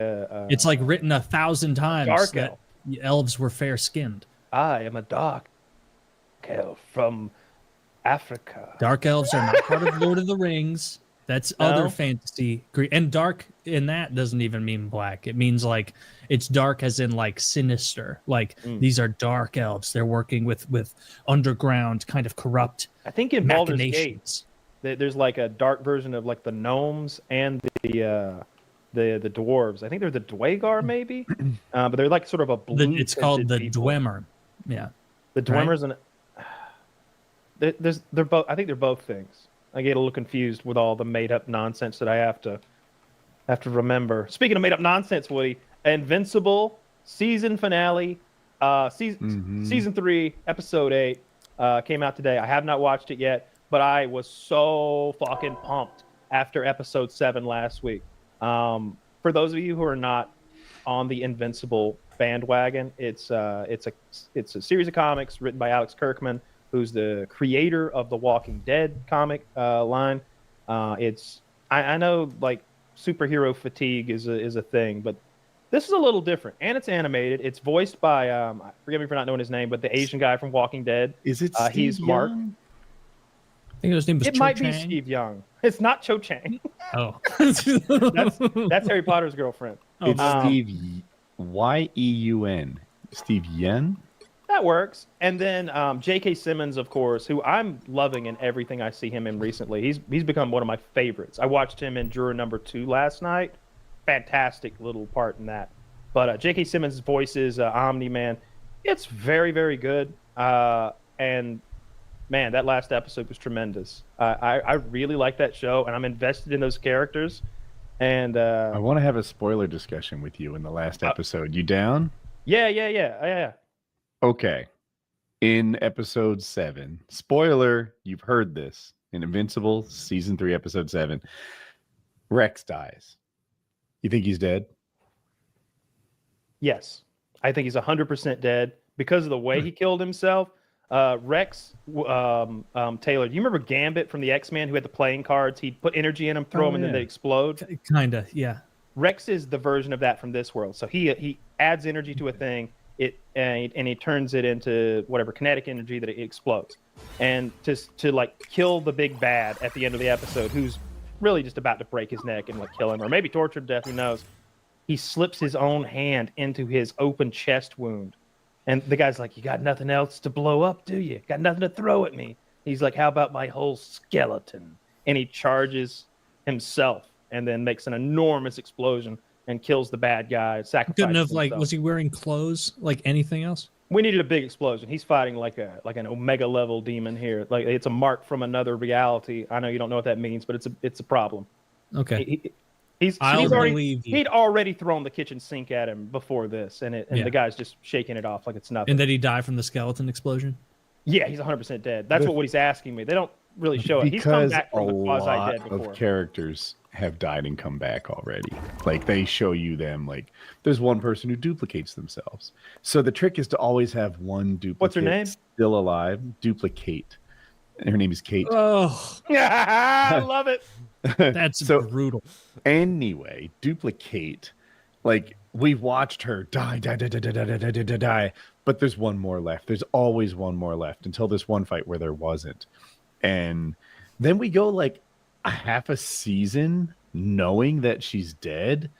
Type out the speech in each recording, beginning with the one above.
It's like written 1,000 times dark that elf. elves were fair-skinned. I am a dark elf from Africa. Dark elves are not part of Lord of the Rings. That's other No, fantasy. And dark in that doesn't even mean black. It means like it's dark as in like sinister. Like mm. these are dark elves. They're working with underground kind of corrupt I think in Baldur's Gate machinations. there's like a dark version of like the gnomes and the dwarves. I think they're the Dwagar maybe, but they're like sort of a blue It's called tinted the people. Dwemer. Yeah. The Right? Dwemmers and they're both. I think they're both things. I get a little confused with all the made up nonsense that I have to remember. Speaking of made up nonsense, Woody, Invincible season finale, season 3, episode 8, came out today. I have not watched it yet, but I was so fucking pumped after episode 7 last week. For those of you who are not on the Invincible bandwagon, it's a series of comics written by Alex Kirkman, who's the creator of the Walking Dead comic line. I know like superhero fatigue is a thing, but this is a little different, and it's animated. It's voiced by forgive me for not knowing his name, but the Asian guy from Walking Dead. Is it Steve He's Mark. Young? I think his name was It Cho might be Chang. Steve Young. It's not Cho Chang. Oh. That's Harry Potter's girlfriend. Oh, It's Steve Yeun. Steve Yen? That works. And then J.K. Simmons, of course, who I'm loving in everything I see him in recently. He's become one of my favorites. I watched him in Juror Number 2 last night. Fantastic little part in that. But J.K. Simmons voices Omni-Man. It's very, very good. And man, that last episode was tremendous. I really like that show, and I'm invested in those characters. And I want to have a spoiler discussion with you in the last episode. You down? yeah. Okay. In episode 7, spoiler, you've heard this. In Invincible, season 3, episode 7, Rex dies. You think he's dead? Yes, I think he's 100% dead because of the way he killed himself. Rex Taylor, do you remember Gambit from the X-Men who had the playing cards? He'd put energy in them, throw them, and then they explode. Kinda, yeah. Rex is the version of that from this world. So he adds energy to a thing, and he turns it into whatever kinetic energy that it explodes. And to like kill the big bad at the end of the episode, who's really just about to break his neck and like kill him, or maybe torture to death, who knows? He slips his own hand into his open chest wound. And the guy's like, "You got nothing else to blow up, do you? Got nothing to throw at me?" He's like, "How about my whole skeleton?" And he charges himself and then makes an enormous explosion and kills the bad guy, sacrifices Couldn't have like himself. was he wearing clothes like anything else? We needed a big explosion. He's fighting like an omega level demon here. Like it's a mark from another reality. I know you don't know what that means, but it's a problem. Okay. He's I'll already believe you. he'd already thrown the kitchen sink at him before this, and Yeah. the guy's just shaking it off like it's nothing. And did he die from the skeleton explosion? Yeah, he's 100% dead. That's what Woody's asking me. They don't really show it. He's come Because back a from the lot quasi-dead before. of characters have died and come back already. Like they show you them. Like there's one person who duplicates themselves. So the trick is to always have one duplicate What's her name? still alive. Duplicate. And her name is Kate. Oh, I love it. that's So- brutal. Anyway, duplicate. Like we've watched her die, but there's one more left. There's always one more left until this one fight where there wasn't. And then we go like a half a season knowing that she's dead.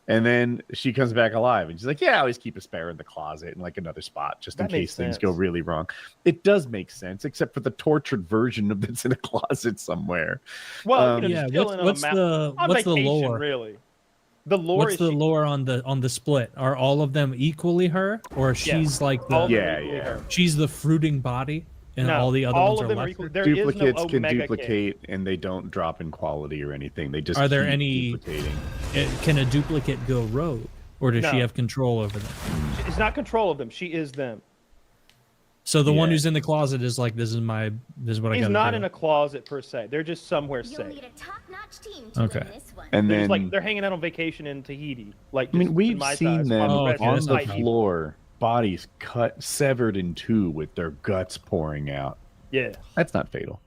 And then she comes back alive and she's like, "Yeah, I always keep a spare in the closet in like another spot just in That makes case things sense. go really wrong." It does make sense, except for the tortured version of that's in a closet somewhere. Well, Yeah, just chilling what's on the on what's the vacation, lore? really. The lore What's is the lore on the split? Are all of them equally her, or she's like all of the them Yeah, are equally yeah. her. she's the fruiting body, and No, all the other all ones of are them are lesser? equal. There is Duplicates no can Omega duplicate and they don't drop in quality or anything. They just Are there keep any- duplicating. Can a duplicate go rogue, or does she No. have control over them? It's not control of them. She is them. So the one Yeah. who's in the closet is like, this is what I He's got. not in a closet per se. They're just somewhere You'll safe. need a top-notch team to Okay. win this one. And They're then just like they're hanging out on vacation in Tahiti. Like I mean, just we've my seen size, them Oh, Papa okay, on Resident the that's not Tahiti. floor, bodies cut, severed in two with their guts pouring out. Yeah. That's not fatal.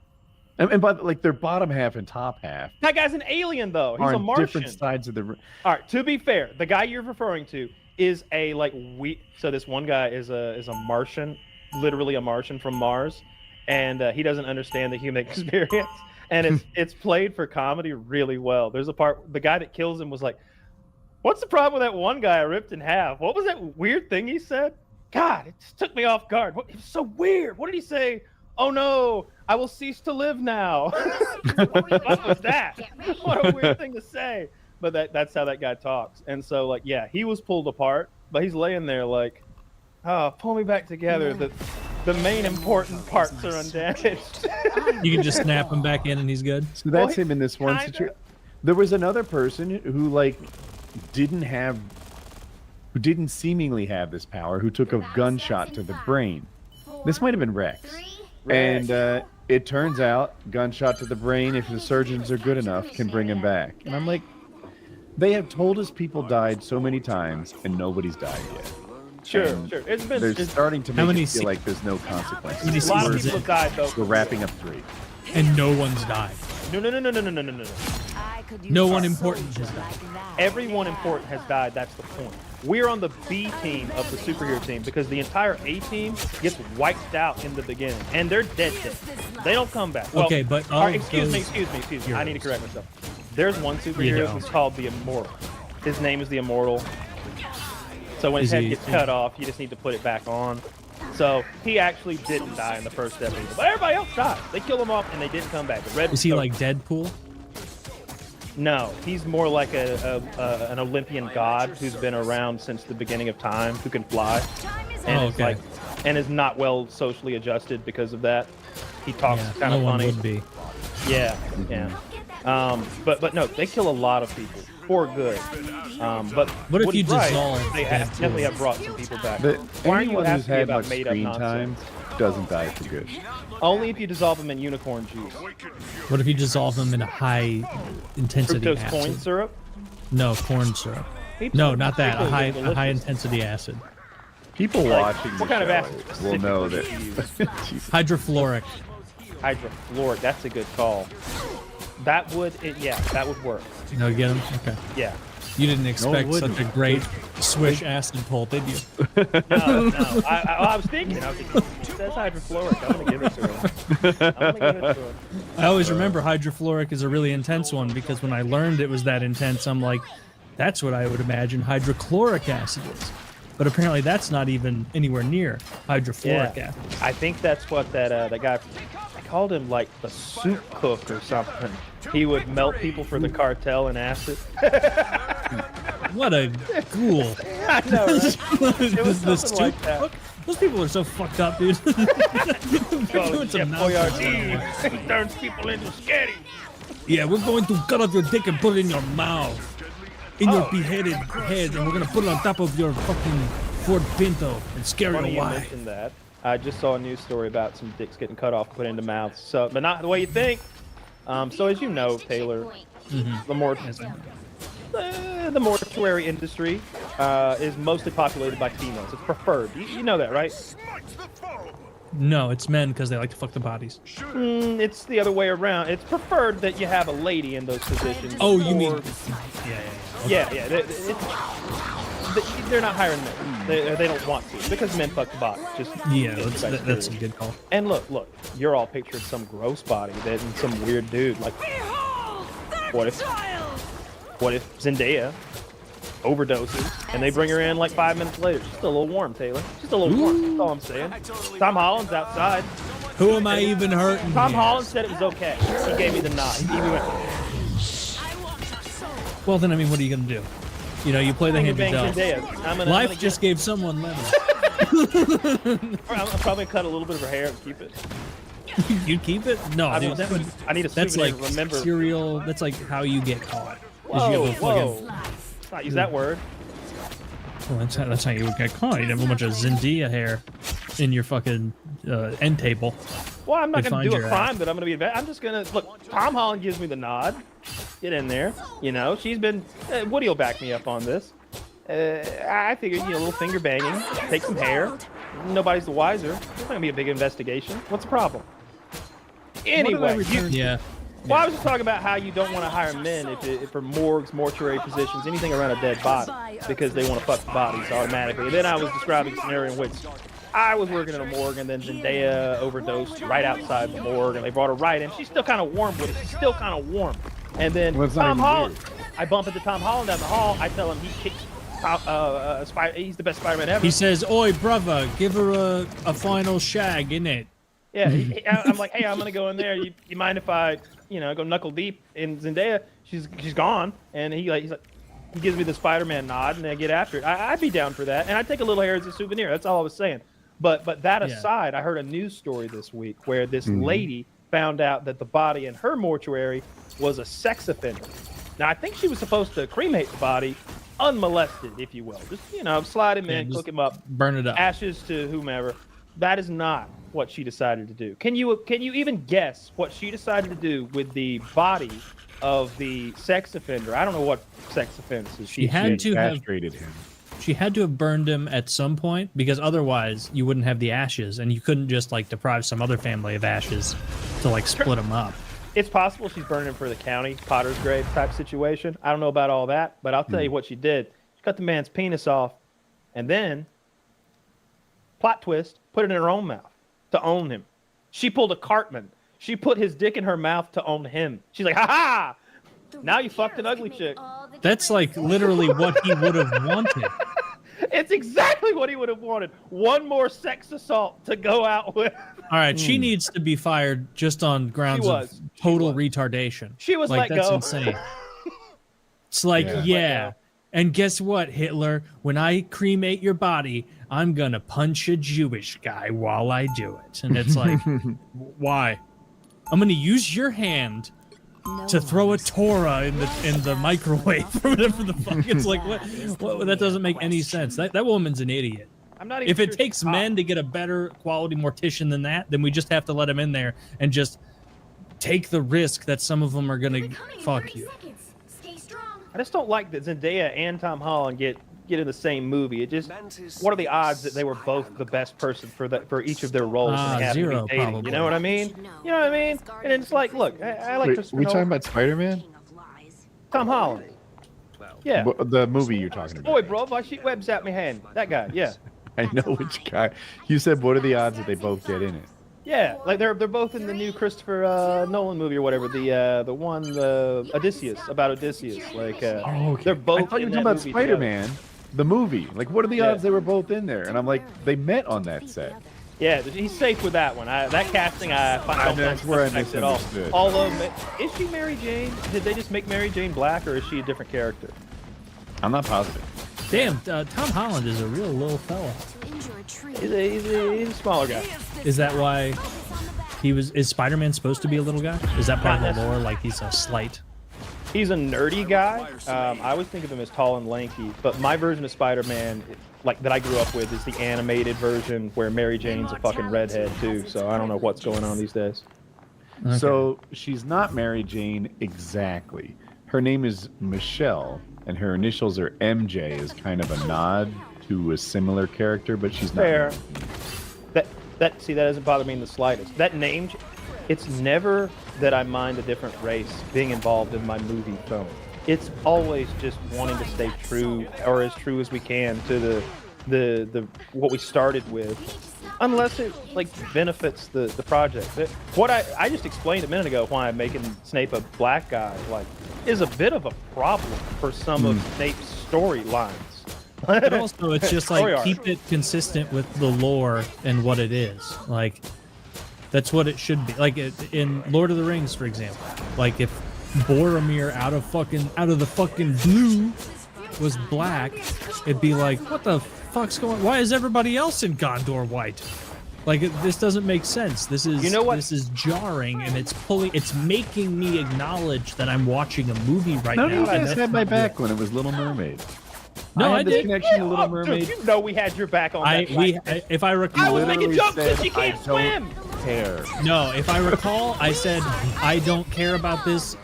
And by like their bottom half and top half That guy's an alien, though. He's are a on Martian. different sides of the. All right. To be fair, the guy you're referring to is a So this one guy is a Martian, literally a Martian from Mars, and he doesn't understand the human experience. And it's played for comedy really well. There's a part the guy that kills him was like, "What's the problem with that one guy I ripped in half? What was that weird thing he said? God, it just took me off guard. It was so weird. What did he say? Oh no, I will cease to live now." What was that? What a weird thing to say. But that's how that guy talks. And so, like, yeah, he was pulled apart, but he's laying there like, oh, pull me back together. The main important parts are undamaged. You can just snap him back in and he's good. So that's him in this one situation. There was another person who like who didn't seemingly have this power, who took a gunshot to the brain. This might have been Rex. And it turns out gunshot to the brain, if the surgeons are good enough, can bring him back. And I'm like, they have told us people died so many times and nobody's died yet. Sure. They're starting to make it feel like there's no consequences. A lot of people have died, though. We're wrapping up 3. And no one's died. No. No one important has died. Everyone important has died. That's the point. We're on the B team of the superhero team because the entire A team gets wiped out in the beginning, and they're dead. They don't come back. Well, Okay, but excuse me. I need to correct myself. There's one superhero who's called the Immortal. His name is the Immortal. So when his head gets cut off, you just need to put it back on. So he actually didn't die in the first episode, but everybody else died. They killed him off, and they didn't come back. Is he like Deadpool? No, he's more like an Olympian god who's been around since the beginning of time, who can fly, and and is not well socially adjusted because of that. He talks kind of funny. Would be. Yeah. But no, they kill a lot of people for good. But what if you dissolve? They definitely have brought some people back. Why are you asking me about screen time doesn't die for good? Only if you dissolve them in unicorn juice. What if you dissolve them in a high intensity Fructose acid? corn syrup? No, corn syrup. No, not that. A high intensity acid. People watching what the kind of show acid will know that. Hydrofluoric. Hydrofluoric. That's a good call. That would work. No, get them? Okay. Yeah. You didn't expect such a great swish acid pull, did you? No. I was thinking, he says hydrofluoric. I'm going to give it to him. I always remember hydrofluoric is a really intense one because when I learned it was that intense, I'm like, that's what I would imagine hydrochloric acid is. But apparently that's not even anywhere near hydrofluoric acid. I think that's what that guy, I called him like the soup cook or something. He would melt people for the cartel in acid. What a ghoul. I know, right? It was something like that. Those people are so fucked up, dude. Jeff Boyardee turns people into sketty. Yeah, we're going to cut off your dick and put it in your mouth. In your beheaded head, and we're going to put it on top of your fucking Ford Pinto and scare you away. You mentioned that. I just saw a news story about some dicks getting cut off, put into mouths. So, but not the way you think. So as you know, Taylor, the mortuary industry is mostly populated by females. It's preferred. You know that, right? No, it's men because they like to fuck the bodies. It's the other way around. It's preferred that you have a lady in those positions. Oh, you mean? Yeah. They're not hiring men. They don't want to because men fuck the body. That's a good call. And look, you're all picturing some gross body and some weird dude. Like, what if Zendaya overdoses and they bring her in like 5 minutes later? She's still a little warm, Taylor. She's still a little warm. That's all I'm saying. Tom Holland's outside. Who am I even hurting? Tom Holland said it was okay. He gave me the nod. He even went, well, then, I mean, what are you going to do? You know, you play the hand yourself. Life just gave someone lemons. I'm probably cut a little bit of her hair and keep it. You keep it? No, dude, I need a that's like to remember. Serial. That's like how you get caught. Whoa. Let's not use that word. Well, that's how you would get caught. You'd have a bunch of Zendaya hair in your fucking end table. Well, I'm not going to do a crime that I'm going to be. I'm just going to look. Tom Holland gives me the nod. Get in there. You know, she's been. Woody will back me up on this. I figured, a little finger banging, take some hair. Nobody's the wiser. It's not going to be a big investigation. What's the problem? Anyway, Yeah. well, I was just talking about how you don't want to hire men if for morgues, mortuary positions, anything around a dead body, because they want to fuck the bodies automatically. And then I was describing a scenario in which I was working in a morgue, and then Zendaya overdosed right outside the morgue, and they brought her right in. She's still kind of warm with it. She's still kind of warm. And then Tom Holland, I bump into Tom Holland down the hall. I tell him he kicks. He's the best Spider-Man ever. He says, "Oi, brother, give her a final shag, innit?" Yeah, I'm like, hey, I'm gonna go in there. You mind if I, go knuckle deep in Zendaya? She's gone, and he gives me the Spider-Man nod, and I get after it. I'd be down for that, and I'd take a little hair as a souvenir. That's all I was saying. But that aside, I heard a news story this week where this lady found out that the body in her mortuary was a sex offender. Now I think she was supposed to cremate the body unmolested, if you will. Just slide him in, cook him up, burn it up, ashes to whomever. That is not what she decided to do. Can you even guess what she decided to do with the body of the sex offender? I don't know what sex offenses she had to have castrated him. She had to have burned him at some point, because otherwise you wouldn't have the ashes, and you couldn't just deprive some other family of ashes to split them up. It's possible she's burning him for the county, Potter's grave type situation. I don't know about all that, but I'll tell you what she did. She cut the man's penis off, and then, plot twist, put it in her own mouth to own him. She pulled a Cartman. She put his dick in her mouth to own him. She's like, ha ha! Now you fucked an ugly chick. That's literally what he would have wanted. It's exactly what he would have wanted. One more sex assault to go out with. All right, she needs to be fired just on grounds of total retardation. She was let that's go. Insane. It's yeah. And guess what, Hitler? When I cremate your body, I'm gonna punch a Jewish guy while I do it. And it's like, why? I'm gonna use your hand to throw a Torah in the microwave for whatever the fuck. It's like, what? That doesn't make any sense. That woman's an idiot. I'm not even if it takes men to get a better quality mortician than that, then we just have to let them in there and just take the risk that some of them are gonna fuck you. I just don't like that Zendaya and Tom Holland get in the same movie. It just, what are the odds that they were both the best person for each of their roles? And they zero, to be dating, probably. You know what I mean? You know what I mean? And it's like, look, I like. Wait, we talking about Spider-Man? Tom Holland. Yeah. The movie you're talking about. Boy, bro, why she webs out my hand? That guy. Yeah. I know which guy. You said, what are the odds that they both get in it? Yeah, they're both in the new Christopher Nolan movie or whatever, the one Odysseus, about Odysseus. Okay. They're both. I thought you were talking about Spider-Man, the movie. What are the odds they were both in there? And I'm like, they met on that set. Yeah, he's safe with that one. That casting, that's where I misunderstood. Although, is she Mary Jane? Did they just make Mary Jane black, or is she a different character? I'm not positive. Damn, Tom Holland is a real little fella. He's a smaller guy. Is that why is Spider-Man supposed to be a little guy? Is that part of the lore? He's a slight. He's a nerdy guy. I always think of him as tall and lanky, but my version of Spider-Man, that I grew up with, is the animated version where Mary Jane's a fucking redhead too. So I don't know what's going on these days. Okay. So she's not Mary Jane exactly. Her name is Michelle, and her initials are MJ, is kind of a nod to a similar character, but she's not. Fair. That doesn't bother me in the slightest. That name, it's never that I mind a different race being involved in my movie film. It's always just wanting to stay true, or as true as we can, to the what we started with, unless it benefits the project. What I just explained a minute ago, why I'm making Snape a black guy is a bit of a problem for some of Snape's storylines. But also, it's just keep it consistent with the lore and what it is. That's what it should be. In Lord of the Rings, for example. If Boromir out of the fucking blue was black, it'd be what the fuck's going on? Why is everybody else in Gondor white? This doesn't make sense. This is this is jarring, and it's making me acknowledge that I'm watching a movie right now. No, you guys had my back when it was Little Mermaid. No, I did. Connection to Little Mermaid. Dude, we had your back on that. If I recall, I was making jokes because you can't swim. No, if I recall, I said I don't care about this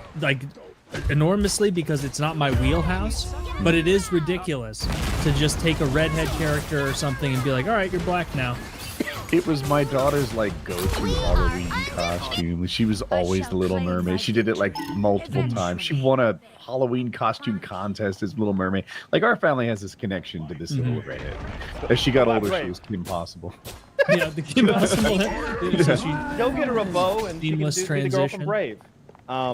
enormously because it's not my wheelhouse. But it is ridiculous to just take a redhead character or something and be like, all right, you're black now. It was my daughter's like go-to Halloween costume. She was always the Little Mermaid. She did it like multiple times. She won a Halloween costume contest as Little Mermaid. Like our family has this connection to this little redhead. As she got older, she was Kim Possible. Yeah, the Kim Possible. Go get her a bow and she can Seamless be the girl from transition. Brave.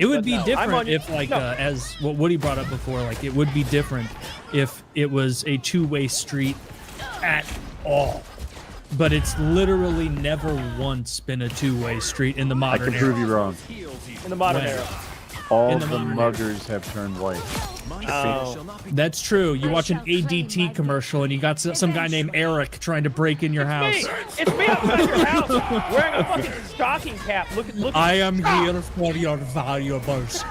It would be different your- if, like, no. as what Woody brought up before, like, it would be different if it was a two-way street at all. But it's literally never once been a two-way street in the I modern can prove era. you wrong. in the modern When? era. All In the the modern muggers have turned white. That's true. You watch an ADT commercial and you got some guy named Eric trying to break in your house. It's me outside your house wearing a fucking stocking cap. Look. I am here for your valuables.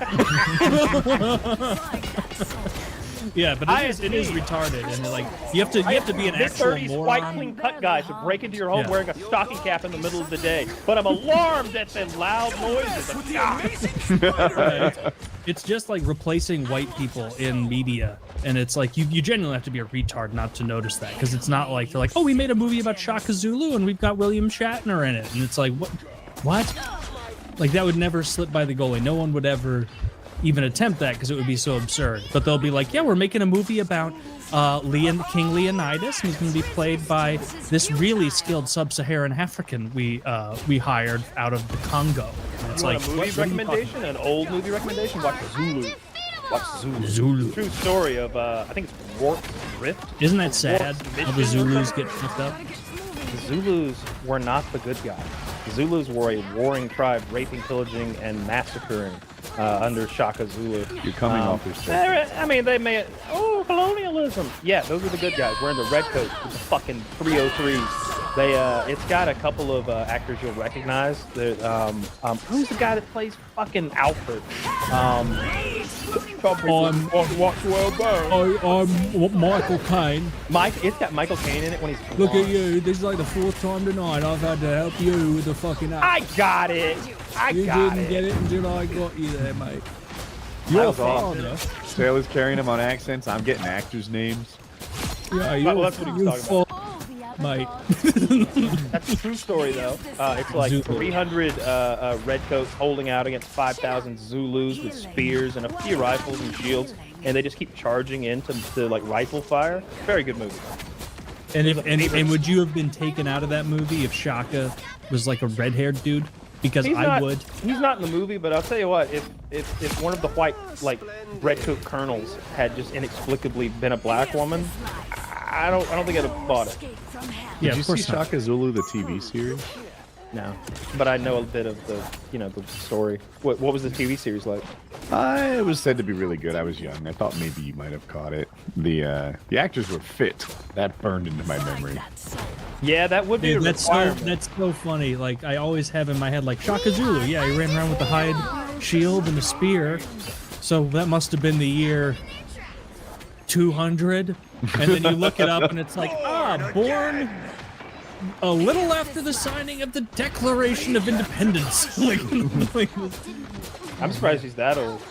Yeah, but it is retarded, and like you have to be an actual mid-30s white moron. clean cut guy to break into your home Yeah. wearing a stocking cap in the middle of the day. But I'm alarmed at the loud noises. It's just like replacing white people in media, and it's like you genuinely have to be a retard not to notice that, because it's not like they're like, oh, we made a movie about Shaka Zulu and we've got William Shatner in it, and it's like what? Like that would never slip by the goalie. No one would ever even attempt that because it would be so absurd. But they'll be like, yeah, we're making a movie about King Leonidas, and he's going to be played by this really skilled sub-Saharan African we hired out of the Congo. And it's You like, want a movie what are you recommendation? An old movie recommendation? Watch Zulu. Watch Zulu. Zulu. True story of I think it's Warped Rift. Isn't that sad? Warped How the Mission or Zulus something? get fucked up. The Zulus were not the good guys. The Zulus were a warring tribe, raping, pillaging, and massacring under Shaka Zulu. You're coming off this joke. I mean, they made colonialism. Yeah, those are the good guys wearing the red coats with the fucking 303s. They it's got a couple of actors you'll recognize. Who's the guy that plays fucking Alfred? I'm Michael Caine. It's got Michael Caine in it when he's Look at blonde. you. This is like the fourth time tonight I've had to help you with the fucking act. I got it. You didn't get it until I got you there, mate. Your was awesome. father. Taylor's carrying him on accents. I'm getting actors' names. Yeah, Well, that's what he was talking mate. That's a true story, though. It's like Zulu. 300 redcoats holding out against 5,000 Zulus with spears and a few rifles and shields, and they just keep charging into like rifle fire. Very good movie. And would you have been taken out of that movie if Shaka was like a red-haired dude? Because I would. He's not in the movie, but I'll tell you what. If one of the white redcoat colonels had just inexplicably been a black woman, I don't think I'd have bought it. Yeah, Did you of see course not. Shaka Zulu, the TV series? No, but I know a bit of the the story. What was the TV series like? It was said to be really good. I was young. I thought maybe you might have caught it. The actors were fit. That burned into my memory. Yeah, that would be Dude, a requirement. that's so funny. Like I always have in my head, like Shaka Zulu. Yeah, he ran around with the hide shield and a spear. So that must have been the year 200. And then you look it up, and it's like, born a little after the signing of the Declaration of Independence. like I'm surprised he's that old.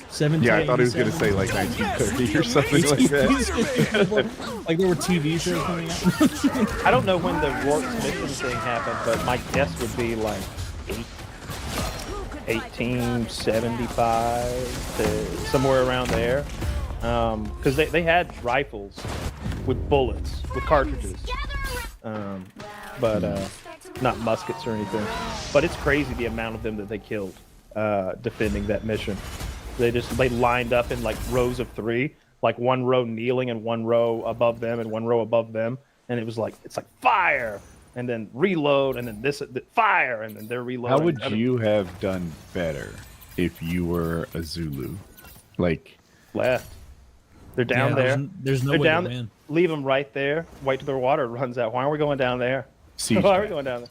17. Yeah, I thought he was going to say like 1930 or something like that. Like there were TV shows coming out. I don't know when the Warp's Mission thing happened, but my guess would be like 1875 to somewhere around there. Because they had rifles with bullets, with cartridges, but not muskets or anything. But it's crazy the amount of them that they killed defending that mission. They lined up in like rows of three, like one row kneeling and one row above them and one row above them, and it's like fire and then reload and then fire and then they're reloading. How would you have done better if you were a Zulu? Like left? They're down Yeah, there. there's no They're way down. to win. Leave them right there. Wait till their water runs out. Why are we going down there? siege Why are we tech. going down there?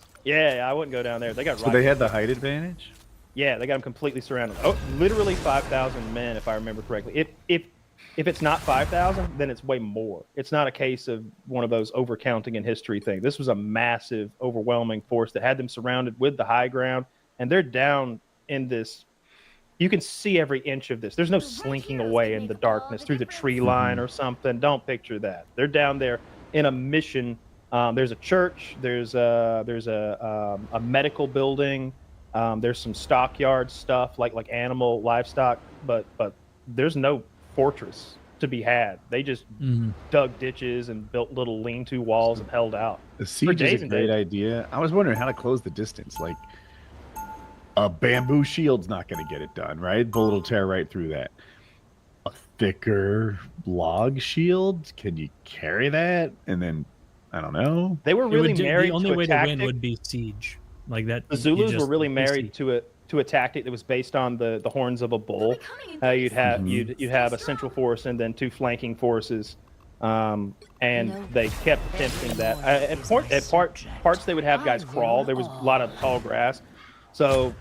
Yeah, I wouldn't go down there. They got So they had the height advantage? Yeah, they got them completely surrounded. Oh, literally 5,000 men, if I remember correctly. If it's not 5,000, then it's way more. It's not a case of one of those overcounting in history thing. This was a massive, overwhelming force that had them surrounded with the high ground, and they're down in this. You can see every inch of this. There's no slinking away in the darkness through the tree line or something. Don't picture that. They're down there in a mission There's a church. There's a medical building. There's some stockyard stuff like animal livestock, but there's no fortress to be had. They just dug ditches and built little lean-to walls and held out. The siege is a great idea. I was wondering how to close the distance. Like a bamboo shield's not going to get it done, right? Bullet will tear right through that. A thicker log shield, can you carry that? And then I don't know. They were really married the only to way a to tactic. win would be siege, like that. The Zulus were really married to a tactic that was based on the horns of a bull. You'd have a central force and then 2 flanking forces, and they kept attempting that. At parts they would have guys crawl. There was a lot of tall grass, so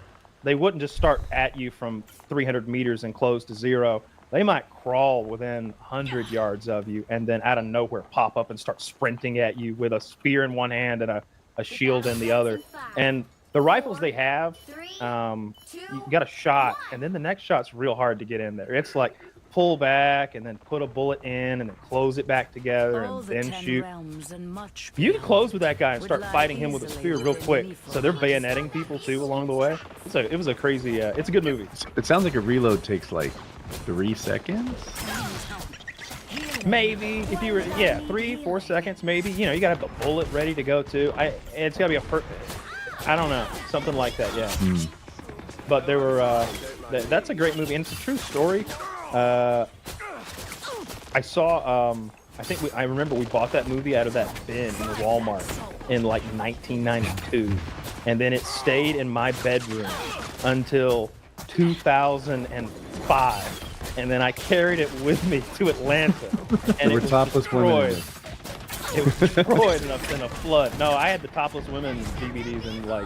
they wouldn't just start at you from 300 meters and close to 0. They might crawl within 100 yards of you and then out of nowhere pop up and start sprinting at you with a spear in one hand and a shield in the other. And the rifles they have, you got a shot, and then the next shot's real hard to get in there. It's like pull back and then put a bullet in and then close it back together and then shoot. You can close with that guy and start fighting him with a spear real quick. So they're bayoneting people too along the way. It was a crazy, it's a good movie. It sounds like a reload takes like 3 seconds. Maybe if you were 3-4 seconds maybe. You gotta have the bullet ready to go too. It's gotta be I don't know, something like that. Yeah. But there were that's a great movie and it's a true story. I saw I remember we bought that movie out of that bin in the Walmart in like 1992, and then it stayed in my bedroom until 2005, and then I carried it with me to Atlanta, and There were topless women in it. It was destroyed in a flood. No, I had the Topless Women DVDs and like,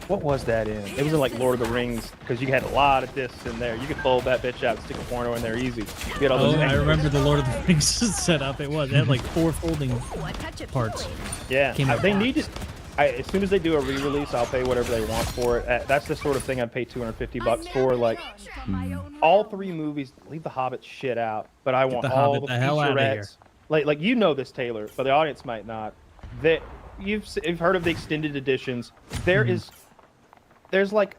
what was that in? It was in like Lord of the Rings, because you had a lot of discs in there. You could fold that bitch out, stick a porno in there easy. You get all those I remember the Lord of the Rings setup. It had like 4 folding parts. Yeah, they needed. As soon as they do a re-release, I'll pay whatever they want for it. That's the sort of thing I'd pay $250 for. Like, all 3 movies, leave the Hobbit shit out, but I want all the featurettes. Like you know this, Taylor, but the audience might not. That you've heard of the extended editions. There's like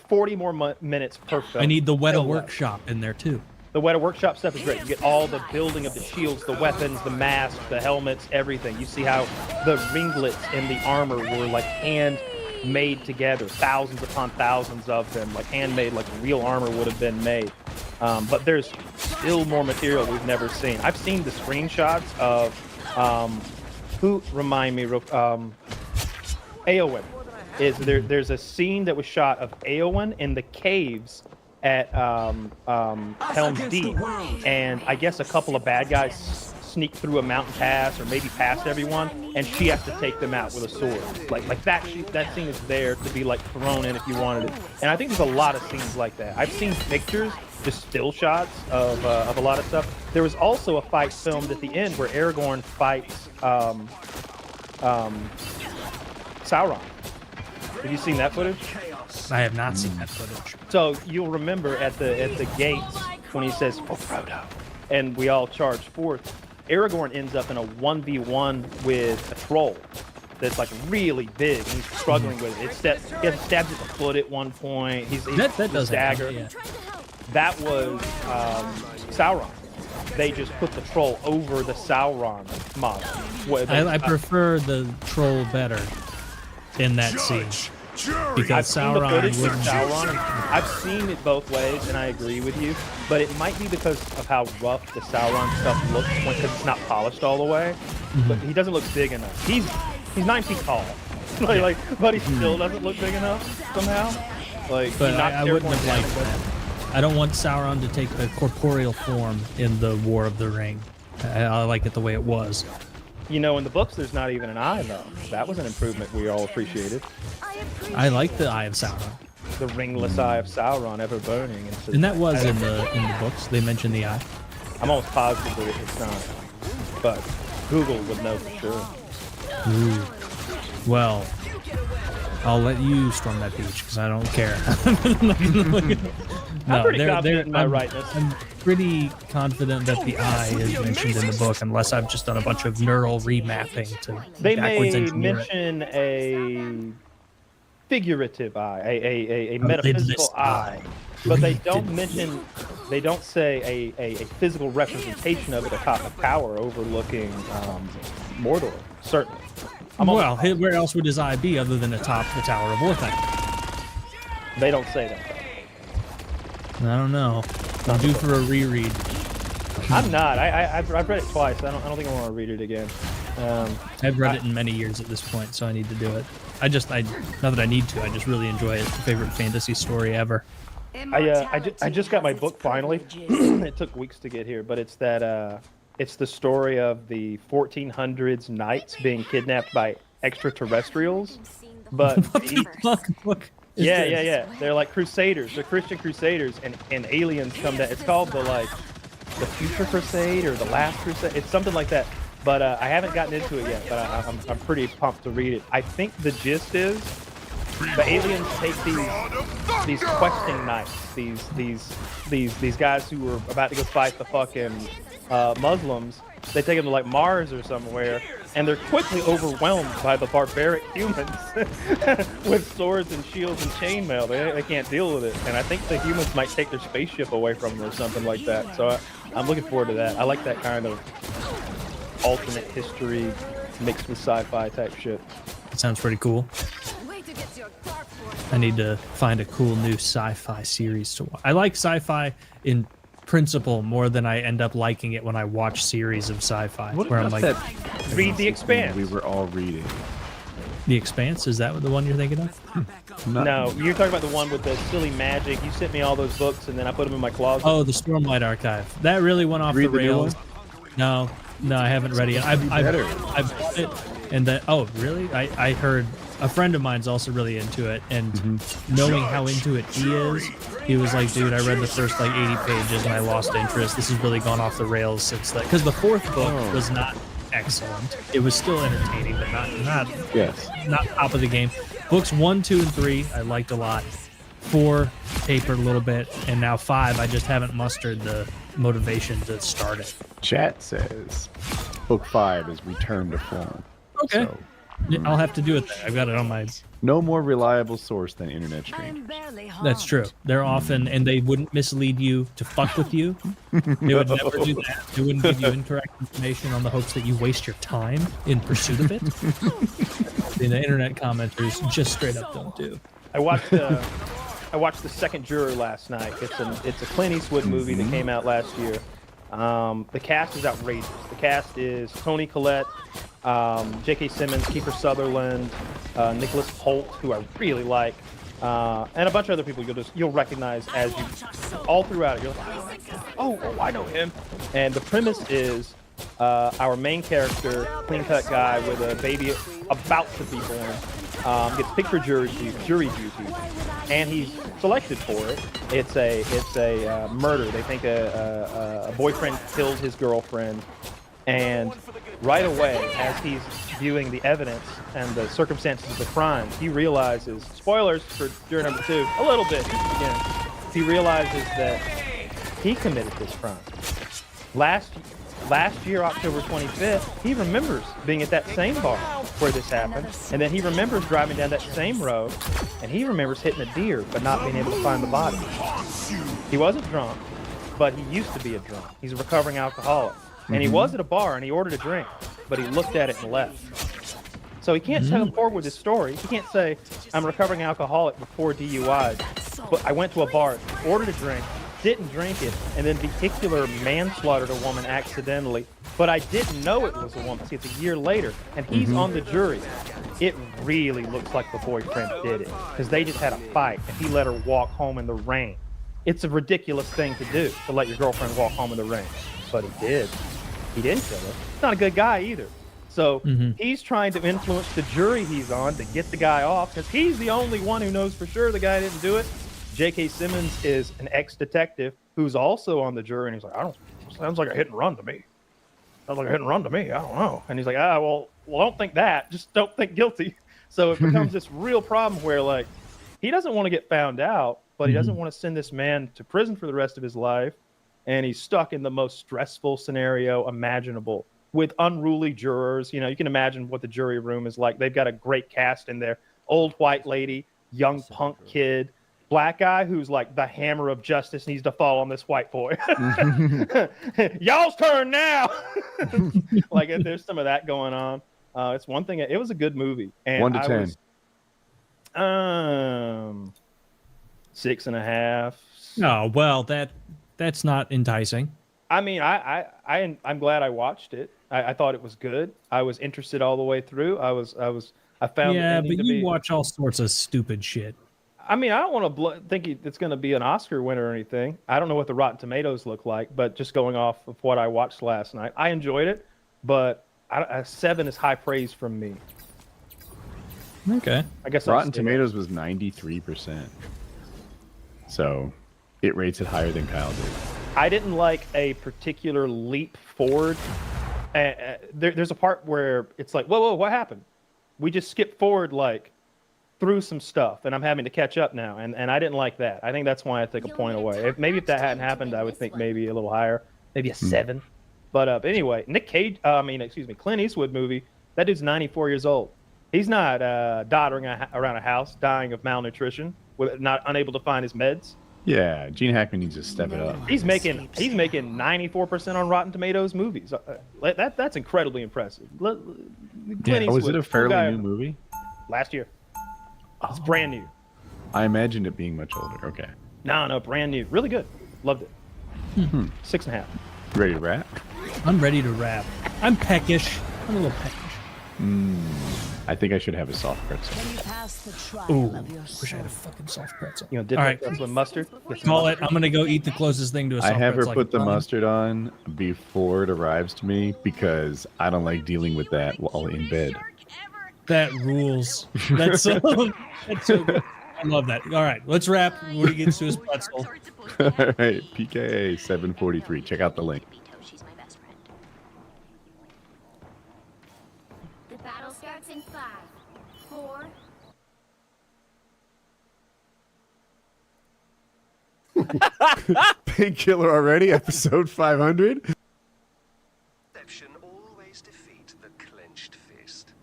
40 more minutes per film. I need the Weta Workshop in there too. The Weta Workshop stuff is great. You get all the building of the shields, the weapons, the masks, the helmets, everything. You see how the ringlets and the armor were like hand-made together, thousands upon thousands of them, like handmade, like real armor would have been made. But there's still more material we've never seen. I've seen the screenshots of Eowyn. There's a scene that was shot of Eowyn in the caves at Helm's Deep, and I guess a couple of bad guys sneak through a mountain pass or maybe past everyone, and she has to take them out with a sword. Like that scene is there to be like thrown in if you wanted it. And I think there's a lot of scenes like that. I've seen pictures, just still shots of a lot of stuff. There was also a fight filmed at the end where Aragorn fights Sauron. Have you seen that footage? I have not seen that footage. So you'll remember at the gates when he says, "Oh, Frodo," and we all charge forth. Aragorn ends up in a 1v1 with a troll that's like really big, and he's struggling with it. He has stabbed at the foot at one point. That does dagger. happen, yeah. That was Sauron. They just put the troll over the Sauron model. I prefer the troll better in that scene. Because Sauron wouldn't. I've seen it both ways, and I agree with you. But it might be because of how rough the Sauron stuff looks, because it's not polished all the way. But he doesn't look big enough. He's 9 feet tall, but he still doesn't look big enough somehow. But I wouldn't have liked that. I don't want Sauron to take a corporeal form in the War of the Ring. I like it the way it was. In the books, there's not even an eye, though. That was an improvement we all appreciated. I like the Eye of Sauron. The ringless eye of Sauron ever burning. And that was in the books. They mentioned the eye. I'm almost positive that it's not. But Google would know for sure. Ooh. Well, I'll let you storm that beach because I don't care. I'm pretty confident in my rightness. I'm pretty confident that the eye is mentioned in the book, unless I've just done a bunch of neural remapping to They backwards may engineer it. mention a figurative eye, a A metaphysical lidless eye, but they don't mention, they don't say a physical representation of it atop a tower overlooking Mordor. Certainly. Well, where else would his eye be other than atop the Tower of Orthanc? They don't say that. I don't know. I'm due for a reread. I'm not. I've read it twice. I don't think I want to read it again. I've read it in many years at this point, so I need to do it. Not that I need to. I just really enjoy it. It's my favorite fantasy story ever. I just got my book finally. It took weeks to get here, but it's that it's the story of the 1400s knights being kidnapped by extraterrestrials. But What the fuck book is yeah, this? yeah, yeah. They're like crusaders. They're Christian crusaders, and aliens come down. It's called the Future Crusade or the Last Crusade. It's something like that. But I haven't gotten into it yet. But I'm pretty pumped to read it. I think the gist is the aliens take these questing knights, these guys who were about to go fight the fucking Muslims. They take them to like Mars or somewhere, and they're quickly overwhelmed by the barbaric humans with swords and shields and chainmail. They can't deal with it, and I think the humans might take their spaceship away from them or something like that. So I'm looking forward to that. I like that kind of alternate history mixed with sci-fi type shit. It sounds pretty cool. I need to find a cool new sci-fi series to watch. I like sci-fi in principle more than I end up liking it when I watch series of sci-fi. Where I'm like, Read The Expanse. We were all reading. The Expanse? Is that the one you're thinking of? No, you're talking about the one with the silly magic. You sent me all those books, and then I put them in my closet. Oh, the Stormlight Archive. That really went off the Read the new rails. No, I haven't read it yet. I've bought it, and then really? I heard a friend of mine's also really into it, and knowing how into it he was like, dude, I read the first like 80 pages and I lost interest. This has really gone off the rails since that. Because the fourth book was not excellent. It was still entertaining, but not top of the game. Books 1, 2, and 3 I liked a lot. 4 tapered a little bit, and now 5 I just haven't mustered the motivation to start it. Chat says book 5 is Return to Form. Okay. So, I'll have to do it then. I've got it on my... no more reliable source than internet strangers. That's true. They're often, and they wouldn't mislead you to fuck with you. They would never do that. They wouldn't give you incorrect information on the hopes that you waste your time in pursuit of it. And the internet commenters just straight up don't do. I watched The Second Juror last night. It's a Clint Eastwood movie that came out last year. The cast is outrageous. The cast is Toni Collette, J.K. Simmons, Kiefer Sutherland, Nicholas Hoult, who I really like, and a bunch of other people you'll recognize as you all throughout it. You're like, oh, I know him. And the premise is our main character, clean-cut guy with a baby about to be born, gets picked for jury duty, and he's selected for it. It's a murder. They think a boyfriend killed his girlfriend, and right away, as he's viewing the evidence and the circumstances of the crime, he realizes, spoilers for juror number 2, a little bit, again, he realizes that he committed this crime. Last year, October 25th, he remembers being at that same bar where this happened, and then he remembers driving down that same road, and he remembers hitting a deer but not being able to find the body. He wasn't drunk, but he used to be a drunk. He's a recovering alcoholic. And he was at a bar and he ordered a drink, but he looked at it and left. So he can't come forward with his story. He can't say, I'm a recovering alcoholic before DUIs, but I went to a bar, ordered a drink, didn't drink it, and then vehicular manslaughtered a woman accidentally, but I didn't know it was a woman. See, it's a year later, and he's on the jury. It really looks like the boyfriend did it, because they just had a fight, and he let her walk home in the rain. It's a ridiculous thing to do, to let your girlfriend walk home in the rain, but he did. He didn't kill her. He's not a good guy either. So he's trying to influence the jury he's on to get the guy off, because he's the only one who knows for sure the guy didn't do it. J.K. Simmons is an ex-detective who's also on the jury, and he's like, sounds like a hit and run to me. Sounds like a hit and run to me. I don't know. And he's like, well, don't think that. Just don't think guilty. So it becomes this real problem where like he doesn't want to get found out, but he doesn't want to send this man to prison for the rest of his life, and he's stuck in the most stressful scenario imaginable with unruly jurors. You know, you can imagine what the jury room is like. They've got a great cast in there: old white lady, young punk kid, black guy who's like the hammer of justice needs to fall on this white boy. Y'all's turn now. Like if there's some of that going on. It's one thing. It was a good movie. And 1 to 10. Was, 6.5. Oh well, that's not enticing. I mean, I'm glad I watched it. I thought it was good. I was interested all the way through. I found Yeah, the but ending you to be, watch all sorts of stupid shit. I mean, I don't want to think it's going to be an Oscar winner or anything. I don't know what the Rotten Tomatoes look like, but just going off of what I watched last night, I enjoyed it. But a 7 is high praise from me. Okay. I guess Rotten Tomatoes was 93%. So it rates it higher than Kyle did. I didn't like a particular leap forward. There's a part where it's like, whoa, what happened? We just skipped forward like through some stuff, and I'm having to catch up now, and I didn't like that. I think that's why I take a point away. If that hadn't happened, I would think maybe a little higher, maybe a 7. But anyway, Clint Eastwood movie. That dude's 94 years old. He's not doddering around a house, dying of malnutrition, unable to find his meds. Yeah, Gene Hackman needs to step it up. He's making 94% on Rotten Tomatoes movies. That's incredibly impressive. Clint Was Eastwood, it a fairly new movie? Last year. It's brand new. I imagined it being much older. Okay. No, brand new. Really good. Loved it. 6.5. Ready to wrap? I'm ready to rap. I'm peckish. I'm a little peckish. I think I should have a soft pretzel. When you pass the trial Ooh, of your wish I had a soul. fucking soft pretzel. You know, dip All my right. pretzel in mustard. Get some Call mustard. it. I'm gonna go eat the closest thing to a I soft have her pretzel. put the can find. mustard on before it arrives to me because I don't like dealing with that while in bed. That rules. That's so good. I love that. All right, let's wrap. Woody gets to his pretzel. All right, PKA 743. Check out the link. The battle starts in 5, 4. Painkiller already, episode 500. Deception always defeat the clenched fist.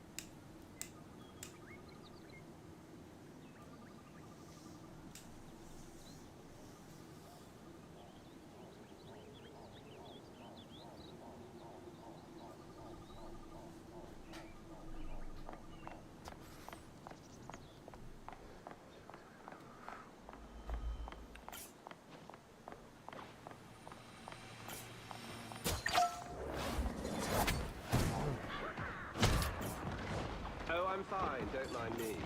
Oh, I'm fine, don't mind me.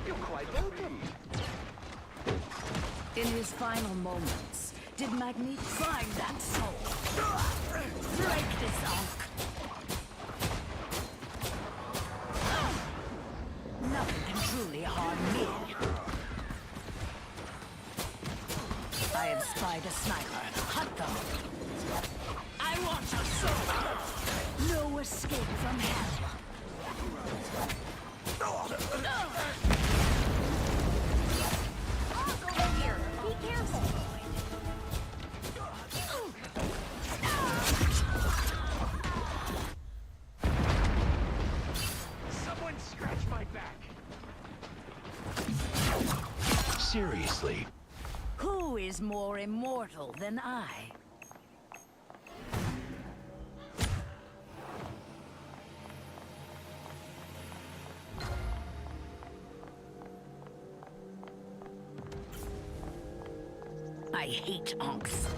You're quite welcome. In his final moments, did Magneto find that soul? Break this oak. Nothing can truly harm me. I have spied a sniper. Hunt them. I want your soul. No escape from hell. Over here. Be careful. Someone scratch my back. Seriously. Who is more immortal than I? I hate onks.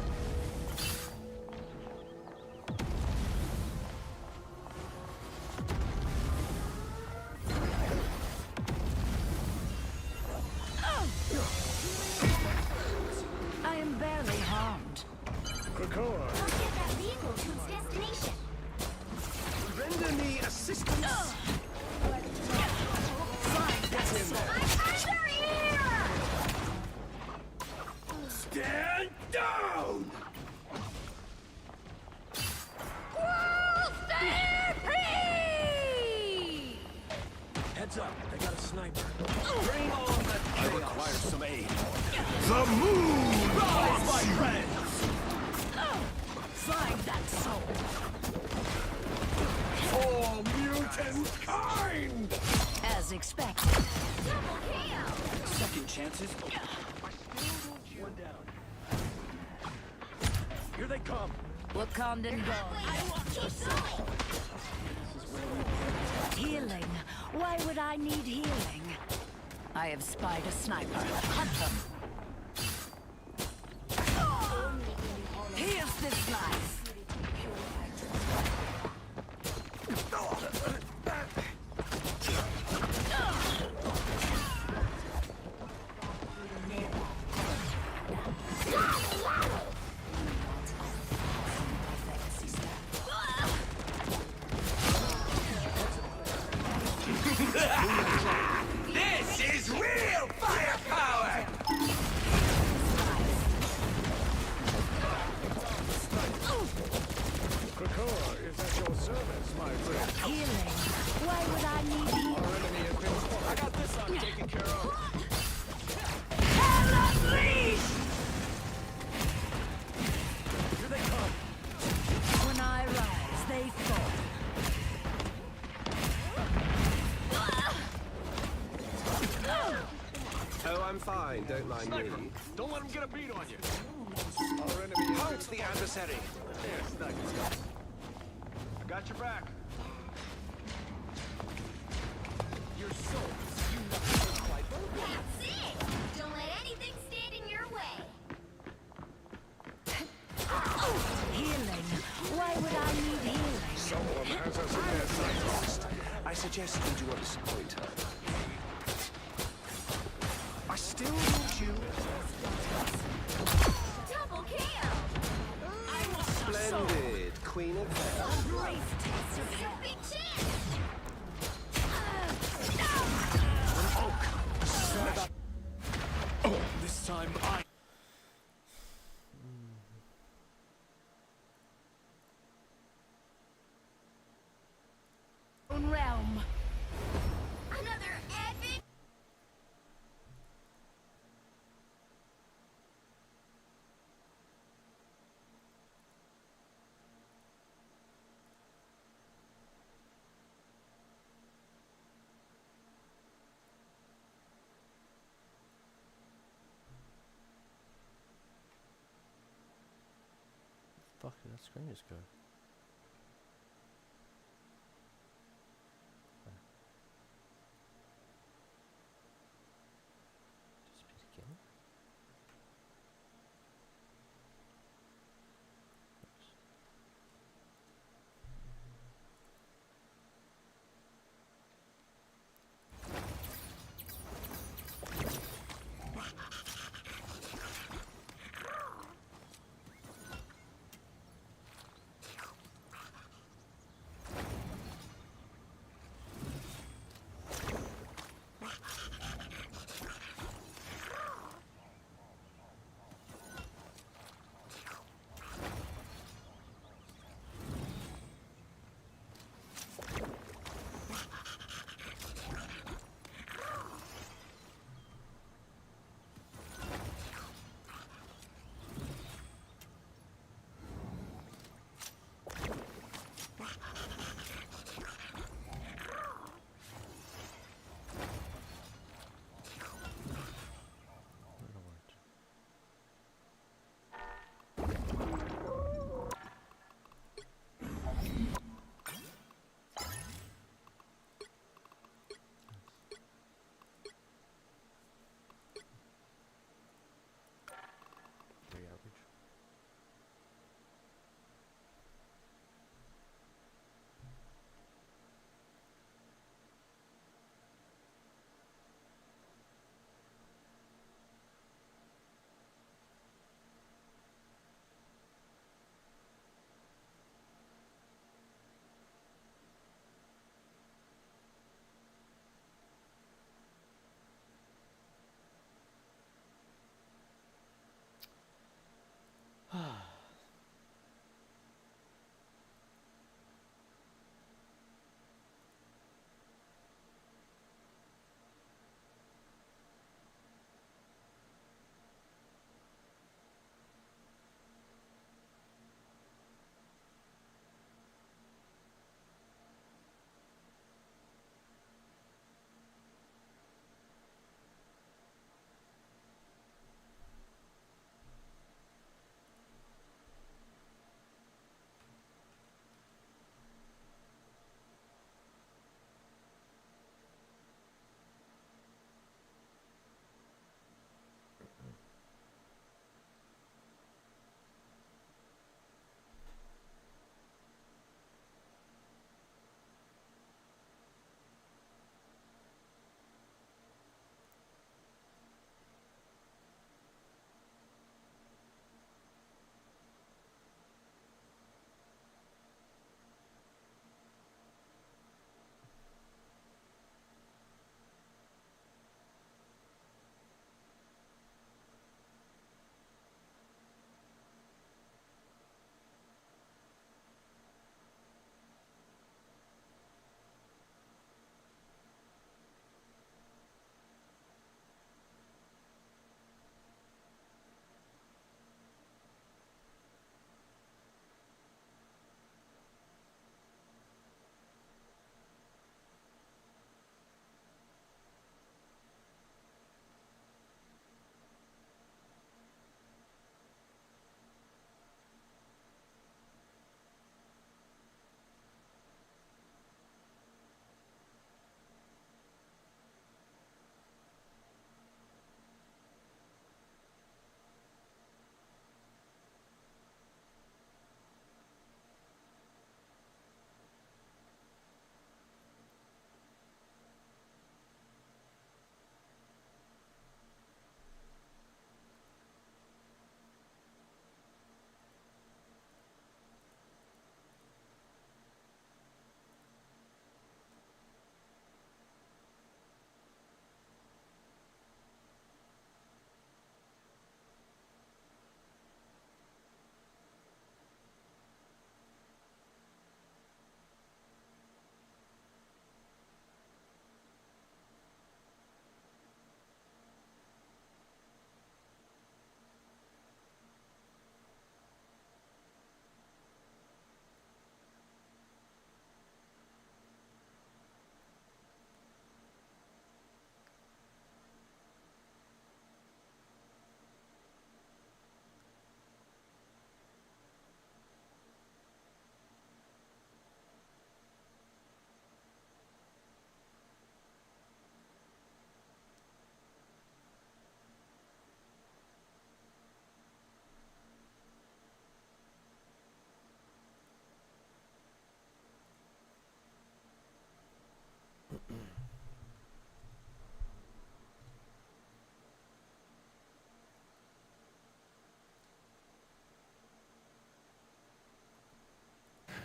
I am barely harmed. Don't get that vehicle to its destination. Render me assistance. Find that soul. I'm under here! Stand down! Stampede! Heads up, they got a sniper. The moon Rise, haunts you. friends! Find that soul! For mutant kind. As expected. Double KO. Second chances. One down. Here they come. What calmed and gone? I want your soul. Healing. Why would I need healing? I have spied a sniper. Hunt them. Here's this life. This is real firepower. Krakoa is at your service, my friend. Healing. Why would I need healing? Our enemy has been spotted. I got this one taken care of. Hell unleashed! Here they come. When I rise, they fall. Oh, I'm fine. Don't mind me. Don't let them get a beat on you. Our enemy has Pounce the adversary. There, sniper. I got your back. Your soul. That's it. Don't let anything stand in your way. Healing. Why would I need healing? someone has us in their sights. I suggest you do not disappoint her. I still need you. Double KO. I want your soul. Splendid. Queen of Hell. Brief taste of Your hell. big chance. This time I. Own realm. Another epic. Fuck, did that screen just go? Just speak again? Oops.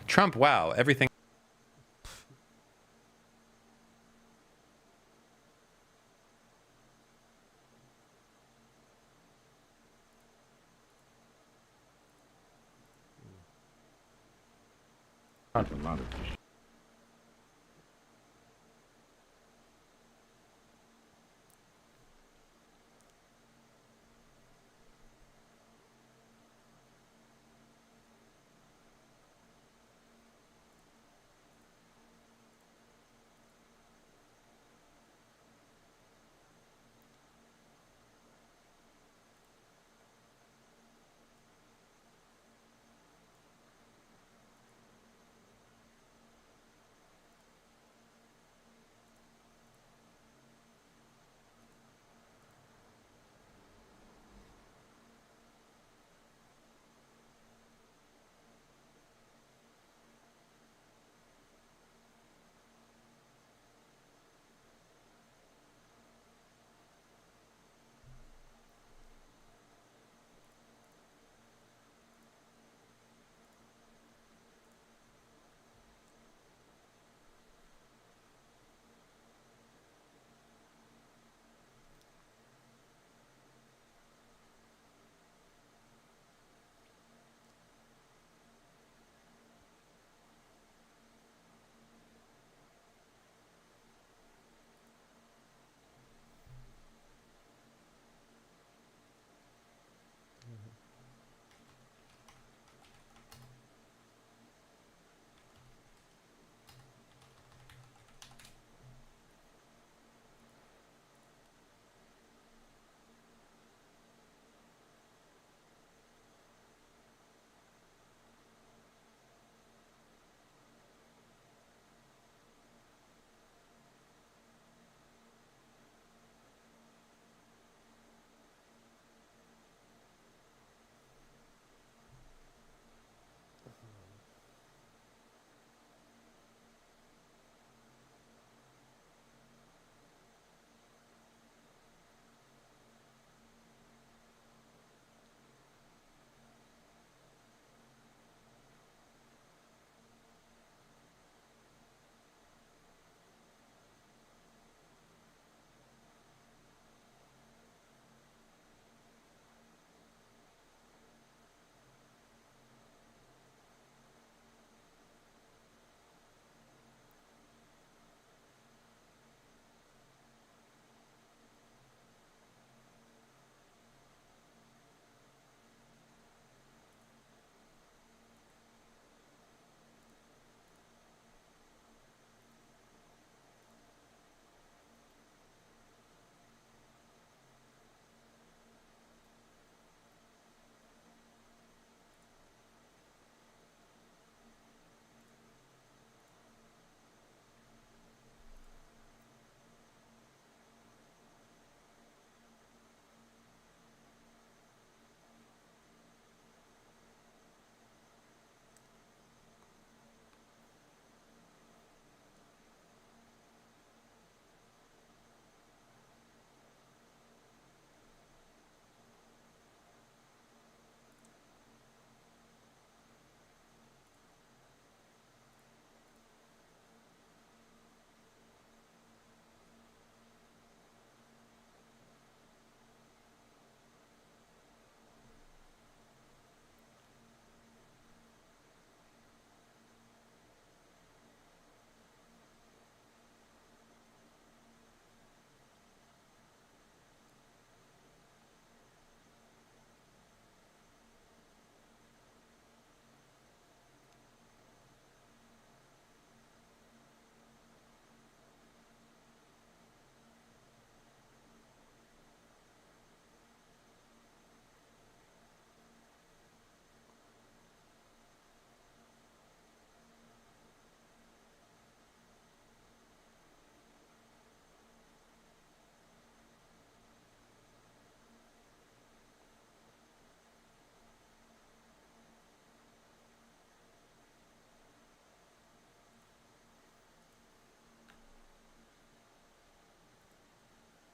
Trump, wow, everything. Not a lot of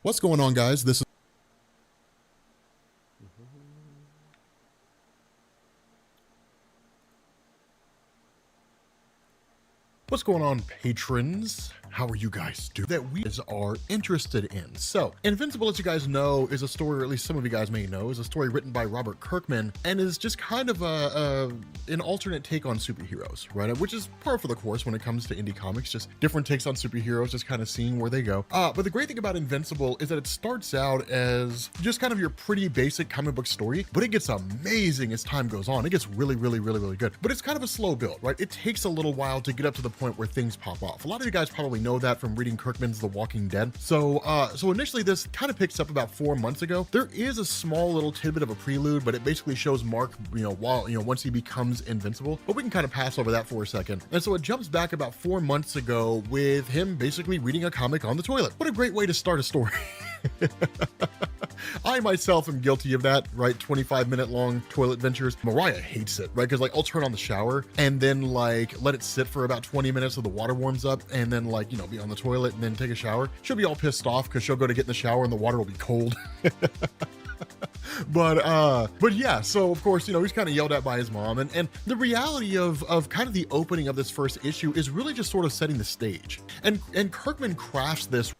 What's going on, guys? This is What's going on, patrons? How are you guys doing that we are interested in? So, Invincible, as you guys know, is a story, or at least some of you guys may know, is a story written by Robert Kirkman and is just kind of an alternate take on superheroes, right? Which is par for the course when it comes to indie comics, just different takes on superheroes, just kind of seeing where they go. But the great thing about Invincible is that it starts out as just kind of your pretty basic comic book story, but it gets amazing as time goes on. It gets really good. But it's kind of a slow build, right? It takes a little while to get up to the point where things pop off. A lot of you guys probably know that from reading Kirkman's The Walking Dead. So initially this kind of picks up about 4 months ago. There is a small little tidbit of a prelude, but it basically shows Mark, once he becomes invincible. But we can kind of pass over that for a second. And so it jumps back about 4 months ago with him basically reading a comic on the toilet. What a great way to start a story. I myself am guilty of that, right? 25-minute long toilet ventures. Mariah hates it, right? Because I'll turn on the shower and then let it sit for about 20 minutes so the water warms up, and then be on the toilet and then take a shower. She'll be all pissed off because she'll go to get in the shower and the water will be cold. But yeah, so of course, he's kind of yelled at by his mom, and the reality of kind of the opening of this first issue is really just sort of setting the stage. And Kirkman crafts this.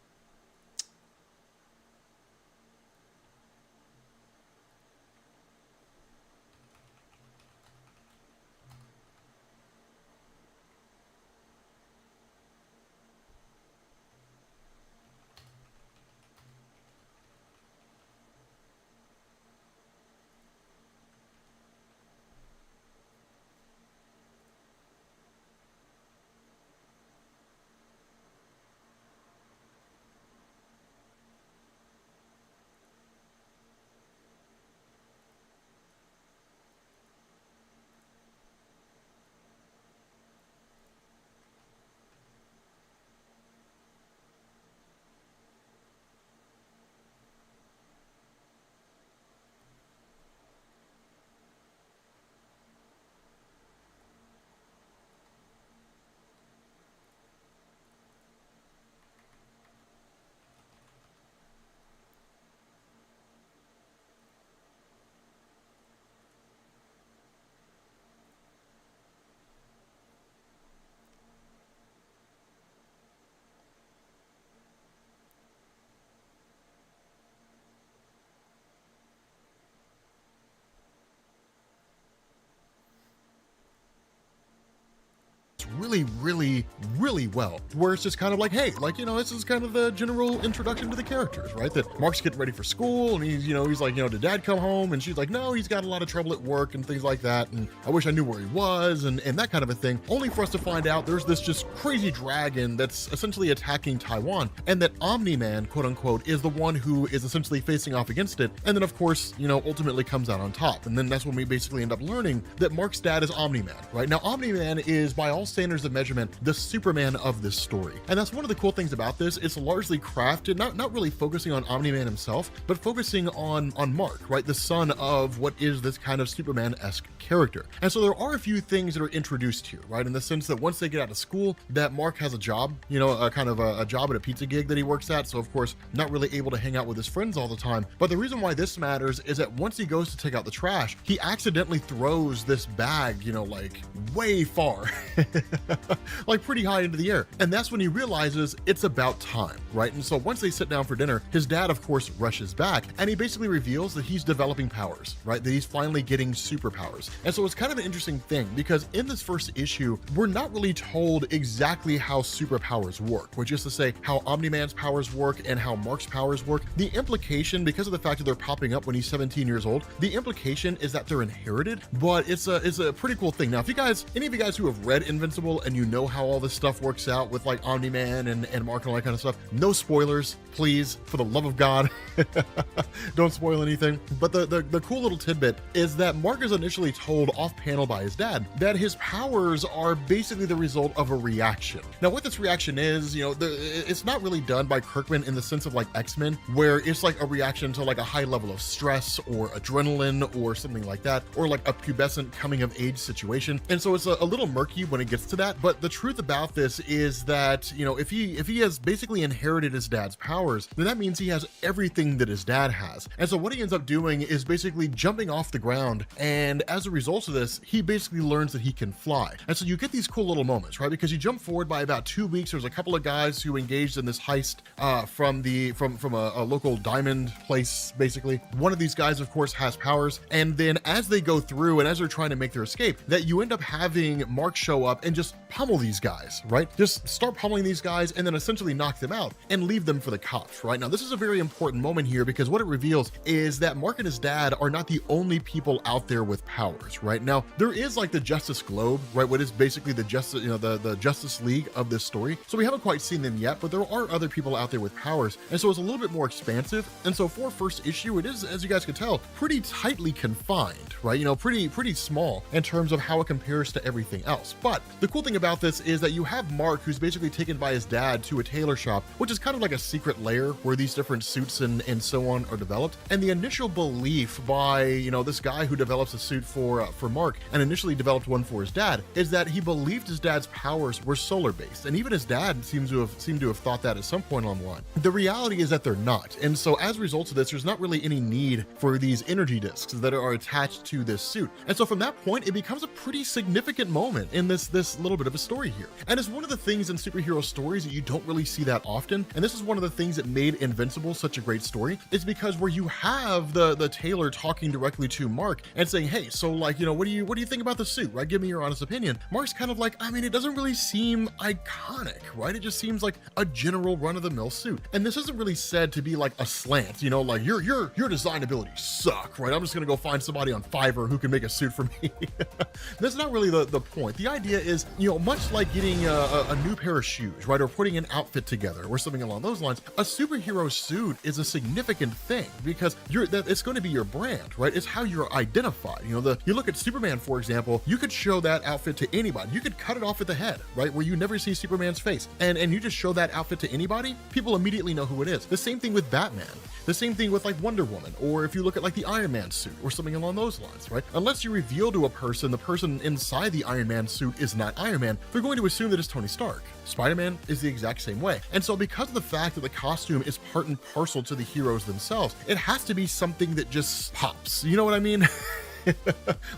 really well, where it's just kind of hey, this is kind of the general introduction to the characters, right? That Mark's getting ready for school, and he's did dad come home? And she's like, no, he's got a lot of trouble at work and things like that, and I wish I knew where he was, and that kind of a thing, only for us to find out there's this just crazy dragon that's essentially attacking Taiwan, and that Omni-Man, quote unquote, is the one who is essentially facing off against it, and then of course, ultimately comes out on top. And then that's when we basically end up learning that Mark's dad is Omni-Man, right? Now, Omni-Man is, by all standards of measurement, the Superman of this story. And that's one of the cool things about this. It's largely crafted, not really focusing on Omni-Man himself, but focusing on Mark, right? The son of what is this kind of Superman-esque character. And so there are a few things that are introduced here, right? In the sense that once they get out of school, that Mark has a job, a job at a pizza gig that he works at. So of course, not really able to hang out with his friends all the time. But the reason why this matters is that once he goes to take out the trash, he accidentally throws this bag, way far, pretty high into the air. And that's when he realizes it's about time, right? And so once they sit down for dinner, his dad, of course, rushes back, and he basically reveals that he's developing powers, right? That he's finally getting superpowers. And so it's kind of an interesting thing, because in this first issue, we're not really told exactly how superpowers work, which is to say how Omni-Man's powers work and how Mark's powers work. The implication, because of the fact that they're popping up when he's 17 years old, the implication is that they're inherited, but it's a pretty cool thing. Now, if you guys, any of you guys who have read Invincible and you know how all this stuff works out with Omni-Man and Mark and all that kind of stuff, no spoilers, please, for the love of God. Don't spoil anything. But the cool little tidbit is that Mark is initially told off panel by his dad that his powers are basically the result of a reaction. Now, what this reaction is, it's not really done by Kirkman in the sense of X-Men, where it's a reaction to a high level of stress or adrenaline or something like that, or a pubescent coming of age situation. And so it's a little murky when it gets to that. But the truth about this is that, if he has basically inherited his dad's power, powers, then that means he has everything that his dad has. And so what he ends up doing is basically jumping off the ground, and as a result of this, he basically learns that he can fly. And so you get these cool little moments, right? Because you jump forward by about 2 weeks, there's a couple of guys who engaged in this heist from a local diamond place, basically. One of these guys, of course, has powers, and then as they go through and as they're trying to make their escape, that you end up having Mark show up and just pummel these guys, right? Just start pummeling these guys and then essentially knock them out and leave them for the cops, right? Now, this is a very important moment here because what it reveals is that Mark and his dad are not the only people out there with powers, right? Now, there is like the Justice Globe, right? What is basically the Justice, the Justice League of this story. So we haven't quite seen them yet, but there are other people out there with powers. And so it's a little bit more expansive. And so for first issue, it is, as you guys can tell, pretty tightly confined, right? Pretty small in terms of how it compares to everything else. But the cool thing about this is that you have Mark, who's basically taken by his dad to a tailor shop, which is kind of like a secret lair where these different suits and so on are developed. And the initial belief by, this guy who develops a suit for Mark and initially developed one for his dad is that he believed his dad's powers were solar based. And even his dad seemed to have thought that at some point on the line. The reality is that they're not. And so as a result of this, there's not really any need for these energy discs that are attached to this suit. And so from that point, it becomes a pretty significant moment in this little bit of a story here. And it's one of the things in superhero stories that you don't really see that often. And this is one of the things that made Invincible such a great story, is because where you have the tailor talking directly to Mark and saying, hey, so like, what do you think about the suit, right? Give me your honest opinion. Mark's kind of like, it doesn't really seem iconic, right? It just seems like a general run-of-the-mill suit. And this isn't really said to be like a slant, like your design abilities suck, right? I'm just gonna go find somebody on Fiverr who can make a suit for me. That's not really the point. The idea is, much like getting a new pair of shoes, right? Or putting an outfit together or something along those lines, a superhero suit is a significant thing because it's going to be your brand, right? It's how you're identified. You look at Superman, for example, you could show that outfit to anybody. You could cut it off at the head, right? Where you never see Superman's face. And you just show that outfit to anybody, people immediately know who it is. The same thing with Batman. The same thing with like Wonder Woman, or if you look at like the Iron Man suit or something along those lines, right? Unless you reveal to a person the person inside the Iron Man suit is not Iron Man, they're going to assume that it's Tony Stark. Spider-Man is the exact same way. And so because of the fact that the costume is part and parcel to the heroes themselves, it has to be something that just pops. You know what I mean?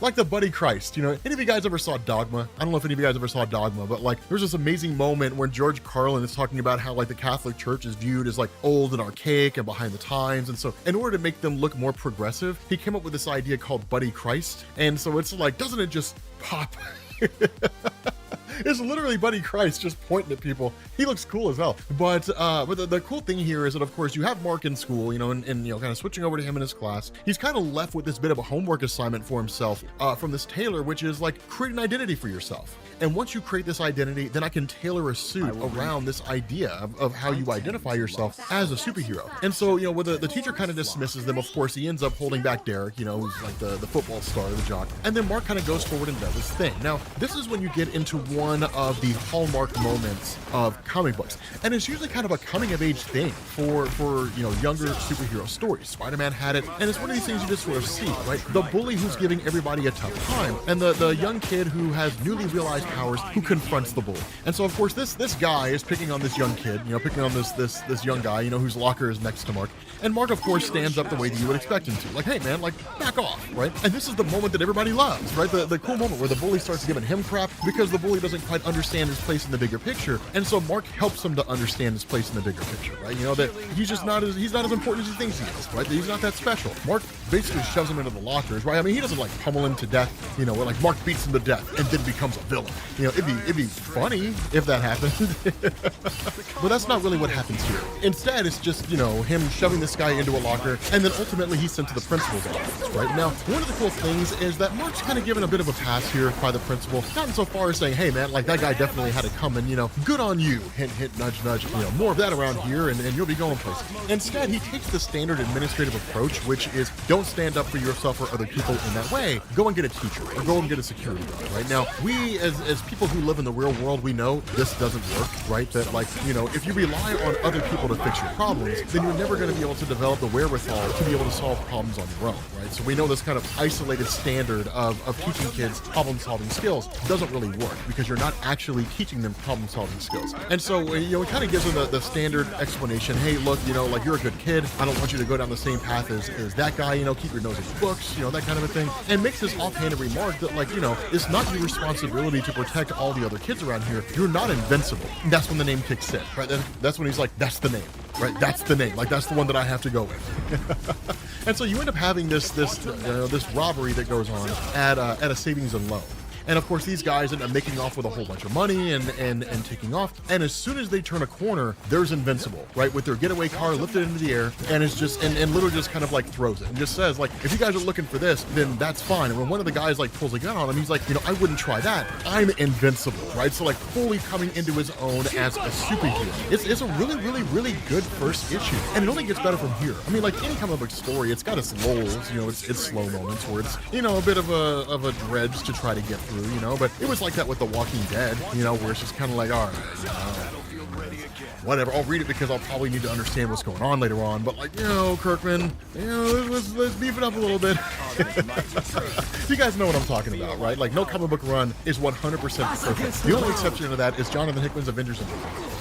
Like the Buddy Christ, any of you guys ever saw Dogma? I don't know if any of you guys ever saw Dogma, but like there's this amazing moment when George Carlin is talking about how like the Catholic Church is viewed as like old and archaic and behind the times. And so in order to make them look more progressive, he came up with this idea called Buddy Christ. And so it's like, doesn't it just pop? It's literally Buddy Christ just pointing at people. He looks cool as hell. But the cool thing here is that, of course, you have Mark in school, and kind of switching over to him in his class. He's kind of left with this bit of a homework assignment for himself from this tailor, which is like create an identity for yourself. And once you create this identity, then I can tailor a suit around this idea of how you identify yourself as a superhero. And so, where the teacher kind of dismisses them, of course, he ends up holding back Derek, who's like the football star, the jock. And then Mark kind of goes forward and does his thing. Now, this is when you get into one of the hallmark moments of comic books. And it's usually kind of a coming of age thing for younger superhero stories. Spider-Man had it, and it's one of these things you just sort of see, right? The bully who's giving everybody a tough time, and the young kid who has newly realized powers who confronts the bully. And so of course this guy is picking on this young kid, picking on this young guy, whose locker is next to Mark. And Mark of course stands up the way that you would expect him to. Like, hey man, like back off, right? And this is the moment that everybody loves, right? The cool moment where the bully starts giving him crap because the bully doesn't quite understand his place in the bigger picture. And so Mark helps him to understand his place in the bigger picture, right? That he's just not as important as he thinks he is, right? That he's not that special. Mark basically shoves him into the lockers, right? I mean, he doesn't like pummel him to death, where like Mark beats him to death and then becomes a villain. It'd be funny if that happened. But that's not really what happens here. Instead, it's just, him shoving this guy into a locker, and then ultimately he's sent to the principal's office, right? Now, one of the cool things is that Mark's kind of given a bit of a pass here by the principal, not so far as saying, hey man, like that guy definitely had it coming, good on you, hint, hint, nudge, nudge, more of that around here and you'll be going places. Instead, he takes the standard administrative approach, which is don't stand up for yourself or other people in that way. Go and get a teacher or go and get a security guard, right? Now, we as people who live in the real world, we know this doesn't work, right? That like, if you rely on other people to fix your problems, then you're never going to be able to develop the wherewithal to be able to solve problems on your own, right? So we know this kind of isolated standard of teaching kids problem-solving skills doesn't really work because you're you're not actually teaching them problem solving skills. And so, it kind of gives them the standard explanation. Hey, look, like you're a good kid. I don't want you to go down the same path as that guy, keep your nose in books, that kind of a thing. And makes this offhanded remark that it's not your responsibility to protect all the other kids around here. You're not invincible. And that's when the name kicks in, right? That's when he's like, that's the name, right? That's the name. Like, that's the one that I have to go with. And so you end up having this robbery that goes on at a savings and loan. And of course, these guys end up making off with a whole bunch of money and taking off. And as soon as they turn a corner, there's Invincible, right? With their getaway car lifted into the air, and it's just and literally just kind of like throws it and just says, like, if you guys are looking for this, then that's fine. And when one of the guys like pulls a gun on him, he's like, I wouldn't try that. I'm invincible, right? So like fully coming into his own as a superhero. It's a really, really, really good first issue. And it only gets better from here. I mean, like any comic book story, it's got its lulls, it's slow moments where it's, a bit of a dredge to try to get through. But it was like that with The Walking Dead, where it's just kind of like, all right, whatever, I'll read it because I'll probably need to understand what's going on later on, but like, Kirkman, let's beef it up a little bit. You guys know what I'm talking about, right? Like, no comic book run is 100% perfect. The only exception to that is Jonathan Hickman's Avengers Invincible.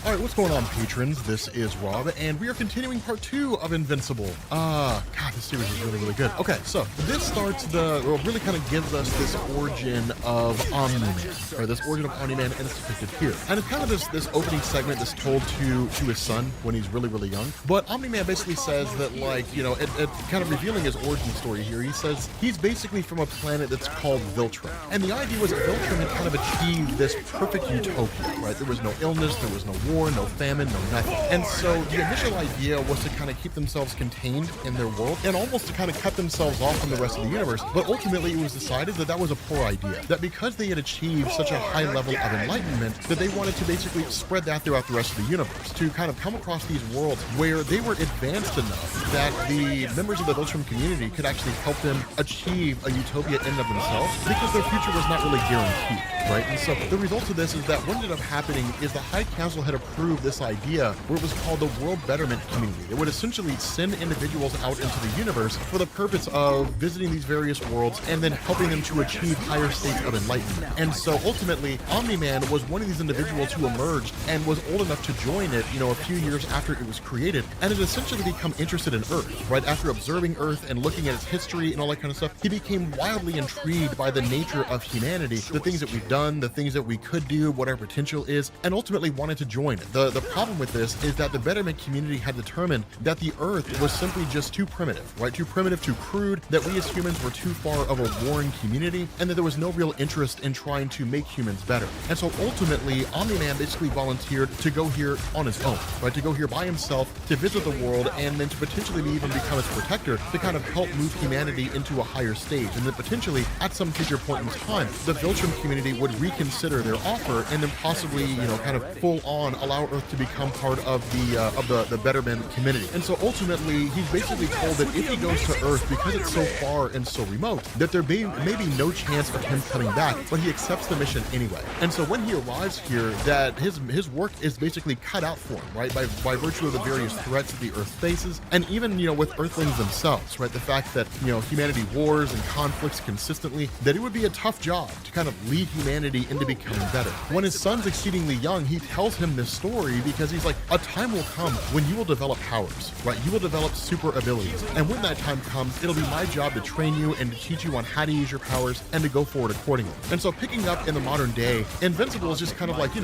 All right, what's going on, patrons? This is Rob, and we are continuing part 2 of Invincible. God, this series is really, really good. Okay, so this starts really kind of gives us this origin of Omni-Man, or this origin of Omni-Man, and it's depicted here. And it's kind of this opening segment that's told to his son when he's really, really young. But Omni-Man basically says that, like, it kind of revealing his origin story here, he says he's basically from a planet that's called Viltrumite. And the idea was that Viltrumite had kind of achieved this perfect utopia, right? There was no illness, there was no war, no famine, no nothing. And so the initial idea was to kind of keep themselves contained in their world and almost to kind of cut themselves off from the rest of the universe. But ultimately it was decided that was a poor idea. That because they had achieved such a high level of enlightenment, that they wanted to basically spread that throughout the rest of the universe, to kind of come across these worlds where they were advanced enough that the members of the Viltrum community could actually help them achieve a utopia in and of themselves, because their future was not really guaranteed, right? And so the result of this is that what ended up happening is the High Council had approved this idea where it was called the World Betterment Community. It would essentially send individuals out into the universe for the purpose of visiting these various worlds and then helping them to achieve higher states of enlightenment. And so ultimately, Omni-Man was one of these individuals who emerged and was old enough to join it, a few years after it was created, and had essentially become interested in Earth, right? After observing Earth and looking at its history and all that kind of stuff, he became wildly intrigued by the nature of humanity, the things that we've done, the things that we could do, what our potential is, and ultimately wanted to join it. The problem with this is that the Betterment community had determined that the Earth was simply just too primitive, right? Too primitive, too crude, that we as humans were too far of a warring community, and that there was no real interest in trying to make humans better. And so ultimately, Omni-Man basically volunteered to go here on his own, right? To go here by himself, to visit the world, and then to potentially even become its protector, to kind of help move humanity into a higher stage. And then potentially, at some future point in time, the Viltrum community would reconsider their offer and then possibly, kind of full on allow Earth to become part of the Betterment community. And so ultimately, he's basically told that if he goes to Earth, because it's so far and so remote, that there may be no chance of him coming back, but he accepts the mission anyway. And so when he arrives here, that his work is basically cut out for him, right? By virtue of the various threats that the Earth faces, and even, with Earthlings themselves, right? The fact that, humanity wars and conflicts consistently, that it would be a tough job to kind of lead humanity into becoming better. When his son's exceedingly young, he tells him this story because he's like, a time will come when you will develop powers, right? You will develop super abilities. And when that time comes, it'll be my job to train you and to teach you on how to use your powers and to go forward accordingly. And so picking up in the modern day, Invincible is just kind of like,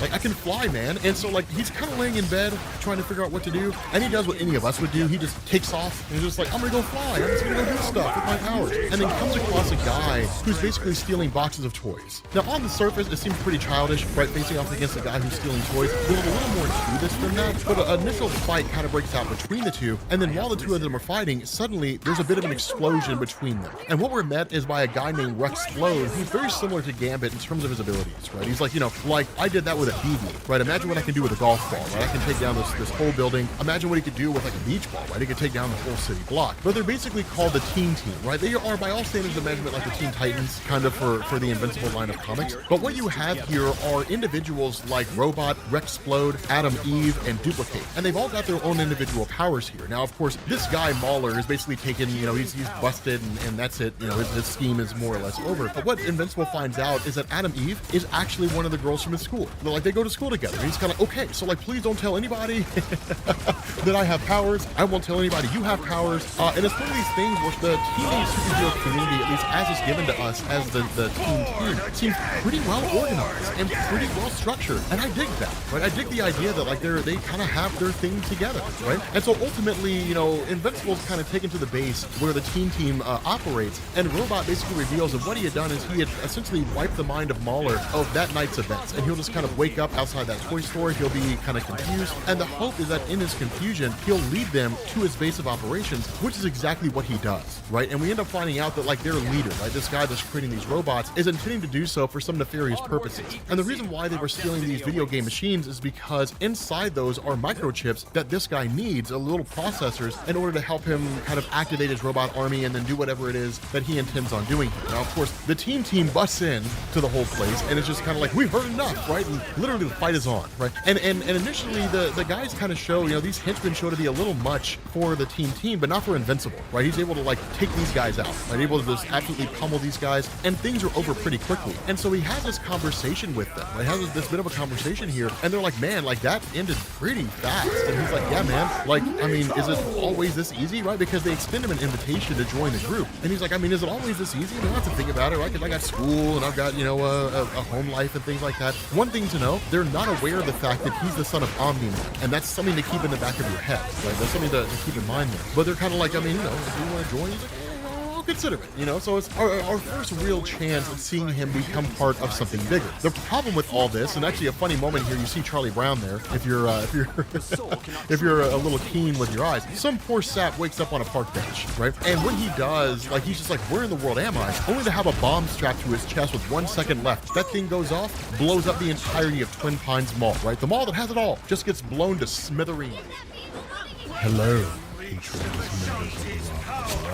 like, I can fly, man. And so like, he's kind of laying in bed trying to figure out what to do. And he does what any of us would do. He just takes off and he's just like, I'm gonna go fly. I'm just gonna go do stuff with my powers. And then comes across a guy who's basically stealing boxes of toys. Now on the surface, it seems pretty childish, right? Facing off against a guy who's stealing toys. There's a little more to this than that, but an initial fight kind of breaks out between the two, and then while the two of them are fighting, suddenly there's a bit of an explosion between them. And what we're met is by a guy named Rexplode, who's very similar to Gambit in terms of his abilities, right? He's like, like I did that with a BB, right? Imagine what I can do with a golf ball, right? I can take down this whole building. Imagine what he could do with like a beach ball, right? He could take down the whole city block. But they're basically called the Teen Team, right? They are by all standards of measurement like the Teen Titans, kind of for the Invincible line of comics. But what you have here are individuals like Robot, Rex Explode, Adam, Eve, and Duplicate. And they've all got their own individual powers here. Now, of course, this guy, Mauler, is basically taken, you know, he's busted and that's it. You know, his scheme is more or less over. But what Invincible finds out is that Adam Eve is actually one of the girls from his school. They're like, they go to school together. And he's kind of, okay, so like, please don't tell anybody that I have powers. I won't tell anybody you have powers. And it's one of these things where the teenage superhero community, at least as it's given to us as the team, seems pretty well organized and pretty well structured. And I dig that, right? I dig the idea that like they kind of have their thing together, right? And so ultimately, you know, Invincible's kind of taken to the base where the team operates, and Robot basically reveals that what he had done is he had essentially wiped the mind of Mauler of that night's events, and he'll just kind of wake up outside that toy store. He'll be kind of confused, and the hope is that in his confusion, he'll lead them to his base of operations, which is exactly what he does, right? And we end up finding out that like their leader, right, this guy that's creating these robots, is intending to do so for some nefarious purposes. And the reason why they were stealing these video game machines is because inside those are microchips that this guy needs, little processors, in order to help him kind of activate his robot army and then do whatever it is that he intends on doing here. Now, of course, the team busts in to the whole place, and it's just kind of like, we've heard enough, right? And literally the fight is on, right? And initially the guys kind of show, you know, these henchmen show to be a little much for the team, but not for Invincible, right? He's able to like take these guys out, right? Able to just absolutely pummel these guys, and things are over pretty quickly. And so he has this conversation with them, right? He has this bit of a conversation here, and they're like, man, like that ended pretty fast. And he's like, yeah, man, like, I mean, is it always this easy, right? Because they extend him an invitation to join the group. And he's like, I mean, is it always this easy? I mean, that's the thing about it, right? Because I got school and I've got, you know, a home life and things like that. One thing to know, they're not aware of the fact that he's the son of Omni-Man, and that's something to keep in the back of your head, right? That's something to keep in mind there. But they're kind of like, I mean, you know, if you want to join, he's like, I'll consider it, you know? So it's our first real chance of seeing him become part of something bigger. The problem with all this, and actually a funny moment here, you see Charlie Brown there, if you're if you're a little keen with your eyes, some poor sap wakes up on a park bench, right? And when he does, like, he's just like, where in the world am I? Only to have a bomb strapped to his chest with 1 second left. That thing goes off, blows up the entirety of Twin Pines Mall, right? The mall that has it all just gets blown to smithereens. Hello.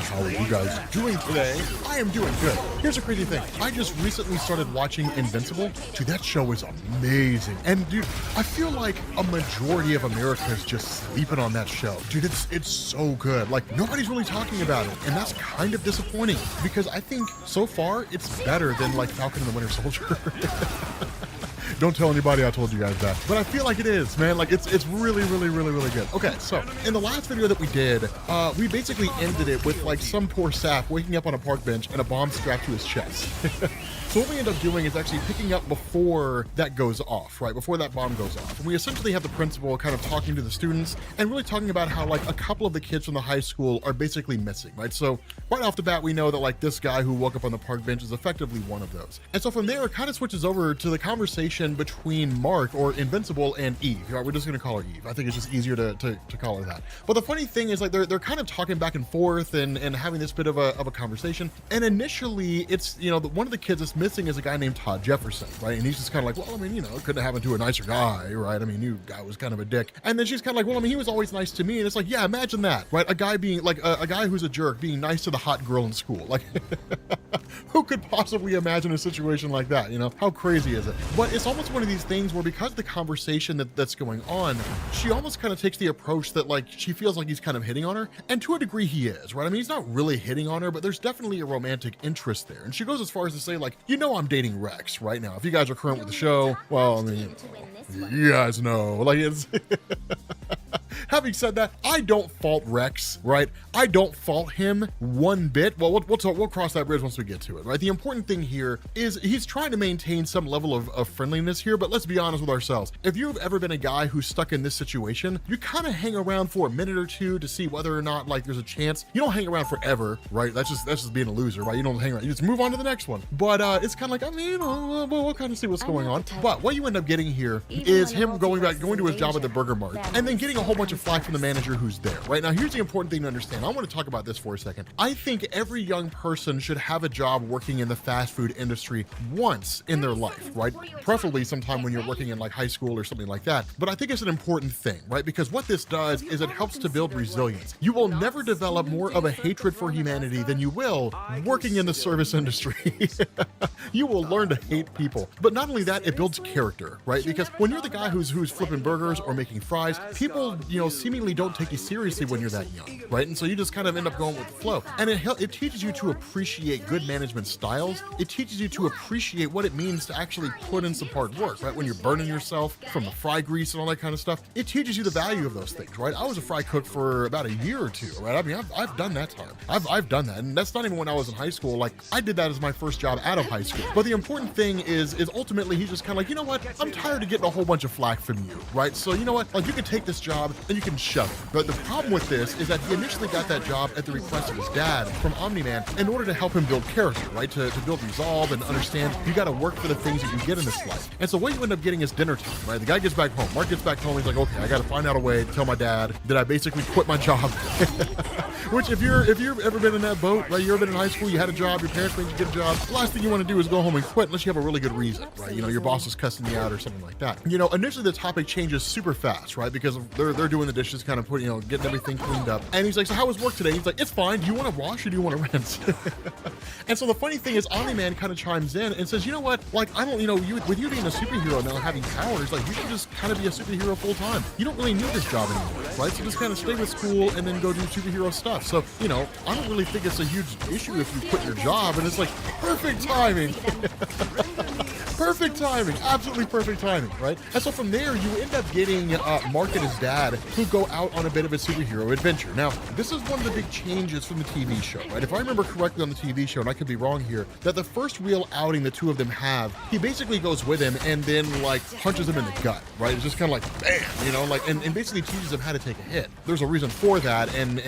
How are you guys doing today? I am doing good. Here's a crazy thing. I just recently started watching Invincible. Dude, that show is amazing. And dude, I feel like a majority of America is just sleeping on that show. Dude, it's so good. Like, nobody's really talking about it. And that's kind of disappointing because I think so far it's better than like Falcon and the Winter Soldier. Don't tell anybody I told you guys that. But I feel like it is, man. Like, it's really, really, really, really good. Okay, so in the last video that we did, we basically ended it with, like, some poor sap waking up on a park bench and a bomb strapped to his chest. So what we end up doing is actually picking up before that goes off, right? Before that bomb goes off. And we essentially have the principal kind of talking to the students and really talking about how, like, a couple of the kids from the high school are basically missing, right? So right off the bat, we know that, like, this guy who woke up on the park bench is effectively one of those. And so from there, it kind of switches over to the conversation between Mark, or Invincible, and Eve. Right? We're just going to call her Eve. I think it's just easier to call her that. But the funny thing is, like, they're kind of talking back and forth and having this bit of a conversation. And initially, it's, you know, one of the kids that's missing is a guy named Todd Jefferson, right? And he's just kind of like, well, I mean, you know, it couldn't have happened to a nicer guy, right? I mean, you guy was kind of a dick. And then she's kind of like, well, I mean, he was always nice to me. And it's like, yeah, imagine that, right? A guy being like a guy who's a jerk being nice to the hot girl in school. Like, who could possibly imagine a situation like that? You know, how crazy is it? But it's almost one of these things where, because of the conversation that's going on, she almost kind of takes the approach that, like, she feels like he's kind of hitting on her. And to a degree he is, right? I mean, he's not really hitting on her, but there's definitely a romantic interest there. And she goes as far as to say, like, you know, I'm dating Rex right now. If you guys are current with the show, well, I mean, you guys know, like, it's having said that, I don't fault Rex, right? I don't fault him one bit. Well, we'll cross that bridge once we get to it, right? The important thing here is he's trying to maintain some level of friendliness here, but let's be honest with ourselves. If you've ever been a guy who's stuck in this situation, you kind of hang around for a minute or two to see whether or not, like, there's a chance. You don't hang around forever, right? That's just being a loser, right? You don't hang around. You just move on to the next one. But it's kind of like, I mean, you know, we'll kind of see what's going on. But what you end up getting here is him going to his job at the Burger Mart and then getting a whole bunch of of flack from the manager who's there, right? Now, here's the important thing to understand. I want to talk about this for a second. I think every young person should have a job working in the fast food industry once in their life, right? Preferably sometime when you're working in like high school or something like that. But I think it's an important thing, right? Because what this does is it helps to build resilience. You will never develop more of a hatred for humanity than you will working in the service industry. You will learn to hate people. But not only that, it builds character, right? Because when you're the guy who's flipping burgers or making fries, people, seemingly don't take you seriously when you're that young, right? And so you just kind of end up going with the flow. And it teaches you to appreciate good management styles. It teaches you to appreciate what it means to actually put in some hard work, right? When you're burning yourself from the fry grease and all that kind of stuff, it teaches you the value of those things, right? I was a fry cook for about a year or two, right? I mean, I've done that time. I've done that. And that's not even when I was in high school. Like, I did that as my first job out of high school. But the important thing is ultimately he's just kind of like, you know what? I'm tired of getting a whole bunch of flack from you, right? So you know what? Like, you can take this job and you can shove it. But the problem with this is that he initially got that job at the request of his dad from Omni-Man in order to help him build character, right? To build resolve and understand you got to work for the things that you get in this life. And so what you end up getting is dinner time, right? The guy gets back home. Mark gets back home. He's like, okay, I got to find out a way to tell my dad that I basically quit my job. Which if you've ever been in that boat, right? You've ever been in high school, you had a job, your parents made you get a job. The last thing you want to do is go home and quit unless you have a really good reason, right? Your boss is cussing you out or something like that. Initially the topic changes super fast, right? Because they're doing the dishes, kind of putting, getting everything cleaned up. And he's like, so how was work today? He's like, it's fine. Do you want to wash or do you want to rinse? And so the funny thing is Omni-Man kind of chimes in and says, you know what? Like, I don't, with you being a superhero now, having powers, like you should just kind of be a superhero full time. You don't really need this job anymore, right? So just kind of stay with school and then go do superhero stuff. So, I don't really think it's a huge issue if you quit your job. And it's like, perfect timing. Perfect timing, absolutely perfect timing, right? And so from there, you end up getting Mark and his dad who go out on a bit of a superhero adventure. Now, this is one of the big changes from the TV show, right? If I remember correctly on the TV show, and I could be wrong here, that the first real outing the two of them have, he basically goes with him and then like punches him in the gut, right? It's just kind of like, bam, and basically teaches him how to take a hit. There's a reason for that, and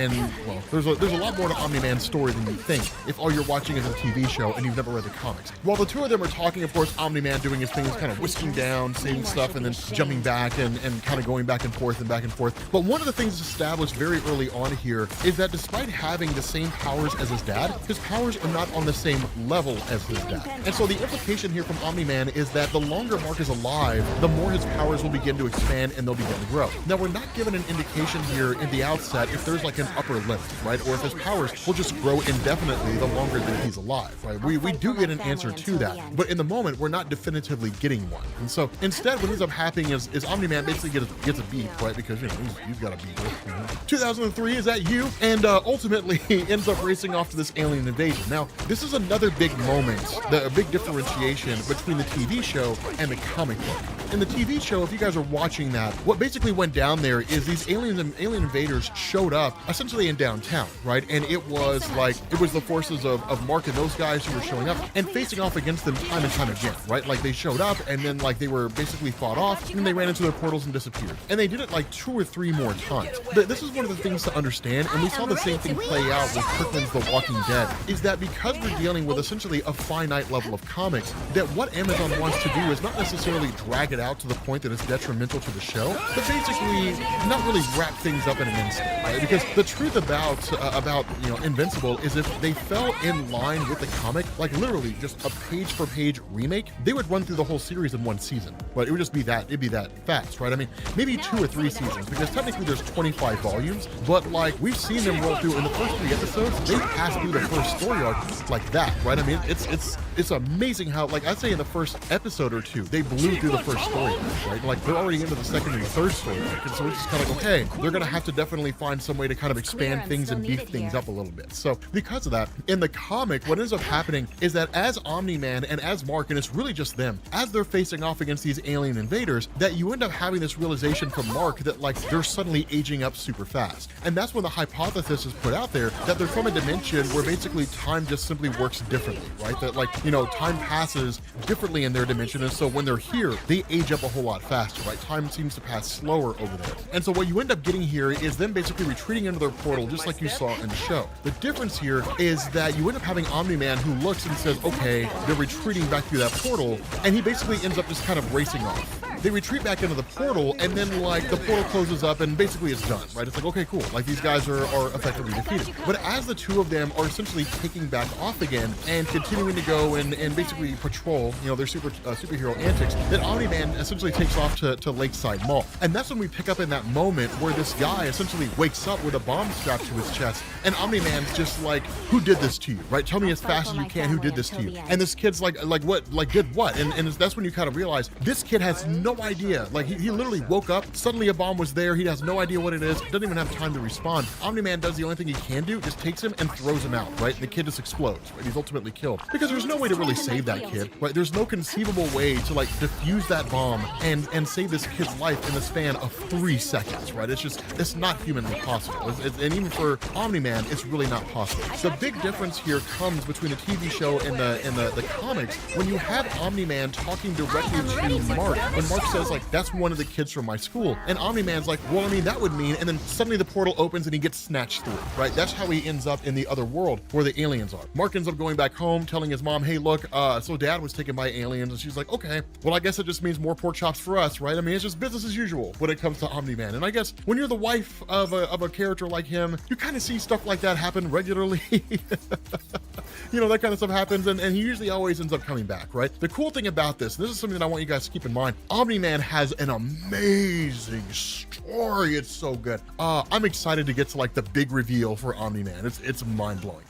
well, there's a lot more to Omni-Man's story than you think if all you're watching is a TV show and you've never read the comics. While the two of them are talking, of course, Omni-Man doing his thing is kind of whisking down, saying stuff, and then jumping back and kind of going back and forth and back and forth. But one of the things established very early on here is that despite having the same powers as his dad, his powers are not on the same level as his dad. And so the implication here from Omni-Man is that the longer Mark is alive, the more his powers will begin to expand and they'll begin to grow. Now, we're not given an indication here in the outset if there's like an upper limit, right? Or if his powers will just grow indefinitely the longer that he's alive, right? We do get an answer to that, but in the moment, we're not definitively getting one. And so instead, what ends up happening is Omni-Man basically gets a beat, right? Because, he's got a beat. 2003, is that you? And ultimately, he ends up racing off to this alien invasion. Now, this is another big moment, a big differentiation between the TV show and the comic book. In the TV show, if you guys are watching that, what basically went down there is these alien invaders showed up essentially in downtown, right? And it was the forces of Mark and those guys who were showing up and facing off against them time and time again, right? Like they showed up and then like they were basically fought off and then they ran into their portals and disappeared. And they did it like 2 or 3 more times. This is one of the things to understand, and we saw the same thing play out with Kirkman's The Walking Dead, is that because we're dealing with essentially a finite level of comics, that what Amazon wants to do is not necessarily drag it out to the point that it's detrimental to the show, but basically not really wrap things up in an instant, right? Because the truth about Invincible is if they fell in line with the comic, like literally just a page for page remake, they would run through the whole series in one season. But it would just be it'd be that fast, right? I mean, maybe 2 or 3 seasons, because technically there's 25 volumes, but like we've seen them roll through in the first 3 episodes, they passed through the first story arc like that, right? I mean, it's amazing how, like I'd say in the first episode or 2, they blew through the first story arc, right? Like they're already into the second and third story arc, and so it's just kind of like, okay, they're gonna have to definitely find some way to kind of expand things and beef things up a little bit. So because of that, in the comic, what ends up happening is that as Omni-Man and as Mark, and it's really just them, as they're facing off against these alien invaders, that you end up having this realization from Mark that like they're suddenly aging up super fast. And that's when the hypothesis is put out there that they're from a dimension where basically time just simply works differently, right? That like, time passes differently in their dimension, and so when they're here, they age up a whole lot faster, right? Time seems to pass slower over there. And so what you end up getting here is them basically retreating into their portal, just like you saw in the show. The difference here is that you end up having Omni-Man who looks and says, okay, they're retreating back through that portal, and he basically ends up just kind of racing off, they retreat back into the portal, and then like the portal closes up and basically it's done, right? It's like, okay, cool, like these guys are effectively defeated. But as the two of them are essentially taking back off again and continuing to go and basically patrol, you know, their superhero antics, then Omni-Man essentially takes off to Lakeside Mall. And that's when we pick up in that moment where this guy essentially wakes up with a bomb strapped to his chest, and Omni-Man's just like, who did this to you, right? Tell me as fast as you can who did this to you. And this kid's like what, like did what? And that's when you kind of realize this kid has no idea. Like he literally woke up, suddenly a bomb was there, he has no idea what it is, doesn't even have time to respond. Omni-Man does the only thing he can do, just takes him and throws him out, right? And the kid just explodes, right? He's ultimately killed. Because there's no way to really save that kid, right? There's no conceivable way to like defuse that bomb and save this kid's life in the span of 3 seconds, right? It's not humanly possible. And even for Omni-Man, it's really not possible. The big difference here comes between the TV show and the comics when you have Omni-Man talking directly to Mark. When Mark says like, that's one of the kids from my school, and Omni-Man's like, well, I mean, that would mean, and then suddenly the portal opens and he gets snatched through, right? That's how he ends up in the other world where the aliens are. Mark ends up going back home, telling his mom, hey, look, so dad was taken by aliens, and she's like, okay, well, I guess it just means more pork chops for us, right? I mean, it's just business as usual when it comes to Omni-Man. And I guess when you're the wife of a character like him, you kind of see stuff like that happen regularly. You know, that kind of stuff happens, and he usually always ends up coming back, right? The cool thing about this, and this is something that I want you guys to keep in mind, Omni-Man has an amazing story. It's so good. I'm excited to get to like the big reveal for Omni-Man. It's mind-blowing.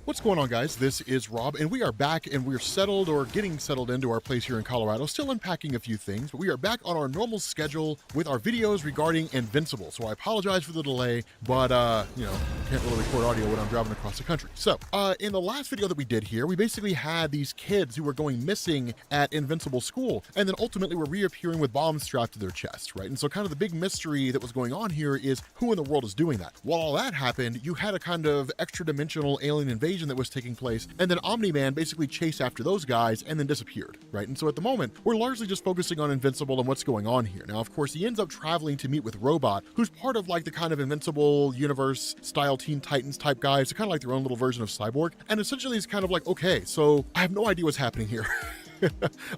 What's going on, guys? This is Rob, and we are back, and we're settled or getting settled into our place here in Colorado, still unpacking a few things, but we are back on our normal schedule with our videos regarding Invincible. So I apologize for the delay, but you know, can't really record audio when I'm driving across the country. So in the last video that we did here, we basically had these kids who were going missing at Invincible School, and then ultimately were reappearing with bombs strapped to their chest, right? And so kind of the big mystery that was going on here is who in the world is doing that? While all that happened, you had a kind of extra-dimensional alien invasion that was taking place, and then Omni-Man basically chased after those guys and then disappeared, right? And so at the moment, we're largely just focusing on Invincible and what's going on here. Now, of course, he ends up traveling to meet with Robot, who's part of like the kind of Invincible universe style Teen Titans type guys, so kind of like their own little version of Cyborg. And essentially he's kind of like, okay, so I have no idea what's happening here.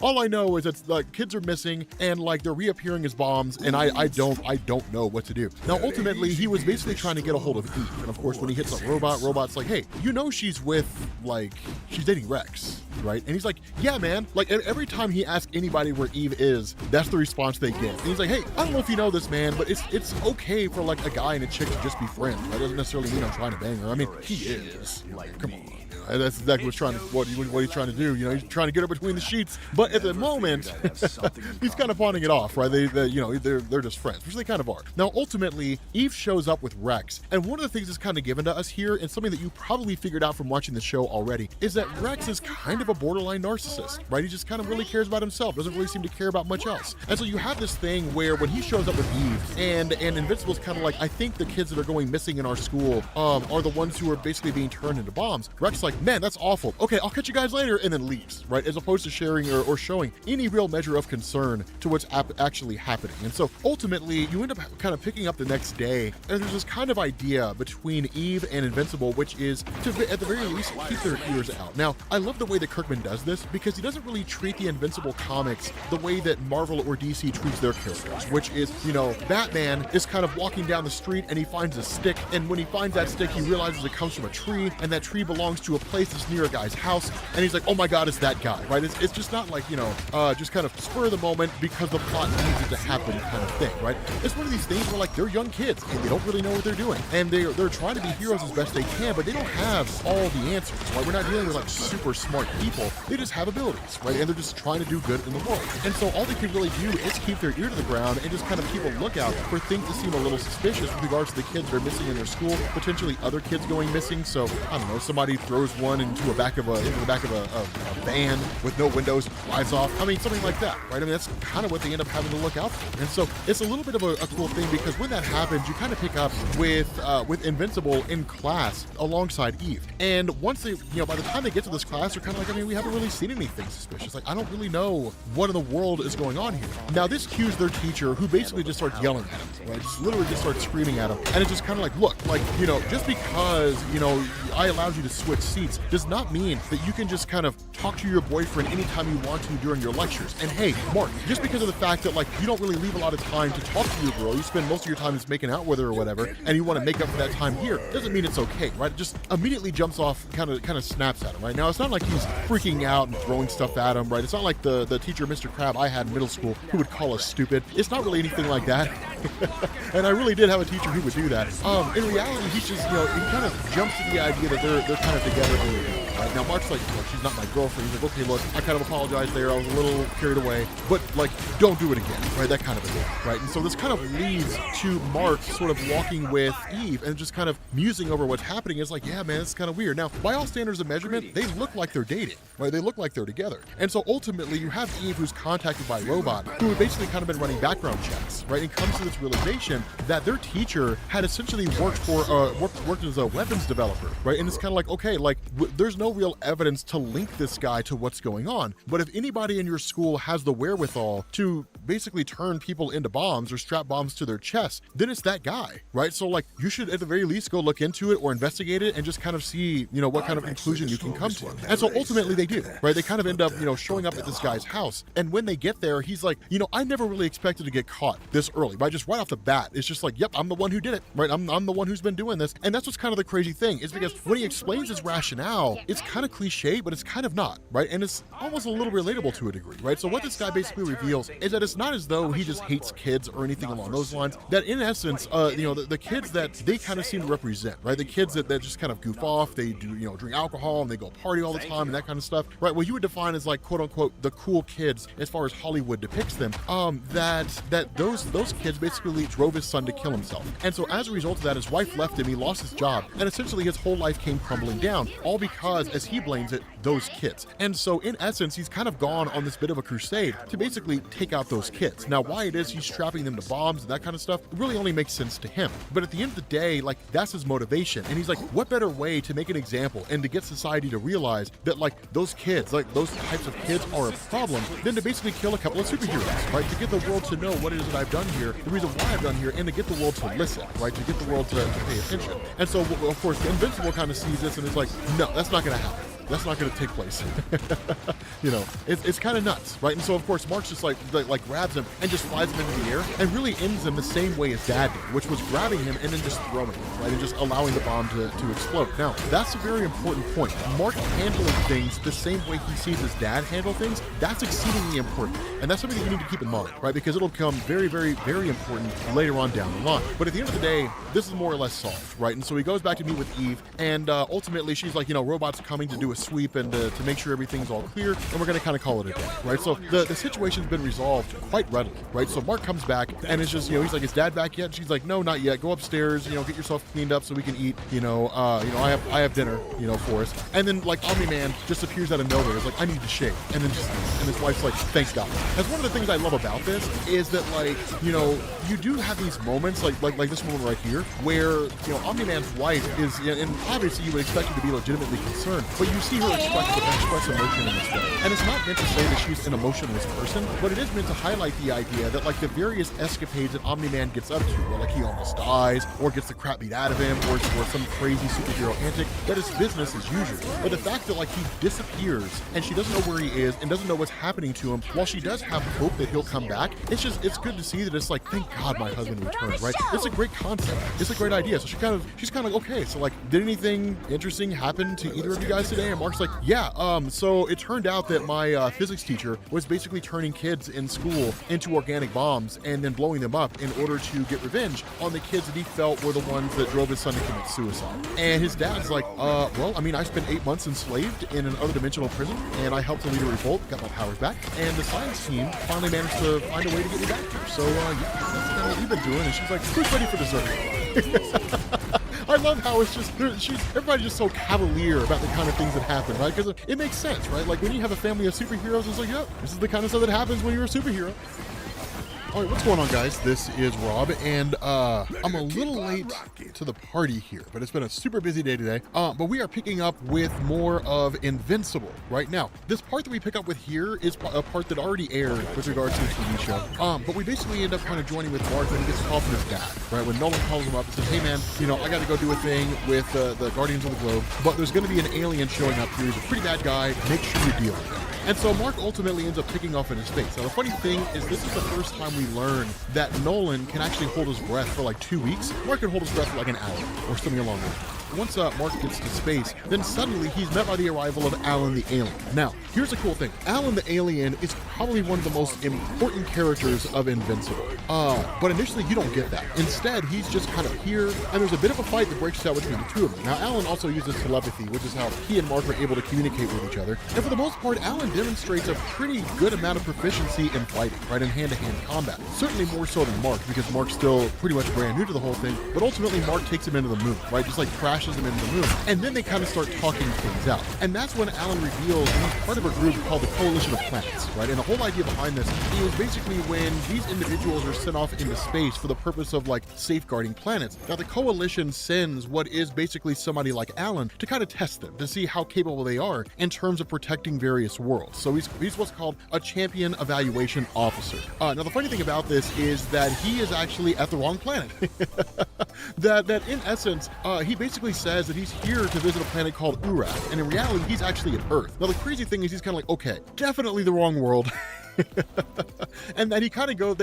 All I know is it's like kids are missing and like they're reappearing as bombs, and I don't know what to do. Now ultimately he was basically trying to get a hold of Eve, and of course when he hits up Robot's like, hey, you know she's dating Rex, right? And he's like, yeah, man. Like every time he asks anybody where Eve is, that's the response they get. And he's like, hey, I don't know if you know this, man, but it's okay for like a guy and a chick to just be friends. That doesn't necessarily mean I'm trying to bang her. I mean, he is. Like, come on. And that's exactly what he's trying to do. You know, he's trying to get her between the sheets. But at the moment, he's kind of pawning it off, right? They're just friends, which they kind of are. Now, ultimately, Eve shows up with Rex, and one of the things that's kind of given to us here, and something that you probably figured out from watching the show already, is that Rex is kind of a borderline narcissist, right? He just kind of really cares about himself, doesn't really seem to care about much else. And so you have this thing where when he shows up with Eve, and Invincible's kind of like, I think the kids that are going missing in our school are the ones who are basically being turned into bombs. Rex like, man, that's awful. Okay, I'll catch you guys later, and then leaves, right? As opposed to sharing or showing any real measure of concern to what's actually happening. And so ultimately, you end up kind of picking up the next day, and there's this kind of idea between Eve and Invincible, which is to, at the very least, keep their ears out. Now, I love the way that Kirkman does this, because he doesn't really treat the Invincible comics the way that Marvel or DC treats their characters, which is, you know, Batman is kind of walking down the street and he finds a stick, and when he finds that stick, he realizes it comes from a tree, and that tree belongs to a place that's near a guy's house, and he's like, oh my god, it's that guy, right? It's just not like, you know, just kind of spur of the moment because the plot needs it to happen kind of thing, right? It's one of these things where like they're young kids and they don't really know what they're doing, and they're trying to be heroes as best they can, but they don't have all the answers, right? We're not dealing with like super smart people. They just have abilities, right? And they're just trying to do good in the world. And so all they can really do is keep their ear to the ground and just kind of keep a lookout for things that seem a little suspicious with regards to the kids that are missing in their school, potentially other kids going missing. So I don't know, somebody throws one into the back of a van with no windows, flies off. I mean, something like that, right? I mean, that's kind of what they end up having to look out for. And so it's a little bit of a cool thing, because when that happens, you kind of pick up with Invincible in class alongside Eve. And once they, you know, by the time they get to this class, they're kind of like, I mean, we haven't really seen anything suspicious. Like, I don't really know what in the world is going on here. Now, this cues their teacher, who basically just starts yelling at him, right? Just literally just starts screaming at him. And it's just kind of like, look, like, you know, just because, you know, I allowed you to switch seats grades does not mean that you can just kind of talk to your boyfriend anytime you want to during your lectures. And hey, Mark, just because of the fact that like you don't really leave a lot of time to talk to your girl, you spend most of your time just making out with her or whatever, and you want to make up for that time here, doesn't mean it's okay, right? It just immediately jumps off, kind of snaps at him, right? Now, it's not like he's freaking out and throwing stuff at him, right? It's not like the teacher, Mr. Crab, I had in middle school who would call us stupid. It's not really anything like that. And I really did have a teacher who would do that. In reality, he's just, he kind of jumps to the idea that they're kind of together. Right? Now, Mark's like, look, she's not my girlfriend. He's like, okay, look, I kind of apologize there. I was a little carried away, but like, don't do it again, right? That kind of a thing, right? And so this kind of leads to Mark sort of walking with Eve and just kind of musing over what's happening. It's like, yeah, man, it's kind of weird. Now, by all standards of measurement, they look like they're dating, right? They look like they're together. And so ultimately, you have Eve who's contacted by a robot who had basically kind of been running background checks, right? And comes to this realization that their teacher had essentially worked as a weapons developer, right? And it's kind of like, okay, like there's no real evidence to link this guy to what's going on. But if anybody in your school has the wherewithal to basically turn people into bombs or strap bombs to their chests, then it's that guy, right? So like you should at the very least go look into it or investigate it and just kind of see, what kind of conclusion you can come to. And so ultimately they do, right? They kind of end up, showing up at this guy's house. And when they get there, he's like, I never really expected to get caught this early, right? Just right off the bat, it's just like, yep, I'm the one who did it, right? I'm the one who's been doing this. And that's what's kind of the crazy thing is because when he explains his rationale, it's kind of cliche, but it's kind of not, right? And it's almost a little relatable to a degree, right? So what this guy basically reveals is that it's not as though he just hates kids or anything along those lines. That in essence, the kids that they kind of seem to represent, right? The kids that just kind of goof off, they do, drink alcohol and they go party all the time and that kind of stuff, right? What you would define as like quote unquote the cool kids as far as Hollywood depicts them, that those kids basically drove his son to kill himself. And so as a result of that, his wife left him, he lost his job, and essentially his whole life came crumbling down, all because, as he blames it, those kids. And so in essence, he's kind of gone on this bit of a crusade to basically take out those kids. Now, why it is he's strapping them to bombs and that kind of stuff really only makes sense to him. But at the end of the day, like, that's his motivation. And he's like, what better way to make an example and to get society to realize that, like, those kids, like, those types of kids are a problem than to basically kill a couple of superheroes, right? To get the world to know what it is that I've done here, the reason why I've done here, and to get the world to listen, right? To get the world to pay attention. And so, of course, the Invincible kind of sees this and is like, no, that's not going to happen. That's not going to take place. It's kind of nuts, right? And so, of course, Mark's just like grabs him and just flies him into the air and really ends him the same way his dad did, which was grabbing him and then just throwing him, right? And just allowing the bomb to explode. Now, that's a very important point. Mark handling things the same way he sees his dad handle things, that's exceedingly important. And that's something that you need to keep in mind, right? Because it'll become very, very, very important later on down the line. But at the end of the day, this is more or less solved, right? And so he goes back to meet with Eve, and ultimately she's like, robots coming to do a sweep and to make sure everything's all clear, and we're going to kind of call it a day, right? So the situation's been resolved quite readily, right? So Mark comes back, and it's just, he's like, is Dad back yet? And she's like, no, not yet. Go upstairs, get yourself cleaned up so we can eat, I have dinner, for us. And then, like, Omni-Man just appears out of nowhere. It's like, I need to shave. And then and his wife's like, thanks God. That's one of the things I love about this is that, like, you do have these moments, like this moment right here, where, Omni-Man's wife is, and obviously you would expect her to be legitimately concerned, but you see her express emotion in this way. And it's not meant to say that she's an emotionless person, but it is meant to highlight the idea that, like, the various escapades that Omni-Man gets up to, where, like, he almost dies, or gets the crap beat out of him, or some crazy superhero antic, that is business as usual. But the fact that, like, he disappears, and she doesn't know where he is, and doesn't know what's happening to him, while she does have hope that he'll come back, it's good to see that it's like, thank God my husband returned, right? It's a great concept. It's a great idea. So she's kind of like, okay, so, like, did anything interesting happen to either of you guys today? And Mark's like, yeah, so it turned out that my physics teacher was basically turning kids in school into organic bombs and then blowing them up in order to get revenge on the kids that he felt were the ones that drove his son to commit suicide. And his dad's like, well, I mean, I spent 8 months enslaved in an other dimensional prison, and I helped to lead a revolt, got my powers back, and the science team finally managed to find a way to get me back here. So, yeah, that's kind of what we've been doing. And she's like, who's ready for dessert? I love how it's just, everybody's just so cavalier about the kind of things that happen, right? Because it makes sense, right? Like, when you have a family of superheroes, it's like, yeah, this is the kind of stuff that happens when you're a superhero. All right, what's going on, guys? This is Rob, and I'm a little late to the party here, but it's been a super busy day today. But we are picking up with more of Invincible right now. This part that we pick up with here is a part that already aired with regards to the TV show. But we basically end up kind of joining with Mark when he gets a call from his dad, right? When Nolan calls him up and says, hey man, you know, I got to go do a thing with the Guardians of the Globe, but there's going to be an alien showing up here. He's a pretty bad guy. Make sure you deal with him. And so Mark ultimately ends up picking off in his face. Now the funny thing is this is the first time we learn that Nolan can actually hold his breath for like 2 weeks. Mark can hold his breath for like an hour or something along those lines. Once Mark gets to space, then suddenly he's met by the arrival of Alan the alien. Now, here's the cool thing. Alan the alien is probably one of the most important characters of Invincible. But initially you don't get that. Instead, he's just kind of here, and there's a bit of a fight that breaks out between the two of them. Now, Alan also uses telepathy, which is how he and Mark are able to communicate with each other. And for the most part, Alan demonstrates a pretty good amount of proficiency in fighting, right, in hand-to-hand combat. Certainly more so than Mark, because Mark's still pretty much brand new to the whole thing, but ultimately Mark takes him into the moon, right, just like crashes him into the moon, and then they kind of start talking things out. And that's when Alan reveals that he's part of a group called the Coalition of Planets, right, and the whole idea behind this is basically when these individuals are sent off into space for the purpose of, like, safeguarding planets. Now, the Coalition sends what is basically somebody like Alan to kind of test them, to see how capable they are in terms of protecting various worlds. So he's what's called a champion evaluation officer. Now, the funny thing about this is that he is actually at the wrong planet. that in essence, he basically says that he's here to visit a planet called Urak, and in reality, he's actually at Earth. Now, the crazy thing is he's kind of like, okay, definitely the wrong world. And that they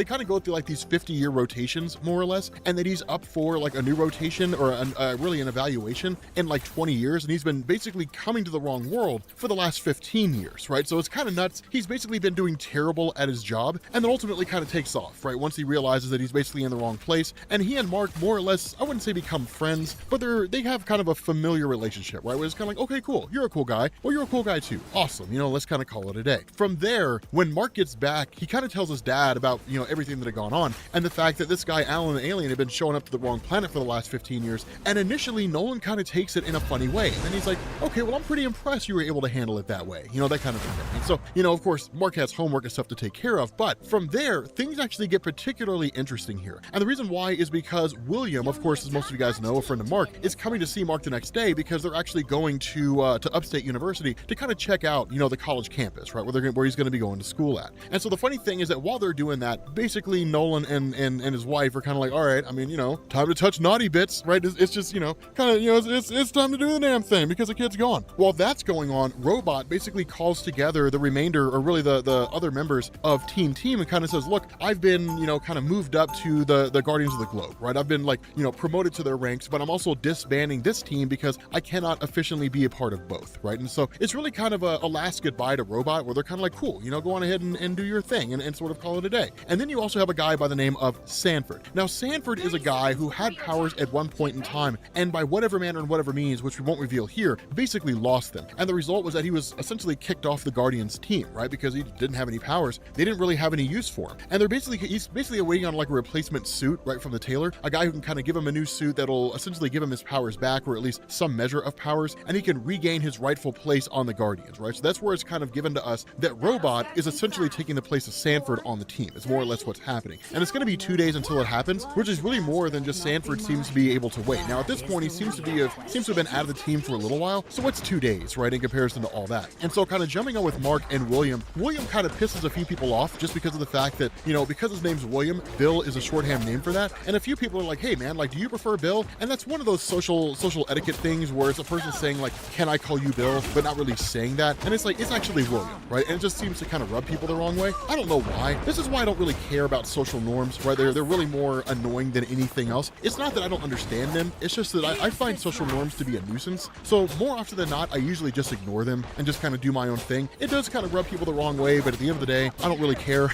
kind of go through like these 50-year rotations more or less, and that he's up for like a new rotation or really an evaluation in like 20 years, and he's been basically coming to the wrong world for the last 15 years, right? So it's kind of nuts. He's basically been doing terrible at his job, and then ultimately kind of takes off, right? Once he realizes that he's basically in the wrong place, and he and Mark more or less, I wouldn't say become friends, but they have kind of a familiar relationship, right? Where it's kind of like, okay, cool, you're a cool guy, well, you're a cool guy too, awesome, you know, let's kind of call it a day. From there, when Mark gets back, he kind of tells his dad about, you know, everything that had gone on, and the fact that this guy Alan the alien had been showing up to the wrong planet for the last 15 years. And initially Nolan kind of takes it in a funny way, and then he's like, okay, well, I'm pretty impressed you were able to handle it that way, you know, that kind of thing. And so, you know, of course Mark has homework and stuff to take care of, but from there things actually get particularly interesting here. And the reason why is because William, of course, as most of you guys know, a friend of Mark, is coming to see Mark the next day because they're actually going to Upstate University to kind of check out, you know, the college campus, right, where he's going to be going to school at. And so the funny thing is that while they're doing that, basically Nolan and his wife are kind of like, all right, I mean, you know, time to touch naughty bits, right? It's just, you know, kind of, you know, it's time to do the damn thing because the kid's gone. While that's going on, Robot basically calls together the remainder, or really the other members of Team and kind of says, look, I've been, you know, kind of moved up to the Guardians of the Globe, right? I've been, like, you know, promoted to their ranks, but I'm also disbanding this team because I cannot efficiently be a part of both, right? And so it's really kind of a last goodbye to Robot, where they're kind of like, cool, you know, go on ahead and do your thing and sort of call it a day. And then you also have a guy by the name of Sanford. Now, Sanford is a guy who had powers at one point in time, and by whatever manner and whatever means, which we won't reveal here, basically lost them. And the result was that he was essentially kicked off the Guardians team, right? Because he didn't have any powers. They didn't really have any use for him. And he's basically waiting on like a replacement suit, right, from the tailor, a guy who can kind of give him a new suit that'll essentially give him his powers back, or at least some measure of powers, and he can regain his rightful place on the Guardians, right? So that's where it's kind of given to us that Robot is essentially taking the place of Sanford on the team. It's more or less what's happening. And it's going to be 2 days until it happens, which is really more than just Sanford seems to be able to wait. Now, at this point, he seems to have been out of the team for a little while, so what's 2 days, right, in comparison to all that? And so kind of jumping on with Mark and William kind of pisses a few people off just because of the fact that, you know, because his name's William, Bill is a shorthand name for that. And a few people are like, hey man, like, do you prefer Bill? And that's one of those social etiquette things where it's a person saying like, can I call you Bill, but not really saying that. And it's like, it's actually William, right? And it just seems to kind of rub people the wrong way. I don't know why. This is why I don't really care about social norms, right? They're really more annoying than anything else. It's not that I don't understand them. It's just that I find social norms to be a nuisance. So more often than not, I usually just ignore them and just kind of do my own thing. It does kind of rub people the wrong way, but at the end of the day, I don't really care.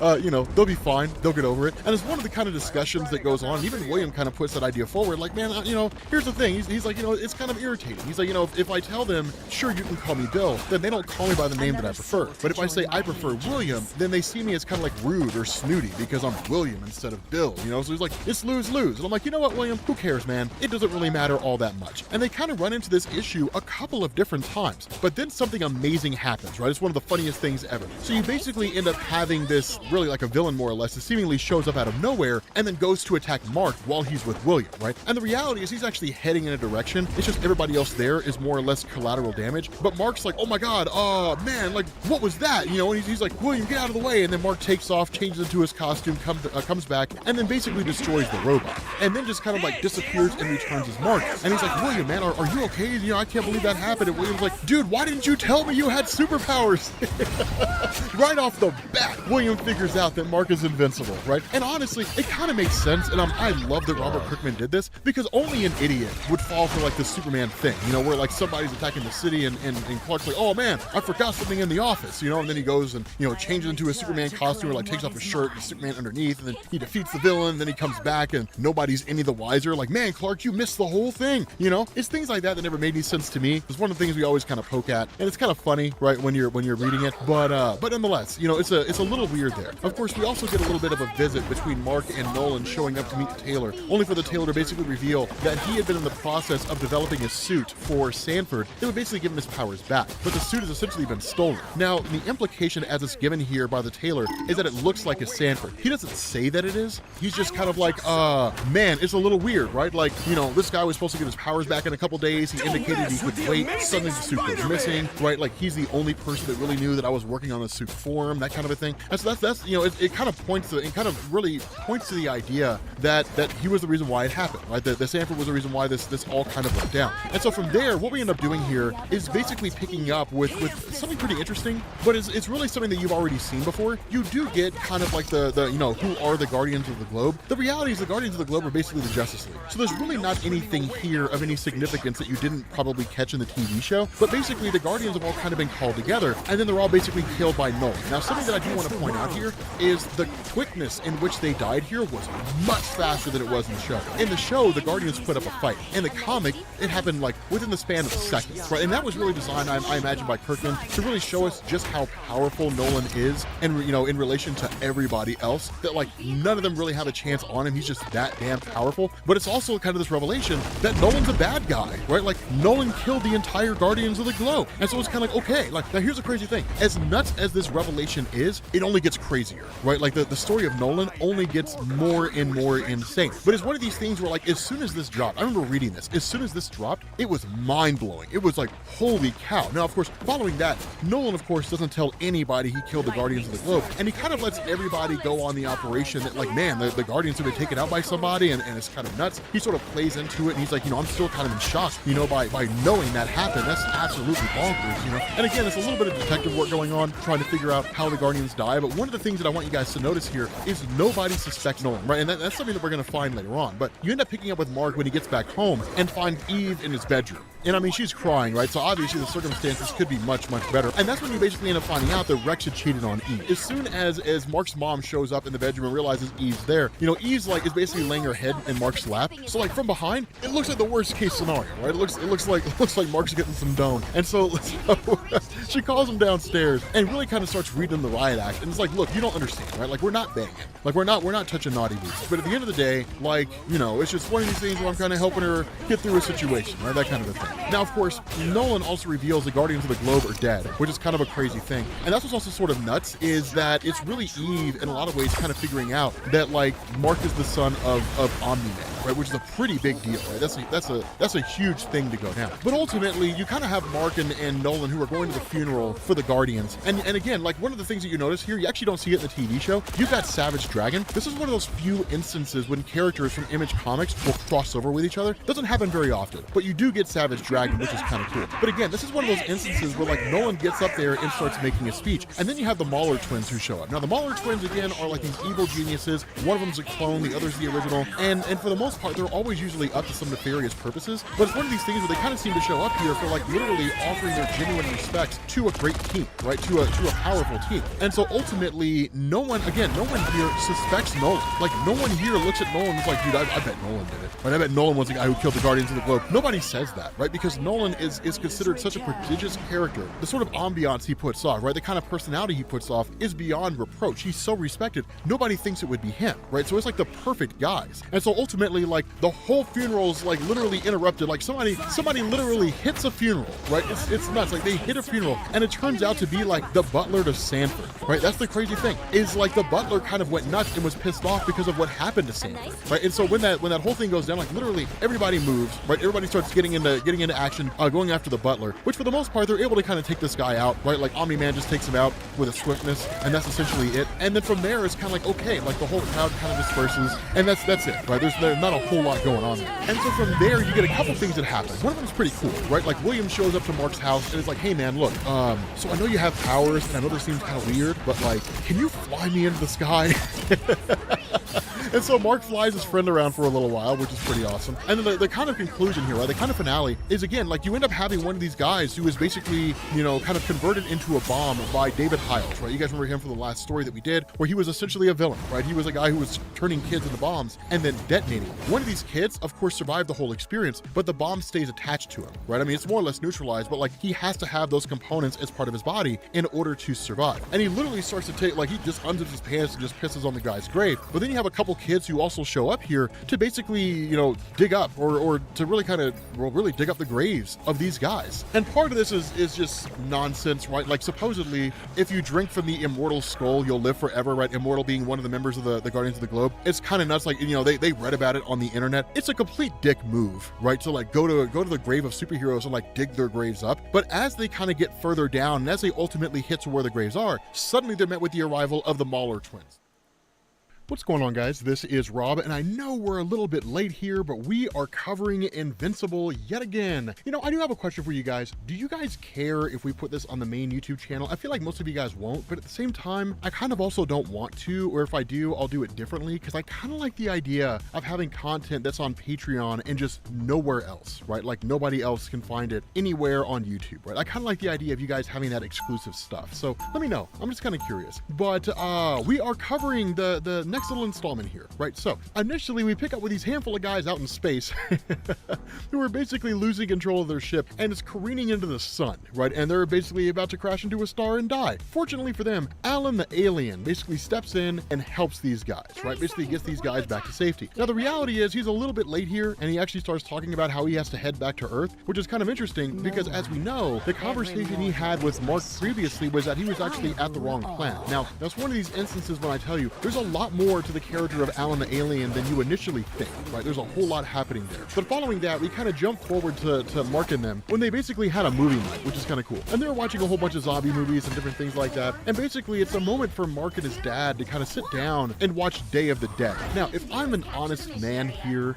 You know, they'll be fine. They'll get over it. And it's one of the kind of discussions that goes on. Even William kind of puts that idea forward. Like, man, you know, here's the thing. He's like, you know, it's kind of irritating. He's like, you know, if I tell them, sure, you can call me Bill, then they don't call me by the name that I prefer. But if I say I prefer William, then they see me as kind of like rude or snooty because I'm William instead of Bill, you know? So he's like, it's lose-lose. And I'm like, you know what, William? Who cares, man? It doesn't really matter all that much. And they kind of run into this issue a couple of different times. But then something amazing happens, right? It's one of the funniest things ever. So you basically end up having this really like a villain, more or less, that seemingly shows up out of nowhere and then goes to attack Mark while he's with William, right? And the reality is he's actually heading in a direction. It's just everybody else there is more or less collateral damage. But Mark's like, oh my God, man, like, what was that? You know, and he's like, William, get out of the way. And then Mark takes off, changes into his costume, comes back, and then basically destroys the robot. And then just kind of like disappears and returns as Mark. And he's like, William, man, are you okay? You know, I can't believe that happened. And William's like, dude, why didn't you tell me you had superpowers? Right off the bat, William figures out that Mark is invincible, right? And honestly, it kind of makes sense. And I love that Robert Kirkman did this, because only an idiot would fall for like the Superman thing, you know, where like somebody's attacking the city and Clark's like, oh man, I forgot something in the office, you know, and then he goes and, you know, changes into a Superman costume or like takes off his shirt and Superman underneath, and then he defeats the villain, then he comes back and nobody's any the wiser, like, man, Clark, you missed the whole thing, you know? It's things like that that never made any sense to me. It's one of the things we always kind of poke at, and it's kind of funny, right, when you're reading it, but nonetheless, you know, it's a little weird there. Of course, we also get a little bit of a visit between Mark and Nolan showing up to meet the tailor, only for the tailor to basically reveal that he had been in the process of developing a suit for Sanford that would basically give him his powers back, but the suit has essentially been stolen. Now, the implication as it's given here by the tailor is that it looks like a Sanford. He doesn't say that it is. He's just kind of like, man, it's a little weird, right? Like, you know, this guy was supposed to get his powers back in a couple days. He indicated he couldn't wait. Suddenly the suit goes missing, right? Like, he's the only person that really knew that I was working on the suit for him, that kind of a thing. And so that's you know, it kind of points to, it kind of really points to the idea that he was the reason why it happened, right? That the Sanford was the reason why this all kind of went down. And so from there, what we end up doing here is basically picking up with something pretty interesting, but it's really something that you've already seen before. You do get kind of like the you know, who are the Guardians of the Globe? The reality is the Guardians of the Globe are basically the Justice League. So there's really not anything here of any significance that you didn't probably catch in the TV show, but basically the Guardians have all kind of been called together, and then they're all basically killed by Nolan. Now, something that I do want to point out here is the quickness in which they died here was much faster than it was in the show. In the show, the Guardians put up a fight. In the comic, it happened like within the span of seconds, right? And that was really designed, I imagine, by Kirkman to really show us just how powerful Nolan is, and you know, in relation to everybody else, that like none of them really have a chance on him. He's just that damn powerful. But it's also kind of this revelation that Nolan's a bad guy, right? Like, Nolan killed the entire Guardians of the Globe. And so it's kind of like, okay, like, now here's a crazy thing. As nuts as this revelation is, it only gets crazier, right? Like, the story of Nolan only gets more and more insane. But it's one of these things where, like, as soon as this dropped, I remember reading this, as soon as this dropped, it was mind-blowing. It was like, holy cow. Now, of course, following that, Nolan, of course, doesn't tell anybody he killed the Guardians of the Globe, and he kind of lets everybody go on the operation that, like, man, the Guardians have been taken out by somebody, and it's kind of nuts. He sort of plays into it, and he's like, you know, I'm still kind of in shock, you know, by knowing that happened. That's absolutely bonkers, you know? And again, it's a little bit of detective work going on, trying to figure out how the Guardians die, but one of the things that I want you guys to notice here is nobody suspects Nolan, right? And that's something that we're going to find later on, but you end up picking up with Mark when he gets back home and finds Eve in his bedroom. And I mean, she's crying, right? So obviously the circumstances could be much, much better. And that's when you basically end up finding out that Rex had cheated on Eve. As soon as Mark's mom shows up in the bedroom and realizes Eve's there, you know, Eve's like, is basically laying her head in Mark's lap. So like from behind, it looks like the worst case scenario, right? It looks like Mark's getting some dome. And so she calls him downstairs and really kind of starts reading him the riot act. And it's like, look, you don't understand, right? Like, we're not banging. Like, we're not touching naughty boots. But at the end of the day, like, you know, it's just one of these things where I'm kind of helping her get through a situation, right? That kind of a thing. Now, of course, Nolan also reveals the Guardians of the Globe are dead, which is kind of a crazy thing. And that's what's also sort of nuts, is that it's really Eve in a lot of ways kind of figuring out that, like, Mark is the son of Omni-Man, right? Which is a pretty big deal, right? That's a huge thing to go down. But ultimately, you kind of have Mark and Nolan who are going to the funeral for the Guardians. And again, like, one of the things that you notice here, you actually don't see it in the TV show. You've got Savage Dragon. This is one of those few instances when characters from Image Comics will cross over with each other. Doesn't happen very often, but you do get Savage Dragon, which is kind of cool. But again, this is one of those instances where, like, Nolan gets up there and starts making a speech. And then you have the Mauler twins who show up. Now, the Mauler twins, again, are like these evil geniuses. One of them's a clone, the other's the original. And for the most part, they're always usually up to some nefarious purposes. But it's one of these things where they kind of seem to show up here for, like, literally offering their genuine respect to a great team, right? To a powerful team. And so ultimately, no one here suspects Nolan. Like, no one here looks at Nolan and is like, dude, I bet Nolan did it. Right? I bet Nolan was the guy who killed the Guardians of the Globe. Nobody says that, right? Because Nolan is considered such a prodigious character. The sort of ambiance he puts off right? The kind of personality he puts off is beyond reproach. He's so respected, nobody thinks it would be him, right? So it's like the perfect guys. And so ultimately, like, the whole funeral's like literally interrupted. Like somebody literally hits a funeral, right? It's nuts. Like they hit a funeral, and it turns out to be like the butler to Sanford, right? That's the crazy thing, is like the butler kind of went nuts and was pissed off because of what happened to Sanford, right? And so when that whole thing goes down, like literally everybody moves, right? Everybody starts getting into action, going after the butler, which for the most part, they're able to kind of take this guy out, right? Like Omni-Man just takes him out with a swiftness, and that's essentially it. And then from there, it's kind of like, okay, like the whole crowd kind of disperses, and that's it, right? There's not a whole lot going on there. And so from there, you get a couple things that happen. One of them is pretty cool, right? Like William shows up to Mark's house, and it's like, hey man, look, so I know you have powers, and I know this seems kind of weird, but like, can you fly me into the sky? And so Mark flies his friend around for a little while, which is pretty awesome. And then the kind of conclusion here, right, the kind of finale is, again, like you end up having one of these guys who is basically, you know, kind of converted into a bomb by David Hiles, right? You guys remember him from the last story that we did, where he was essentially a villain, right? He was a guy who was turning kids into bombs and then detonating. One of these kids, of course, survived the whole experience, but the bomb stays attached to him, right? I mean, it's more or less neutralized, but like he has to have those components as part of his body in order to survive. And he literally starts to take, like, he just unzips his pants and just pisses on the guy's grave. But then you have a couple kids who also show up here to basically, you know, dig up or to really kind of, well, really dig up the graves of these guys. And part of this is just nonsense, right? Like supposedly, if you drink from the immortal skull, you'll live forever, right? Immortal being one of the members of the Guardians of the Globe. It's kind of nuts. Like, you know, they read about it on the internet. It's a complete dick move, right? To like go to the grave of superheroes and like dig their graves up. But as they kind of get further down and as they ultimately hit to where the graves are, suddenly they're met with the arrival of the Mauler twins. What's going on, guys? This is Rob, and I know we're a little bit late here, but we are covering Invincible yet again. You know, I do have a question for you guys. Do you guys care if we put this on the main YouTube channel? I feel like most of you guys won't, but at the same time, I kind of also don't want to, or if I do, I'll do it differently, because I kind of like the idea of having content that's on Patreon and just nowhere else, right? Like nobody else can find it anywhere on YouTube, right? I kind of like the idea of you guys having that exclusive stuff. So let me know. I'm just kind of curious. But we are covering the next little installment here, right? So initially we pick up with these handful of guys out in space who are basically losing control of their ship and it's careening into the sun, right? And they're basically about to crash into a star and die. Fortunately for them, Alan the alien basically steps in and helps these guys, right? Basically gets these guys back to safety. Now the reality is he's a little bit late here and he actually starts talking about how he has to head back to Earth, which is kind of interesting because as we know, the conversation he had with Mark previously was that he was actually at the wrong planet. Now that's one of these instances when I tell you there's a lot more to the character of Alan the alien than you initially think, right? There's a whole lot happening there. But following that, we kind of jump forward to Mark and them when they basically had a movie night, which is kind of cool. And they're watching a whole bunch of zombie movies and different things like that. And basically it's a moment for Mark and his dad to kind of sit down and watch Day of the Dead. Now, if I'm an honest man here,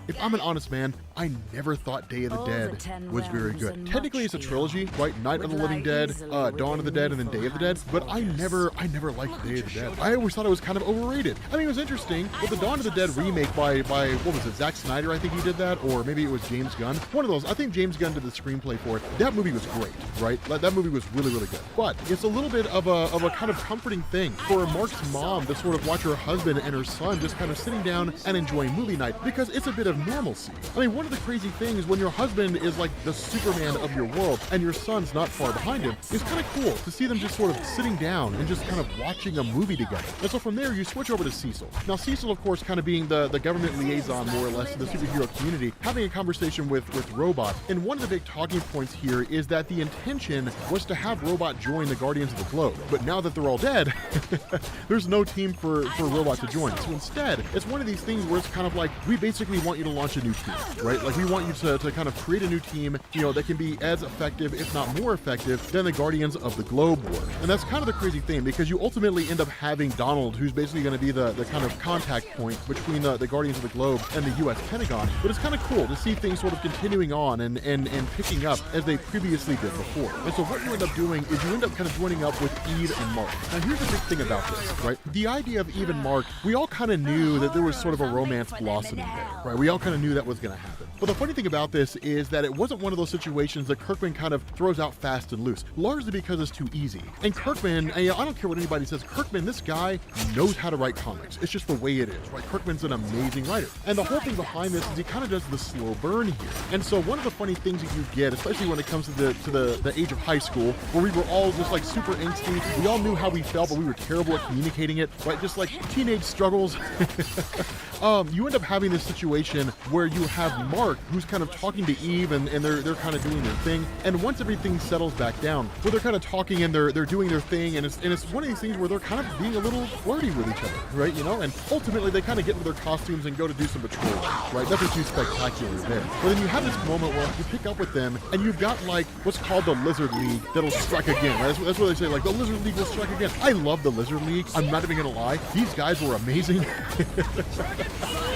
I never thought Day of the Dead was very good. Technically it's a trilogy, right? Night of the Living Dead, Dawn of the Dead, and then Day of the Dead. But I never liked Day of the Dead. I always thought it was kind of overrated. I mean, it was interesting, but the Dawn of the Dead remake by what was it, Zack Snyder, I think he did that, or maybe it was James Gunn. One of those. I think James Gunn did the screenplay for it. That movie was great, right? That movie was really, really good. But it's a little bit of a kind of comforting thing for Mark's mom to sort of watch her husband and her son just kind of sitting down and enjoying movie night because it's a bit of normalcy. I mean, one of the crazy things when your husband is like the Superman of your world and your son's not far behind him, it's kind of cool to see them just sort of sitting down and just kind of watching a movie together. And so from there, you switch over to Cecil. Now, Cecil, of course, kind of being the government liaison, more or less, to the superhero community, having a conversation with Robot. And one of the big talking points here is that the intention was to have Robot join the Guardians of the Globe. But now that they're all dead, there's no team for Robot to join. So instead, it's one of these things where it's kind of like, we basically want you to launch a new team, right? Like, we want you to kind of create a new team, you know, that can be as effective, if not more effective, than the Guardians of the Globe were. And that's kind of the crazy thing, because you ultimately end up having Donald, who's basically going to be the kind of contact point between the Guardians of the Globe and the U.S. Pentagon. But it's kind of cool to see things sort of continuing on and picking up as they previously did before. And so what you end up doing is you end up kind of joining up with Eve and Mark. Now here's the big thing about this, right? The idea of Eve and Mark, we all kind of knew that there was sort of a romance blossoming there, right? We all kind of knew that was going to happen. But the funny thing about this is that it wasn't one of those situations that Kirkman kind of throws out fast and loose, largely because it's too easy. And Kirkman, I don't care what anybody says, Kirkman, this guy knows how to write comics. It's just the way it is, right? Kirkman's an amazing writer. And the whole thing behind this is he kind of does the slow burn here. And so one of the funny things that you get, especially when it comes to the age of high school, where we were all just like super angsty, we all knew how we felt, but we were terrible at communicating it, right? Just like teenage struggles. You end up having this situation where you have Mark, who's kind of talking to Eve, and they're kind of doing their thing. And once everything settles back down, where they're kind of talking and they're doing their thing, and it's one of these things where they're kind of being a little flirty with each other, right? You know, and ultimately they kind of get into their costumes and go to do some patrol, right? Nothing too spectacular there. But then you have this moment where you pick up with them, and you've got like what's called the Lizard League that'll strike again, right? That's what they say, like the Lizard League will strike again. I love the Lizard League. I'm not even gonna lie, these guys were amazing.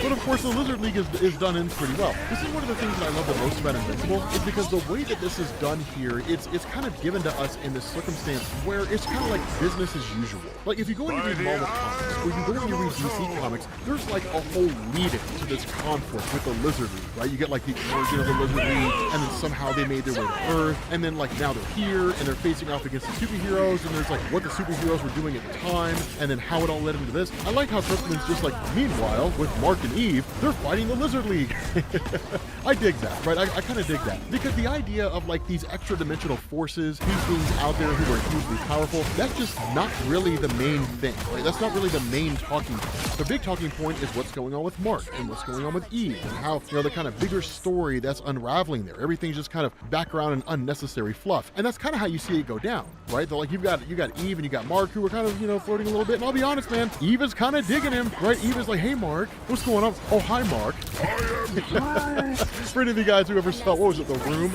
But of course, the Lizard League is done in pretty well. This is one of the things that I love the most about Invincible, is because the way that this is done here, it's kind of given to us in this circumstance where it's kind of like business as usual. Like if you go and you read Marvel comics, or you go and you read DC comics, there's like a whole lead-in to this conflict with the Lizard League, right? You get like the origin of the Lizard League, and then somehow they made their way to Earth, and then like now they're here, and they're facing off against the superheroes, and there's like what the superheroes were doing at the time, and then how it all led into this. I like how Kirkman's just like, meanwhile, with Mark and Eve, they're fighting the Lizard League. I dig that, right? I kind of dig that, because the idea of like these extra dimensional forces, these things out there who are hugely powerful, that's just not really the main thing, right? That's not really the main talking point. The big talking point is what's going on with Mark and what's going on with Eve, and how, you know, the kind of bigger story that's unraveling there. Everything's just kind of background and unnecessary fluff, and that's kind of how you see it go down, right? They're like, you got Eve and you got Mark, who are kind of, you know, flirting a little bit. And I'll be honest, man, Eve is kind of digging him, right? Eve is like, hey Mark, what's going on? Oh, hi Mark. For any of you guys who ever saw, what was it, The Room?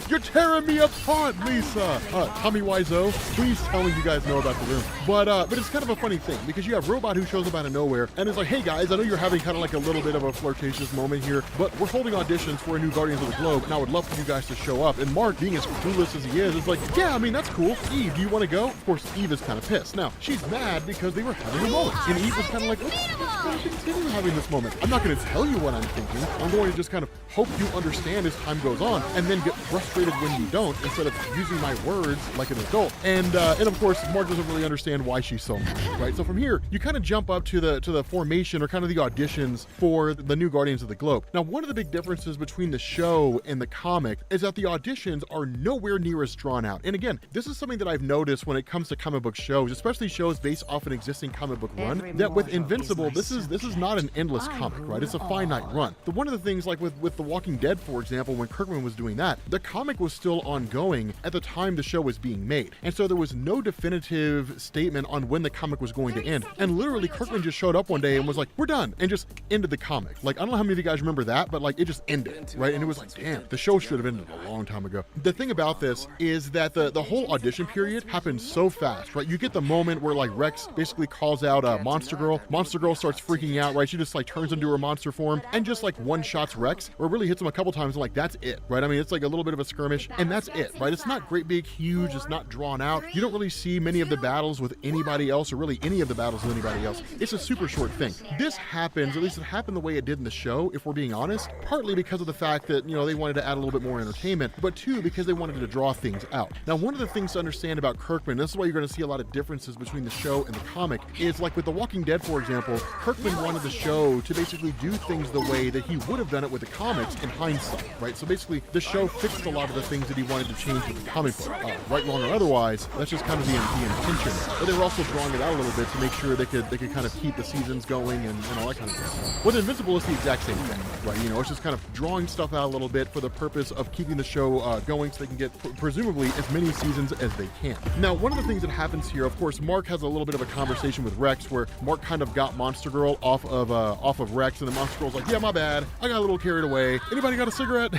You're tearing me apart, Lisa. Tommy Wiseau, please tell me you guys know about The Room. But it's kind of a funny thing, because you have Robot who shows up out of nowhere and is like, hey guys, I know you're having kind of like a little bit of a flirtatious moment here, but we're holding auditions for a new Guardians of the Globe, and I would love for you guys to show up. And Mark, being as clueless as he is like, yeah, I mean, that's cool. Eve, do you want to go? Of course, Eve is kind of pissed. Now, she's mad because they were having a moment, and Eve was kind of like, let's kind of continue having this moment. I'm not going to tell you what I'm thinking. I'm going to just kind of hope you understand as time goes on, and then get frustrated when you don't, instead of using my words like an adult. And of course, Mark doesn't really understand why she's so mad, right? So from here, you kind of jump up to the formation, or kind of the auditions for the new Guardians of the Globe. Now, one of the big differences between the show and the comic is that the auditions are nowhere near as drawn out. And again, this is something that I've noticed when it comes to comic book shows, especially shows based off an existing comic book run, that with Invincible, this is not an endless comic, right? It's a finite run. But one of the things, like with The Walking Dead, for example, when Kirkman was doing that, the comic was still ongoing at the time the show was being made. And so there was no definitive statement on when the comic was going to end. And literally, Kirkman just showed up one day and was like, we're done, and just ended the comic. Like, I don't know how many of you guys remember that, but like, it just ended, right? And it was like, damn, the show should have ended a long time ago. The thing about this is that the whole audition period happened so fast, right? You get the moment where like Rex basically calls out Monster Girl. Monster Girl starts freaking out, right? She just like turns into her monster form and just like one-shots Rex, or really hits him a couple times, and like, that's it, right? I mean, it's like a little bit of a skirmish, and that's it, right? It's not great, big, huge. It's not drawn out. You don't really see many of the battles with anybody else, or really any of the battles with anybody else. It's a super short thing. This happens, at least it happened the way it did in the show, if we're being honest, partly because of the fact that, you know, they wanted to add a little bit more entertainment, but two, because they wanted to draw things out. Now, one of the things to understand about Kirkman, this is why you're going to see a lot of differences between the show and the comic, is like with The Walking Dead, for example, Kirkman wanted the show to basically do things the way that he would have done it with the comics in hindsight, right? So basically, the show fixed a lot of the things that he wanted to change with the comic book. Right, wrong, or otherwise, that's just kind of the intention. But they were also drawing it out a little bit to make sure they could kind of keep the seasons going and all that kind of stuff. With Invincible, it's the exact same thing, right? You know, it's just kind of drawing stuff out a little bit for the purpose of keeping the show going, so they can get presumably as many seasons as they can. Now, one of the things that happens here, of course, Mark has a little bit of a conversation with Rex, where Mark kind of got Monster Girl off of Rex, and the Monster Girl's like, yeah, my bad, I got a little carried away. Anybody got a cigarette?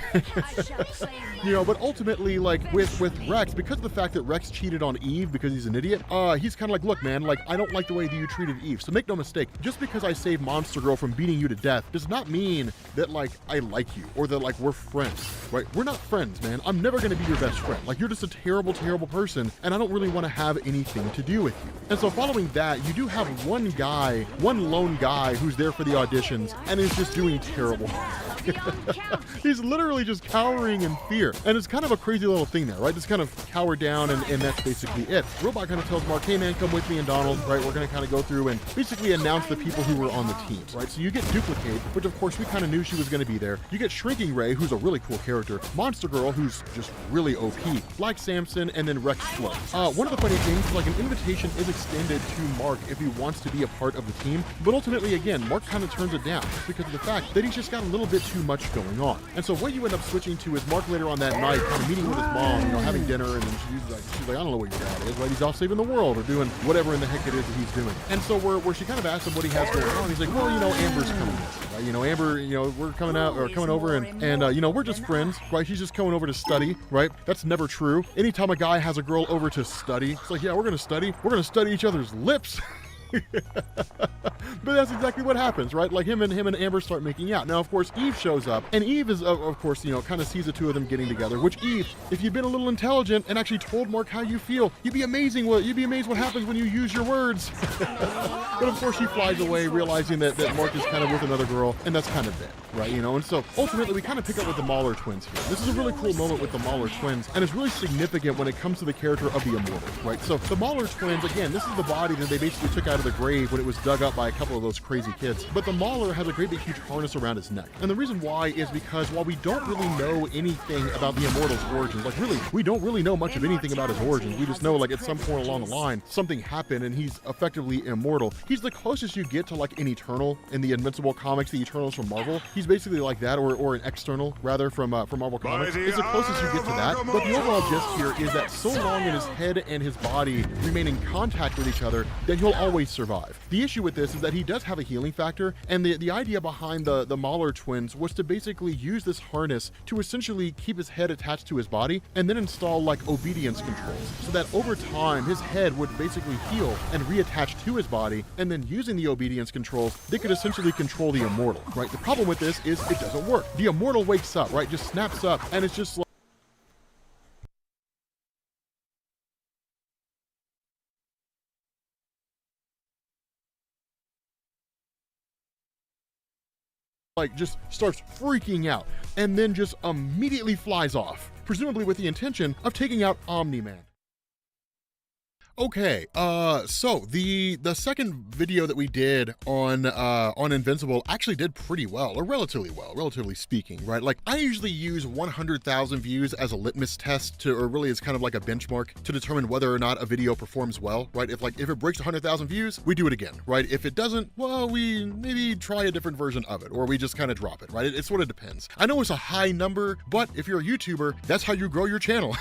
You know, but ultimately, like with Rex, because of the fact that Rex cheated on Eve because he's an idiot, he's kind of like, look, man, like, I don't like the way that you treated Eve. So make no mistake, just because I saved Monster Girl from beating you to death does not mean that, like, I like you, or that, like, we're friends, right? We're not friends, man. I'm never going to be your best friend. Like, you're just a terrible, terrible person, and I don't really want to have anything to do with you. And so following that, you do have one lone guy who's there for the auditions and is just doing terrible. Beyond counting. He's literally just cowering in fear. And it's kind of a crazy little thing there, right? Just kind of cower down, and that's basically it. Robot kind of tells Mark, hey man, come with me and Donald, right? We're going to kind of go through and basically announce the people who were on the team, right? So you get Duplicate, which of course we kind of knew she was going to be there. You get Shrinking Ray, who's a really cool character. Monster Girl, who's just really OP. Black Samson, and then Rex Flow. One of the funny things is like an invitation is extended to Mark if he wants to be a part of the team, but ultimately, again, Mark kind of turns it down just because of the fact that he's just got a little bit too much going on. And so what you end up switching to is Mark later on that night kind of meeting with his mom, having dinner, and then she's like, I don't know what your dad is, right? He's off saving the world or doing whatever in the heck it is that he's doing. And so where she kind of asks him what he has going on, he's like, well, Amber's coming over, right? Amber, we're coming over and we're just friends, right? She's just coming over to study, right? That's never true. Anytime a guy has a girl over to study, it's like, yeah, we're gonna study each other's lips. But that's exactly what happens, right? Like him and Amber start making out. Now, of course, Eve shows up, and Eve is, of course, kind of sees the two of them getting together. Which Eve, if you'd been a little intelligent and actually told Mark how you feel, you'd be amazed what happens when you use your words. But of course, she flies away, realizing that Mark is kind of with another girl, and that's kind of it, right? And so ultimately, we kind of pick up with the Mauler twins here. This is a really cool moment with the Mauler twins, and it's really significant when it comes to the character of the Immortals, right? So the Mauler twins, again, this is the body that they basically took out of the grave when it was dug up by a couple of those crazy kids. But the Mauler has a great big huge harness around his neck. And the reason why is because while we don't really know anything about the Immortal's origins, like really, we don't really know much of anything about his origins. We just know like at some point along the line, something happened and he's effectively immortal. He's the closest you get to like an Eternal in the Invincible comics, the Eternals from Marvel. He's basically like that, or an External rather from Marvel Comics. It's the closest you get to that. But the overall gist here is that so long as his head and his body remain in contact with each other, then he'll always survive. The issue with this is that he does have a healing factor, and the idea behind the Mauler twins was to basically use this harness to essentially keep his head attached to his body and then install like obedience controls so that over time his head would basically heal and reattach to his body, and then using the obedience controls they could essentially control the Immortal, right? The problem with this is it doesn't work. The Immortal wakes up, right? Just snaps up, and it's just like just starts freaking out and then just immediately flies off, presumably with the intention of taking out Omni-Man. Okay, so the second video that we did on Invincible actually did pretty well, or relatively speaking, right? Like I usually use 100,000 views as a litmus test or really as kind of like a benchmark to determine whether or not a video performs well, right? If it breaks 100,000 views, we do it again, right? If it doesn't, well, we maybe try a different version of it, or we just kind of drop it, right? It sort of depends. I know it's a high number, but if you're a YouTuber, that's how you grow your channel.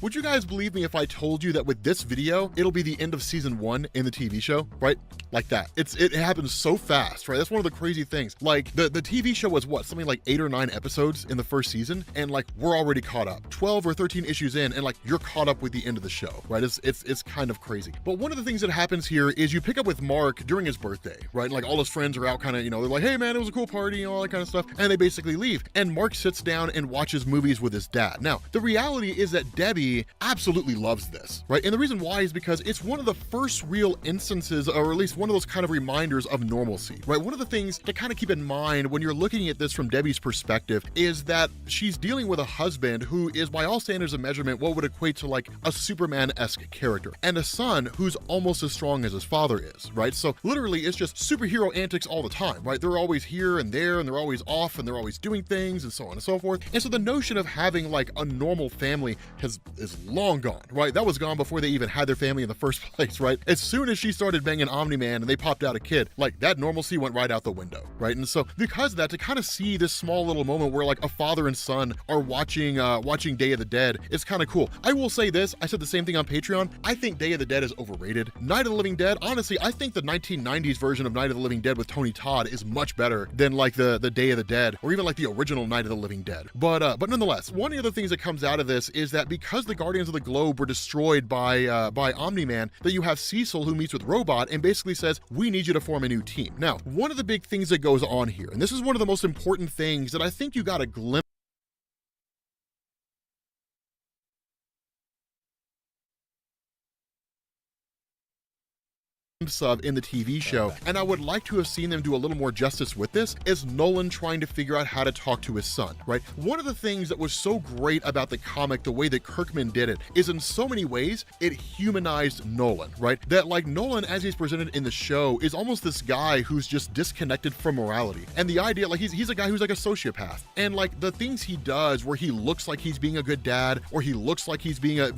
Would you guys believe me if I told you that with this video, it'll be the end of season 1 in the TV show, right? Like that. It happens so fast, right? That's one of the crazy things. Like the TV show was what, something like 8 or 9 episodes in the first season, and like we're already caught up. 12 or 13 issues in, and like you're caught up with the end of the show, right? It's kind of crazy. But one of the things that happens here is you pick up with Mark during his birthday, right? And like all his friends are out kind of, they're like, hey man, it was a cool party and all that kind of stuff, and they basically leave. And Mark sits down and watches movies with his dad. Now, the reality is that Debbie absolutely loves this, right? And the reason why is because it's one of the first real instances, or at least one of those kind of reminders of normalcy, right? One of the things to kind of keep in mind when you're looking at this from Debbie's perspective is that she's dealing with a husband who is, by all standards of measurement, what would equate to like a Superman-esque character, and a son who's almost as strong as his father is, right? So literally it's just superhero antics all the time, right? They're always here and there, and they're always off, and they're always doing things, and so on and so forth. And so the notion of having like a normal family is long gone, right? That was gone before they even had their family in the first place, right? As soon as she started banging Omni-Man and they popped out a kid, like that normalcy went right out the window, right? And so because of that, to kind of see this small little moment where like a father and son are watching Day of the Dead is kind of cool. I will say this, I said the same thing on Patreon, I think Day of the Dead is overrated. Night of the Living Dead, honestly, I think the 1990s version of Night of the Living Dead with Tony Todd is much better than like the Day of the Dead, or even like the original Night of the Living Dead. But nonetheless, one of the other things that comes out of this is that because the Guardians of the Globe were destroyed by Omni-Man, that you have Cecil who meets with Robot and basically says, we need you to form a new team. Now, one of the big things that goes on here, and this is one of the most important things that I think you got a glimpse of in the TV show, and I would like to have seen them do a little more justice with this, is Nolan trying to figure out how to talk to his son, right? One of the things that was so great about the comic, the way that Kirkman did it, is in so many ways, it humanized Nolan, right? That like Nolan, as he's presented in the show, is almost this guy who's just disconnected from morality. And the idea, like he's a guy who's like a sociopath. And like the things he does where he looks like he's being a good dad, or he looks like he's being a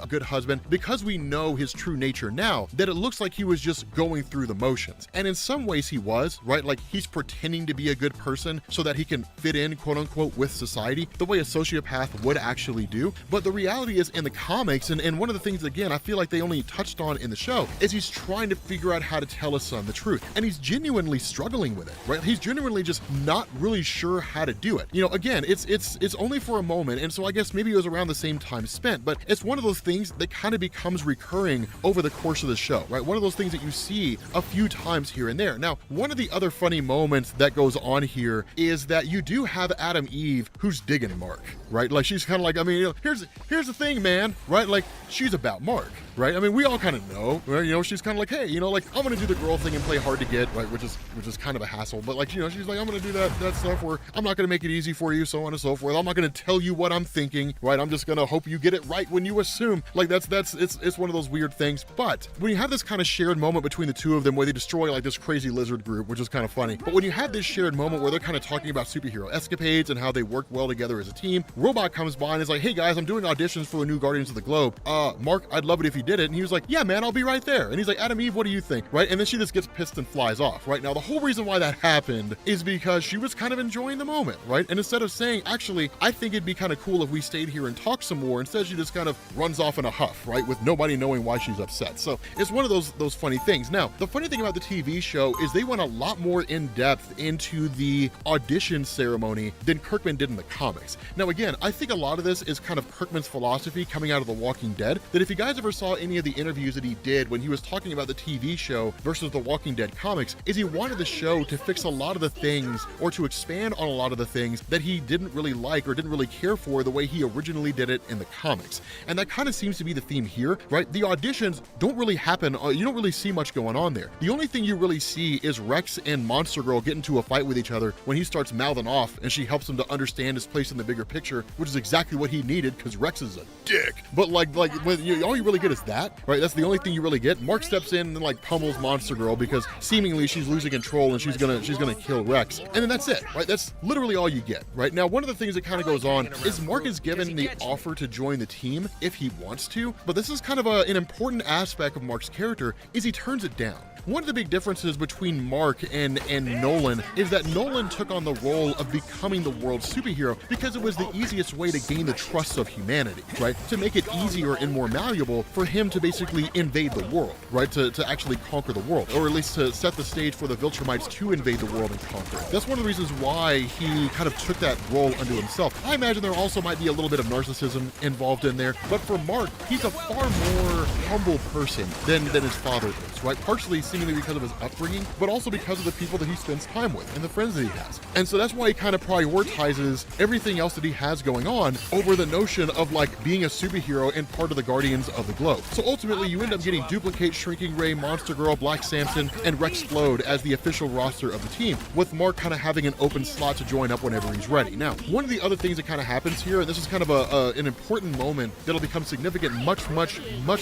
good husband, because we know his true nature now, that it looks like he was just going through the motions. And in some ways he was, right? Like he's pretending to be a good person so that he can fit in, quote unquote, with society, the way a sociopath would actually do. But the reality is in the comics, and one of the things, again, I feel like they only touched on in the show, is he's trying to figure out how to tell his son the truth. And he's genuinely struggling with it, right? He's genuinely just not really sure how to do it. You know, again, it's only for a moment, and so I guess maybe it was around the same time spent, but it's one of those things that kind of becomes recurring over the course of the show, right? One of those things that you see a few times here and there. Now, one of the other funny moments that goes on here is that you do have Adam Eve who's digging Mark, right? Like she's kind of like, I mean, you know, here's the thing, man, right? Like she's about Mark, right? I mean, we all kind of know, right? You know, she's kind of like, hey, you know, like I'm gonna do the girl thing and play hard to get, right? Which is kind of a hassle, but like, you know, she's like, I'm gonna do that stuff where I'm not gonna make it easy for you, so on and so forth. I'm not gonna tell you what I'm thinking, right? I'm just gonna hope you get it right when you assume. Like it's one of those weird things. But when you have this kind of shared moment between the two of them where they destroy like this crazy lizard group, which is kind of funny, but when you have this shared moment where they're kind of talking about superhero escapades and how they work well together as a team, Robot comes by and is like, hey guys, I'm doing auditions for the new Guardians of the Globe. Mark, I'd love it if you did it. And he was like, yeah man, I'll be right there. And he's like, Adam Eve, what do you think? Right? And then she just gets pissed and flies off. Right? Now the whole reason why that happened is because she was kind of enjoying the moment, right? And instead of saying, actually, I think it'd be kind of cool if we stayed here and talked some more, instead she just kind of runs off in a huff, right? With nobody knowing why she's upset. So it's one of those funny things. Now, the funny thing about the TV show is they went a lot more in depth into the audition ceremony than Kirkman did in the comics. Now, again, I think a lot of this is kind of Kirkman's philosophy coming out of The Walking Dead, that if you guys ever saw any of the interviews that he did when he was talking about the TV show versus The Walking Dead comics, is he wanted the show to fix a lot of the things, or to expand on a lot of the things that he didn't really like or didn't really care for the way he originally did it in the comics. And that kind of seems to be the theme here, right? The auditions don't really happen, you don't really see much going on there. The only thing you really see is Rex and Monster Girl get into a fight with each other when he starts mouthing off and she helps him to understand his place in the bigger picture, which is exactly what he needed because Rex is a dick. But like when all you really get is that, right? That's the only thing you really get. Mark steps in and like pummels Monster Girl because seemingly she's losing control and she's gonna kill Rex. And then that's it, right? That's literally all you get, right? Now, one of the things that kind of goes on is Mark is given the offer to join the team if he wants to, but this is kind of an important aspect of Mark's character is he turns it down. One of the big differences between Mark and Nolan is that Nolan took on the role of becoming the world's superhero because it was the easiest way to gain the trust of humanity, right? To make it easier and more malleable for him to basically invade the world, right? To actually conquer the world, or at least to set the stage for the Viltrumites to invade the world and conquer it. That's one of the reasons why he kind of took that role unto himself. I imagine there also might be a little bit of narcissism involved in there, but for Mark, he's a far more humble person than his father is, right? Partially seemingly because of his upbringing, but also because of the people that he spends time with and the friends that he has. And so that's why he kind of prioritizes everything else that he has going on over the notion of like being a superhero and part of the Guardians of the Globe. So ultimately you end up getting Duplicate, Shrinking Ray, Monster Girl, Black Samson, and Rexplode as the official roster of the team, with Mark kind of having an open slot to join up whenever he's ready. Now, one of the other things that kind of happens here, and this is kind of an important moment that'll become significant much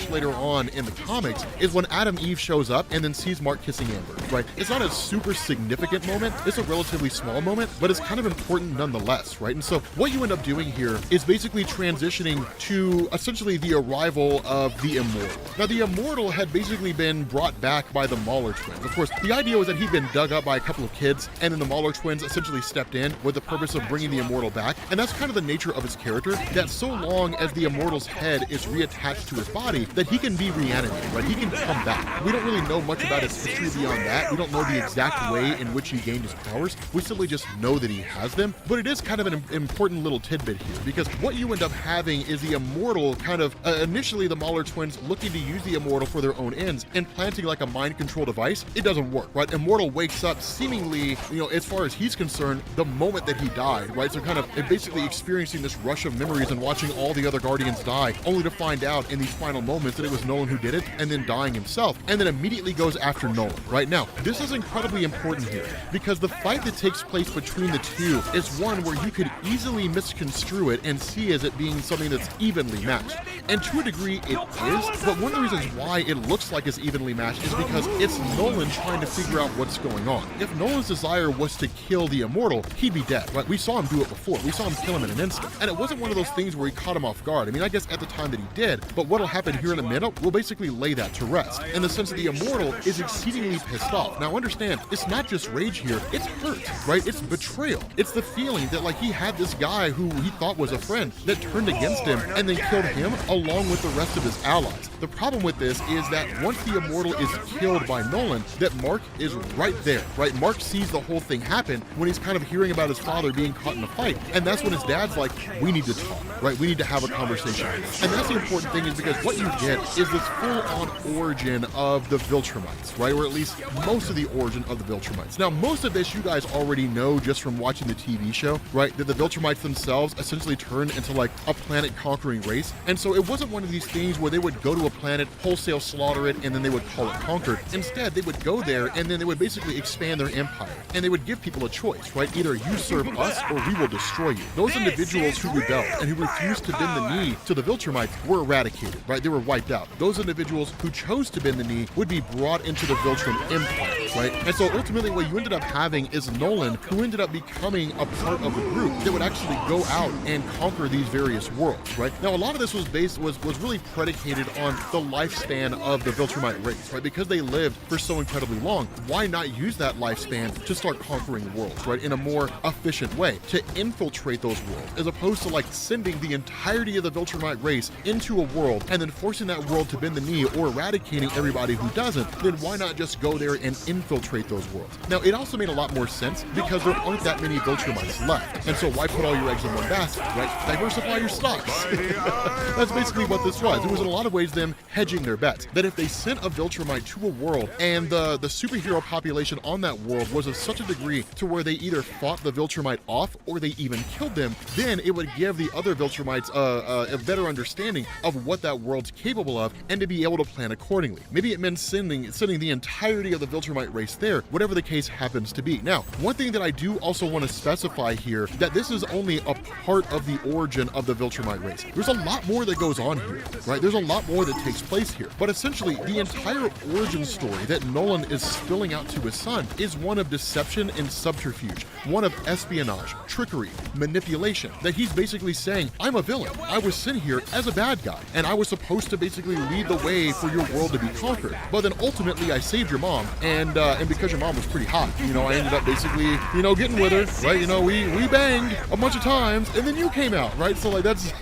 later on in the comics, is when Adam Eve shows up and then sees Mark kissing Amber, right? It's not a super significant moment, it's a relatively small moment, but it's kind of important nonetheless, right? And so what you end up doing here is basically transitioning to essentially the arrival of the Immortal. Now, the Immortal had basically been brought back by the Mauler twins. Of course, the idea was that he'd been dug up by a couple of kids, and then the Mauler twins essentially stepped in with the purpose of bringing the Immortal back, and that's kind of the nature of his character, that so long as the Immortal's head is reattached to his body, that he can be reanimated, right? He can come back. We don't really know much about his history beyond that. We don't know the exact way in which he gained his powers. We simply just know that he has them, but it is kind of an important little tidbit here, because what you end up having is the Immortal kind of, initially the Mauler twins looking to use the Immortal for their own ends and planting like a mind control device. It doesn't work, right? Immortal wakes up seemingly, as far as he's concerned, the moment that he died, right? So kind of basically experiencing this rush of memories and watching all the other Guardians die, only to find out in these final moments that it was was Nolan who did it, and then dying himself, and then immediately goes after Nolan. Right now, this is incredibly important here, because the fight that takes place between the two is one where you could easily misconstrue it and see as it being something that's evenly matched. And to a degree it is, but one of the reasons why it looks like it's evenly matched is because it's Nolan trying to figure out what's going on. If Nolan's desire was to kill the Immortal, he'd be dead, right? We saw him do it before. We saw him kill him in an instant. And it wasn't one of those things where he caught him off guard. I mean, I guess at the time that he did, but what'll happen here in a minute will basically lay that to rest, in the sense that the Immortal is exceedingly pissed off. Now understand, it's not just rage here, it's hurt, right? It's betrayal. It's the feeling that like he had this guy who he thought was a friend that turned against him and then killed him along with the rest of his allies. The problem with this is that once the Immortal is killed by Nolan, that Mark is right there, right? Mark sees the whole thing happen when he's kind of hearing about his father being caught in a fight, and that's when his dad's like, we need to talk, right? We need to have a conversation. And that's the important thing, is because what you get is this full-on origin of the Viltrumites, right? Or at least most of the origin of the Viltrumites. Now, most of this you guys already know just from watching the TV show, right? That the Viltrumites themselves essentially turned into like a planet-conquering race. And so it wasn't one of these things where they would go to a planet, wholesale slaughter it, and then they would call it conquered. Instead, they would go there and then they would basically expand their empire. And they would give people a choice, right? Either you serve us or we will destroy you. Those individuals who rebelled and who refused to bend the knee to the Viltrumites were eradicated, right? They were wiped out. Those individuals who chose to bend the knee would be brought into the Viltrum Empire, right? And so ultimately what you ended up having is Nolan, who ended up becoming a part of the group that would actually go out and conquer these various worlds, right? Now, a lot of this was really predicated on the lifespan of the Viltrumite race, right? Because they lived for so incredibly long, why not use that lifespan to start conquering worlds, right? In a more efficient way, to infiltrate those worlds, as opposed to like sending the entirety of the Viltrumite race into a world and then forcing that world to bend the knee or eradicating everybody who doesn't. Then why not just go there and infiltrate those worlds? Now, it also made a lot more sense because there aren't that many Viltrumites left, and so why put all your eggs in one basket, right? Diversify your stocks. That's basically what this was. It was in a lot of ways them hedging their bets, that if they sent a Viltrumite to a world and the superhero population on that world was of such a degree to where they either fought the Viltrumite off or they even killed them, then it would give the other Viltrumites a better understanding of what that world's capable of and to be able to plan accordingly. Maybe it meant sending the entirety of the Viltrumite race there, whatever the case happens to be. Now, one thing that I do also want to specify here, that this is only a part of the origin of the Viltrumite race. There's a lot more that goes on here, right? There's a lot more that takes place here. But essentially, the entire origin story that Nolan is spilling out to his son is one of deception and subterfuge, one of espionage, trickery, manipulation, that he's basically saying, I'm a villain. I was sent here as a bad guy, and I was supposed to basically lead the way for your world to be conquered. But then ultimately, I saved your mom, and because your mom was pretty hot, I ended up basically, getting with her, right? We banged a bunch of times, and then you came out, right? So like that's,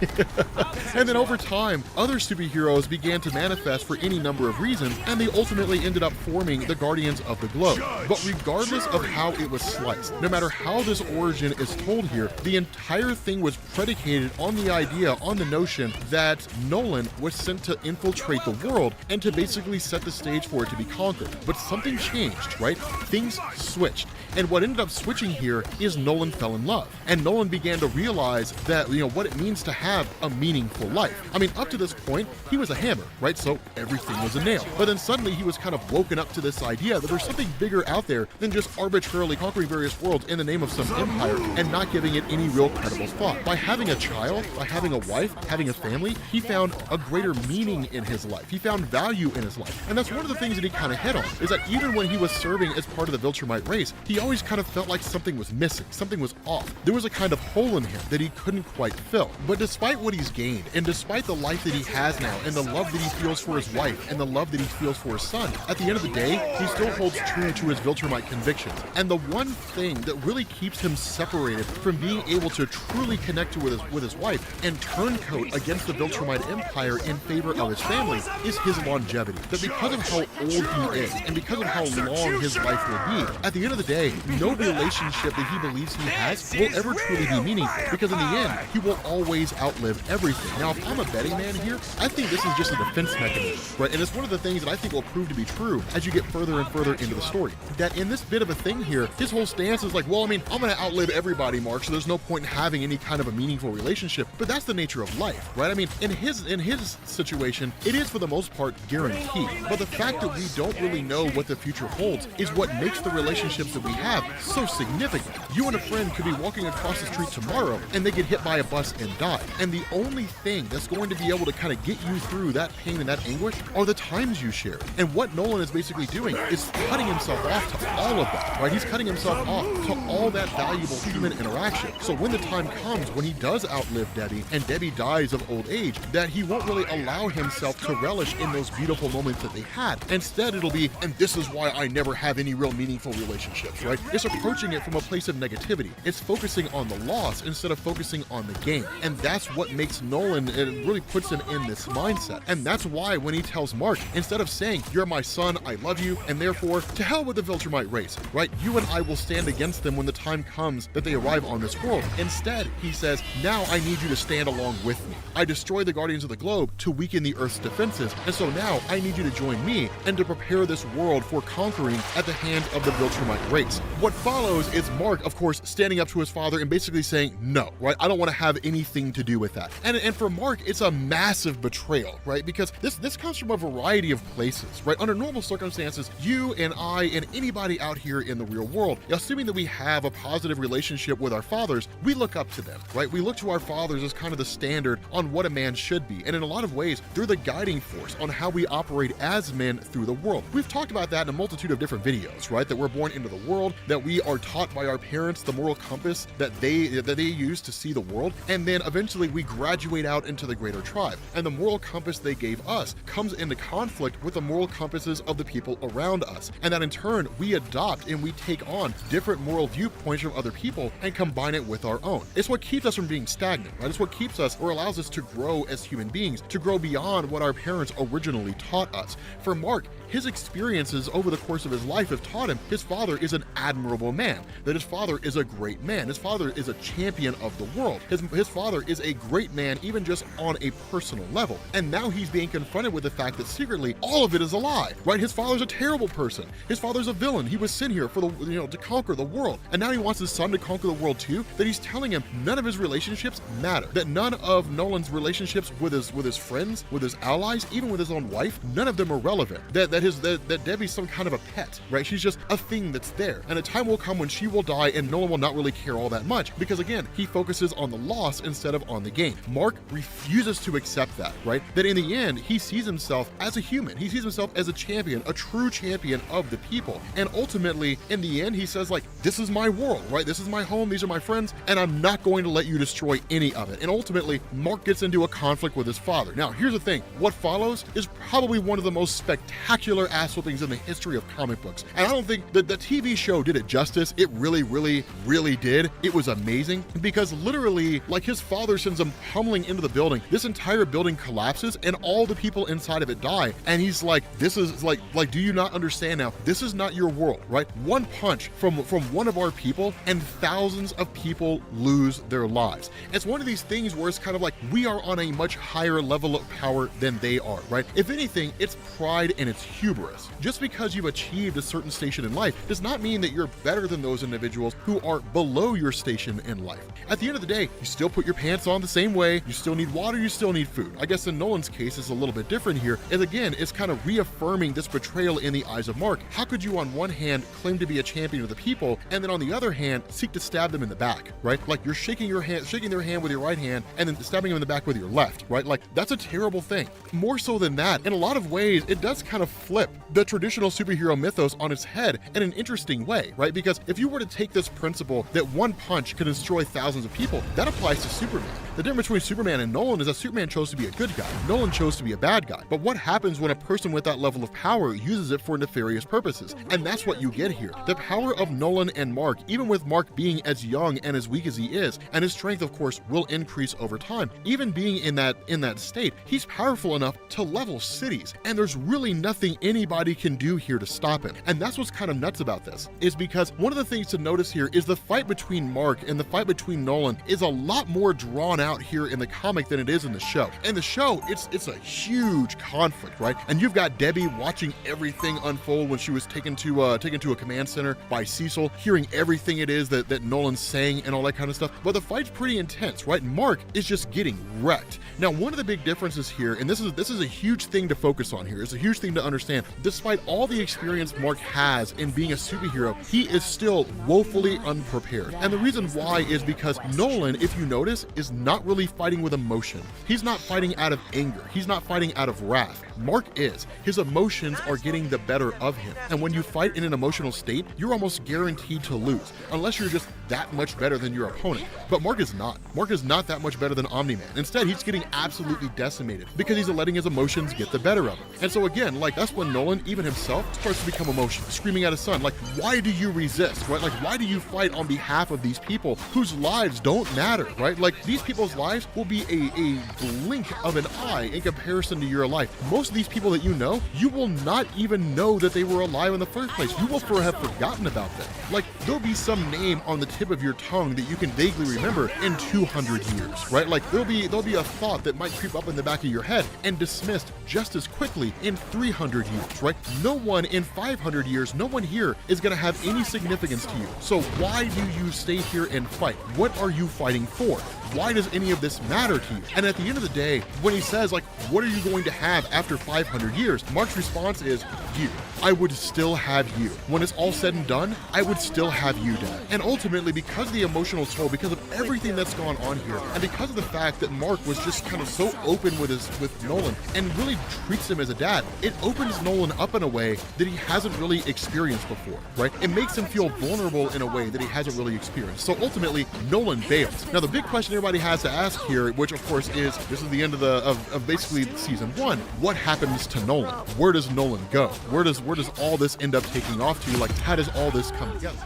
and then over time, other superheroes began to manifest for any number of reasons, and they ultimately ended up forming the Guardians of the Globe. But regardless of how it was sliced, no matter how this origin is told here, the entire thing was predicated on the idea, on the notion that Nolan was sent to infiltrate the world and to basically set the stage for it to be conquered. But something changed, right? Things switched. And what ended up switching here is Nolan fell in love. And Nolan began to realize that, what it means to have a meaningful life. I mean, up to this point, he was a hammer, right? So everything was a nail. But then suddenly he was kind of woken up to this idea that there's something bigger out there than just arbitrarily conquering various worlds in the name of some empire and not giving it any real credible thought. By having a child, by having a wife, having a family, he found a greater meaning in his life. He found value in his life. And that's one of the things that he kind of hit on, is that even when he was serving as part of the Viltrumite race, he always kind of felt like something was missing, something was off. There was a kind of hole in him that he couldn't quite fill. But despite what he's gained, and despite the life that he has now, and the love that he feels for his wife, and the love that he feels for his son, at the end of the day, he still holds true to his Viltrumite convictions. And the one thing that really keeps him separated from being able to truly connect with his wife and turncoat against the Viltrumite Empire in favor of his family is his longevity. That because of how old he is, and because of how long his life will be, at the end of the day, no relationship that he believes he has will ever truly be meaningful, because in the end, he will always outlive everything. Now, if I'm a betting man here, I think this is just a defense mechanism, right? And it's one of the things that I think will prove to be true as you get further and further into the story. That in this bit of a thing here, his whole stance is like, well, I mean, I'm going to outlive everybody, Mark, so there's no point in having any kind of a meaningful relationship. But that's the nature of life, right? I mean, in his situation, situation, it is for the most part guaranteed. But the fact that we don't really know what the future holds is what makes the relationships that we have so significant. You and a friend could be walking across the street tomorrow and they get hit by a bus and die. And the only thing that's going to be able to kind of get you through that pain and that anguish are the times you share. And what Nolan is basically doing is cutting himself off to all of that, right? He's cutting himself off to all that valuable human interaction. So when the time comes when he does outlive Debbie and Debbie dies of old age, that he won't really allow himself to relish in those beautiful moments that they had. Instead, it'll be, and this is why I never have any real meaningful relationships, right? It's approaching it from a place of negativity. It's focusing on the loss instead of focusing on the gain. And that's what makes Nolan, it really puts him in this mindset. And that's why when he tells Mark, instead of saying, you're my son, I love you, and therefore, to hell with the Viltrumite race, right? You and I will stand against them when the time comes that they arrive on this world. Instead, he says, now I need you to stand along with me. I destroy the Guardians of the Globe to weaken the Earth's defenses, and so now I need you to join me and to prepare this world for conquering at the hand of the Viltrumite race. What follows is Mark, of course, standing up to his father and basically saying, no, right? I don't want to have anything to do with that. And for Mark, it's a massive betrayal, right? Because this comes from a variety of places, right? Under normal circumstances, you and I and anybody out here in the real world, assuming that we have a positive relationship with our fathers, we look up to them, right? We look to our fathers as kind of the standard on what a man should be. And in a lot of ways, they're the guiding force on how we operate as men through the world. We've talked about that in a multitude of different videos, right? That we're born into the world, that we are taught by our parents the moral compass that they use to see the world, and then eventually we graduate out into the greater tribe. And the moral compass they gave us comes into conflict with the moral compasses of the people around us. And that in turn, we adopt and we take on different moral viewpoints from other people and combine it with our own. It's what keeps us from being stagnant, right? It's what keeps us or allows us to grow as human beings, to grow beyond what our parents originally taught us. For Mark, his experiences over the course of his life have taught him his father is an admirable man, that his father is a great man. His father is a champion of the world. His father is a great man, even just on a personal level. And now he's being confronted with the fact that secretly all of it is a lie, right? His father's a terrible person. His father's a villain. He was sent here for to conquer the world. And now he wants his son to conquer the world too, that he's telling him none of his relationships matter. That none of Nolan's relationships with his friends, with his allies, even with his own wife, none of them are relevant. That Debbie's some kind of a pet, right? She's just a thing that's there. And a time will come when she will die and Nolan will not really care all that much because again, he focuses on the loss instead of on the gain. Mark refuses to accept that, right? That in the end, he sees himself as a human. He sees himself as a champion, a true champion of the people. And ultimately, in the end, he says like, this is my world, right? This is my home. These are my friends. And I'm not going to let you destroy any of it. And ultimately, Mark gets into a conflict with his father. Now, here's the thing. What follows is probably one of the most spectacular ass whoopings in the history of comic books. And I don't think that the TV show did it justice. It really, really, really did. It was amazing because literally, like his father sends him pummeling into the building. This entire building collapses and all the people inside of it die. And he's like, this is like, do you not understand now? This is not your world, right? One punch from one of our people and thousands of people lose their lives. It's one of these things where it's kind of like we are on a much higher level of power than they are, right? If anything, it's pride and it's hubris. Just because you've achieved a certain station in life does not mean that you're better than those individuals who are below your station in life. At the end of the day, you still put your pants on the same way, you still need water, you still need food. I guess in Nolan's case, it's a little bit different here, as again, it's kind of reaffirming this betrayal in the eyes of Mark. How could you on one hand claim to be a champion of the people, and then on the other hand, seek to stab them in the back, right? Like you're shaking their hand with your right hand, and then stabbing them in the back with your left, right? Like that's a terrible thing. More so than that, in a lot of ways, it does kind of flip the traditional superhero mythos on its head in an interesting way, right? Because if you were to take this principle that one punch can destroy thousands of people, that applies to Superman. The difference between Superman and Nolan is that Superman chose to be a good guy. Nolan chose to be a bad guy. But what happens when a person with that level of power uses it for nefarious purposes? And that's what you get here. The power of Nolan and Mark, even with Mark being as young and as weak as he is, and his strength, of course, will increase over time. Even being in that state, he's powerful enough to level cities. And there's really nothing anybody can do here to stop him. And that's what's kind of nuts about this, is because one of the things to notice here is the fight between Mark and the fight between Nolan is a lot more drawn out here in the comic than it is in the show. In the show, it's a huge conflict, right? And you've got Debbie watching everything unfold when she was taken to a command center by Cecil, hearing everything it is that Nolan's saying and all that kind of stuff. But the fight's pretty intense, right? Mark is just getting wrecked. Now, one of the big differences here, and this is a huge thing to focus on here, it's a huge thing to understand, despite all the experience Mark has in being a superhero, he is still woefully unprepared. And the reason why is because Nolan, if you notice, is not really fighting with emotion. He's not fighting out of anger. He's not fighting out of wrath. Mark is. His emotions are getting the better of him. And when you fight in an emotional state, you're almost guaranteed to lose, unless you're just that much better than your opponent. But Mark is not. Mark is not that much better than Omni-Man. Instead, he's getting absolutely decimated because he's letting his emotions get the better of him. And so again, like, that's when Nolan, even himself, starts to become emotional, screaming at his son, like, why do you resist, right? Like, why do you fight on behalf of these people whose lives don't matter, right? Like, these people's lives will be a blink of an eye in comparison to your life. Most of these people that you know, you will not even know that they were alive in the first place. You will have forgotten about them. Like, there'll be some name on the tip of your tongue that you can vaguely remember in 200 years, right? Like, there'll be a thought that might creep up in the back of your head and dismissed just as quickly in 300 years, right? No one in 500 years, no one here is going to have any significance to you. So why do you stay here and fight? What are you fighting for? Why does any of this matter to you? And at the end of the day, when he says, like, what are you going to have after 500 years? Mark's response is, you. I would still have you. When it's all said and done, I would still have you, Dad. And ultimately, because of the emotional toll, because of everything that's gone on here, and because of the fact that Mark was just kind of so open with Nolan and really treats him as a dad, it opens Nolan up in a way that he hasn't really experienced before, right? It makes him feel vulnerable in a way that he hasn't really experienced. So ultimately, Nolan bails. Now, the big question everybody has to ask here, which of course is, this is the end of basically season 1, what happens to Nolan? Where does Nolan go? Where does all this end up taking off to? Like, how does all this come together?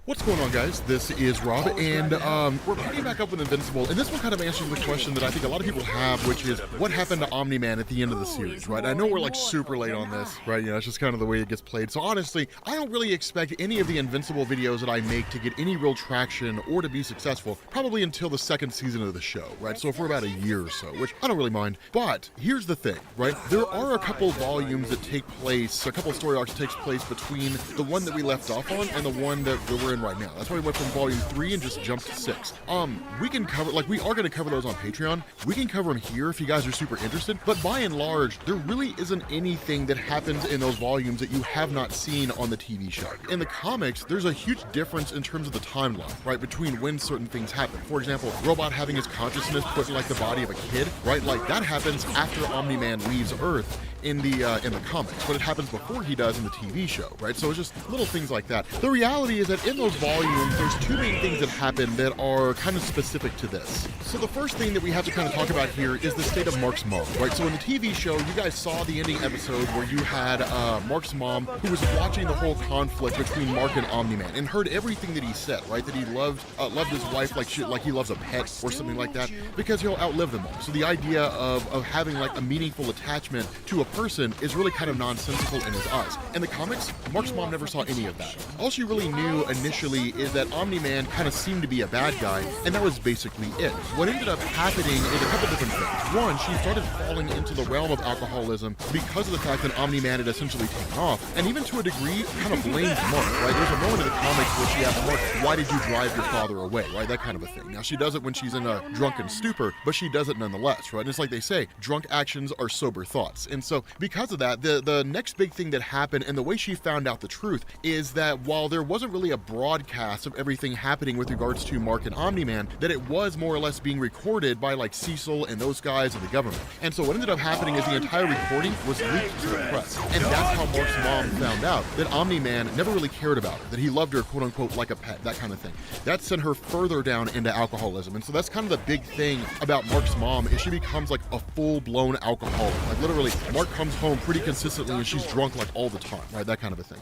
What's going on, guys? This is Rob, and we're picking back up with Invincible, and this one kind of answers the question that I think a lot of people have, which is, what happened to Omni-Man at the end of the series, right? I know we're like super late on this, right? You know, it's just kind of the way it gets played. So honestly, I don't really expect any of the Invincible videos that I make to get any real traction or to be successful, probably until the second season of the show, right? So for about a year or so, which I don't really mind. But here's the thing, right? There are a couple volumes that take place, a couple story arcs that takes place between the one that we left off on and the one that we're in right now. That's why we went from volume 3 and just jumped to 6. We can cover, like, we are going to cover those on Patreon. We can cover them here if you guys are super interested, but by and large, there really isn't anything that happens in those volumes that you have not seen on the TV show. In the comics, there's a huge difference in terms of the timeline, right, between when certain things happen. For example, Robot having his consciousness put in, like, the body of a kid, right? Like, that happens after Omni-Man leaves Earth in the comics, but it happens before he does in the TV show, right? So it's just little things like that. The reality is that in those volumes, there's two main things that happen that are kind of specific to this. So the first thing that we have to kind of talk about here is the state of Mark's mom, right? So in the TV show, you guys saw the ending episode where you had Mark's mom, who was watching the whole conflict between Mark and Omni-Man and heard everything that he said, right? That he loved his wife like he loves a pet or something like that, because he'll outlive them all. So the idea of having like a meaningful attachment to a person is really kind of nonsensical in his eyes. In the comics, Mark's mom never saw any of that. All she really knew initially is that Omni-Man kind of seemed to be a bad guy, and that was basically it. What ended up happening is a couple different things. One, she started falling into the realm of alcoholism because of the fact that Omni-Man had essentially taken off, and even to a degree, kind of blamed Mark, right? There's a moment in the comics where she asked Mark, why did you drive your father away, right? That kind of a thing. Now, she does it when she's in a drunken stupor, but she does it nonetheless, right? And it's like they say, drunk actions are sober thoughts. And so, because of that, the next big thing that happened, and the way she found out the truth, is that while there wasn't really a broadcast of everything happening with regards to Mark and Omni-Man, that it was more or less being recorded by like Cecil and those guys and the government. And so what ended up happening is the entire recording was leaked to the press. And that's how Mark's mom found out that Omni-Man never really cared about her, that he loved her, quote unquote, like a pet, that kind of thing. That sent her further down into alcoholism. And so that's kind of the big thing about Mark's mom, is she becomes like a full-blown alcoholic. Like literally, Mark comes home pretty consistently and she's drunk like all the time, right? That kind of a thing.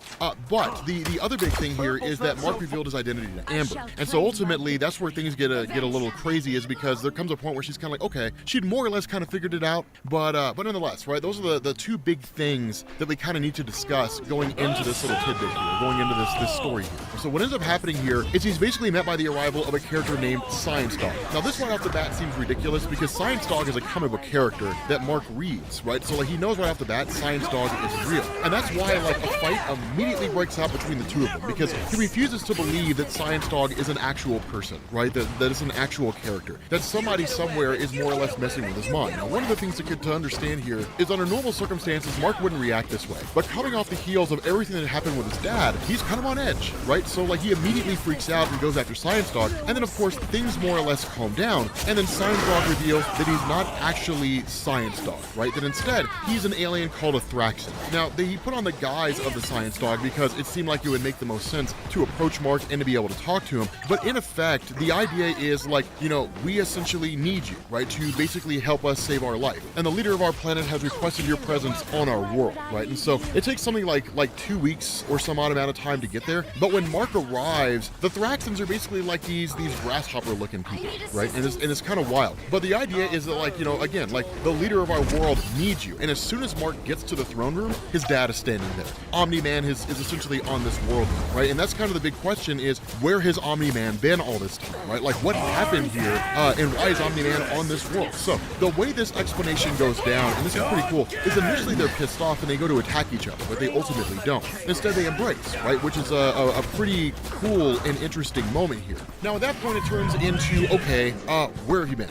But the other big thing here is that Mark revealed his identity to Amber. And so ultimately, that's where things get a little crazy, is because there comes a point where she's kind of like, okay, she'd more or less kind of figured it out, but nonetheless, right? Those are the two big things that we kind of need to discuss going into this little tidbit here, going into this story here. So what ends up happening here is he's basically met by the arrival of a character named Science Dog. Now this right off the bat seems ridiculous because Science Dog is a comic book character that Mark reads, right? So like he knows right off the bat Science Dog is real. And that's why like a fight immediately breaks out between the two of them, because he refuses to believe that Science Dog is an actual person, right? That is an actual character. That somebody somewhere is more or less messing with his mind. Now one of the things to understand here is under normal circumstances, Mark wouldn't react this way. But coming off the heels of everything that happened with his dad, he's kind of on edge, right? So like he immediately freaks out and goes after Science Dog. And then of course things more or less calm down. And then Science Dog reveals that he's not actually Science Dog, right? That instead he's an alien called a Thraxan. Now he put on the guise of the Science Dog because it seemed like it would make the most sense to approach Mark and to be able to talk to him. But in effect, the idea is like, you know, we essentially need you, right? To basically help us save our life. And the leader of our planet has requested your presence on our world, right? And so it takes something like 2 weeks or some odd amount of time to get there. But when Mark arrives, the Thraxans are basically like these grasshopper looking people, right? And it's kind of wild. But the idea is that like, you know, again, like the leader of our world needs you. And as soon as Mark gets to the throne room, his dad is standing there. Omni-Man is essentially on this world now, right? And that's kind of the big question is, where has Omni-Man been all this time, right? Like what happened here and why is Omni-Man on this world? So the way this explanation goes down, and this is pretty cool, is initially they're pissed off and they go to attack each other, but they ultimately don't. Instead they embrace, right? Which is a pretty cool and interesting moment here. Now at that point it turns into, okay, where have you been?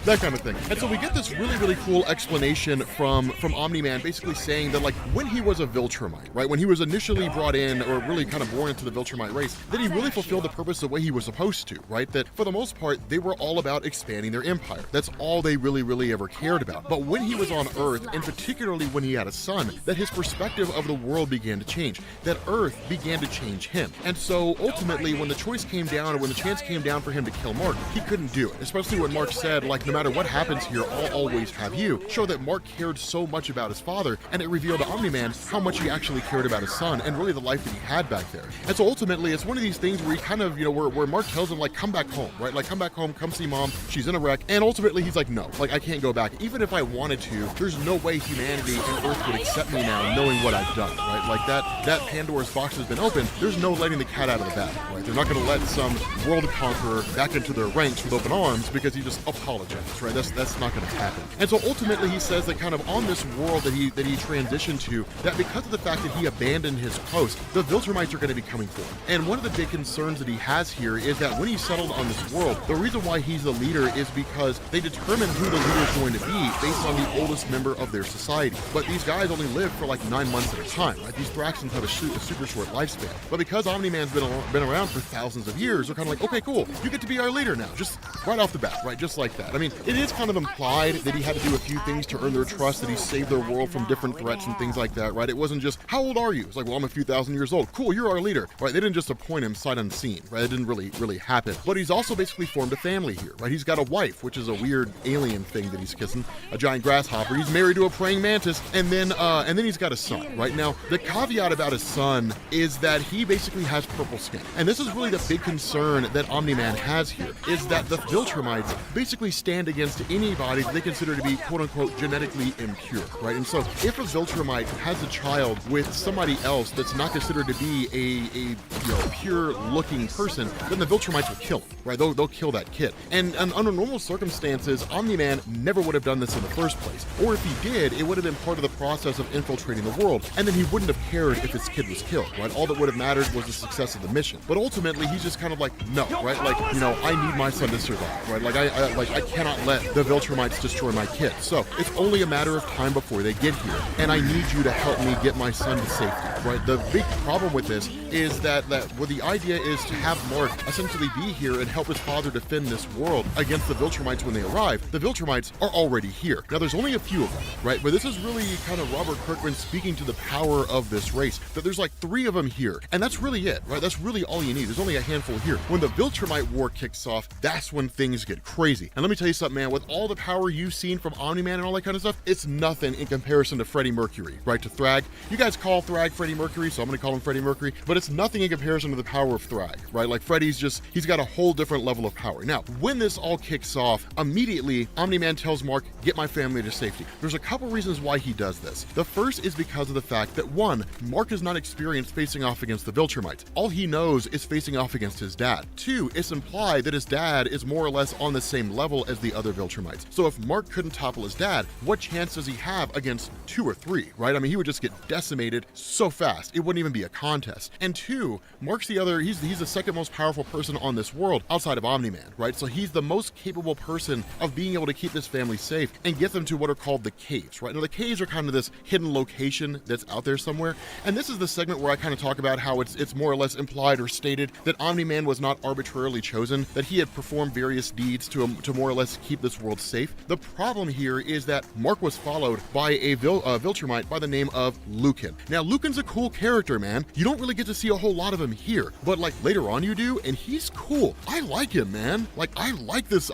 That kind of thing. And so we get this really, really cool explanation from Omni-Man basically saying that like when he was a Viltrumite, right? When he was initially brought in or really kind of born into the Viltrumite race, that he really fulfilled the purpose the way he was supposed to, right? That for the most part, they were all about expanding their empire. That's all they really, really ever cared about. But when he was on Earth, and particularly when he had a son, that his perspective of the world began to change. That Earth began to change him. And so ultimately, when the choice came down, or when the chance came down for him to kill Mark, he couldn't do it. Especially when Mark said, like, no matter what happens here, I'll always have you. Show that Mark cared so much about his father, and it revealed to Omni-Man how much he actually cared about his son, and really the life that he had back there. And so ultimately, it's one of these things where he kind of, you know, where Mark tells him, like, come back home, right? Like, come back home, come see mom, she's in a wreck. And ultimately, he's like, no, like, I can't go back. Even if I wanted to, there's no way humanity and Earth would accept me now, knowing what I've done, right? Like, that Pandora's box has been opened. There's no letting the cat out of the bag, right? They're not going to let some world conqueror back into their ranks with open arms because he just apologized, right? That's not going to happen. And so ultimately, he says that kind of on this world that he transitioned to, that because of the fact that he abandoned his post, the Viltrumites are going to be coming for him. And one of the big concerns that he has here is that when he settled on this world, the reason why he's the leader is because they determine who the leader is going to be based on the oldest member of their society. But these guys only live for like 9 months at a time, right? These Thraxans have a super short lifespan. But because Omni-Man's been around for thousands of years, they're kind of like, okay, cool, you get to be our leader now, just right off the bat, right? Just like that. I mean, it is kind of implied that he had to do a few things to earn their trust, that he saved their world from different threats and things like that, right? It wasn't just, how old are you? It's like, well, I'm a few thousand years old. Cool, you're our leader, right? They didn't just appoint him sight unseen, right? It didn't really happen. But he's also basically formed a family here, right? He's got a wife, which is a weird alien thing that he's kissing, a giant grasshopper. He's married to a praying mantis, and then he's got a son, right? Now, the caveat about his son is that he basically has purple skin. And this is really the big concern that Omni-Man has here, is that the Viltrumites basically stand against anybody that they consider to be quote-unquote genetically impure, right? And so if a Viltrumite has a child with somebody else that's not considered to be a pure-looking person, then the Viltrumites will kill him, right? They'll kill that kid. And under normal circumstances, Omni-Man never would have done this in the first place. Or if he did, it would have been part of the process of infiltrating the world, and then he wouldn't have cared if his kid was killed, right? All that would have mattered was the success of the mission. But ultimately, he's just kind of like, no, right? Like, you know, I need my son to survive, right? Like, I cannot let the Viltrumites destroy my kid. So it's only a matter of time before they get here, and I need you to help me get my son to safety, right? The big problem with this is that the idea is to have Mark essentially be here and help his father defend this world against the Viltrumites when they arrive. The Viltrumites are already here. Now, there's only a few of them, right? But this is really kind of Robert Kirkman speaking to the power of this race, that there's like 3 of them here, and that's really it, right? That's really all you need. There's only a handful here. When the Viltrumite war kicks off, that's when things get crazy. And let me tell you something, man, with all the power you've seen from Omni-Man and all that kind of stuff, it's nothing in comparison to Freddie Mercury, right? To Thrag. You guys call Thrag Freddie Mercury, so I'm going to call him Freddie Mercury, but it's nothing in comparison to the power of Thrag, right? Like Freddy's just, he's got a whole different level of power. Now, when this all kicks off, immediately Omni-Man tells Mark, get my family to safety. There's a couple reasons why he does this. The first is because of the fact that one, Mark is not experienced facing off against the Viltrumites. All he knows is facing off against his dad. Two, it's implied that his dad is more or less on the same level as the other Viltrumites. So if Mark couldn't topple his dad, what chance does he have against 2 or 3, right? I mean, he would just get decimated so fast, it wouldn't even be a contest. And two, Mark's he's the second most powerful person on this world outside of Omni-Man, right? So he's the most capable person of being able to keep this family safe and get them to what are called the caves, right? Now the caves are kind of this hidden location that's out there somewhere. And this is the segment where I kind of talk about how it's more or less implied or stated that Omni-Man was not arbitrarily chosen, that he had performed various deeds to more or less keep this world safe. The problem here is that Mark was followed by a Viltrumite by the name of Lucan. Now Lucan's a cool character, man. You don't really get to see a whole lot of him here, but like later on you do, and he's cool. I like him, man. Like I like this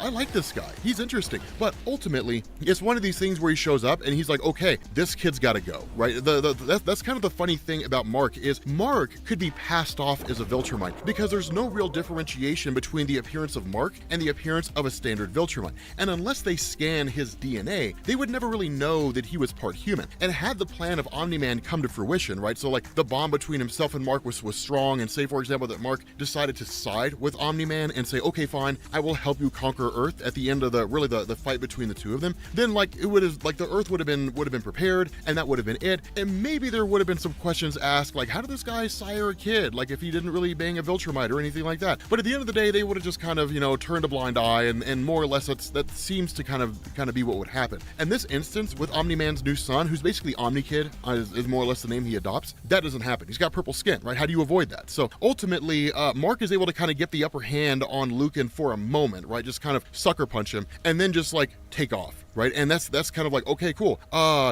guy. He's interesting. But ultimately, it's one of these things where he shows up and he's like, okay, this kid's got to go, right? That's kind of the funny thing about Mark is Mark could be passed off as a Viltrumite because there's no real differentiation between the appearance of Mark and the appearance of a standard Viltrumite. And unless they scan his DNA, they would never really know that he was part human. And had the plan of Omni-Man come to fruition, right? So like the bond between himself and Mark was strong, and say for example that Mark decided to side with Omni-Man and say, okay, fine, I will help you conquer Earth at the end of the fight between the two of them, then like it would have, like the Earth would have been prepared, and that would have been it. And maybe there would have been some questions asked, like how did this guy sire a kid, like if he didn't really bang a Viltrumite or anything like that. But at the end of the day, they would have just kind of, you know, turned a blind eye, and more or less that seems to kind of be what would happen. And this instance with Omni-Man's new son, who's basically Omni-Kid, is more or less the name he adopts, that doesn't happen. He's got purple skin, right? How do you avoid that? So ultimately, Mark is able to kind of get the upper hand on Lucan for a moment, right? Just kind of sucker punch him and then just like take off, right? And that's kind of like, okay, cool.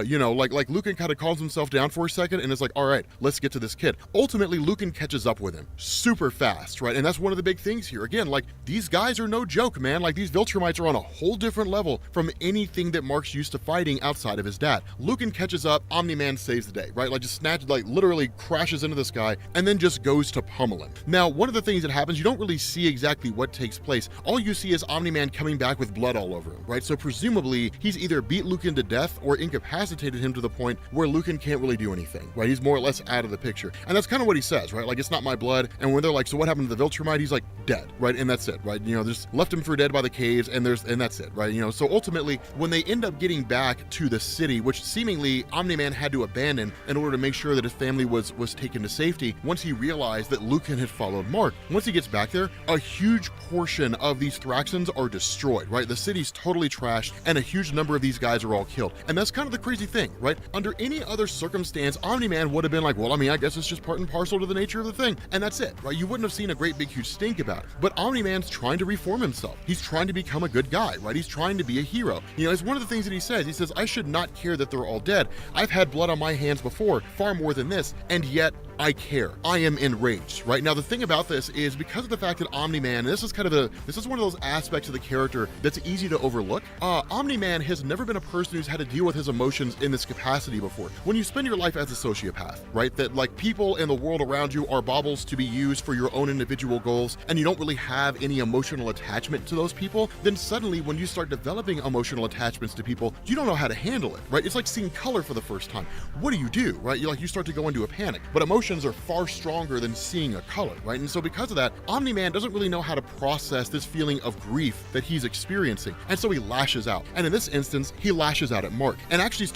You know, like Lucan kind of calms himself down for a second and is like, all right, let's get to this kid. Ultimately, Lucan catches up with him super fast, right? And that's one of the big things here. Again, like these guys are no joke, man. Like these Viltrumites are on a whole different level from anything that Mark's used to fighting outside of his dad. Lucan catches up, Omni-Man saves the day, right? Like just literally crashes into this guy and then just goes to pummel him. Now, one of the things that happens, you don't really see exactly what takes place. All you see is Omni-Man coming back with blood all over him, right? So presumably he's either beat Lucan to death or incapacitated him to the point where Lucan can't really do anything, right? He's more or less out of the picture. And that's kind of what he says, right? Like, it's not my blood. And when they're like, so what happened to the Viltrumite? He's like, dead, right? And that's it, right? You know, just left him for dead by the caves, and that's it, right? You know, so ultimately, when they end up getting back to the city, which seemingly Omni-Man had to abandon in order to make sure that his family was taken to safety, once he realized that Lucan had followed Mark, once he gets back there, a huge portion of these Thraxans are destroyed, right? The city's totally trashed, and a huge number of these guys are all killed. And that's kind of the crazy thing, right? Under any other circumstance, Omni-Man would have been like, well, I mean, I guess it's just part and parcel to the nature of the thing, and that's it, right? You wouldn't have seen a great big huge stink about it. But Omni-Man's trying to reform himself. He's trying to become a good guy, right? He's trying to be a hero. You know, it's one of the things that he says. He says, I should not care that they're all dead. I've had blood on my hands before, far more than this, and yet I care. I am enraged, right? Now, the thing about this is because of the fact that Omni-Man, and this is one of those aspects of the character that's easy to overlook. Omni-Man has never been a person who's had to deal with his emotions in this capacity before. When you spend your life as a sociopath, right? That like people in the world around you are baubles to be used for your own individual goals, and you don't really have any emotional attachment to those people, then suddenly when you start developing emotional attachments to people, you don't know how to handle it, right? It's like seeing color for the first time. What do you do, right? You start to go into a panic. But emotions are far stronger than seeing a color, right? And so because of that, Omni-Man doesn't really know how to process this feeling of grief that he's experiencing. And so he lashes out. And in this instance, he lashes out at Mark and actually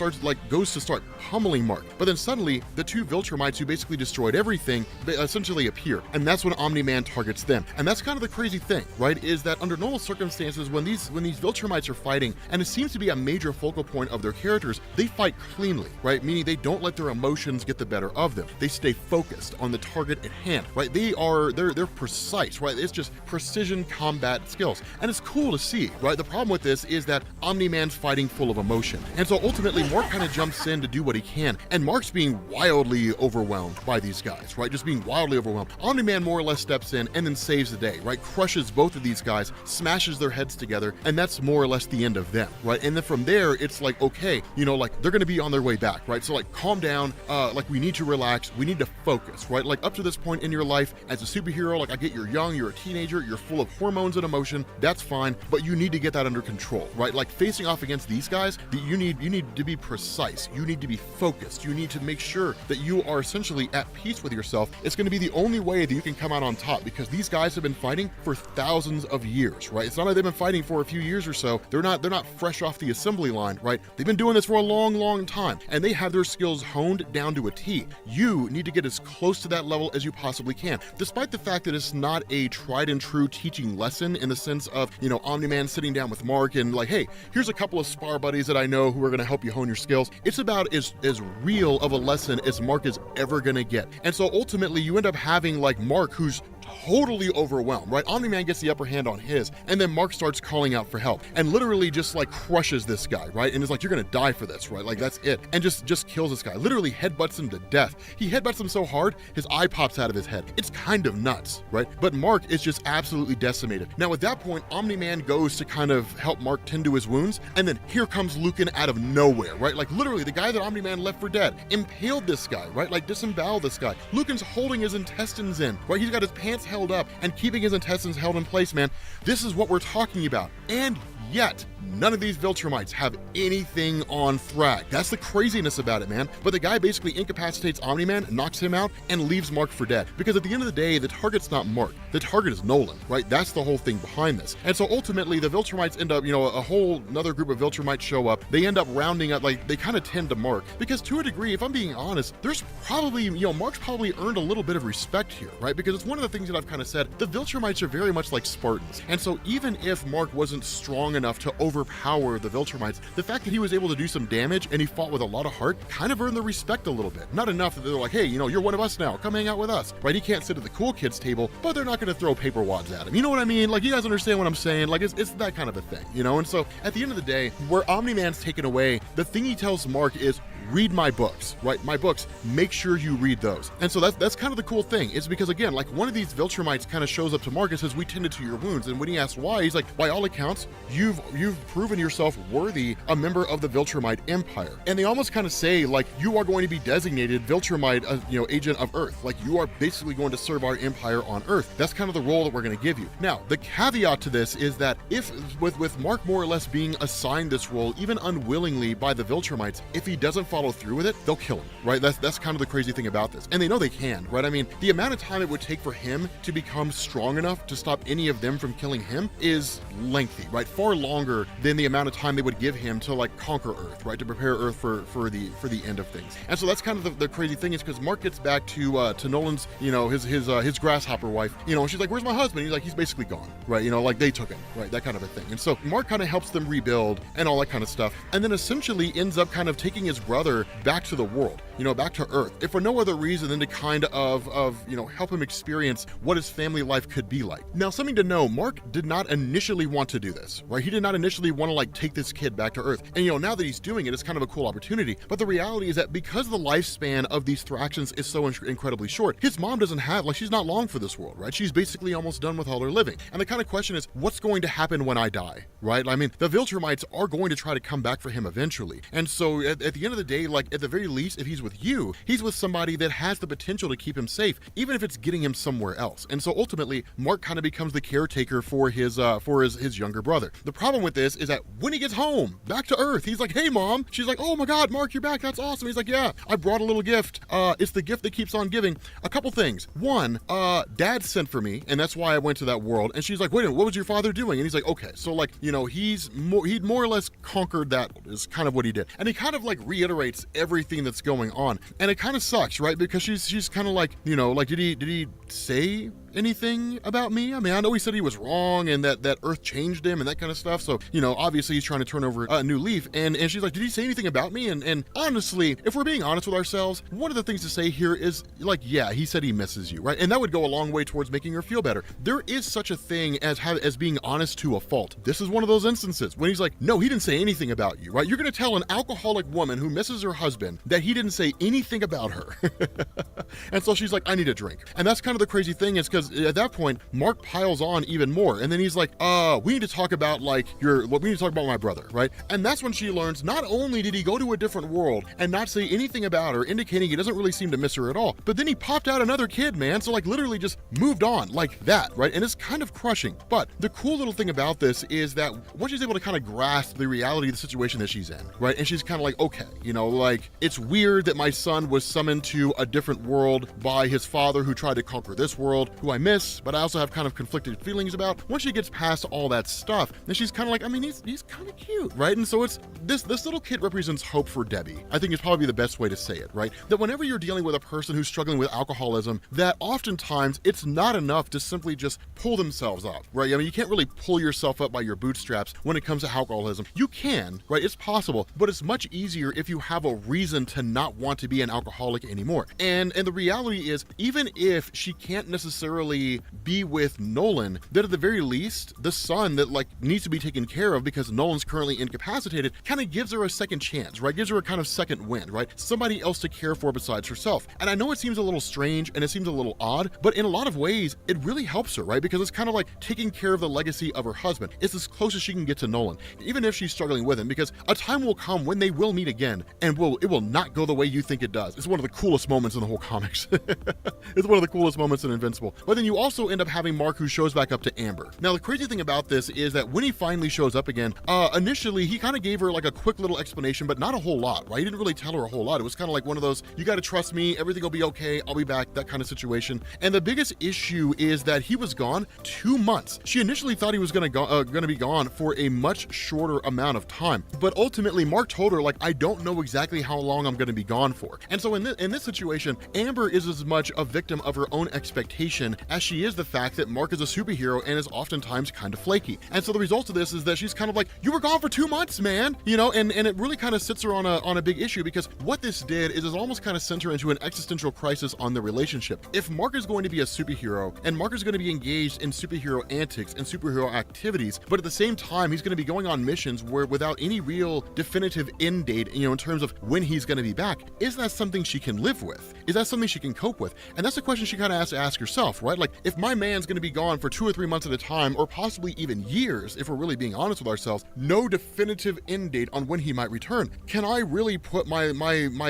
goes to start pummeling Mark. But then suddenly the two Viltrumites who basically destroyed everything, they essentially appear. And that's when Omni-Man targets them. And that's kind of the crazy thing, right? Is that under normal circumstances, when these Viltrumites are fighting, and it seems to be a major focal point of their characters, they fight cleanly, right? Meaning they don't let their emotions get the better of them. They stay focused on the target at hand, right? They're precise, right? It's just precision combat skills. And it's cool to see, right? The problem with this is that Omni-Man's fighting full of emotion. And so ultimately Mark kind of jumps in to do what he can. And Mark's being wildly overwhelmed by these guys, right? Just being wildly overwhelmed. Omni-Man more or less steps in and then saves the day, right? Crushes both of these guys, smashes their heads together, and that's more or less the end of them, right? And then from there, it's like, okay, you know, like they're going to be on their way back, right? So like calm down, like we need to relax, we need to focus, right? Like up to this point in your life as a superhero, like I get you're young, you're a teenager, you're full of hormones and emotion, that's fine, but you need to get that under control, right? Like facing off against these guys, you need to be precise, you need to be focused, you need to make sure that you are essentially at peace with yourself. It's going to be the only way that you can come out on top, because these guys have been fighting for thousands of years, right? It's not like they've been fighting for a few years or so. They're not fresh off the assembly line, right? They've been doing this for a long time, and they have their skills honed down to a T. You need to get as close to that level as you possibly can, despite the fact that it's not a tried and true teaching lesson in the sense of, you know, Omni-Man sitting down with Mark and like, hey, here's a couple of spar buddies that I know who are going to help you hone your skills. It's about as real of a lesson as Mark is ever going to get. And so ultimately you end up having like Mark, who's totally overwhelmed, right? Omni-Man gets the upper hand on his, and then Mark starts calling out for help and literally just like crushes this guy, right? And is like, you're gonna die for this, right? Like that's it. And just kills this guy, literally headbutts him to death. He headbutts him so hard, his eye pops out of his head. It's kind of nuts, right? But Mark is just absolutely decimated. Now at that point, Omni-Man goes to kind of help Mark tend to his wounds, and then here comes Lucan out of nowhere, right? Like literally the guy that Omni-Man left for dead, impaled this guy, right? Like disemboweled this guy. Lucan's holding his intestines in, right? He's got his pants held up and keeping his intestines held in place, man. This is what we're talking about. And yet, none of these Viltrumites have anything on Thrag. That's the craziness about it, man. But the guy basically incapacitates Omni-Man, knocks him out, and leaves Mark for dead. Because at the end of the day, the target's not Mark. The target is Nolan, right? That's the whole thing behind this. And so ultimately, the Viltrumites end up, you know, a whole another group of Viltrumites show up. They end up rounding up, like, they kind of tend to Mark. Because to a degree, if I'm being honest, there's probably, you know, Mark's probably earned a little bit of respect here, right? Because it's one of the things that I've kind of said, the Viltrumites are very much like Spartans. And so even if Mark wasn't strong enough to overpower the Viltrumites, the fact that he was able to do some damage and he fought with a lot of heart kind of earned the respect a little bit. Not enough that they're like, hey, you know, you're one of us now, come hang out with us, right? He can't sit at the cool kids table, but they're not going to throw paper wads at him. You know what I mean? Like, you guys understand what I'm saying? Like, it's that kind of a thing, you know? And so at the end of the day, where Omni-Man's taken away, the thing he tells Mark is, read my books, right? My books, make sure you read those. And so that's kind of the cool thing, is because again, like one of these Viltrumites kind of shows up to Mark and says, we tended to your wounds. And when he asks why, he's like, by all accounts, you've proven yourself worthy a member of the Viltrumite Empire. And they almost kind of say, like, you are going to be designated Viltrumite, you know, agent of Earth. Like, you are basically going to serve our empire on Earth. That's kind of the role that we're going to give you. Now, the caveat to this is that if, with Mark more or less being assigned this role, even unwillingly by the Viltrumites, if he doesn't follow through with it, they'll kill him, right? That's kind of the crazy thing about this. And they know they can, right? I mean, the amount of time it would take for him to become strong enough to stop any of them from killing him is lengthy, right? Far longer than the amount of time they would give him to like conquer Earth, right? To prepare Earth for the end of things. And so that's kind of the crazy thing, is because Mark gets back to Nolan's, you know, his grasshopper wife, you know, and she's like, where's my husband? He's like, he's basically gone, right? You know, like they took him, right? That kind of a thing. And so Mark kind of helps them rebuild and all that kind of stuff. And then essentially ends up kind of taking his brother back to the world, you know, back to Earth, if for no other reason than to kind of, you know, help him experience what his family life could be like. Now, something to know, Mark did not initially want to do this, right? He did not initially want to like take this kid back to Earth. And, you know, now that he's doing it, it's kind of a cool opportunity. But the reality is that because the lifespan of these Thraxans is so incredibly short, his mom doesn't have, like, she's not long for this world, right? She's basically almost done with all her living. And the kind of question is, what's going to happen when I die, right? I mean, the Viltrumites are going to try to come back for him eventually. And so at the end of the day, like, at the very least, if he's with you, he's with somebody that has the potential to keep him safe, even if it's getting him somewhere else. And so ultimately, Mark kind of becomes the caretaker for his younger brother. The problem with this is that when he gets home, back to Earth, he's like, hey mom. She's like, oh my God, Mark, you're back. That's awesome. He's like, yeah, I brought a little gift. It's the gift that keeps on giving. A couple things. One, dad sent for me, and that's why I went to that world. And she's like, wait a minute, what was your father doing? And he's like, okay, so like, you know, he'd more or less conquered that, is kind of what he did. And he kind of like reiterates everything that's going on. And it kind of sucks, right? Because she's kind of like, you know, like, did he say anything about me? I mean, I know he said he was wrong and that Earth changed him and that kind of stuff. So, you know, obviously he's trying to turn over a new leaf. And she's like, did he say anything about me? And honestly, if we're being honest with ourselves, one of the things to say here is like, yeah, he said he misses you, right? And that would go a long way towards making her feel better. There is such a thing as being honest to a fault. This is one of those instances when he's like, no, he didn't say anything about you, right? You're going to tell an alcoholic woman who misses her husband that he didn't say say anything about her. And so she's like, I need a drink. And that's kind of the crazy thing, is because at that point, Mark piles on even more. And then he's like, we need to talk about we need to talk about my brother, right? And that's when she learns not only did he go to a different world and not say anything about her, indicating he doesn't really seem to miss her at all, but then he popped out another kid, man. So like literally just moved on like that, right? And it's kind of crushing. But the cool little thing about this is that once she's able to kind of grasp the reality of the situation that she's in, right? And she's kind of like, okay, like it's weird that my son was summoned to a different world by his father who tried to conquer this world, who I miss, but I also have kind of conflicted feelings about. Once she gets past all that stuff, then she's kind of like, I mean, he's kind of cute, right? And so it's this little kid represents hope for Debbie. I think is probably the best way to say it, right? That whenever you're dealing with a person who's struggling with alcoholism, that oftentimes it's not enough to simply just pull themselves up, right? I mean, you can't really pull yourself up by your bootstraps when it comes to alcoholism. You can, right? It's possible, but it's much easier if you have a reason to not want to be an alcoholic anymore. And the reality is, even if she can't necessarily be with Nolan, that at the very least, the son that like needs to be taken care of because Nolan's currently incapacitated kind of gives her a second chance, right? Gives her a kind of second wind, right? Somebody else to care for besides herself. And I know it seems a little strange and it seems a little odd, but in a lot of ways, it really helps her, right? Because it's kind of like taking care of the legacy of her husband. It's as close as she can get to Nolan, even if she's struggling with him, because a time will come when they will meet again and it will not go the way you think it does. It's one of the coolest moments in the whole comics. It's one of the coolest moments in Invincible. But then you also end up having Mark, who shows back up to Amber. Now, the crazy thing about this is that when he finally shows up again, initially he kind of gave her like a quick little explanation, but not a whole lot, right? He didn't really tell her a whole lot. It was kind of like one of those, you got to trust me, everything will be okay, I'll be back, that kind of situation. And the biggest issue is that he was gone 2 months. She initially thought he was gonna be gone for a much shorter amount of time, but ultimately Mark told her, like, I don't know exactly how long I'm gonna be gone for. And so in this situation, Amber is as much a victim of her own expectation as she is the fact that Mark is a superhero and is oftentimes kind of flaky. And so the result of this is that she's kind of like, you were gone for 2 months, man, and it really kind of sits her on a big issue, because what this did is it almost kind of sent her into an existential crisis on the relationship. If Mark is going to be a superhero and Mark is going to be engaged in superhero antics and superhero activities, but at the same time he's going to be going on missions where without any real definitive end date, in terms of when he's going to be back, is that something she can live with? Is that something she can cope with? And that's a question she kind of has to ask herself, right? Like, if my man's going to be gone for 2 or 3 months at a time, or possibly even years, if we're really being honest with ourselves, no definitive end date on when he might return, can I really put my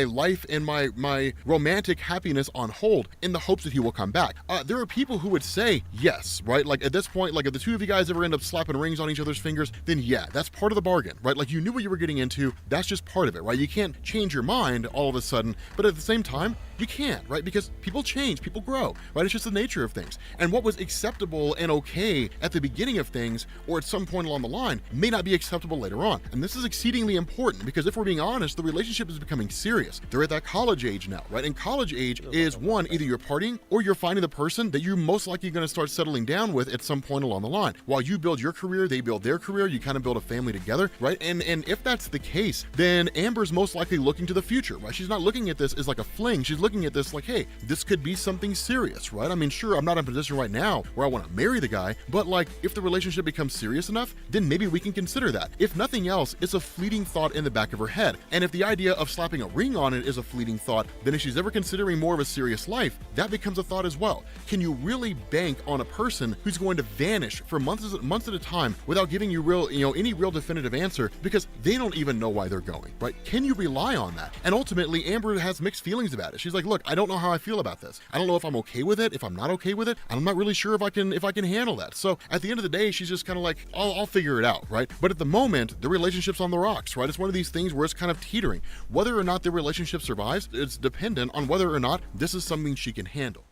life and my romantic happiness on hold in the hopes that he will come back? There are people who would say yes, right? Like, at this point, like, if the two of you guys ever end up slapping rings on each other's fingers, then yeah, that's part of the bargain, right? Like, you knew what you were getting into, that's just part of it, right? You can't change your mind all of a sudden, but at the same time, you can't, right? Because people change, people grow, right? It's just the nature of things. And what was acceptable and okay at the beginning of things, or at some point along the line, may not be acceptable later on. And this is exceedingly important, because if we're being honest, the relationship is becoming serious. They're at that college age now, right? And college age is, one, either you're partying or you're finding the person that you're most likely going to start settling down with at some point along the line. While you build your career, they build their career, you kind of build a family together, right? And if that's the case, then Amber's most likely looking to the future, right? She's not looking at this as like a fling. She's looking at this like, hey, this could be something serious, right? I mean, sure, I'm not in a position right now where I want to marry the guy, but like, if the relationship becomes serious enough, then maybe we can consider that. If nothing else, it's a fleeting thought in the back of her head. And if the idea of slapping a ring on it is a fleeting thought, then if she's ever considering more of a serious life, that becomes a thought as well. Can you really bank on a person who's going to vanish for months at a time without giving you any real definitive answer, because they don't even know why they're going, right? Can you rely on that? And ultimately, Amber has mixed feelings about it. She's like, look, I don't know how I feel about this. I don't know if I'm okay with it, if I'm not okay with it. I'm not really sure if I can handle that. So at the end of the day, she's just kind of like, I'll figure it out, right? But at the moment, the relationship's on the rocks, right? It's one of these things where it's kind of teetering. Whether or not the relationship survives, it's dependent on whether or not this is something she can handle.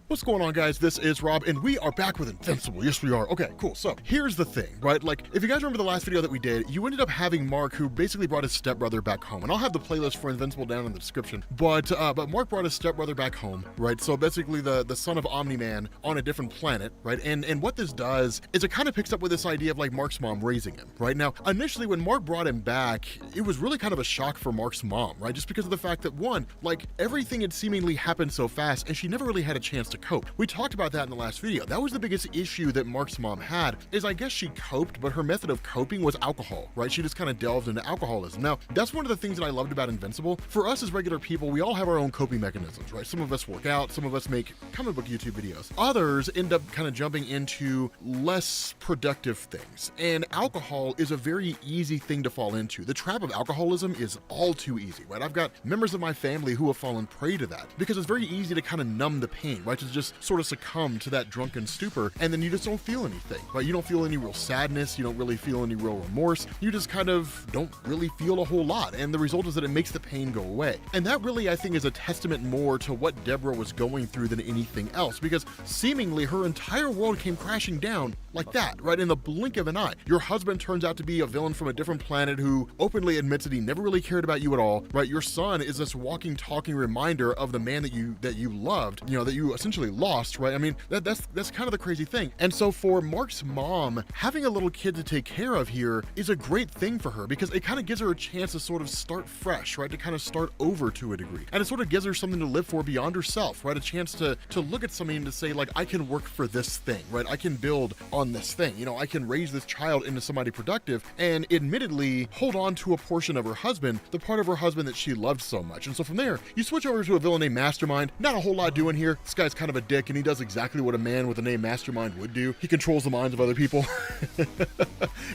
What's going on, guys? This is Rob, and we are back with Invincible. Yes, we are. Okay, cool. So here's the thing, right? Like, if you guys remember the last video that we did, you ended up having Mark, who basically brought his stepbrother back home. And I'll have the playlist for Invincible down in the description. But Mark brought his stepbrother back home, right? So basically the son of Omni-Man on a different planet, right? And what this does is it kind of picks up with this idea of like Mark's mom raising him, right? Now, initially when Mark brought him back, it was really kind of a shock for Mark's mom, right? Just because of the fact that, one, like, everything had seemingly happened so fast and she never really had a chance to cope. We talked about that in the last video. That was the biggest issue that Mark's mom had, is I guess she coped, but her method of coping was alcohol, right? She just kind of delved into alcoholism. Now, that's one of the things that I loved about Invincible. For us as regular people, we all have our own coping mechanisms, right? Some of us work out, some of us make comic book YouTube videos. Others end up kind of jumping into less productive things. And alcohol is a very easy thing to fall into. The trap of alcoholism is all too easy, right? I've got members of my family who have fallen prey to that because it's very easy to kind of numb the pain, right? To just sort of succumb to that drunken stupor, and then you just don't feel anything, right? You don't feel any real sadness, you don't really feel any real remorse, you just kind of don't really feel a whole lot, and the result is that it makes the pain go away. And that really, I think, is a testament more to what Deborah was going through than anything else, because seemingly her entire world came crashing down like that, right? In the blink of an eye. Your husband turns out to be a villain from a different planet who openly admits that he never really cared about you at all, right? Your son is this walking, talking reminder of the man that you loved, you know, that you essentially lost, right? I mean, that's kind of the crazy thing. And so for Mark's mom, having a little kid to take care of here is a great thing for her, because it kind of gives her a chance to sort of start fresh, right? To kind of start over to a degree. And it sort of gives her something to live for beyond herself, right? A chance to look at something and to say, like, I can work for this thing, right? I can build on this thing. You know, I can raise this child into somebody productive and admittedly hold on to a portion of her husband, the part of her husband that she loved so much. And so from there, you switch over to a villain named Mastermind. Not a whole lot doing here. This guy's kind of a dick, and he does exactly what a man with the name Mastermind would do. He controls the minds of other people.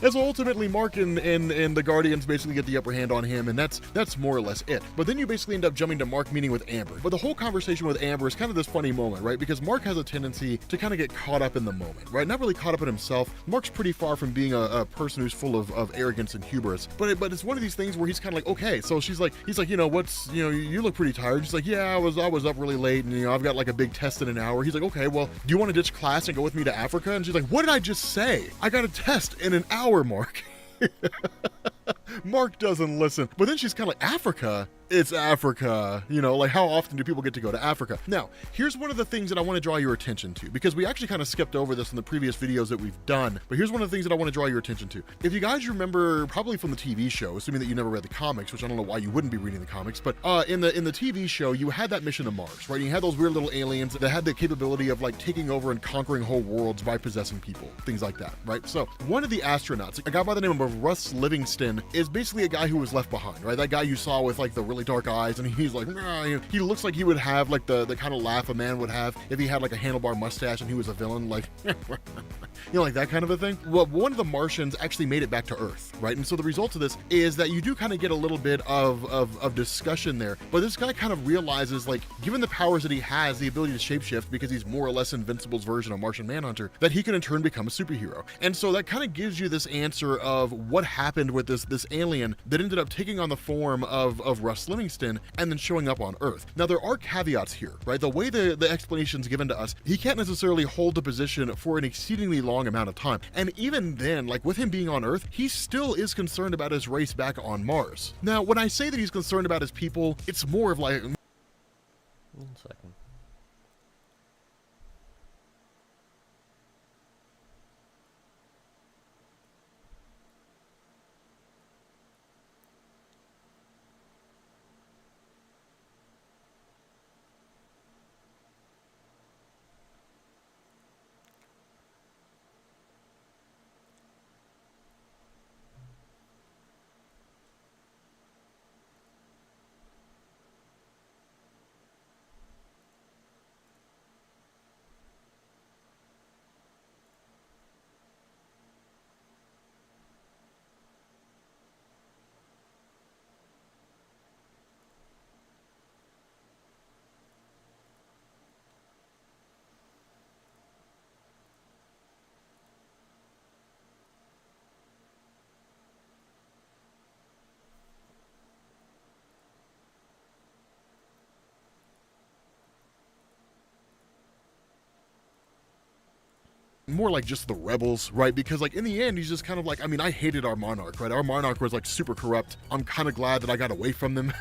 And so ultimately, Mark and the Guardians basically get the upper hand on him, and that's more or less it. But then you basically end up jumping to Mark meeting with Amber. But the whole conversation with Amber is kind of this funny moment, right? Because Mark has a tendency to kind of get caught up in the moment, right? Not really caught up in himself. Mark's pretty far from being a person who's full of arrogance and hubris. But it's one of these things where he's kind of like, okay. So he's like, you know, you look pretty tired. She's like, yeah, I was up really late, and you know, I've got like a big test in an hour. He's like, okay, well, do you want to ditch class and go with me to Africa? And she's like, what did I just say? I got a test in an hour, Mark. Mark doesn't listen. But then she's kind of like, Africa? It's Africa. You know, like, how often do people get to go to Africa? Now, here's one of the things that I want to draw your attention to, because we actually kind of skipped over this in the previous videos that we've done. But here's one of the things that I want to draw your attention to. If you guys remember, probably from the TV show, assuming that you never read the comics, which I don't know why you wouldn't be reading the comics, but in the TV show, you had that mission to Mars, right? You had those weird little aliens that had the capability of like taking over and conquering whole worlds by possessing people, things like that, right? So one of the astronauts, a guy by the name of Russ Livingston, is basically a guy who was left behind, right? That guy you saw with like the really dark eyes, and he's like, nah, you know, he looks like he would have like the kind of laugh a man would have if he had like a handlebar mustache and he was a villain, like, you know, like that kind of a thing. Well, one of the Martians actually made it back to Earth, right? And so the result of this is that you do kind of get a little bit of discussion there, but this guy kind of realizes, like, given the powers that he has, the ability to shapeshift, because he's more or less Invincible's version of Martian Manhunter, that he can in turn become a superhero. And so that kind of gives you this answer of what happened with this alien that ended up taking on the form of Russ Livingston and then showing up on Earth. Now, there are caveats here, right? The way the explanation's given to us, he can't necessarily hold the position for an exceedingly long amount of time. And even then, like, with him being on Earth, he still is concerned about his race back on Mars. Now, when I say that he's concerned about his people, it's more of like... 1 second. More like just the rebels, right? Because like in the end, he's just kind of like, I mean, I hated our monarch, right? Our monarch was like super corrupt. I'm kind of glad that I got away from them.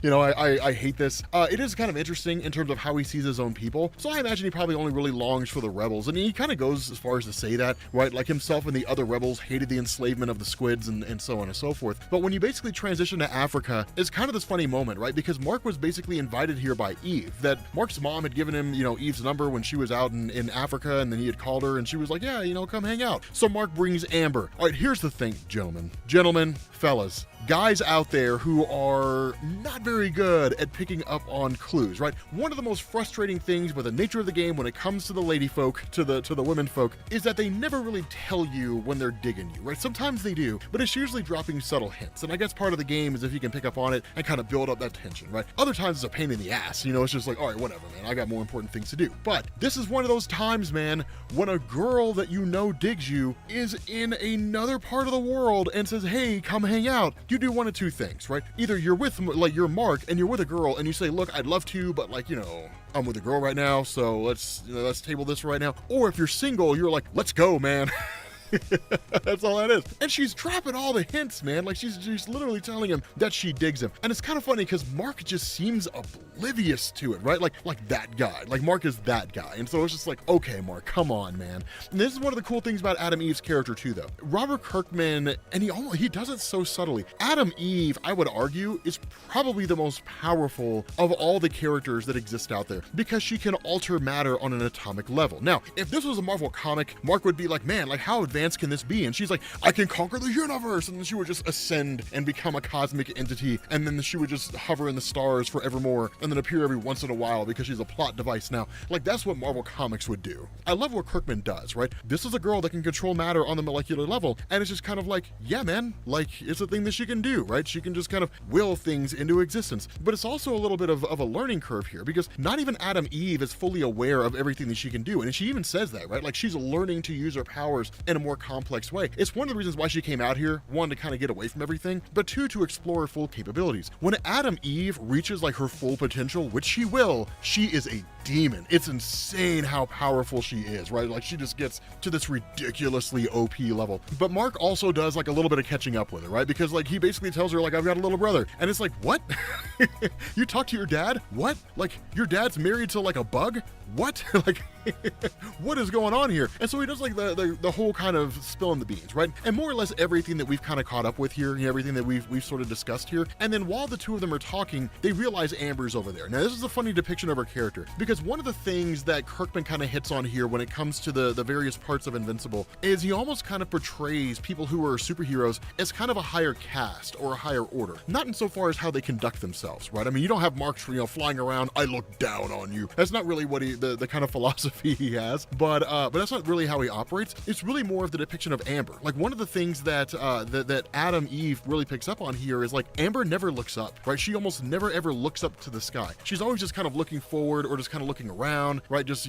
You know, I hate this. It is kind of interesting in terms of how he sees his own people. So I imagine he probably only really longs for the rebels. And he kind of goes as far as to say that, right? Like himself and the other rebels hated the enslavement of the squids and so on and so forth. But when you basically transition to Africa, it's kind of this funny moment, right? Because Mark was basically invited here by Eve. That Mark's mom had given him, you know, Eve's number when she was out in Africa, and then he had called her and she was like, yeah, you know, come hang out. So Mark brings Amber. All right, here's the thing, gentlemen, fellas, guys out there who are not very good at picking up on clues, right? One of the most frustrating things with the nature of the game when it comes to the lady folk, to the women folk, is that they never really tell you when they're digging you, right? Sometimes they do, but it's usually dropping subtle hints. And I guess part of the game is if you can pick up on it and kind of build up that tension, right? Other times it's a pain in the ass, you know, it's just like, all right, whatever, man, I got more important things to do. But this is one of those times, man, when a girl that you know digs you is in another part of the world and says, hey, come hang out. You do one of two things, right? Either you're with, like, you're Mark and you're with a girl and you say, look, I'd love to, but like, you know, I'm with a girl right now, so let's table this right now. Or if you're single, you're like, let's go, man. That's all that is. And she's dropping all the hints, man. Like she's literally telling him that she digs him. And it's kind of funny because Mark just seems oblivious to it, right? Like that guy. Like Mark is that guy. And so it's just like, okay, Mark, come on, man. And this is one of the cool things about Adam Eve's character too, though. Robert Kirkman, and he does it so subtly. Adam Eve, I would argue, is probably the most powerful of all the characters that exist out there because she can alter matter on an atomic level. Now, if this was a Marvel comic, Mark would be like, man, like how advanced can this be? And she's like, I can conquer the universe. And then she would just ascend and become a cosmic entity. And then she would just hover in the stars forevermore and then appear every once in a while because she's a plot device now. Like that's what Marvel Comics would do. I love what Kirkman does, right? This is a girl that can control matter on the molecular level. And it's just kind of like, yeah, man, like it's a thing that she can do, right? She can just kind of will things into existence. But it's also a little bit of a learning curve here because not even Adam Eve is fully aware of everything that she can do. And she even says that, right? Like she's learning to use her powers in a more complex way. It's one of the reasons why she came out here, one, to kind of get away from everything, but two, to explore her full capabilities. When Adam Eve reaches like her full potential, which she will, she is a demon. It's insane how powerful she is, right? Like she just gets to this ridiculously OP level. But Mark also does like a little bit of catching up with her, right? Because like he basically tells her like, I've got a little brother. And it's like, what? You talk to your dad? What? Like your dad's married to like a bug? What? Like what is going on here? And so he does like the whole kind of spilling the beans, right? And more or less everything that we've kind of caught up with here, everything that we've sort of discussed here. And then while the two of them are talking, they realize Amber's over there. Now this is a funny depiction of her character because one of the things that Kirkman kind of hits on here when it comes to the various parts of Invincible is he almost kind of portrays people who are superheroes as kind of a higher caste or a higher order. Not insofar as how they conduct themselves, right? I mean, you don't have Mark, flying around, I look down on you. That's not really what the kind of philosophy he has, but that's not really how he operates. It's really more of the depiction of Amber. Like one of the things that Adam Eve really picks up on here is like Amber never looks up, right? She almost never ever looks up to the sky. She's always just kind of looking forward or just kind of looking around, right? Just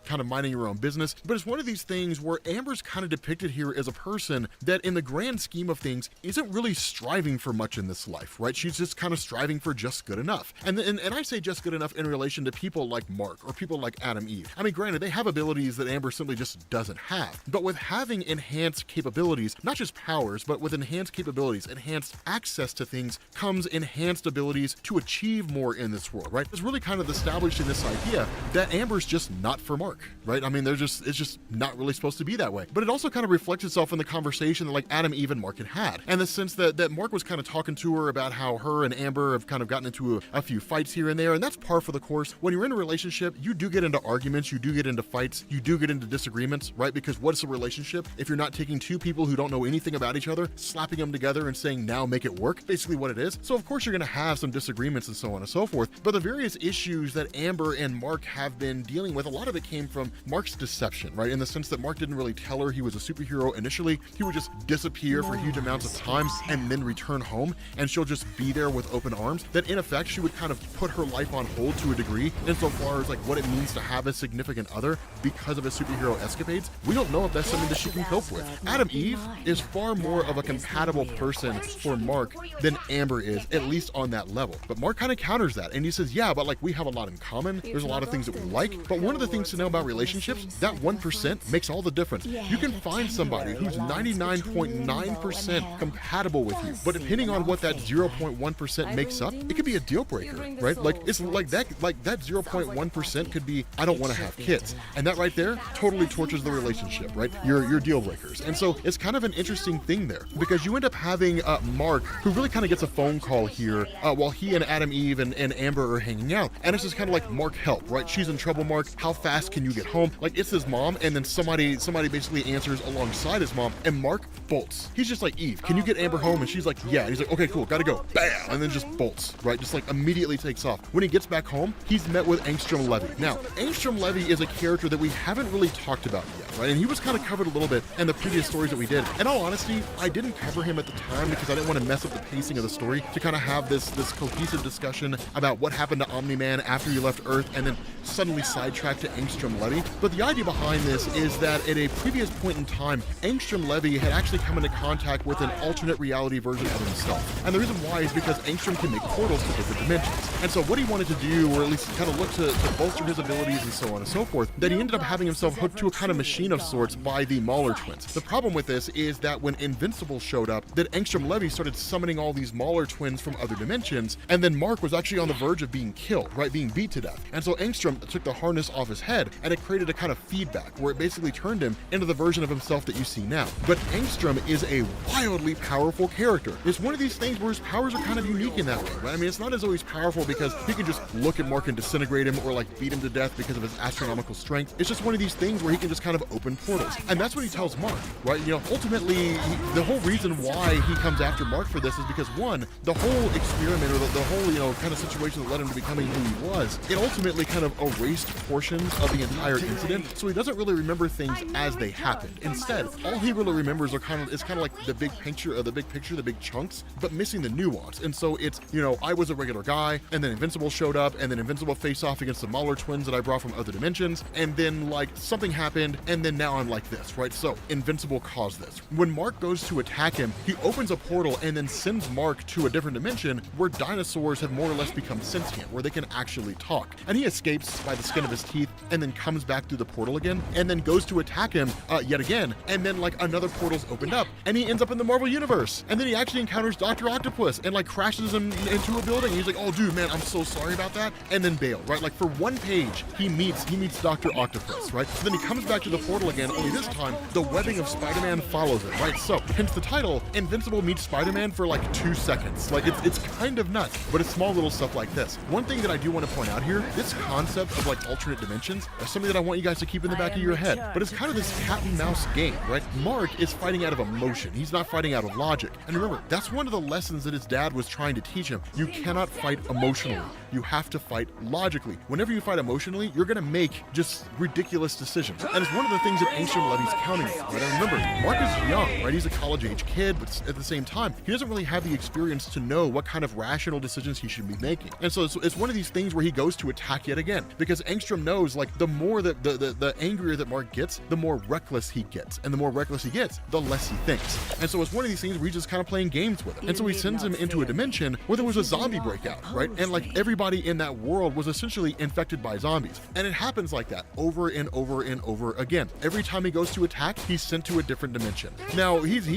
kind of minding her own business. But it's one of these things where Amber's kind of depicted here as a person that in the grand scheme of things isn't really striving for much in this life, right? She's just kind of striving for just good enough. And I say just good enough in relation to people like Mark or people like Adam Eve. I mean, granted, they have abilities that Amber simply just doesn't have. But with having enhanced capabilities, not just powers, but with enhanced capabilities, enhanced access to things, comes enhanced abilities to achieve more in this world, right? It's really kind of establishing this idea that Amber's just not for Mark, right? I mean, it's just not really supposed to be that way. But it also kind of reflects itself in the conversation that like Adam, Eve, and Mark had. And the sense that Mark was kind of talking to her about how her and Amber have kind of gotten into a few fights here and there, and that's par for the course. When you're in a relationship, you do get into arguments, you do get into fights, you do get into disagreements, right? Because what's a relationship if you're not taking two people who don't know anything about each other, slapping them together and saying, now make it work? Basically what it is. So of course you're going to have some disagreements and so on and so forth. But the various issues that Amber and Mark have been dealing with, a lot of it came from Mark's deception, right? In the sense that Mark didn't really tell her he was a superhero initially. He would just disappear for huge amounts of time and then return home, and she'll just be there with open arms. That in effect, she would kind of put her life on hold to a degree insofar as like what it means to have a significant other because of his superhero escapades. We don't know if that's something that she can cope with. Adam Eve is far more of a compatible person for Mark than Amber is, at least on that level. But Mark kind of counters that and he says, yeah, but like we have a lot in common. There's there's a lot of things that we like, but one of the things to know about relationships, that 1% makes all the difference. You can find somebody who's 99.9% compatible with you, but depending on what that 0.1% makes up, it could be a deal breaker, right? Like it's like that 0.1% could be, I don't want to have kids, and that right there totally tortures the relationship, right? Your deal breakers. And so it's kind of an interesting thing there, because you end up having Mark, who really kind of gets a phone call here while he and Adam Eve and Amber are hanging out, and it's just kind of like, Mark, help, right? She's in trouble, Mark. How fast can you get home? Like, it's his mom, and then somebody basically answers alongside his mom, and Mark bolts. He's just like, Eve, can you get Amber home? And she's like, yeah. And he's like, okay, cool, gotta go. Bam! And then just bolts, right? Just like immediately takes off. When he gets back home, he's met with Angstrom Levy. Now, Angstrom Levy is a character that we haven't really talked about yet, right? And he was kind of covered a little bit in the previous stories that we did. In all honesty, I didn't cover him at the time because I didn't want to mess up the pacing of the story to kind of have this cohesive discussion about what happened to Omni-Man after he left Earth and then suddenly sidetracked to Angstrom Levy. But the idea behind this is that at a previous point in time, Angstrom Levy had actually come into contact with an alternate reality version of himself. And the reason why is because Angstrom can make portals to different dimensions. And so what he wanted to do, or at least kind of look to bolster his abilities and so on and so forth, that he ended up having himself hooked to a kind of machine of sorts by the Mauler twins. The problem with this is that when Invincible showed up, that Angstrom Levy started summoning all these Mauler twins from other dimensions, and then Mark was actually on the verge of being killed, right, being beat to death. And so Angstrom took the harness off his head, and it created a kind of feedback where it basically turned him into the version of himself that you see now. But Angstrom is a wildly powerful character. It's one of these things where his powers are kind of unique in that way, right? I mean, it's not as always powerful because he can just look at Mark and disintegrate him or like beat him to death because of his astronomical strength. It's just one of these things where he can just kind of open portals. And that's what he tells Mark, right? You know, ultimately, the whole reason why he comes after Mark for this is because, one, the whole experiment or the whole, you know, kind of situation that led him to becoming who he was, it ultimately kind of erased portions of the entire incident, so he doesn't really remember things as they happened. Instead, all he really remembers are kind of like the big picture, the big chunks, but missing the nuance. And so it's, you know, I was a regular guy, and then Invincible showed up, and then Invincible faced off against the Mauler twins that I brought from other dimensions, and then like something happened, and then now I'm like this, right? So Invincible caused this. When Mark goes to attack him, he opens a portal and then sends Mark to a different dimension where dinosaurs have more or less become sentient, where they can actually talk. And he escapes by the skin of his teeth and then comes back through the portal again and then goes to attack him yet again. And then like another portal's opened up and he ends up in the Marvel Universe. And then he actually encounters Dr. Octopus and like crashes him into a building. He's like, oh dude, man, I'm so sorry about that. And then bail, right? Like for one page, he meets Dr. Octopus, right? So then he comes back to the portal again, only this time, the webbing of Spider-Man follows it, right? So, hence the title, Invincible meets Spider-Man for like 2 seconds. Like, it's kind of nuts, but it's small little stuff like this. One thing that I do want to point out here, this concept of like alternate dimensions is something that I want you guys to keep in the back of your head, but it's kind of this cat and mouse game, right? Mark is fighting out of emotion. He's not fighting out of logic. And remember, that's one of the lessons that his dad was trying to teach him. You cannot fight emotionally. You have to fight logically. Whenever you fight emotionally, you're gonna make just ridiculous decisions. And it's one of the things that Angstrom Levy's counting on, right? And remember, Mark is young, right? He's a college-age kid, but at the same time, he doesn't really have the experience to know what kind of rational decisions he should be making. And so it's one of these things where he goes to attack yet again, because Angstrom knows, like, the more that the angrier that Mark gets, the more reckless he gets. And the more reckless he gets, the less he thinks. And so it's one of these things where he's just kind of playing games with him. And so he sends him into a dimension where there was a zombie breakout, right? And like everybody in that world was essentially infected by zombies. And it happens like that over and over and over again. Every time he goes to attack, he's sent to a different dimension. Now, he's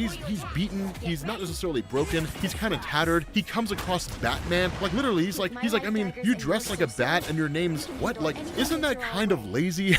beaten, he's not necessarily broken, he's kind of tattered. He comes across Batman. Like literally, he's like, I mean, you dress like a bat and your name's what? Like, isn't that kind of lazy?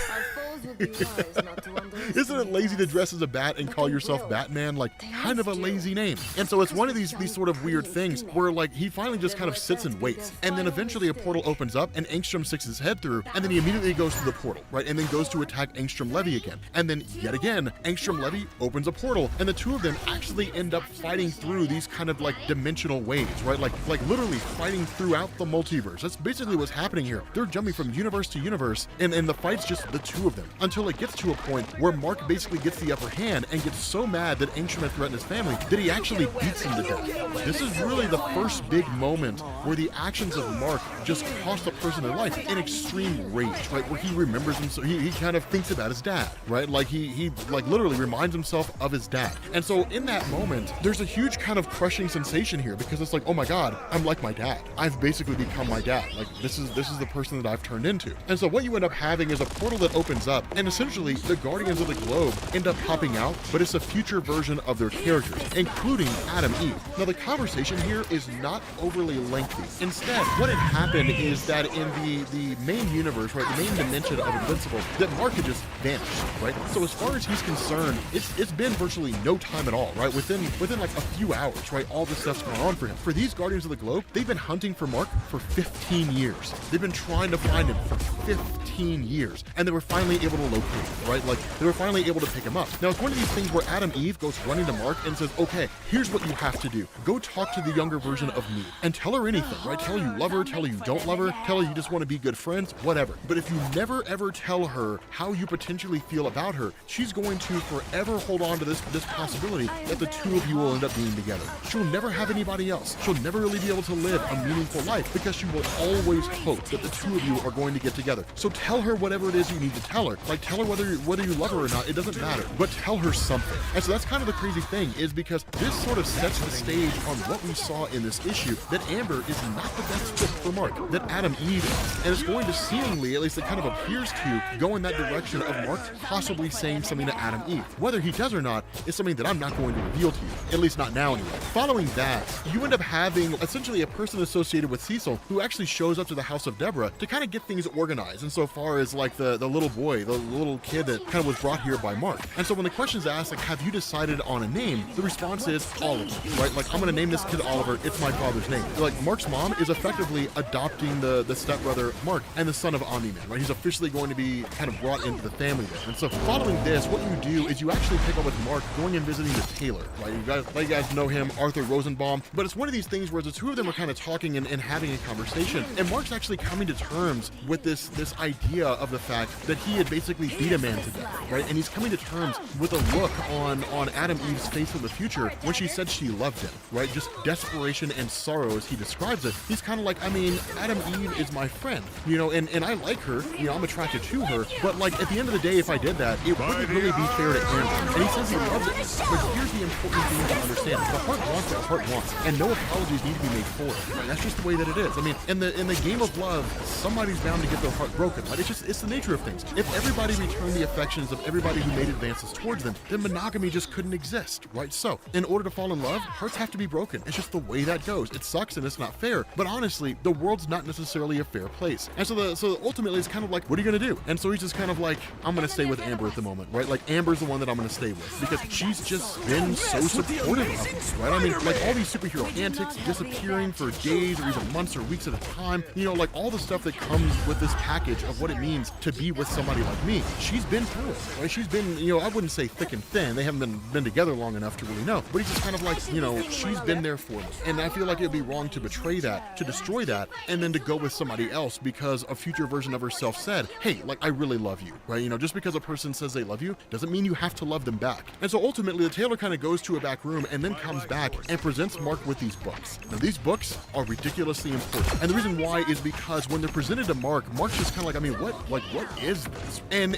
Isn't it lazy to dress as a bat and call yourself Batman? Like, kind of a lazy name. And so it's one of these sort of weird things where like he finally just kind of sits and waits, and then eventually a portal opens up and Angstrom sticks his head through, and then he immediately goes through the portal, right? And then goes to attack Angstrom Levy again. And then yet again, Angstrom Levy opens a portal, and the two of them actually end up fighting through these kind of like dimensional waves, right? Like literally fighting throughout the multiverse. That's basically what's happening here. They're jumping from universe to universe, and the fight's just the two of them. until it gets to a point where Mark basically gets the upper hand and gets so mad that Angstrom threatened his family that he actually beats him to death. This is really the first big moment where the actions of Mark just cost a person their life in extreme rage, right? Where he remembers him, so he kind of thinks about his dad, right? Like he like literally reminds himself of his dad. And so in that moment, there's a huge kind of crushing sensation here because it's like, oh my God, I'm like my dad. I've basically become my dad. Like this is the person that I've turned into. And so what you end up having is a portal that opens up, and essentially the Guardians of the Globe end up popping out, but it's a future version of their characters, including Adam Eve. Now the conversation here is not overly lengthy. Instead, what had happened is that in the main universe, right, the main dimension of Invincible, that Mark had just vanished, right? So as far as he's concerned, it's been virtually no time at all, right? Within like a few hours, right? All this stuff's going on for him. For these Guardians of the Globe, they've been hunting for Mark for 15 years. They've been trying to find him for 15 years, and they were finally able to locate him, right? Like they were finally able to pick him up. Now it's one of these things where Adam Eve goes running to Mark and says, okay, here's what you have to do. Go talk to the younger version of me and tell her anything, right? Tell her you love her, tell her you don't love her, tell her you just want to be good friends, whatever. But if you never ever tell her how you potentially feel about her, she's going to forever hold on to this possibility that the two of you will end up being together. She'll never have anybody else. She'll never really be able to live a meaningful life because she will always hope that the two of you are going to get together. So tell her whatever it is you need to tell her. Like tell her whether you love her or not, it doesn't matter, but tell her something. And so that's kind of the crazy thing, is because this sort of sets the stage on what we saw in this issue, that Amber is not the best fit for Mark, that Adam Eve is. And it's going to seemingly, at least it kind of appears to, go in that direction of Mark possibly saying something to Adam Eve. Whether he does or not is something that I'm not going to reveal to you, at least not now anyway. Following that, you end up having essentially a person associated with Cecil who actually shows up to the house of Deborah to kind of get things organized insofar as like the little boy, the little kid that kind of was brought here by Mark. And so when the question's asked, like, have you decided on a name? The response is Oliver, right? Like, I'm going to name this kid Oliver. It's my father's name. Like, Mark's mom is effectively adopting the stepbrother Mark and the son of Omni-Man, right? He's officially going to be kind of brought into the family there. And so following this, what you do is you actually pick up with Mark going and visiting the tailor, right? You guys know him, Arthur Rosenbaum. But it's one of these things where the two of them are kind of talking and having a conversation. And Mark's actually coming to terms with this idea of the fact that he had basically beat a man to death, right? And he's coming to terms with a look on Adam Eve's face in the future when she said she loved him, right? Just desperation and sorrow as he describes it. He's kind of like, I mean, Adam Eve is my friend, you know, and I like her, you know, I'm attracted to her, but like at the end of the day, if I did that, it wouldn't really be fair to Amber. And he says he loves it, but here's the important thing to understand. The heart wants what the heart wants, and no apologies need to be made for it, right? That's just the way that it is. I mean, in the game of love, somebody's bound to get their heart broken, right? It's the nature of things. If everybody returned the affections of everybody who made advances towards them, then monogamy just couldn't exist, right? So, in order to fall in love, hearts have to be broken. It's just the way that goes. It sucks and it's not fair, but honestly, the world's not necessarily a fair place. And so ultimately, it's kind of like, what are you gonna do? And so he's just kind of like, I'm gonna stay with Amber at the moment, right? Like, Amber's the one that I'm gonna stay with because she's just been so supportive of him, right? I mean, like all these superhero antics, disappearing for days or even months or weeks at a time, you know, like all the stuff that comes with this package of what it means to be with somebody like me. She's been through it, right? She's been, you know, I wouldn't say thick and thin. They haven't been together long enough to really know, but he's just kind of like, you know, she's been there for me. And I feel like it'd be wrong to betray that, to destroy that, and then to go with somebody else because a future version of herself said, hey, like, I really love you, right? You know, just because a person says they love you doesn't mean you have to love them back. And so ultimately, the tailor kind of goes to a back room and then comes back and presents Mark with these books. Now, these books are ridiculously important. And the reason why is because when they're presented to Mark's just kind of like, I mean, what is this? And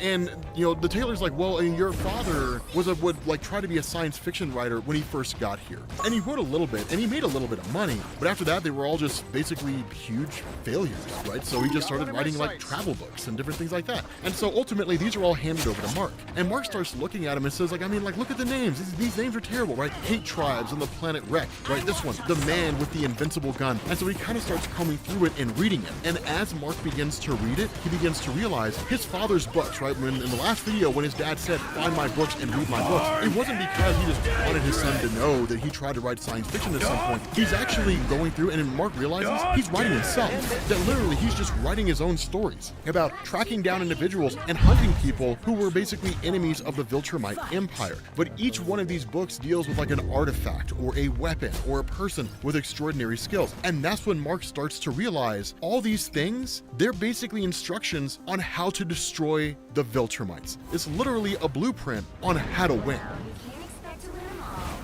you know, the tailor's like, well, your father would like try to be a science fiction writer when he first got here. And he wrote a little bit and he made a little bit of money, but after that, they were all just basically huge failures, right? So he just started writing like travel books and different things like that. And so ultimately, these are all handed over to Mark. And Mark starts looking at him and says, like, I mean, like, look at the names. These names are terrible, right? Hate Tribes and the Planet Wreck, right? This one, the man with the invincible gun. And so he kind of starts combing through it and reading it. And as Mark begins to read it, he begins to realize his father's books, right? When in the last video, when his dad said, find my books and read my books, it wasn't because he just wanted his son to know that he tried to write science fiction at some point. He's actually going through, and Mark realizes he's writing himself. That literally he's just writing his own stories about tracking down individuals and hunting people who were basically enemies of the Viltrumite Empire. But each one of these books deals with like an artifact or a weapon or a person with extraordinary skills. And that's when Mark starts to realize all these things, they're basically instructions on how to destroy destroy the Viltrumites. It's literally a blueprint on how to win. You can't expect to win them all.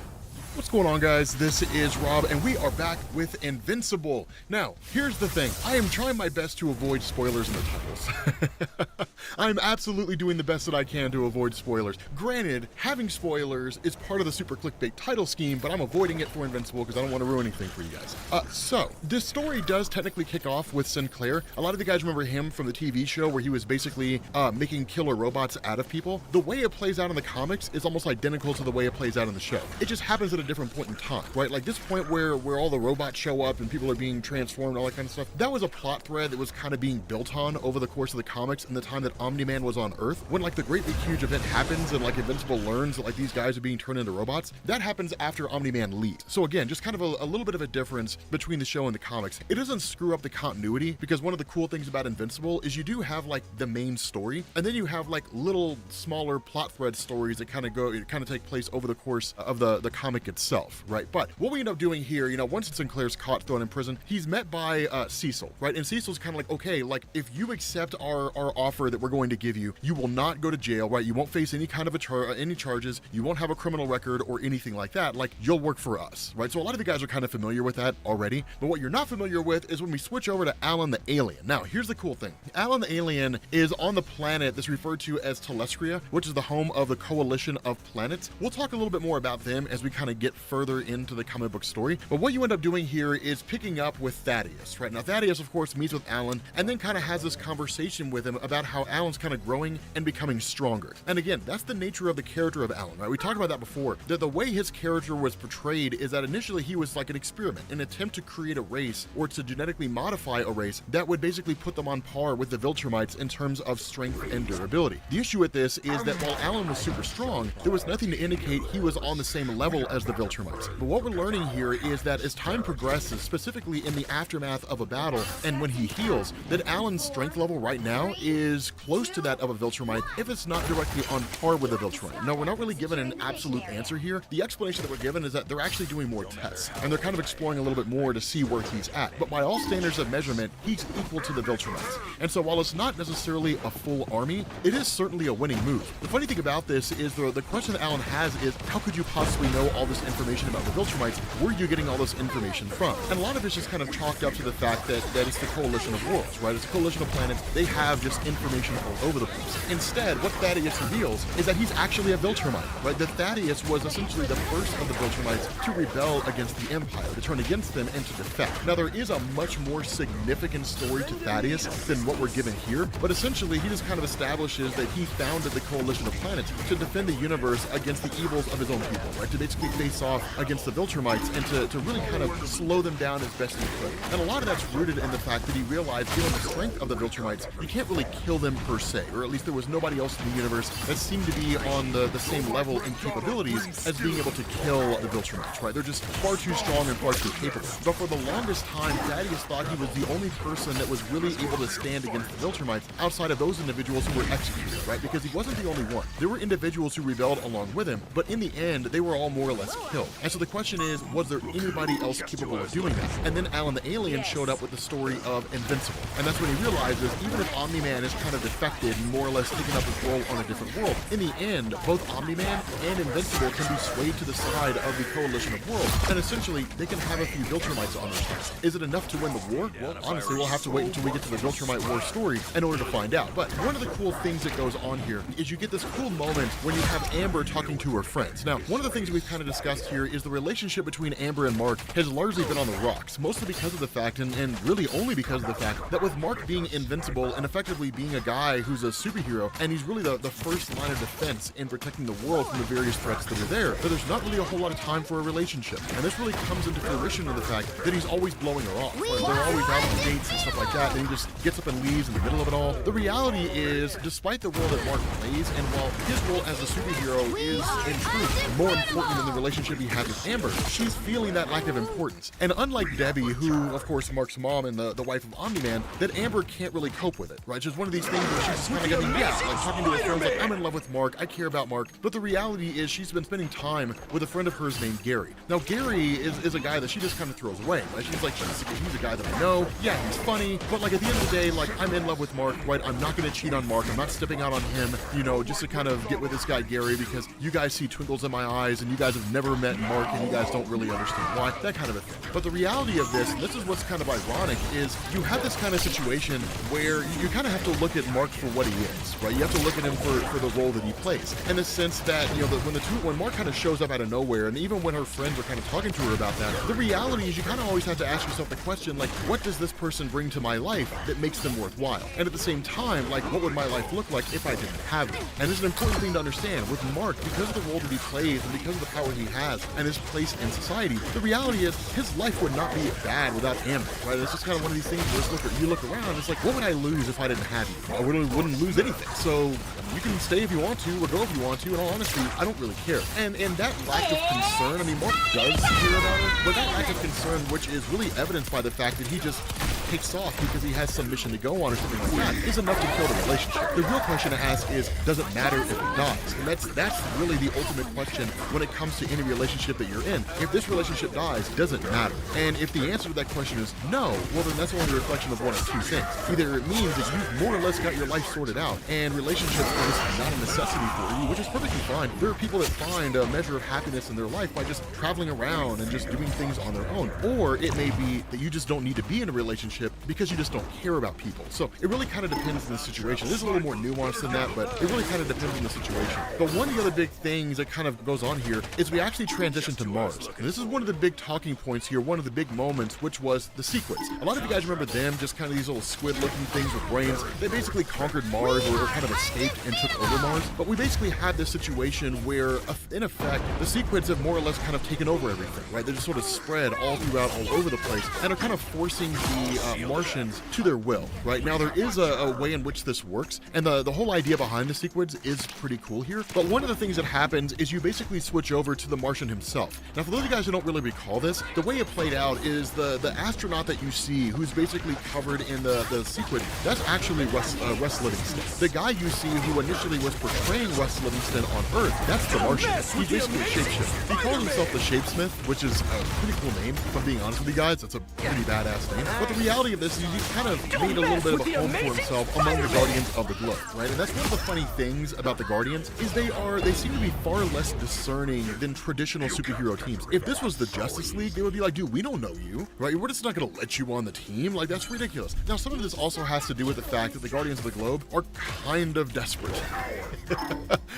What's going on, guys? This is Rob, and we are back with Invincible. Now, here's the thing. I am trying my best to avoid spoilers in the titles. I'm absolutely doing the best that I can to avoid spoilers. Granted, having spoilers is part of the super clickbait title scheme, but I'm avoiding it for Invincible because I don't want to ruin anything for you guys. So, this story does technically kick off with Sinclair. A lot of you guys remember him from the TV show where he was basically making killer robots out of people. The way it plays out in the comics is almost identical to the way it plays out in the show. It just happens at a different point in time, right? Like this point where all the robots show up and people are being transformed, all that kind of stuff. That was a plot thread that was kind of being built on over the course of the comics in the time that Omni-Man was on Earth. When like the great big huge event happens and like Invincible learns that like these guys are being turned into robots, that happens after Omni-Man leaves. So again, just kind of a little bit of a difference between the show and the comics. It doesn't screw up the continuity because one of the cool things about Invincible is you do have like the main story and then you have like little smaller plot thread stories that kind of take place over the course of the comic itself, right? But what we end up doing here, you know, once Sinclair's caught, thrown in prison, he's met by Cecil, right? And Cecil's kind of like, okay, like if you accept our offer that we're going to give you, you will not go to jail, right? You won't face any kind of any charges. You won't have a criminal record or anything like that. Like you'll work for us, right? So a lot of you guys are kind of familiar with that already. But what you're not familiar with is when we switch over to Alan the Alien. Now, here's the cool thing. Alan the Alien is on the planet that's referred to as Telestria, which is the home of the Coalition of Planets. We'll talk a little bit more about them as we kind of get further into the comic book story. But what you end up doing here is picking up with Thaddeus, right? Now, Thaddeus, of course, meets with Alan and then kind of has this conversation with him about how Alan's kind of growing and becoming stronger. And again, that's the nature of the character of Alan, right? We talked about that before, that the way his character was portrayed is that initially he was like an experiment, an attempt to create a race or to genetically modify a race that would basically put them on par with the Viltrumites in terms of strength and durability. The issue with this is that while Alan was super strong, there was nothing to indicate he was on the same level as the Viltrumites. But what we're learning here is that as time progresses, specifically in the aftermath of a battle and when he heals, that Alan's strength level right now is close to that of a Viltrumite, if it's not directly on par with a Viltrumite. No, we're not really given an absolute answer here. The explanation that we're given is that they're actually doing more tests, and they're kind of exploring a little bit more to see where he's at. But by all standards of measurement, he's equal to the Viltrumites. And so while it's not necessarily a full army, it is certainly a winning move. The funny thing about this is the question that Alan has is, how could you possibly know all this information about the Viltrumites? Where are you getting all this information from? And a lot of it's just kind of chalked up to the fact that it's the Coalition of Worlds, right? It's a coalition of planets. They have just information all over the place. Instead, what Thaddeus reveals is that he's actually a Viltrumite, right? That Thaddeus was essentially the first of the Viltrumites to rebel against the Empire, to turn against them and to defect. Now, there is a much more significant story to Thaddeus than what we're given here, but essentially he just kind of establishes that he founded the Coalition of Planets to defend the universe against the evils of his own people, right? To basically face off against the Viltrumites and to really kind of slow them down as best he could. And a lot of that's rooted in the fact that he realized, given the strength of the Viltrumites, you can't really kill them per se, or at least there was nobody else in the universe that seemed to be on the same level in capabilities as being able to kill the Viltrumites, right? They're just far too strong and far too capable. But for the longest time, Thaddeus thought he was the only person that was really able to stand against the Viltrumites outside of those individuals who were executed, right? Because he wasn't the only one. There were individuals who rebelled along with him, but in the end, they were all more or less killed. And so the question is, was there anybody else capable of doing that? And then Alan the Alien showed up with the story of Invincible. And that's when he realizes, even if Omni-Man is kind of defected and more or less taken up his role on a different world, in the end, both Omni-Man and Invincible can be swayed to the side of the Coalition of Worlds, and essentially, they can have a few Viltrumites on their side. Is it enough to win the war? Well, honestly, we'll have to wait until we get to the Viltrumite War story in order to find out. But one of the cool things that goes on here is you get this cool moment when you have Amber talking to her friends. Now, one of the things we've kind of discussed here is the relationship between Amber and Mark has largely been on the rocks, mostly because of the fact, and really only because of the fact, that with Mark being invincible and effectively being a guy who's a superhero, and he's really the first line of defense in protecting the world from the various threats that are there, but there's not really a whole lot of time for a relationship. And this really comes into fruition in the fact that he's always blowing her off. Right? They're always out on dates and stuff like that, and he just gets up and leaves in the middle of it all. The reality is, despite the role that Mark plays, and while his role as a superhero is, in truth, more important than the relationship relationship he has with Amber, she's feeling that lack of importance. And unlike Debbie, who, of course, Mark's mom and the wife of Omni-Man, that Amber can't really cope with it, right? It's just one of these things where she's just kind of getting, yeah, like talking to her friends, like, I'm in love with Mark, I care about Mark. But the reality is she's been spending time with a friend of hers named Gary. Now, Gary is a guy that she just kind of throws away, right? She's like, he's a guy that I know, yeah, he's funny, but like at the end of the day, like, I'm in love with Mark, right? I'm not going to cheat on Mark, I'm not stepping out on him, you know, just to kind of get with this guy Gary because you guys see twinkles in my eyes and you guys have never met Mark and you guys don't really understand why, that kind of a thing. But the reality of this, and this is what's kind of ironic, is you have this kind of situation where you kind of have to look at Mark for what he is, right? You have to look at him for the role that he plays, in the sense that, you know, when Mark kind of shows up out of nowhere, and even when her friends are kind of talking to her about that, the reality is you kind of always have to ask yourself the question, like, what does this person bring to my life that makes them worthwhile? And at the same time, like, what would my life look like if I didn't have them? And this is an important thing to understand. With Mark, because of the role that he plays and because of the power he has and his place in society, the reality is his life would not be bad without Amber, right? It's just kind of one of these things where you look around, it's like, what would I lose if I didn't have you? I really wouldn't lose anything. So you can stay if you want to, or go if you want to. In all honesty, I don't really care. And that lack of concern, I mean, Mark does care about her, but that lack of concern, which is really evidenced by the fact that he just takes off because he has some mission to go on or something like that, is enough to kill the relationship. The real question to ask is, does it matter if it dies? And that's really the ultimate question when it comes to any relationship that you're in. If this relationship dies, does it matter? And if the answer to that question is no, well then that's only a reflection of one of two things. Either it means that you've more or less got your life sorted out, and relationships are just not a necessity for you, which is perfectly fine. There are people that find a measure of happiness in their life by just traveling around and just doing things on their own. Or it may be that you just don't need to be in a relationship because you just don't care about people. So it really kind of depends on the situation. There's a little more nuance than that, but it really kind of depends on the situation. But one of the other big things that kind of goes on here is we actually transition to Mars. And this is one of the big talking points here, one of the big moments, which was the sequence. A lot of you guys remember them, just kind of these little squid-looking things with brains. They basically conquered Mars, or kind of escaped and took over Mars. But we basically had this situation where, in effect, the sequids have more or less kind of taken over everything, right? They're just sort of spread all throughout, all over the place, and are kind of forcing the Martians to their will, right? Now, there is a way in which this works, and the whole idea behind the sequids is pretty cool here. But one of the things that happens is you basically switch over to the Martian himself. Now, for those of you guys who don't really recall this, the way it played out is the astronaut that you see, who's basically covered in the sequid, that's actually Russ Livingston. The guy you see who initially was portraying Russ Livingston on Earth, that's the Martian. He's basically a shapeshifter. He calls himself the Shapesmith, which is a pretty cool name, if I'm being honest with you guys. That's a pretty badass name. But the reality of this is he's kind of made a little bit of a home for himself among the Guardians of the Globe, right? And that's one of the funny things about the Guardians, is they seem to be far less discerning than traditional superhero teams. If this was the Justice League, they would be like, dude, we don't know you, right? We're just not going to let you on the team. Like, that's ridiculous. Now, some of this also has to do with the fact that the Guardians of the Globe are kind of desperate.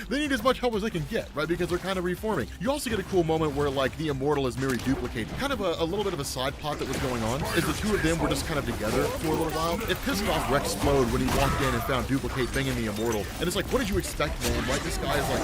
They need as much help as they can get, right? Because they're kind of reforming. You also get a cool moment where, like, the Immortal is Mary Duplicate. Kind of a little bit of a side plot that was going on is the two of them were just kind of together for a little while. It pissed off Rex Splode when he walked in and found Duplicate banging the Immortal. And it's like, what did you expect, man? Like, this guy is like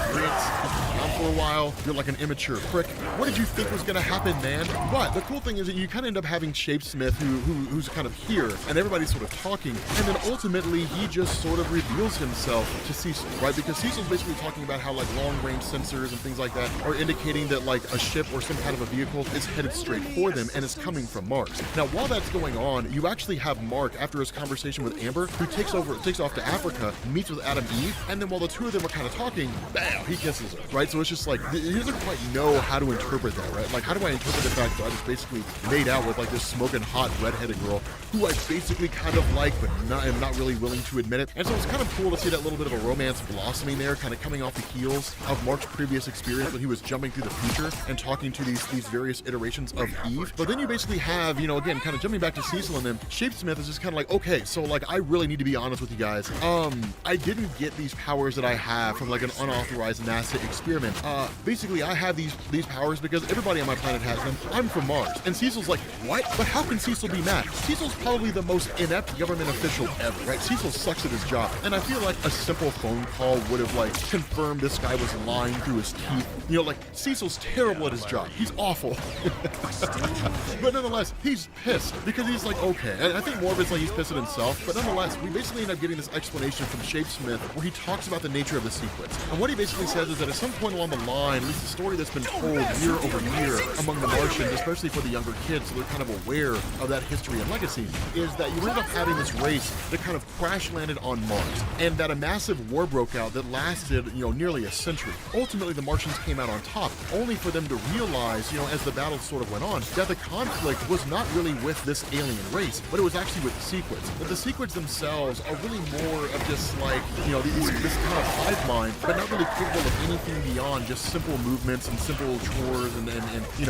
experienced, he's been around for a while, you're like an immature prick. What did you think was gonna happen, man? But the cool thing is that you kind of end up having Shapesmith who's kind of here, and everybody's sort of talking, and then ultimately he just sort of reveals himself to Cecil, right? Because Cecil's basically talking about how, like, long-range sensors and things like that are indicating that, like, a ship or some kind of a vehicle is headed straight for them and is coming from Mars. Now, while that's going on, you actually have Mark, after his conversation with Amber, who takes off to Africa, meets with Adam Eve, and then while the two of them are kind of talking, bam, he kisses her, right? So it's just like, he doesn't quite know how to interpret that, right? Like, how do I interpret the fact that I just basically made out with, like, this smoking hot redheaded girl who I basically kind of like, but am not really willing to admit it? And so it's kind of cool to see that little bit of a romance blossoming there, kind of coming off the heels of Mark's previous experience when he was jumping through the future and talking to these various iterations of Eve. But then you basically have, you know, again, kind of jumping back to Cecil and them, Shapesmith is just kind of like, okay, so, like, I really need to be honest with you guys. I didn't get these powers that I have from, like, an unauthorized NASA experiment. Basically, I have these powers because everybody on my planet has them. I'm from Mars. And Cecil's like, what? But how can Cecil be mad? Cecil's probably the most inept government official ever, right? Cecil sucks at his job. And I feel like a simple phone call would have, like, confirmed this guy was lying through his teeth. You know, like, Cecil's terrible at his job. He's awful. But nonetheless, he's pissed because he's like, okay. And I think more of it's like he's pissed at himself, but nonetheless, we basically end up getting this explanation from Shapesmith where he talks about the nature of the sequence. And what he basically says is that at some point along the line, at least the story that's been told year over year among the Martians, especially for the younger kids, so they're kind of aware of that history and legacy, is that you end up having this race that kind of crash landed on Mars, and that a massive war broke out that lasted, nearly a century. Ultimately, the Martians came out on top, only for them to realize, as the battle sort of went on, that the conflict was not really with this alien race, but it was actually with the Sequids. That the Sequids themselves are really more of just like, this kind of hive mind, but not really capable of anything beyond just simple movements and simple chores and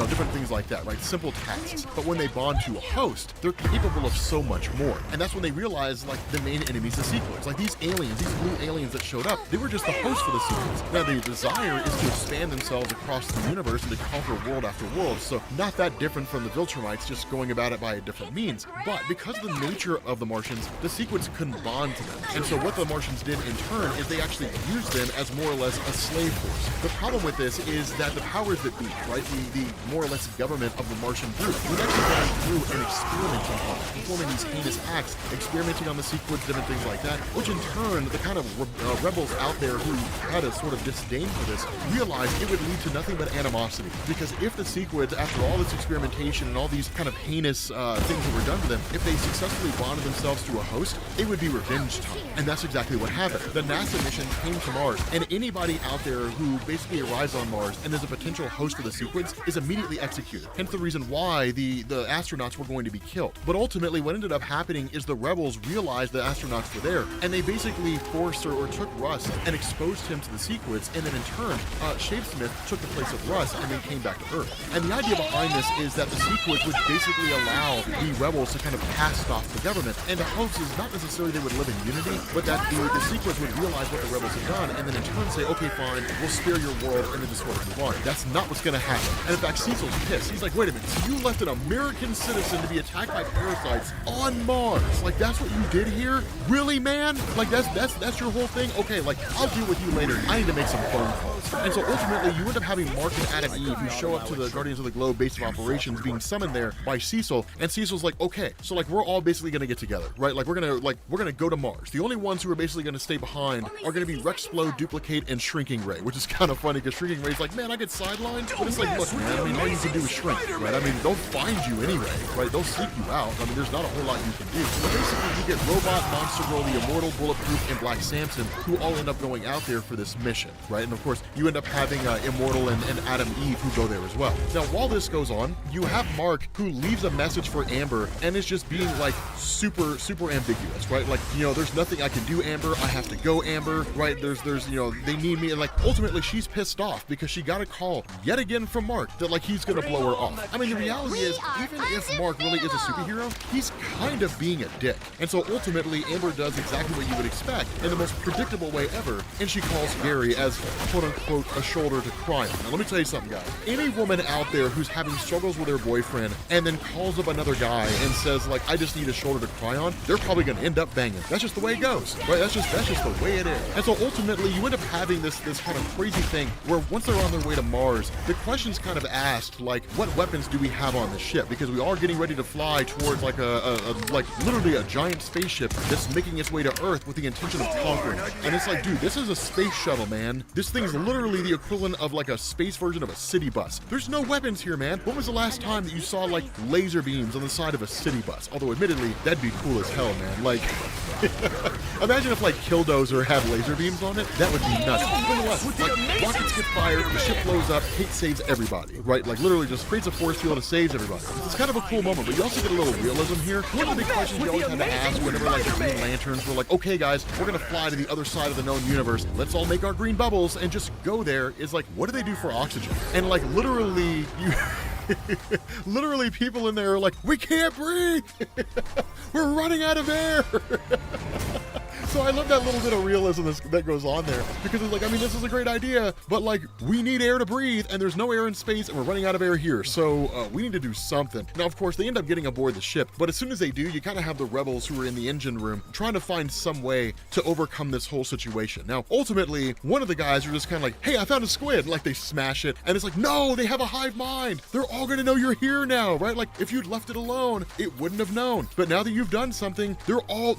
different things like that, right? Simple tasks. But when they bond to a host, they're capable of so much more. And that's when they realize, like, the main enemies, the Sequids. Like, these aliens, these blue aliens that showed up, they were just the host for the Sequids. Now, the desire is to expand themselves across the universe and to conquer world after world, so not that different from the Viltrumites, just going about it by a different means. But because of the nature of the Martians, the Sequids couldn't bond to them. And so what the Martians did in turn is they actually used them as more or less a slave force. The problem with this is that the powers that be, right, the more or less government of the Martian group, would actually go through and experimenting on it, performing these heinous acts, experimenting on the Sequids, different things like that, which in turn, the kind of rebels out there who had a sort of disdain for this realized it would lead to nothing but animosity. Because if the Sequids, after all this experimentation and all these kind of heinous things that were done to them, if they successfully bonded themselves to a host, it would be revenge time. And that's exactly what happened. The NASA mission came to Mars, and anybody out there who basically arrives on Mars and is a potential host of the Sequids is immediately executed. Hence the reason why the astronauts were going to be killed. But ultimately, what ended up happening is the rebels realized the astronauts were there, and they basically forced or took Russ and exposed him to the Sequids, and then in turn, Shapesmith took the place of Russ and then came back to Earth. And the idea behind this is that the Sequids would basically allow the rebels to kind of cast off the government, and the hopes is not necessarily they would live in unity, but that the Sequids would realize what the rebels had done, and then in turn say, okay, fine, we'll spare your world, and then just sort of move on. That's not what's going to happen. And in fact, Cecil's pissed. He's like, wait a minute, so you left an American citizen to be attacked by parasites on Mars? Like, that's what you did here? Really, man? Like, that's your whole thing? Okay, like, I'll deal with you later. I need to make some phone calls. And so ultimately, you end up having Mark and Adam Eve, who show up to the Guardians of the Globe base of operations, being summoned there by Cecil, and Cecil's like, okay, so like we're all basically gonna get together, right? Like we're gonna go to Mars. The only ones who are basically gonna stay behind are gonna be Rexplode, Duplicate, and Shrinking Ray, which is kind of funny because Shrinking Ray's like, man, I get sidelined, but it's like, look, man, I mean, all you can do is shrink, right? I mean, they'll find you anyway, right? They'll seek you out. I mean, there's not a whole lot you can do. But basically, you get Robot, Monster Girl, the Immortal, Bulletproof, and Black Samson, who all end up going out there for this mission, right? And of course, you end up having Immortal and Adam Eve who go there as well. Now, while this goes on, you have Mark who leaves a message for Amber and is just being like super ambiguous, right? Like, there's nothing I can do, Amber. I have to go, Amber, right? There's they need me, and like ultimately she's pissed off because she got a call yet again from Mark that like he's gonna blow her off. I mean, the reality is, even if Mark really is a superhero, he's kind of being a dick. And so ultimately, Amber does exactly what you would expect in the most predictable way ever, and she calls Gary as quote unquote a shoulder to cry on. Now let me tell you something, guys. Any woman out there who's having struggles with her boyfriend and then calls up another guy and says like, I just need a shoulder to cry on, they're probably gonna end up banging. That's just the way it goes, right? That's just the way it is. And so ultimately, you end up having this kind of crazy thing where once they're on their way to Mars, the question's kind of asked like, what weapons do we have on the ship? Because we are getting ready to fly towards like like literally a giant spaceship that's making its way to Earth with the intention of conquering it. And it's like, dude, this is a space shuttle, man. This thing's literally the equivalent of like a space version of a city bus. There's no weapons here, man. When was the last time that you saw like laser beams on the side of a city bus? Although admittedly, that'd be cool as hell, man. Like, imagine if like Killdozer had laser beams on it. That would be nuts. Nonetheless, like rockets get fired, the ship blows up, Kate saves everybody, right? Like literally just creates a force field and saves everybody. It's kind of a cool moment, but you also get a little realism here. One of the big questions you always had to ask whenever like the Green Lanterns were like, okay guys, we're gonna fly to the other side of the known universe. Let's all make our green bubbles and just go there, is like, what do they do for oxygen? And like literally you literally people in there are like, we can't breathe. We're running out of air. So I love that little bit of realism that goes on there, because it's like, I mean, this is a great idea, but like, we need air to breathe, and there's no air in space, and we're running out of air here, so we need to do something. Now, of course, they end up getting aboard the ship, but as soon as they do, you kind of have the rebels who are in the engine room trying to find some way to overcome this whole situation. Now, ultimately, one of the guys are just kind of like, hey, I found a squid, like they smash it, and it's like, no, they have a hive mind. They're all gonna know you're here now, right? Like, if you'd left it alone, it wouldn't have known. But now that you've done something, they're all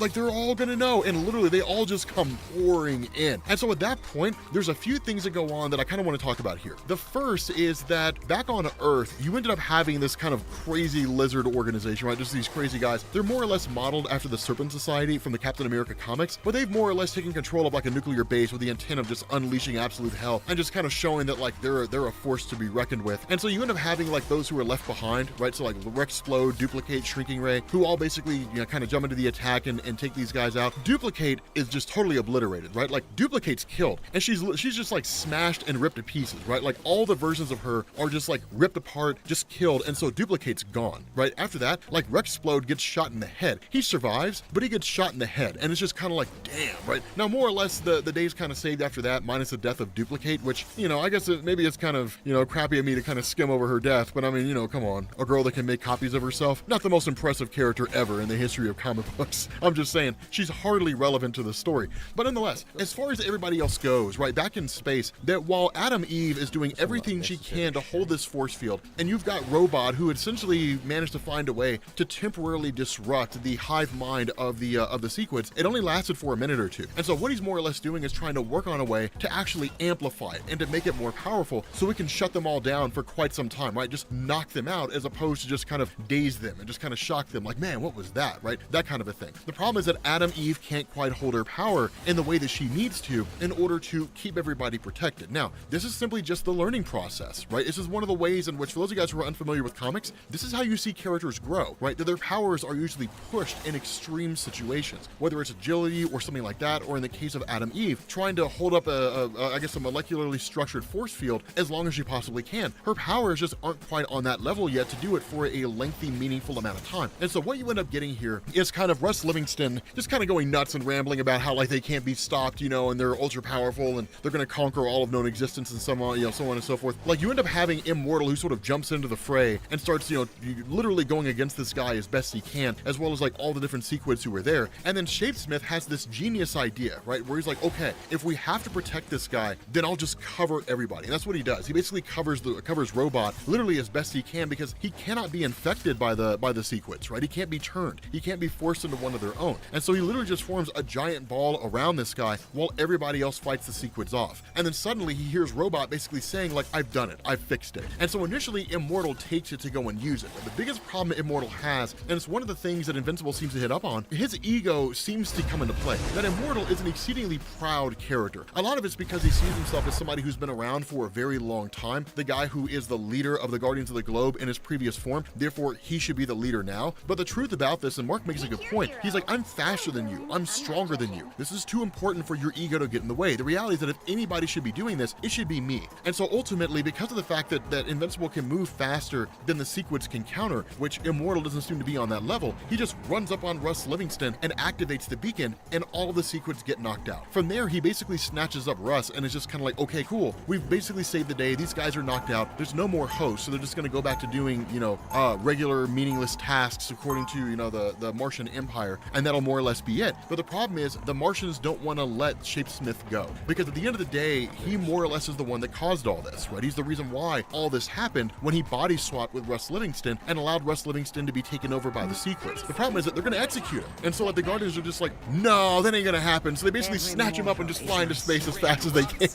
gonna know, and literally they all just come pouring in. And so at that point, there's a few things that go on that I kind of want to talk about here. The first is that back on Earth, you ended up having this kind of crazy lizard organization, right? Just these crazy guys. They're more or less modeled after the Serpent Society from the Captain America comics, but they've more or less taken control of like a nuclear base with the intent of just unleashing absolute hell and just kind of showing that like they're a force to be reckoned with. And so you end up having like those who are left behind, right? So like Rexplode, Duplicate, Shrinking Ray, who all basically, you know, kind of jump into the attack and take these guys out. Duplicate is just totally obliterated, right? Like Duplicate's killed, and she's just like smashed and ripped to pieces, right? Like all the versions of her are just like ripped apart, just killed, and so Duplicate's gone, right? After that, like Rexplode gets shot in the head. He survives, but he gets shot in the head, and it's just kind of like, damn, right? Now, more or less, the day's kind of saved after that, minus the death of Duplicate, which, you know, I guess maybe it's kind of, you know, crappy of me to kind of skim over her death, but I mean, you know, come on. A girl that can make copies of herself, not the most impressive character ever in the history of comic books. I'm just saying, she's hardly relevant to the story. But nonetheless, as far as everybody else goes, right, back in space, that while Adam Eve is doing everything she can to hold this force field, and you've got Robot who essentially managed to find a way to temporarily disrupt the hive mind of the sequence, it only lasted for a minute or two. And so what he's more or less doing is trying to work on a way to actually amplify it and to make it more powerful so we can shut them all down for quite some time, right? Just knock them out as opposed to just kind of daze them and just kind of shock them like, man, what was that, right? That kind of a thing. The problem is that Adam Eve can't quite hold her power in the way that she needs to in order to keep everybody protected. Now, this is simply just the learning process, right? This is one of the ways in which, for those of you guys who are unfamiliar with comics, this is how you see characters grow, right? That their powers are usually pushed in extreme situations, whether it's agility or something like that, or in the case of Adam Eve, trying to hold up I guess a molecularly structured force field as long as she possibly can. Her powers just aren't quite on that level yet to do it for a lengthy, meaningful amount of time. And so what you end up getting here is kind of Russ Livingston just kind of going nuts and rambling about how like they can't be stopped, you know, and they're ultra powerful and they're going to conquer all of known existence and so on, you know, so on and so forth. Like you end up having Immortal who sort of jumps into the fray and starts, you know, literally going against this guy as best he can, as well as like all the different Sequids who are there. And then Shapesmith has this genius idea, right, where he's like, okay, if we have to protect this guy, then I'll just cover everybody. And that's what he does. He basically covers Robot literally as best he can because he cannot be infected by the Sequids, right? He can't be turned. He can't be forced into one of their own. And so he literally just forms a giant ball around this guy while everybody else fights the Sequids off. And then suddenly he hears Robot basically saying like, I've done it. I've fixed it. And so initially Immortal takes it to go and use it. But the biggest problem Immortal has, and it's one of the things that Invincible seems to hit up on, his ego seems to come into play. That Immortal is an exceedingly proud character. A lot of it's because he sees himself as somebody who's been around for a very long time, the guy who is the leader of the Guardians of the Globe in his previous form, therefore he should be the leader now. But the truth about this, and Mark makes a good point, he's like, I'm faster than you, I'm stronger than you. This is too important for your ego to get in the way. The reality is that if anybody should be doing this, it should be me. And so ultimately, because of the fact that Invincible can move faster than the Sequids can counter, which Immortal doesn't seem to be on that level, he just runs up on Russ Livingston and activates the beacon, and all of the Sequids get knocked out. From there, he basically snatches up Russ and is just kind of like, okay, cool, we've basically saved the day, these guys are knocked out, there's no more hosts, so they're just going to go back to doing, you know, regular meaningless tasks according to, you know, the Martian Empire, and that'll more or less be it. But the problem is the Martians don't want to let Shapesmith go, because at the end of the day, he more or less is the one that caused all this, right? He's the reason why all this happened when he body swapped with Russ Livingston and allowed Russ Livingston to be taken over by the Sequids. The problem is that they're going to execute him, and so like the Guardians are just like, no, that ain't going to happen. So they basically snatch him up and just fly into space as fast as they can.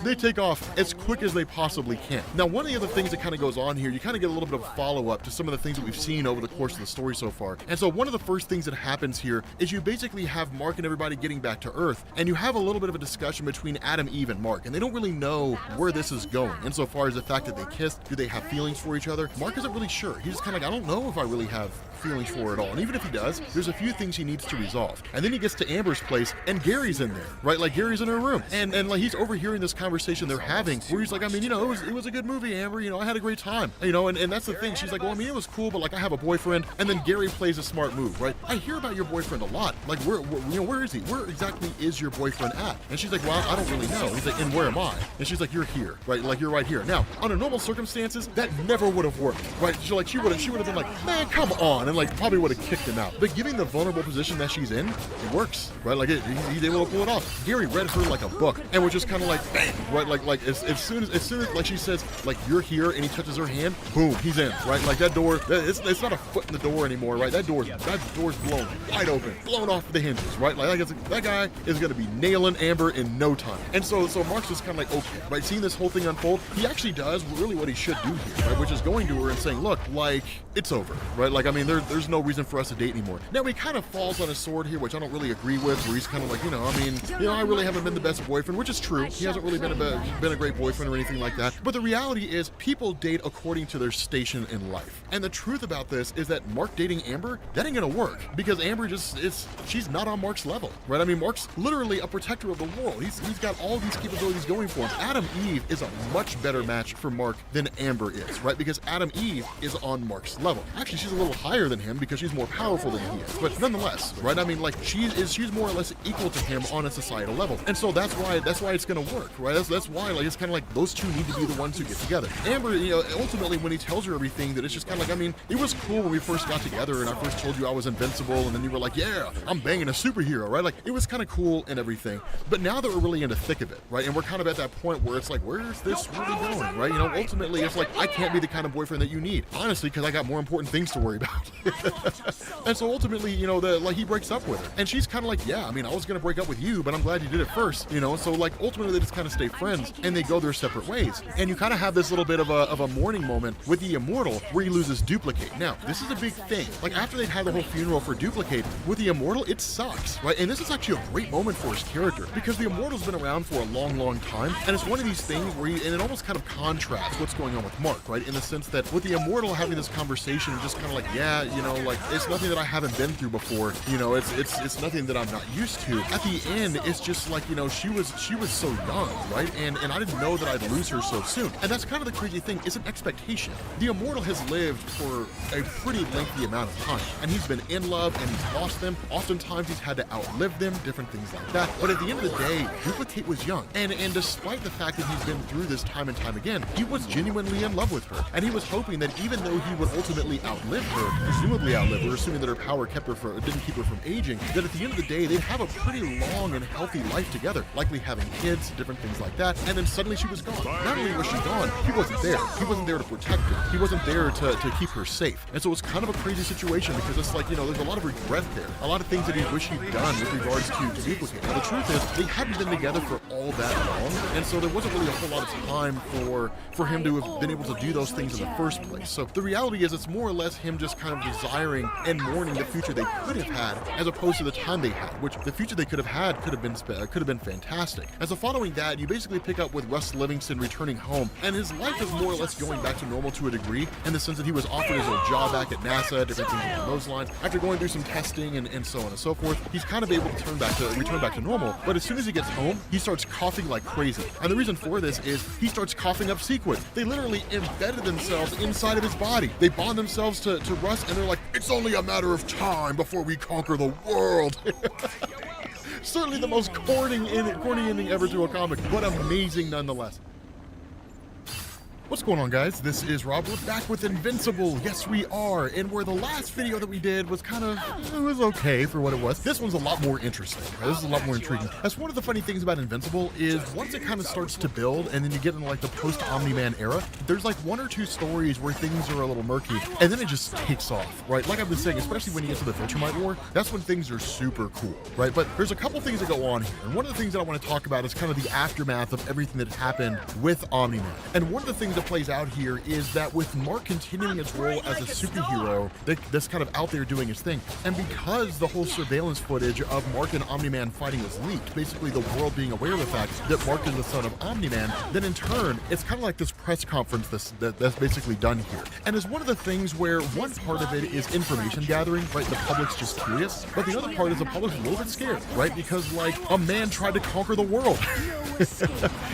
They take off as quick as they possibly can. Now, one of the other things that kind of goes on here, you kind of get a little bit of follow-up to some of the things that we've seen over the course of the story so far. And so one of the first things that happens here is you basically have Mark and everybody getting back to Earth, and you have a little bit of a discussion between Adam, Eve, and Mark, and they don't really know where this is going. Insofar as the fact that they kissed, do they have feelings for each other? Mark isn't really sure. He's just kind of like, I don't know if I really have feelings for it all. And even if he does, there's a few things he needs to resolve. And then he gets to Amber's place, and Gary's in there, right? Like Gary's in her room, and like he's overhearing this conversation conversation they're having where he's like, I mean, you know, it was a good movie, Amber. You know, I had a great time. You know, and that's the thing. She's like, well, I mean, it was cool, but like I have a boyfriend. And then Gary plays a smart move, right? I hear about your boyfriend a lot. Like, where is he? Where exactly is your boyfriend at? And she's like, well, I don't really know. He's like, and where am I? And she's like, you're here, right? Like, you're right here. Now, under normal circumstances, that never would have worked, right? She would have been like, man, come on, and like probably would have kicked him out. But given the vulnerable position that she's in, it works, right? Like he's able to pull it off. Gary read her like a book and was just kind of like, bang, right? Like as soon as like she says, like, you're here, and he touches her hand, boom, he's in, right? Like that door, it's not a foot in the door anymore, right? That door's blown wide open, blown off the hinges, right? Like that guy is gonna be nailing Amber in no time. And so Mark's just kind of like, okay, right? Seeing this whole thing unfold, he actually does really what he should do here, right? Which is going to her and saying, look, like, it's over, right? Like, I mean, there's no reason for us to date anymore. Now he kind of falls on his sword here, which I don't really agree with, where he's kind of like, you know, I mean, you know, I really haven't been the best boyfriend, which is true. He hasn't really been a great boyfriend or anything like that. But the reality is, people date according to their station in life. And the truth about this is that Mark dating Amber, that ain't gonna work, because Amber she's not on Mark's level, right? I mean, Mark's literally a protector of the world. He's got all these capabilities going for him. Adam Eve is a much better match for Mark than Amber is, right? Because Adam Eve is on Mark's level. Actually, she's a little higher than him because she's more powerful than he is. But nonetheless, right? I mean, like, she's more or less equal to him on a societal level. And so that's why it's gonna work, right? That's why, like, it's kind of like those two need to be the ones who get together. Amber, you know, ultimately when he tells her everything, that it's just kind of like, I mean, it was cool when we first got together and I first told you I was invincible, and then you were like, yeah, I'm banging a superhero, right? Like, it was kind of cool and everything. But now that we're really in the thick of it, right? And we're kind of at that point where it's like, where's this really going, right? You know, ultimately it's like, I can't be the kind of boyfriend that you need, honestly, because I got more important things to worry about. And so ultimately, you know, like, he breaks up with her, and she's kind of like, yeah, I mean, I was gonna break up with you, but I'm glad you did it first, you know. So like, ultimately they just kind of stay friends and they go their separate ways. And you kind of have this little bit of a mourning moment with the Immortal where he loses Duplicate. Now, this is a big thing. Like, after they'd had the whole funeral for Duplicate, with the Immortal, it sucks, right? And this is actually a great moment for his character, because the Immortal's been around for a long time, and it's one of these things where and it almost kind of contrasts what's going on with Mark, right? In the sense that with the Immortal having this conversation and just kind of like, yeah, you know, like, it's nothing that I haven't been through before, you know, it's nothing that I'm not used to. At the end, it's just like, you know, she was so young, right? And I didn't know that I'd lose her so soon. And that's kind of the crazy thing, it's an expectation. The Immortal has lived for a pretty lengthy amount of time, and he's been in love and he's lost them. Oftentimes he's had to outlive them, different things like that. But at the end of the day, Duplicate was young, and despite the fact that he's been through this time and time again, he was genuinely in love with her, and he was hoping that even though he would ultimately outlive her, presumably outlive her, assuming that her power didn't keep her from aging, that at the end of the day they'd have a pretty long and healthy life together, likely having kids, different things like that. And then suddenly she was gone. Not only was she gone, he wasn't there. He wasn't there to protect her. He wasn't there to keep her safe. And so it's kind of a crazy situation, because it's like, you know, there's a lot of regret there, a lot of things that he wish he'd done with regards to Duplicate. Now, the truth is, they hadn't been together for all that long, and so there wasn't really a whole lot of time for him to have been able to do those things in the first place. So the reality is, it's more or less him just kind of desiring and mourning the future they could have had, as opposed to the time they had, which the future they could have had could have been fantastic. And so following that, you basically pick up with Russ Livingston returning home, and his life is more or less going back to normal to a degree, in the sense that he was offered his old job back at NASA, different things along those lines. After going through some testing and so on and so forth, he's kind of able to return back to normal. But as soon as he gets home, he starts coughing like crazy. And the reason for this is he starts coughing up sequins. They literally embedded themselves inside of his body. They bond themselves to Russ, and they're like, it's only a matter of time before we conquer the world. Certainly the most corny ending ever to a comic, but amazing nonetheless. What's going on, guys? This is Rob. We're back with Invincible. Yes, we are. And where the last video that we did was kind of, it was okay for what it was, this one's a lot more interesting. Right? This is a lot more intriguing. That's one of the funny things about Invincible is once it kind of starts to build and then you get into like the post-Omni-Man era, there's like one or two stories where things are a little murky and then it just takes off, right? Like I've been saying, especially when you get to the Viltrumite War, that's when things are super cool, right? But there's a couple things that go on here. And one of the things that I want to talk about is kind of the aftermath of everything that happened with Omni-Man. And one of the things that plays out here is that with Mark continuing his role as a superhero, that's kind of out there doing his thing, and because the whole surveillance footage of Mark and Omni-Man fighting was leaked, basically the world being aware of the fact that Mark is the son of Omni-Man, then in turn, it's kind of like this press conference that's basically done here. And it's one of the things where one part of it is information gathering, right? The public's just curious, but the other part is the public's a little bit scared, right? Because like a man tried to conquer the world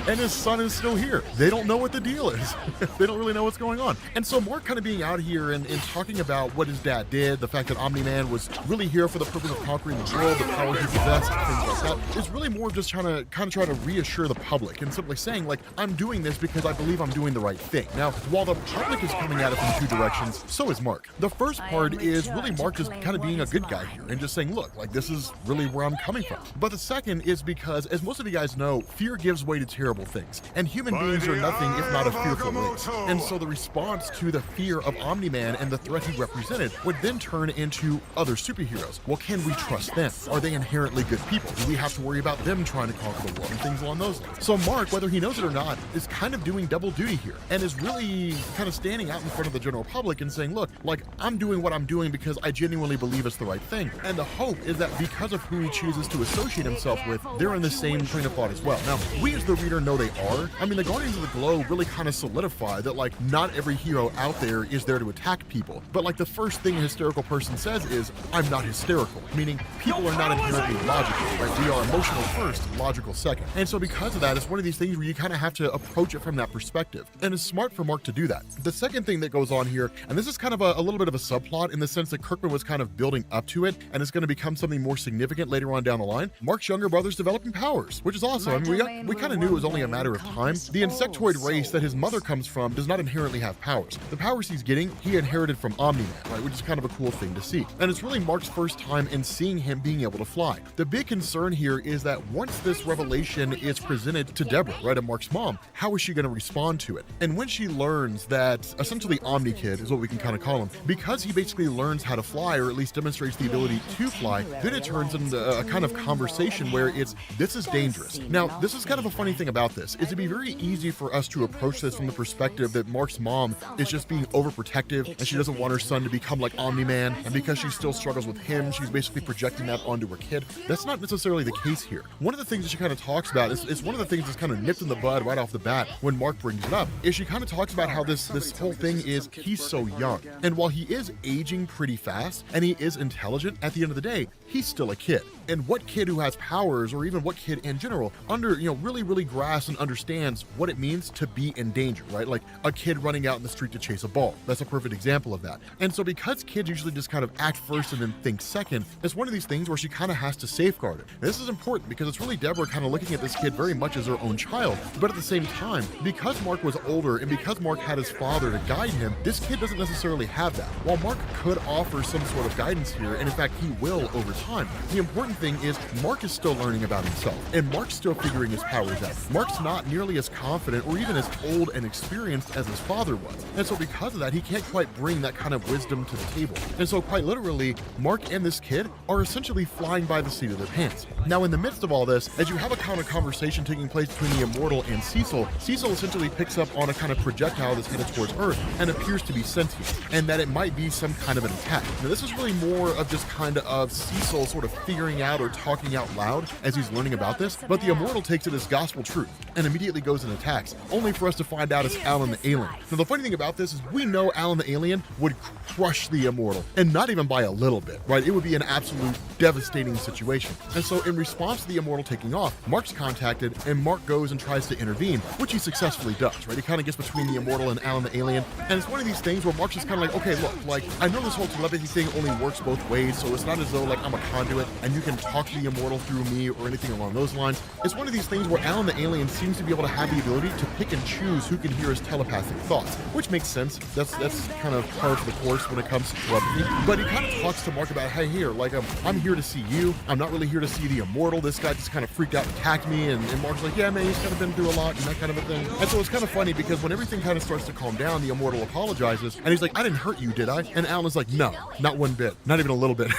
and his son is still here. They don't know what the deal is. They don't really know what's going on. And so Mark kind of being out here and talking about what his dad did, the fact that Omni-Man was really here for the purpose of conquering the world, the power he possessed, things like that, is really more of just trying to reassure the public and simply saying, like, I'm doing this because I believe I'm doing the right thing. Now, while the public is coming at it from two directions, so is Mark. The first part is really Mark just kind of being a good guy here and just saying, look, like, this is really where I'm coming from. But the second is because, as most of you guys know, fear gives way to terrible things. And human beings are nothing if not a fearful race. And so the response to the fear of Omni-Man and the threat he represented would then turn into other superheroes. Well, can we trust them? Are they inherently good people? Do we have to worry about them trying to conquer the world and things along those lines? So Mark, whether he knows it or not, is kind of doing double duty here and is really kind of standing out in front of the general public and saying, look, like, I'm doing what I'm doing because I genuinely believe it's the right thing. And the hope is that because of who he chooses to associate himself with, they're in the same train of thought as well. Now, we as the reader know they are. I mean, the Guardians of the Globe really kind of solidify that, like, not every hero out there is there to attack people. But, like, the first thing a hysterical person says is, I'm not hysterical, meaning people are not inherently logical, right? We are emotional first, logical second. And so because of that, it's one of these things where you kind of have to approach it from that perspective. And it's smart for Mark to do that. The second thing that goes on here, and this is kind of a little bit of a subplot in the sense that Kirkman was kind of building up to it, and it's going to become something more significant later on down the line. Mark's younger brother's developing powers, which is awesome. I mean, we kind of knew it was only a matter of time. The insectoid race that his mother comes from does not inherently have powers. The powers he's getting, he inherited from Omni-Man, right? Which is kind of a cool thing to see. And it's really Mark's first time in seeing him being able to fly. The big concern here is that once this revelation is presented to Deborah, right, Mark's mom, how is she going to respond to it? And when she learns that essentially Omni Kid is what we can kind of call him, because he basically learns how to fly, or at least demonstrates the ability to fly, then it turns into a kind of conversation where this is dangerous. Now, this is kind of a funny thing about this, is it'd be very easy for us to approach this from the perspective that Mark's mom is just being overprotective and she doesn't want her son to become like Omni-Man, and because she still struggles with him, she's basically projecting that onto her kid. That's not necessarily the case here. One of the things that she kind of talks about is one of the things that's kind of nipped in the bud right off the bat when Mark brings it up, is she kind of talks about how this whole thing is he's so young. And while he is aging pretty fast and he is intelligent, at the end of the day, he's still a kid. And what kid who has powers, or even what kid in general, really grasps and understands what it means to be in danger, right? Like a kid running out in the street to chase a ball. That's a perfect example of that. And so because kids usually just kind of act first and then think second, it's one of these things where she kind of has to safeguard it. And this is important because it's really Deborah kind of looking at this kid very much as her own child. But at the same time, because Mark was older and because Mark had his father to guide him, this kid doesn't necessarily have that. While Mark could offer some sort of guidance here, and in fact he will over time, the important thing is Mark is still learning about himself, and Mark's still figuring his powers out. Mark's not nearly as confident or even as old and experienced as his father was. And so because of that, he can't quite bring that kind of wisdom to the table. And so quite literally, Mark and this kid are essentially flying by the seat of their pants. Now, in the midst of all this, as you have a kind of conversation taking place between the Immortal and Cecil essentially picks up on a kind of projectile that's headed towards Earth and appears to be sentient, and that it might be some kind of an attack. Now, this is really more of just kind of Cecil sort of figuring out or talking out loud as he's learning about this, but the Immortal takes it as gospel truth and immediately goes and attacks, only for us to find out it's Alan the Alien. Now, the funny thing about this is we know Alan the Alien would crush the Immortal, and not even by a little bit, right? It would be an absolute devastating situation. And so in response to the Immortal taking off, Mark's contacted, and Mark goes and tries to intervene, which he successfully does, right? He kind of gets between the Immortal and Alan the Alien, and it's one of these things where Mark's just kind of like, okay, look, like, I know this whole telepathy thing only works both ways, so it's not as though, like, I'm a conduit, and you can talk to the Immortal through me or anything along those lines. It's one of these things where Alan the Alien seems to be able to have the ability to pick and choose who can hear his telepathic thoughts, which makes sense. That's kind of par for the course when it comes to telepathy. But he kind of talks to Mark about, hey, here, like, I'm here to see you. I'm not really here to see the Immortal. This guy just kind of freaked out and attacked me. And Mark's like, yeah, man, he's kind of been through a lot and that kind of a thing. And so it's kind of funny because when everything kind of starts to calm down, the Immortal apologizes. And he's like, I didn't hurt you, did I? And Alan is like, no, not one bit. Not even a little bit.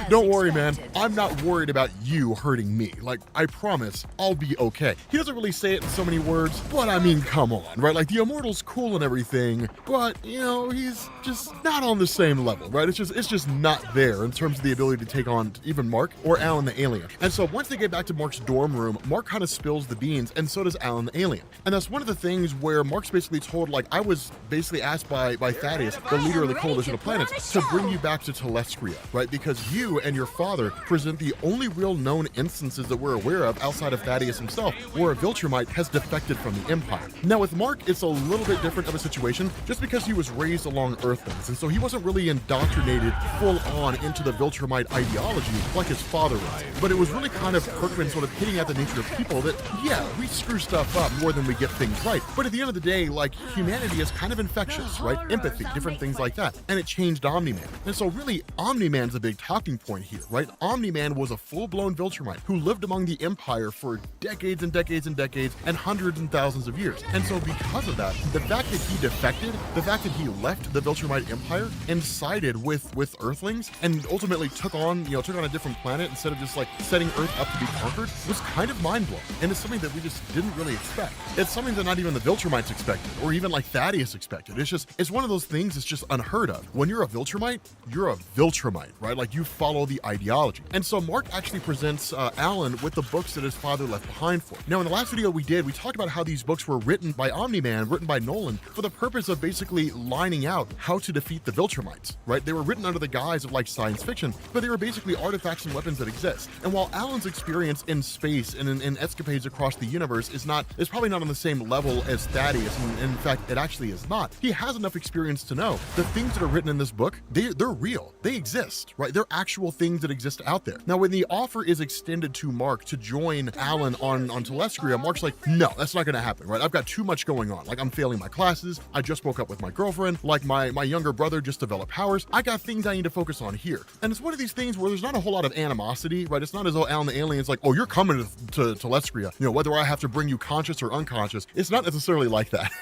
don't worry, man. I'm not worried about you hurting me. Like, I promise I'll be okay. He doesn't really say it in so many words, but I mean, come on, right? Like, the Immortal's cool and everything, but, you know, he's just not on the same level, right? It's just not there in terms of the ability to take on even Mark or Alan the alien. And so once they get back to Mark's dorm room, Mark kind of spills the beans, and so does Alan the alien. And that's one of the things where Mark's basically told, like, I was basically asked by Thaddeus, the leader of the Coalition of Planets, to bring you back to Telestria, right? Because you and your father present the only real known instances that we're aware of outside of Thaddeus himself, where a Viltrumite has defected from the Empire. Now with Mark, it's a little bit different of a situation, just because he was raised along Earthlings, and so he wasn't really indoctrinated full on into the Viltrumite ideology like his father was. But it was really kind of Kirkman sort of hitting at the nature of people that, yeah, we screw stuff up more than we get things right. But at the end of the day, like, humanity is kind of infectious, right? Empathy, different things like that. And it changed Omni-Man. And so really, Omni-Man's a big talking point here, right? Omni-Man was a full-blown Viltrumite who lived among the Empire for decades and decades and decades and hundreds and thousands of years. And so because of that, the fact that he defected, the fact that he left the Viltrumite Empire and sided with Earthlings and ultimately took on a different planet instead of just like setting Earth up to be conquered was kind of mind-blowing. And it's something that we just didn't really expect. It's something that not even the Viltrumites expected, or even like Thaddeus expected. It's one of those things that's just unheard of. When you're a Viltrumite, you're a Viltrumite, right? Like, you follow the ideology. And so Mark actually presents Alan with the books that his father left behind for. Now, in the last video we talked about how these books were written by Omni-Man, written by Nolan, for the purpose of basically lining out how to defeat the Viltrumites, right? They were written under the guise of like science fiction, but they were basically artifacts and weapons that exist. And while Alan's experience in space and in escapades across the universe is probably not on the same level as Thaddeus, and in fact, it actually is not, he has enough experience to know the things that are written in this book, they're real. They exist, right? They're actual things that exist out there. Now, when the offer is extended to Mark to join Alan on Telestria, Mark's like, no, that's not going to happen, right? I've got too much going on. Like, I'm failing my classes. I just broke up with my girlfriend. Like, my younger brother just developed powers. I got things I need to focus on here. And it's one of these things where there's not a whole lot of animosity, right? It's not as though Alan the alien's like, oh, you're coming to Telestria, whether I have to bring you conscious or unconscious. It's not necessarily like that.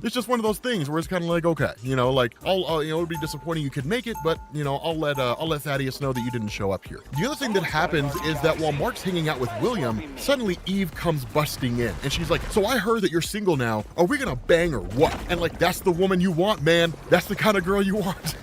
It's just one of those things where it's kind of like, okay, like, I'll it would be disappointing you could make it, but I'll let Thaddeus know that you didn't show up here. The other thing that happens is that while Mark's hanging out with William, suddenly Eve comes busting in, and she's like, so I heard that you're single now. Are we gonna bang or what? And like, that's the woman you want, man. That's the kind of girl you want.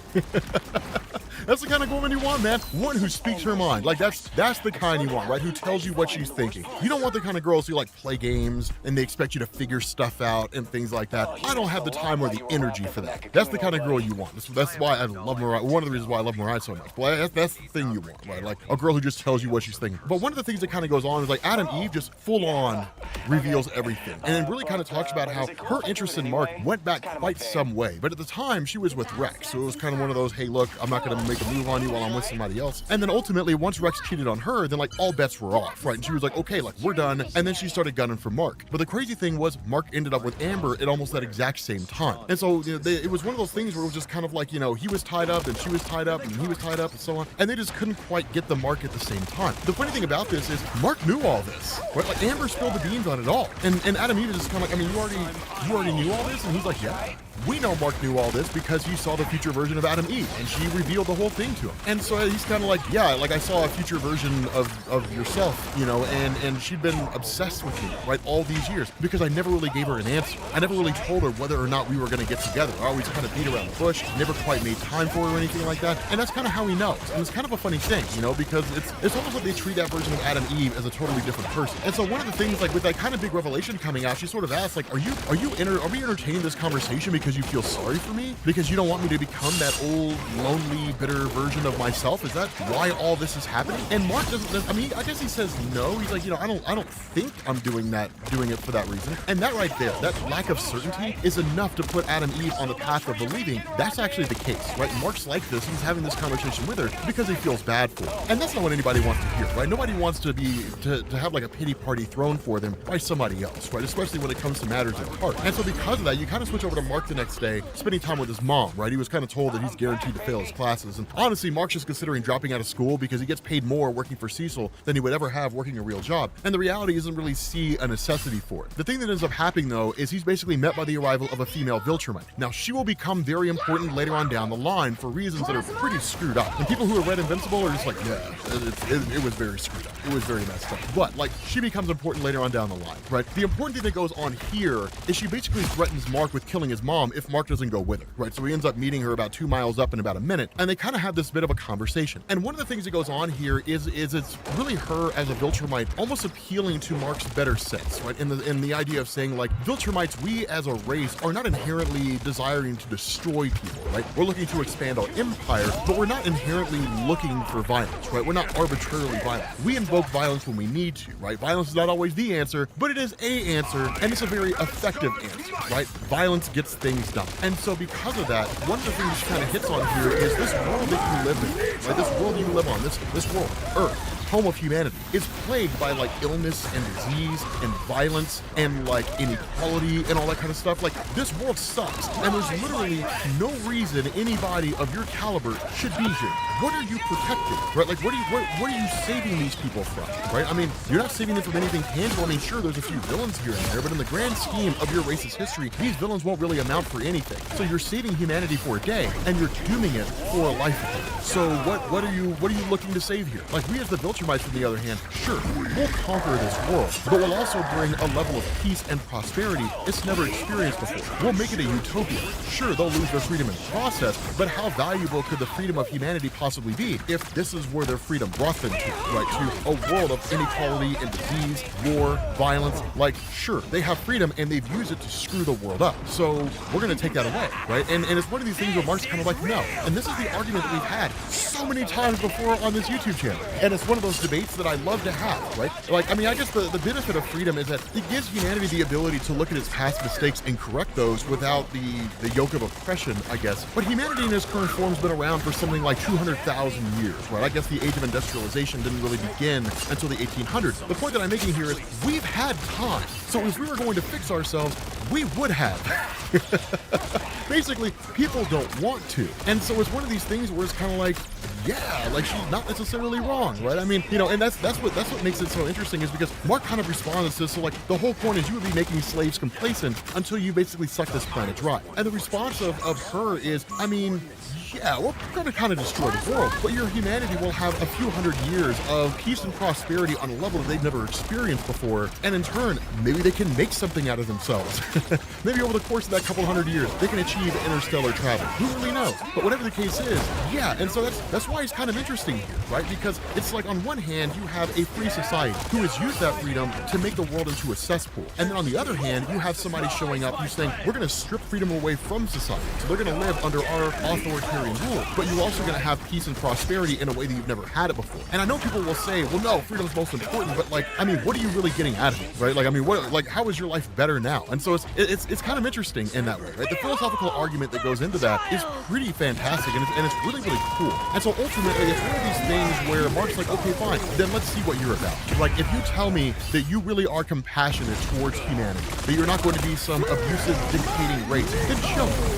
That's the kind of woman you want, man. One who speaks her mind. Like, that's the kind you want, right? Who tells you what she's thinking. You don't want the kind of girls who like play games and they expect you to figure stuff out and things like that. I don't have the time or the energy for that. That's the kind of girl you want. That's why I love Mariah. One of the reasons why I love Mariah so much. But that's the thing you want, right? Like, a girl who just tells you what she's thinking. But one of the things that kind of goes on is like Adam Eve just full on reveals everything. And it really kind of talks about how her interest in Mark went back quite some way. But at the time, she was with Rex. So it was kind of one of those, hey, look, I'm not going to make a move on you while I'm with somebody else. And then ultimately, once Rex cheated on her, then like all bets were off, right? And she was like, okay, like, we're done. And then she started gunning for Mark. But the crazy thing was, Mark ended up with Amber at almost that exact same time. And so it was one of those things where it was just kind of like, he was tied up and she was tied up and he was tied up and so on. And they just couldn't quite get the Mark at the same time. The funny thing about this is Mark knew all this, right? Like, Amber spilled the beans on it all. And Adam Eve is just kind of like, I mean, you already knew all this? And he's like, yeah. We know Mark knew all this because he saw the future version of Adam Eve, and she revealed the whole thing to him. And so he's kind of like, yeah, like, I saw a future version of yourself, and she'd been obsessed with me, right, all these years, because I never really gave her an answer. I never really told her whether or not we were going to get together. I always kind of beat around the bush, never quite made time for her or anything like that. And that's kind of how he knows. And it's kind of a funny thing, because it's almost like they treat that version of Adam Eve as a totally different person. And so one of the things, like, with that kind of big revelation coming out, she sort of asks, like, are we entertaining this conversation because you feel sorry for me? Because you don't want me to become that old, lonely, bitter version of myself? Is that why all this is happening? And Mark doesn't, I mean, I guess he says no. He's like, I don't think I'm doing it for that reason. And that right there, that lack of certainty is enough to put Adam Eve on the path of believing that's actually the case, right? Mark's like this. He's having this conversation with her because he feels bad for her. And that's not what anybody wants to hear, right? Nobody wants to have like a pity party thrown for them by somebody else, right? Especially when it comes to matters of heart. And so because of that, you kind of switch over to Mark the next day, spending time with his mom, right? He was kind of told that he's guaranteed to fail his classes And honestly, Mark's just considering dropping out of school because he gets paid more working for Cecil than he would ever have working a real job. And the reality isn't really see a necessity for it. The thing that ends up happening though is he's basically met by the arrival of a female Viltrumite. Now she will become very important later on down the line for reasons that are pretty screwed up. And people who have read Invincible are just like, yeah, it was very screwed up. It was very messed up. But like, she becomes important later on down the line, right? The important thing that goes on here is she basically threatens Mark with killing his mom if Mark doesn't go with her, right? So he ends up meeting her about 2 miles up in about a minute, and they kind of have this bit of a conversation. And one of the things that goes on here is it's really her as a Viltrumite almost appealing to Mark's better sense, right? In the idea of saying like, Viltrumites, we as a race are not inherently desiring to destroy people, right? We're looking to expand our empire, but we're not inherently looking for violence, right? We're not arbitrarily violent. We invoke violence when we need to, right? Violence is not always the answer, but it is a answer, and it's a very effective answer, right? Violence gets things done. And so because of that, one of the things she kind of hits on here is this world that you live in, right? This world you live on, this world, Earth, home of humanity, is plagued by like illness and disease and violence and like inequality and all that kind of stuff. Like, this world sucks, and there's literally no reason anybody of your caliber should be here. What are you protecting, right? Like, what are you saving these people from, right? I mean, you're not saving them from anything tangible. I mean, sure, there's a few villains here and there, but in the grand scheme of your race's history, these villains won't really amount for anything. So you're saving humanity for a day, and you're dooming it for a lifetime. So what are you looking to save here? Like, we as the Viltrumites, on the other hand, sure, we'll conquer this world, but we'll also bring a level of peace and prosperity it's never experienced before. We'll make it a utopia. Sure, they'll lose their freedom in the process, but how valuable could the freedom of humanity possibly be if this is where their freedom brought them to, right? To a world of inequality and disease, war, violence. Like, sure, they have freedom and they've used it to screw the world up. So we're going to take that away, right? And it's one of these things where Mark's kind of like, no. And this is the argument that we've had so many times before on this YouTube channel. And it's one of those debates that I love to have, right? Like, I mean, I guess the benefit of freedom is that it gives humanity the ability to look at its past mistakes and correct those without the yoke of oppression, I guess. But humanity in its current form has been around for something like 200,000 years, right? I guess the age of industrialization didn't really begin until the 1800s. The point that I'm making here is we've had time. So if we were going to fix ourselves, we would have. Basically, people don't want to. And so it's one of these things where it's kind of like, yeah, like, she's not necessarily wrong, right? I mean, you know, and that's what makes it so interesting, is because Mark kind of responds to this. So like, the whole point is you would be making slaves complacent until you basically suck this planet dry. And the response of her is, I mean, yeah, we're going to kind of destroy the world, but your humanity will have a few hundred years of peace and prosperity on a level that they've never experienced before. And in turn, maybe they can make something out of themselves. Maybe over the course of that couple hundred years, they can achieve interstellar travel. Who really knows? But whatever the case is, yeah. And so that's why it's kind of interesting here, right? Because it's like, on one hand, you have a free society who has used that freedom to make the world into a cesspool. And then on the other hand, you have somebody showing up who's saying, we're going to strip freedom away from society. So they're going to live under our authoritarian rule, but you're also going to have peace and prosperity in a way that you've never had it before. And I know people will say, well, no, freedom's most important, but like, I mean, what are you really getting out of it, right? Like, I mean, what, like, how is your life better now? And so it's kind of interesting in that way, right? The philosophical argument that goes into that is pretty fantastic, and it's really, really cool. And so ultimately, it's one of these things where Mark's like, okay, fine, then let's see what you're about. Like, if you tell me that you really are compassionate towards humanity, that you're not going to be some abusive, dictating race,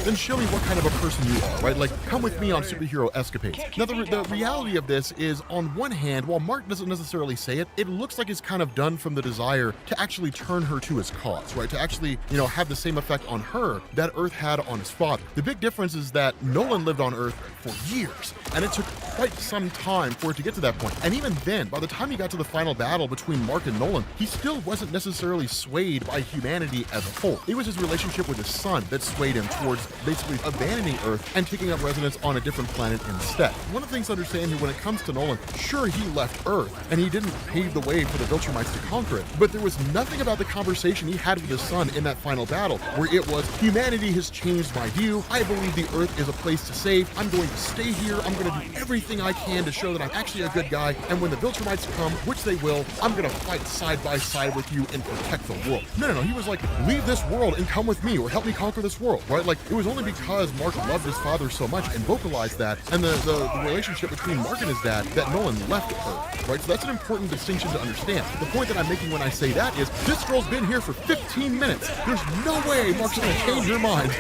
then show me what kind of a person you are, right? Like, come with me on superhero escapades. Now, the reality of this is, on one hand, while Mark doesn't necessarily say it, it looks like it's kind of done from the desire to actually turn her to his cause, right? To actually, you know, have the same effect on her that Earth had on his father. The big difference is that Nolan lived on Earth for years, and it took quite some time for it to get to that point. And even then, by the time he got to the final battle between Mark and Nolan, he still wasn't necessarily swayed by humanity as a whole. It was his relationship with his son that swayed him towards basically abandoning Earth and taking up residence on a different planet instead. One of the things to understand here when it comes to Nolan, sure, he left Earth, and he didn't pave the way for the Viltrumites to conquer it, but there was nothing about the conversation he had with his son in that final battle where it was, humanity has changed my view, I believe the Earth is a place to save, I'm going to stay here, I'm going to do everything I can to show that I'm actually a good guy, and when the Viltrumites come, which they will, I'm going to fight side by side with you and protect the world. No, he was like, leave this world and come with me, or help me conquer this world, right? Like, it was only because Mark loved his father so much and vocalize that, and the relationship between Mark and his dad, that Nolan left Earth, right? So that's an important distinction to understand. The point that I'm making when I say that is, this girl's been here for 15 minutes. There's no way Mark's gonna change her mind.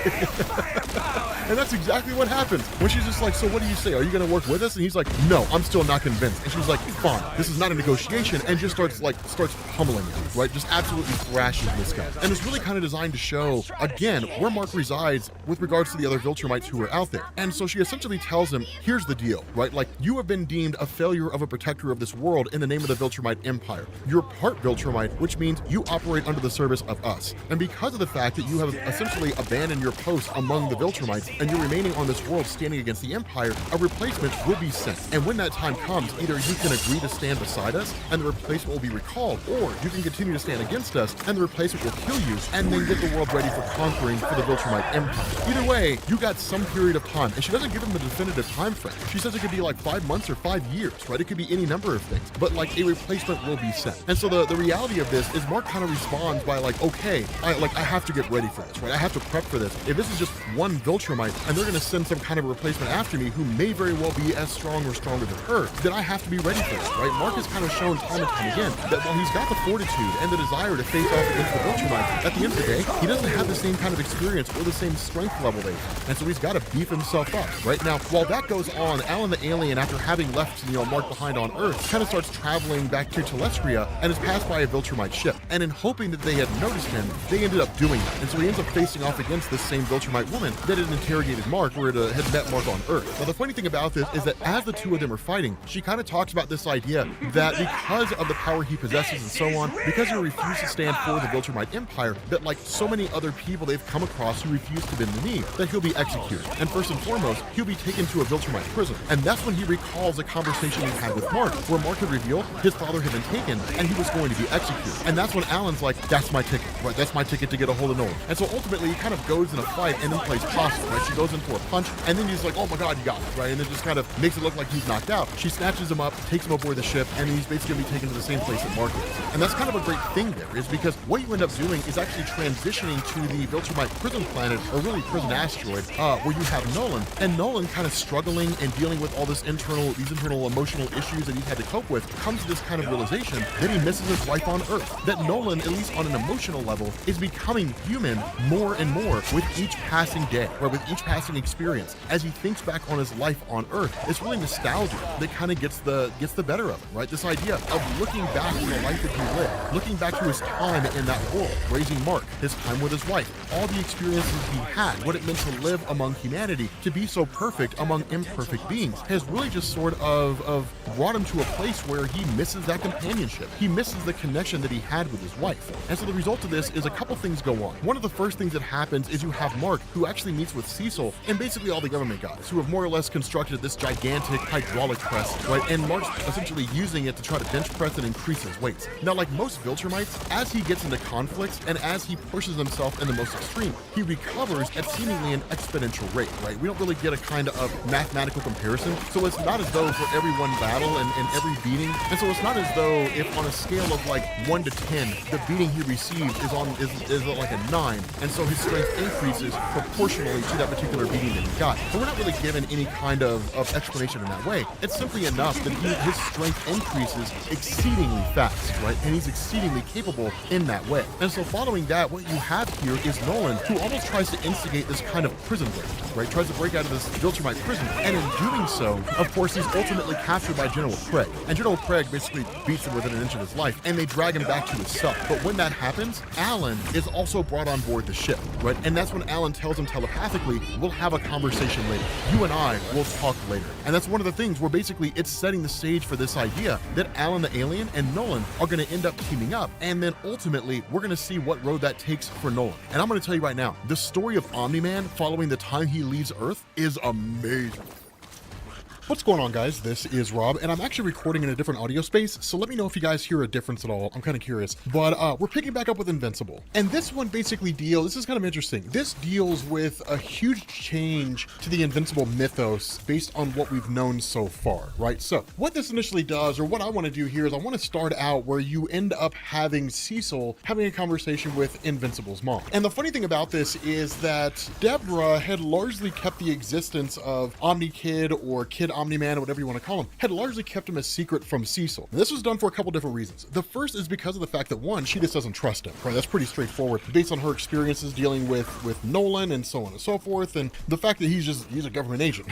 And that's exactly what happens. When she's just like, so what do you say? Are you gonna work with us? And he's like, no, I'm still not convinced. And she's like, fine, this is not a negotiation, and just starts pummeling him, right? Just absolutely thrashes this guy. And it's really kind of designed to show, again, where Mark resides with regards to the other Viltrumites who are out there. And so she essentially tells him, here's the deal, right? Like, you have been deemed a failure of a protector of this world in the name of the Viltrumite Empire. You're part Viltrumite, which means you operate under the service of us. And because of the fact that you have essentially abandoned your post among the Viltrumites, and you're remaining on this world standing against the Empire, a replacement will be sent. And when that time comes, either you can agree to stand beside us, and the replacement will be recalled, or you can continue to stand against us, and the replacement will kill you, and then get the world ready for conquering for the Viltrumite Empire. Either way, you got some period of time, and she doesn't give him a definitive time frame. She says it could be like 5 months or 5 years, right? It could be any number of things, but like a replacement will be sent. And so the reality of this is Mark kind of responds by like, okay, I have to get ready for this, right? I have to prep for this. If this is just one Viltrumite, and they're gonna send some kind of replacement after me who may very well be as strong or stronger than her, then I have to be ready for this, right? Mark has kind of shown time and time again that while he's got the fortitude and the desire to face off against the Viltrumites, at the end of the day, he doesn't have the same kind of experience or the same strength level they have. And so he's got to beef himself up, right? Now, while that goes on, Alan the alien, after having left, Mark behind on Earth, kind of starts traveling back to Telestria and is passed by a Viltrumite ship. And in hoping that they had noticed him, they ended up doing that. And so he ends up facing off against this same Viltrumite woman that had interrogated Mark, or had met Mark on Earth. Now, the funny thing about this is that as the two of them are fighting, she kind of talks about this idea that because of the power he possesses and so on, because he refused to stand for the Viltrumite Empire, that like so many other people they've come across who refuse to bend the knee, that he'll be executed. And first and foremost, he'll be taken to a Viltrumite prison. And that's when he recalls a conversation he had with Mark, where Mark had revealed his father had been taken and he was going to be executed. And that's when Alan's like, that's my ticket, right? That's my ticket to get a hold of Nolan. And so ultimately he kind of goes in a fight and then plays possum, right? She goes in for a punch, and then he's like, oh my god, you got it, right? And then just kind of makes it look like he's knocked out. She snatches him up, takes him aboard the ship, and he's basically going to be taken to the same place that Mark is. And that's kind of a great thing there, is because what you end up doing is actually transitioning to the Viltrumite prison planet, or really prison asteroid, where you have Nolan, and Nolan kind of struggling and dealing with all these internal emotional issues that he's had to cope with, comes to this kind of realization that he misses his wife on Earth. That Nolan, at least on an emotional level, is becoming human more and more with each passing day, or with each passing experience. As he thinks back on his life on Earth, it's really nostalgia that kind of gets the better of him, right? This idea of looking back on the life that he lived, looking back to his time in that world, raising Mark, his time with his wife, all the experiences he had, what it meant to live among humanity, to be so perfect among imperfect beings, has really just sort of brought him to a place where he misses that companionship. He misses the connection that he had with his wife. And so the result of this is a couple things go on. One of the first things that happens is you have Mark, who actually meets with Cecil and basically all the government guys, who have more or less constructed this gigantic hydraulic press, right? And Mark's essentially using it to try to bench press and increase his weights. Now, like most Viltrumites, as he gets into conflicts and as he pushes himself in the most extreme, he recovers at seemingly an exponential rate, right? We don't really get a kind of mathematical comparison, so it's not as though for every one battle and every beating, and so it's not as though if on a scale of like 1 to 10, the beating he receives is like a 9, and so his strength increases proportionally to that particular beating that he got. And we're not really given any kind of explanation in that way. It's simply enough that his strength increases exceedingly fast, right? And he's exceedingly capable in that way. And so following that, what you have here is Nolan, who almost tries to instigate this kind of prison break, right? Tries to break out of this Viltrumite prison. And in doing so, of course, he's ultimately captured by General Craig. And General Craig basically beats him within an inch of his life, and they drag him back to his cell. But when that happens, Alan is also brought on board the ship, right? And that's when Alan tells him telepathically, we'll have a conversation later. You and I will talk later. And that's one of the things where basically it's setting the stage for this idea that Alan the alien and Nolan are going to end up teaming up. And then ultimately, we're going to see what road that takes for Nolan. And I'm going to tell you right now, the story of Omni-Man following the time he leaves Earth is amazing. What's going on, guys? This is Rob, and I'm actually recording in a different audio space, so let me know if you guys hear a difference at all. I'm kind of curious. But we're picking back up with Invincible. And this one basically this is kind of interesting. This deals with a huge change to the Invincible mythos based on what we've known so far, right? So what this initially does, or what I want to do here, is I want to start out where you end up having Cecil having a conversation with Invincible's mom. And the funny thing about this is that Deborah had largely kept the existence of Omni-Kid or Kid Omni-Man, or whatever you want to call him, had largely kept him a secret from Cecil. And this was done for a couple different reasons. The first is because of the fact that, one, she just doesn't trust him, right? That's pretty straightforward based on her experiences dealing with Nolan and so on and so forth, and the fact that he's a government agent.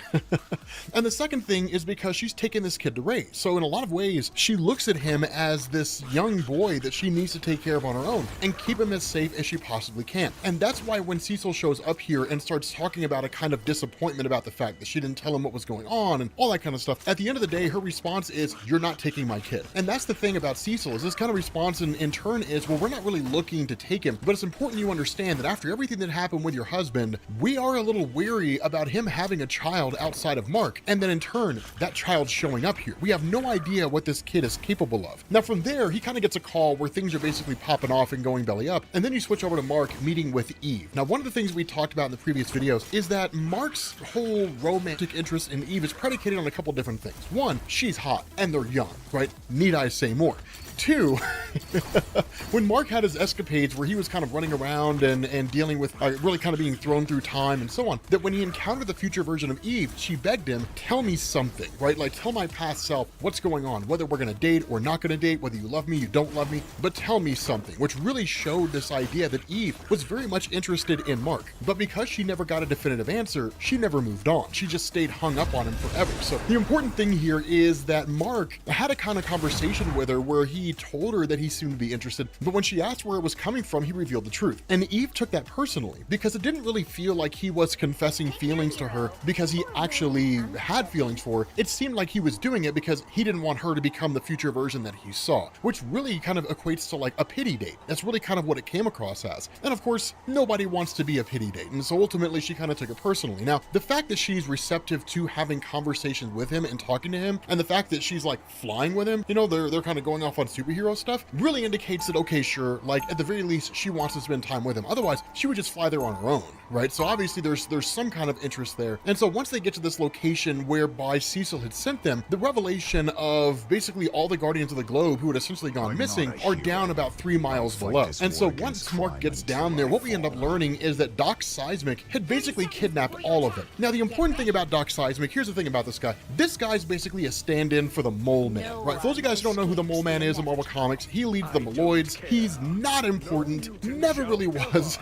And the second thing is because she's taken this kid to raise. So in a lot of ways, she looks at him as this young boy that she needs to take care of on her own and keep him as safe as she possibly can. And that's why when Cecil shows up here and starts talking about a kind of disappointment about the fact that she didn't tell him what was going on and all that kind of stuff, at the end of the day, her response is, "You're not taking my kid." And that's the thing about Cecil, is this kind of response in turn is, well, we're not really looking to take him, but it's important you understand that after everything that happened with your husband, we are a little weary about him having a child outside of Mark, and then in turn, that child showing up here. We have no idea what this kid is capable of. Now from there, he kind of gets a call where things are basically popping off and going belly up, and then you switch over to Mark meeting with Eve. Now one of the things we talked about in the previous videos is that Mark's whole romantic interest in Eve is predicated on a couple different things. One, she's hot, and they're young, right? Need I say more? Two, when Mark had his escapades where he was kind of running around and dealing with really kind of being thrown through time and so on, that when he encountered the future version of Eve, she begged him, tell me something, right? Like, tell my past self what's going on, whether we're going to date or not going to date, whether you love me, you don't love me, but tell me something, which really showed this idea that Eve was very much interested in Mark. But because she never got a definitive answer, she never moved on. She just stayed hung up on him forever. So the important thing here is that Mark had a kind of conversation with her where he told her that he seemed to be interested, but when she asked where it was coming from, he revealed the truth. And Eve took that personally because it didn't really feel like he was confessing feelings to her because he actually had feelings for her. It seemed like he was doing it because he didn't want her to become the future version that he saw, which really kind of equates to like a pity date. That's really kind of what it came across as. And of course, nobody wants to be a pity date. And so ultimately she kind of took it personally. Now, the fact that she's receptive to having conversations with him and talking to him, and the fact that she's like flying with him, you know, they're kind of going off on superhero stuff, really indicates that, okay, sure, like at the very least, she wants to spend time with him. Otherwise, she would just fly there on her own, right? So obviously there's some kind of interest there. And so once they get to this location whereby Cecil had sent them, the revelation of basically all the Guardians of the Globe who had essentially gone missing are down about 3 miles below. And so once Mark gets down there, what we end up learning is that Doc Seismic had basically kidnapped all of them. Now, the important thing about Doc Seismic, here's the thing about this guy. This guy's basically a stand-in for the Mole Man, right? For those of you guys who don't know who the Mole Man is in Marvel Comics, he leads the Moloids. He's not important, never really was.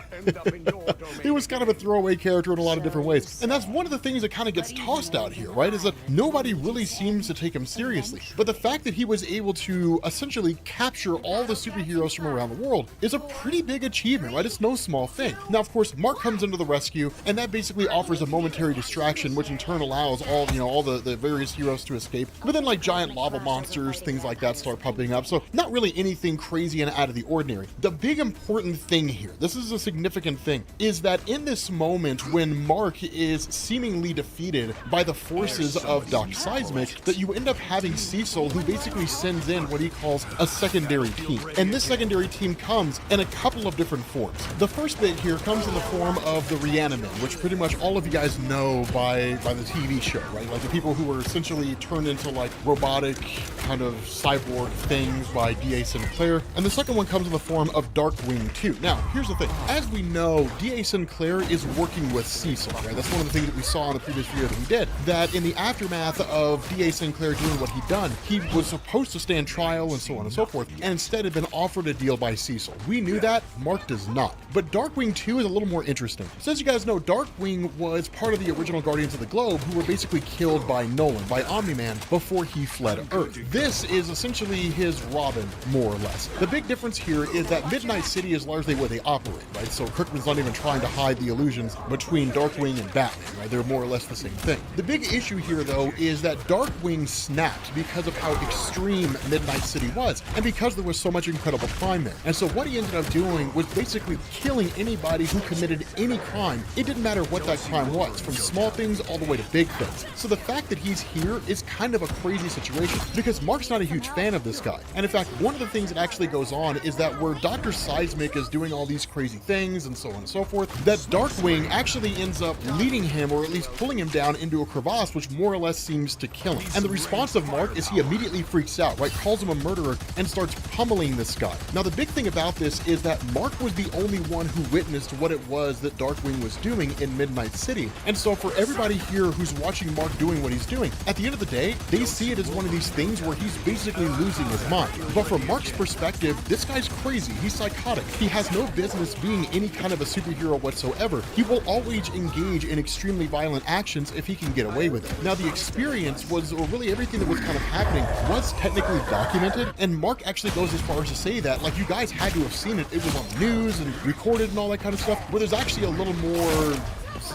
He was kind of a throwaway character in a lot of different ways. And that's one of the things that kind of gets tossed out here, right? Is that nobody really seems to take him seriously. But the fact that he was able to essentially capture all the superheroes from around the world is a pretty big achievement, right? It's no small thing. Now, of course, Mark comes into the rescue, and that basically offers a momentary distraction, which in turn allows all the various heroes to escape. But then like giant lava monsters, things like that start popping up. So not really anything crazy and out of the ordinary. The big important thing here, this is a significant thing, is that in this moment when Mark is seemingly defeated by the forces of Doc Seismic, that you end up having Cecil, who basically sends in what he calls a secondary team. And this secondary team comes in a couple of different forms. The first bit here comes in the form of the Reanimen, which pretty much all of you guys know by the TV show, right? Like the people who were essentially turned into like robotic kind of cyborg things by D.A. Sinclair. And the second one comes in the form of Darkwing 2. Now, here's the thing. As we know, D.A. Sinclair is working with Cecil, right? That's one of the things that we saw in the previous video that we did, that in the aftermath of D.A. Sinclair doing what he'd done, he was supposed to stand trial and so on and so forth, and instead had been offered a deal by Cecil. We knew that, Mark does not. But Darkwing 2 is a little more interesting. So as you guys know, Darkwing was part of the original Guardians of the Globe who were basically killed by Nolan, by Omni-Man, before he fled Earth. This is essentially his Robin, more or less. The big difference here is that Midnight City is largely where they operate, right? So Kirkman's not even trying to hide the illusions between Darkwing and Batman, right? They're more or less the same thing. The big issue here, though, is that Darkwing snapped because of how extreme Midnight City was, and because there was so much incredible crime there. And so what he ended up doing was basically killing anybody who committed any crime. It didn't matter what that crime was, from small things all the way to big things. So the fact that he's here is kind of a crazy situation, because Mark's not a huge fan of this guy. And in fact, one of the things that actually goes on is that where Dr. Seismic is doing all these crazy things and so on and so forth, that Darkwing actually ends up leading him, or at least pulling him down into a crevasse, which more or less seems to kill him. And the response of Mark is he immediately freaks out, right? Calls him a murderer and starts pummeling this guy. Now, the big thing about this is that Mark was the only one who witnessed what it was that Darkwing was doing in Midnight City. And so for everybody here who's watching Mark doing what he's doing, at the end of the day, they see it as one of these things where he's basically losing his mind. But from Mark's perspective, this guy's crazy. He's psychotic. He has no business being any kind of a superhero whatsoever. He will always engage in extremely violent actions if he can get away with it. Now, the experience was, or really everything that was kind of happening, was technically documented, and Mark actually goes as far as to say that, like, you guys had to have seen it. It was on the news and recorded and all that kind of stuff, where there's actually a little more,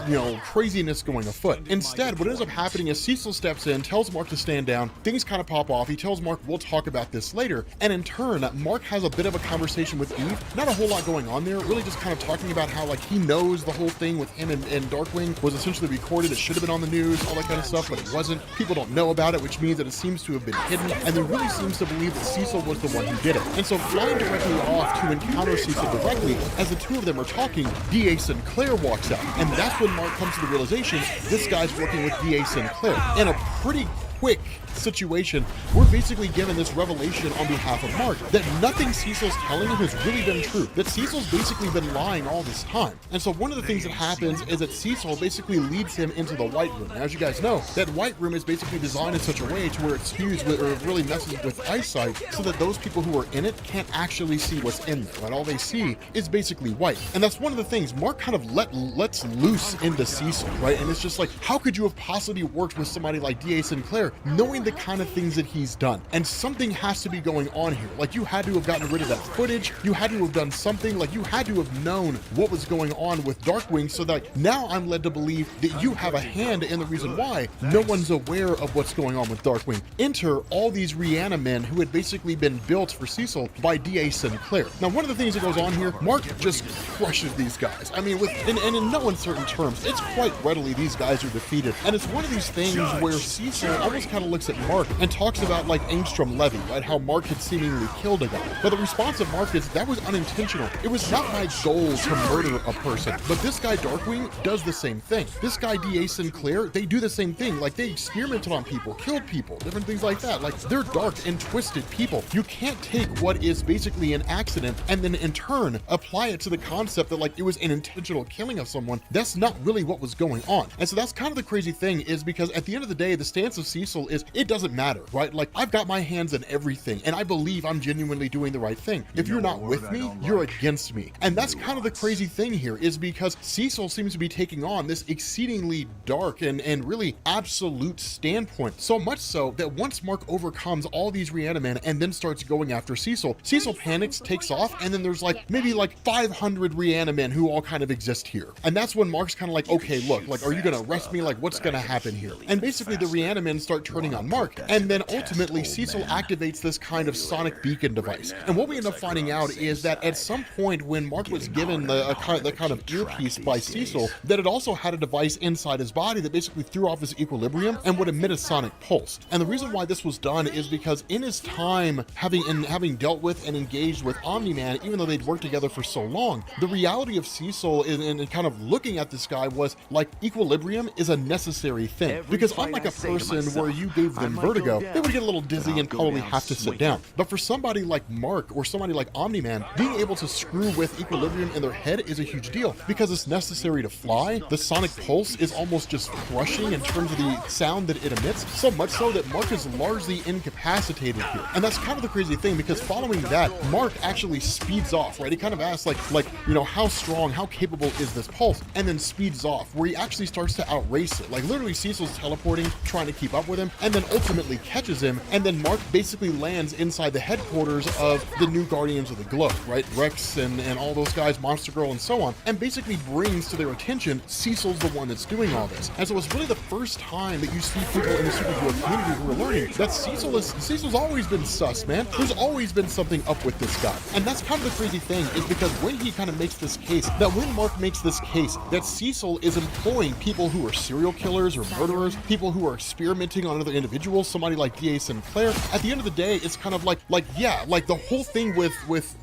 you know, craziness going afoot. Instead, what ends up happening is Cecil steps in, tells Mark to stand down, things kind of pop off, he tells Mark, we'll talk about this later, and in turn, Mark has a bit of a conversation with Eve, not a whole lot going on there, really just kind of talking about how, like, he knows the whole thing with him and Darkwing was essentially recorded, it should have been on the news, all that kind of stuff, but it wasn't. People don't know about it, which means that it seems to have been hidden, and he really seems to believe that Cecil was the one who did it. And so flying directly off to encounter Cecil directly, as the two of them are talking, D.A. Sinclair walks out, and that's when Mark comes to the realization this guy's working with D.A. Sinclair. In a pretty quick situation, we're basically given this revelation on behalf of Mark that nothing Cecil's telling him has really been true, that Cecil's basically been lying all this time. And so one of the things that happens is that Cecil basically leads him into the White Room. Now, as you guys know, that White Room is basically designed in such a way to where it's fused with, or really messes with eyesight, so that those people who are in it can't actually see what's in there, right? All they see is basically white. And that's one of the things Mark kind of lets loose into Cecil, right? And it's just like, how could you have possibly worked with somebody like D.A. Sinclair, knowing the kind of things that he's done? And something has to be going on here. Like, you had to have gotten rid of that footage, you had to have done something, like you had to have known what was going on with Darkwing, so that now I'm led to believe that you have a hand in the reason why no one's aware of what's going on with Darkwing. Enter all these Reanimen who had basically been built for Cecil by D.A. Sinclair. Now, one of the things that goes on here, Mark just crushes these guys. I mean, and in no uncertain terms, it's quite readily these guys are defeated. And it's one of these things where Cecil almost kind of looks at Mark and talks about, like, Angstrom Levy, right? How Mark had seemingly killed a guy. But the response of Mark is, that was unintentional. It was not my goal to murder a person. But this guy Darkwing does the same thing. This guy D.A. Sinclair, they do the same thing. Like, they experimented on people, killed people, different things like that. Like, they're dark and twisted people. You can't take what is basically an accident and then in turn apply it to the concept that, like, it was an intentional killing of someone. That's not really what was going on. And so that's kind of the crazy thing, is because at the end of the day, the stance of Cecil is, it doesn't matter, right? Like, I've got my hands in everything, and I believe I'm genuinely doing the right thing. If you're not with me, you're against me. And that's kind of the crazy thing here, is because Cecil seems to be taking on this exceedingly dark and really absolute standpoint. So much so that once Mark overcomes all these Reanimen and then starts going after Cecil, Cecil panics, takes off, and then there's like maybe like 500 Reanimen who all kind of exist here. And that's when Mark's kind of like, okay, look, like, are you gonna arrest me? Like, what's gonna happen here? And basically the Reanimen start turning on Mark, and then ultimately Cecil activates this kind of sonic beacon device. And what we end up finding out is that at some point when Mark was given the kind of earpiece by Cecil, that it also had a device inside his body that basically threw off his equilibrium and would emit a sonic pulse. And the reason why this was done is because in his time having dealt with and engaged with Omni-Man, even though they'd worked together for so long, the reality of Cecil and kind of looking at this guy was like, equilibrium is a necessary thing. Because unlike a person where you gave them vertigo, they would get a little dizzy and probably have to sit down. But for somebody like Mark or somebody like Omni-Man, being able to screw with equilibrium in their head is a huge deal because it's necessary to fly. The sonic pulse is almost just crushing in terms of the sound that it emits, so much so that Mark is largely incapacitated here. And that's kind of the crazy thing, because following that, Mark actually speeds off, right? He kind of asks like, you know, how strong, how capable is this pulse? And then speeds off, where he actually starts to outrace it. Like, literally Cecil's teleporting, trying to keep up with him, and then ultimately catches him, and then Mark basically lands inside the headquarters of the new Guardians of the Globe, right? Rex and all those guys, Monster Girl and so on, and basically brings to their attention Cecil's the one that's doing all this. And so it's really the first time that you see people in the superhero community who are learning that Cecil's always been sus, man. There's always been something up with this guy. And that's kind of the crazy thing, is because when he kind of makes this case, that when Mark makes this case, that Cecil is employing people who are serial killers or murderers, people who are experimenting on other individuals, somebody like D.A. Sinclair, at the end of the day, it's kind of like the whole thing with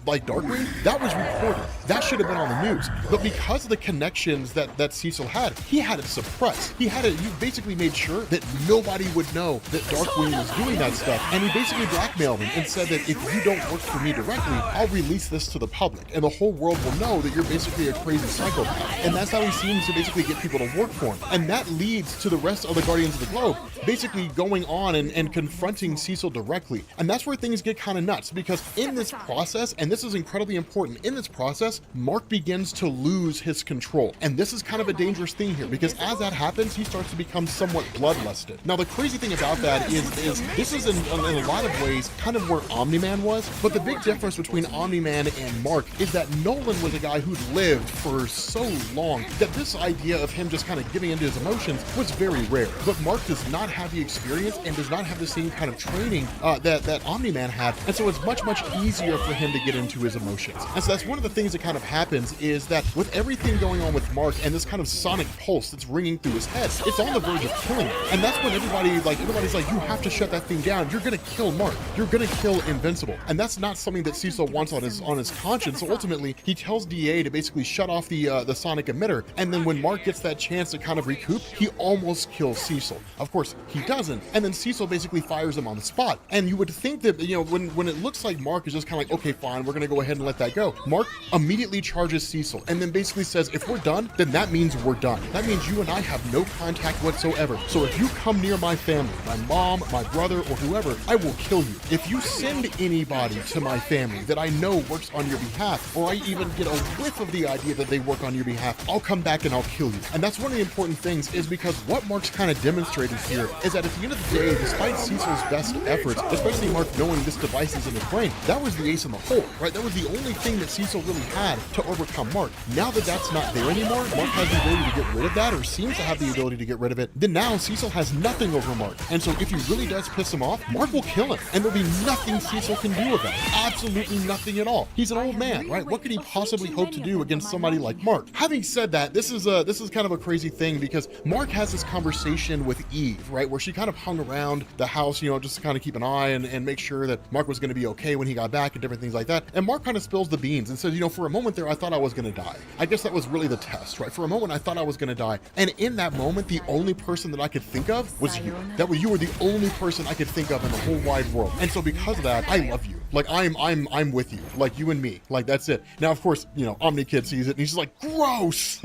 like Darkwing, that was recorded. That should have been on the news. But because of the connections that Cecil had, he had it suppressed. He basically made sure that nobody would know that Darkwing was doing that stuff. And he basically blackmailed him and said that if you don't work for me directly, I'll release this to the public. And the whole world will know that you're basically a crazy psychopath. And that's how he seems to basically get people to work for him. And that leads to the rest of the Guardians of the Globe basically going on and confronting Cecil directly. And that's where things get kind of nuts, because in this process, and this is incredibly important, in this process, Mark begins to lose his control. And this is kind of a dangerous thing here, because as that happens, he starts to become somewhat bloodlusted. Now, the crazy thing about that is this is in a lot of ways kind of where Omni-Man was, but the big difference between Omni-Man and Mark is that Nolan was a guy who'd lived for so long that this idea of him just kind of giving into his emotions was very rare. But Mark does not have the experience and does not have the same kind of training that Omni-Man had, and so it's much easier for him to get into his emotions. And so that's one of the things that kind of happens, is that with everything going on with Mark and this kind of sonic pulse that's ringing through his head, it's on the verge of killing him. And that's when everybody's like, you have to shut that thing down. You're gonna kill Mark. You're gonna kill Invincible. And that's not something that Cecil wants on his conscience. So ultimately, he tells DA to basically shut off the sonic emitter. And then when Mark gets that chance to kind of recoup, he almost kills Cecil. Of course, he doesn't. And then Cecil basically fires him on the spot. And you would think that, when it looks like Mark is just kind of like, okay, fine, we're gonna go ahead and let that go, Mark immediately charges Cecil and then basically says, if we're done, then that means we're done. That means you and I have no contact whatsoever. So if you come near my family, my mom, my brother, or whoever, I will kill you. If you send anybody to my family that I know works on your behalf, or I even get a whiff of the idea that they work on your behalf, I'll come back and I'll kill you. And that's one of the important things, is because what Mark's kind of demonstrated here is that at the end of the day, despite Cecil's best efforts, especially Mark knowing this device is in his brain, that was the ace in the hole, right? That was the only thing that Cecil really had to overcome Mark. Now that that's not there anymore, Mark has the ability to get rid of that, or seems to have the ability to get rid of it, then now Cecil has nothing over Mark. And so if he really does piss him off, Mark will kill him, and there'll be nothing Cecil can do about it. Absolutely nothing at all. He's an old man, right? What could he possibly hope to do against somebody like Mark? Having said that, this is kind of a crazy thing, because Mark has this conversation with Eve, right, where she kind of hung around the house, just to kind of keep an eye and make sure that Mark was going to be okay when he got back and different things like that. And Mark kind of spills the beans and says, for a moment there, I thought I was going to die. I guess that was really the test, right? For a moment, I thought I was going to die. And in that moment, the only person that I could think of was you. You were the only person I could think of in the whole wide world. And so because of that, I love you. Like, I'm with you. Like, you and me. Like, that's it. Now, of course, Omni Kid sees it and he's just like, gross.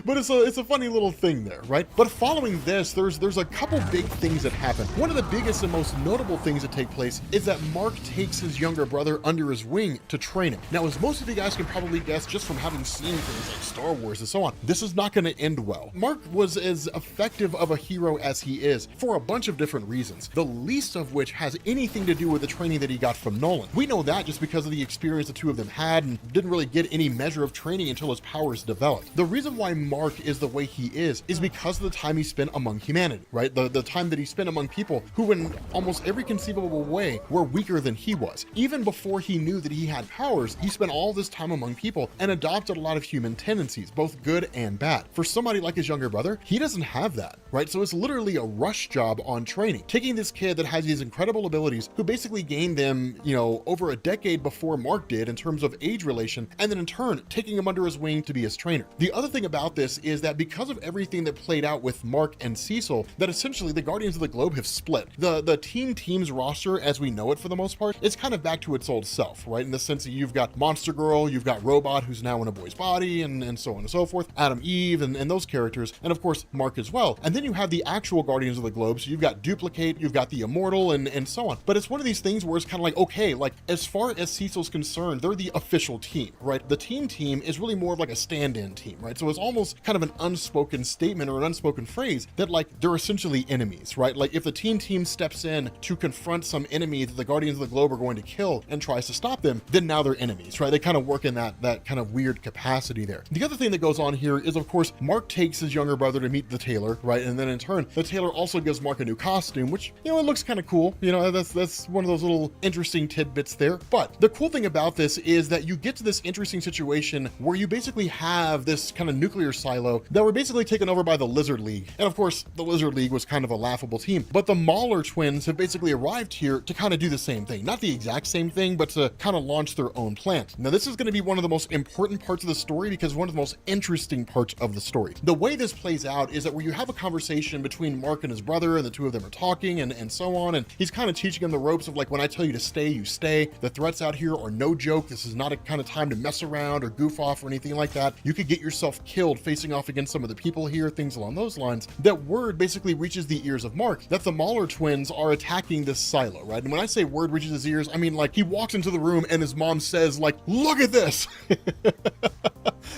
But it's a funny little thing there, right? But following this, there's a couple big things that happen. One of the biggest and most notable things that take place is that Mark takes his younger brother under his wing to train him. Now, as most of you guys can probably guess just from having seen things like Star Wars and so on, this is not going to end well. Mark was as effective of a hero as he is for a bunch of different reasons, the least of which has anything to do with the training that he got from Nolan. We know that just because of the experience the two of them had, and didn't really get any measure of training until his powers developed. The reason why Mark is the way he is because of the time he spent among humanity, right? The time that he spent among people who in almost every conceivable way were weaker than he was. Even before he knew that he had powers, he spent all this time among people and adopted a lot of human tendencies, both good and bad. For somebody like his younger brother, he doesn't have that, right? So it's literally a rush job on training. Taking this kid that has these incredible abilities, who basically gained them, over a decade before Mark did in terms of age relation, and then in turn, taking him under his wing to be his trainer. The other thing about this is that because of everything that played out with Mark and Cecil, that essentially the Guardians of the Globe have split. The team's roster, as we know it for the most part, it's kind of back to its old self, right? In the sense that you've got Monster Girl, you've got Robot, who's now in a boy's body, and so on and so forth, Adam Eve, and those characters, and of course, Mark as well. And then you have the actual Guardians of the Globe, so you've got Duplicate, you've got the Immortal, and so on. But it's one of these things where it's kind of like, okay, like, as far as Cecil's concerned, they're the official team, right? The team is really more of like a stand-in team, right? So it's almost almost kind of an unspoken statement or an unspoken phrase that like they're essentially enemies, right? Like if the team steps in to confront some enemy that the Guardians of the Globe are going to kill and tries to stop them, then now they're enemies, right? They kind of work in that kind of weird capacity there. The other thing that goes on here is, of course, Mark takes his younger brother to meet the tailor, right? And then in turn, the tailor also gives Mark a new costume, which, you know, it looks kind of cool. You know, that's one of those little interesting tidbits there. But the cool thing about this is that you get to this interesting situation where you basically have this kind of nuclear silo that were basically taken over by the Lizard League. And of course, the Lizard League was kind of a laughable team, but the Mauler twins have basically arrived here to kind of do the same thing. Not the exact same thing, but to kind of launch their own plan. Now, this is going to be one of the most important parts of the story because one of the most interesting parts of the story. The way this plays out is that where you have a conversation between Mark and his brother, and the two of them are talking and so on, and he's kind of teaching him the ropes of like, when I tell you to stay, you stay. The threats out here are no joke. This is not a kind of time to mess around or goof off or anything like that. You could get yourself killed facing off against some of the people here, things along those lines. That word basically reaches the ears of Mark that the Mauler twins are attacking this silo, right? And when I say word reaches his ears, I mean like he walks into the room and his mom says like, look at this.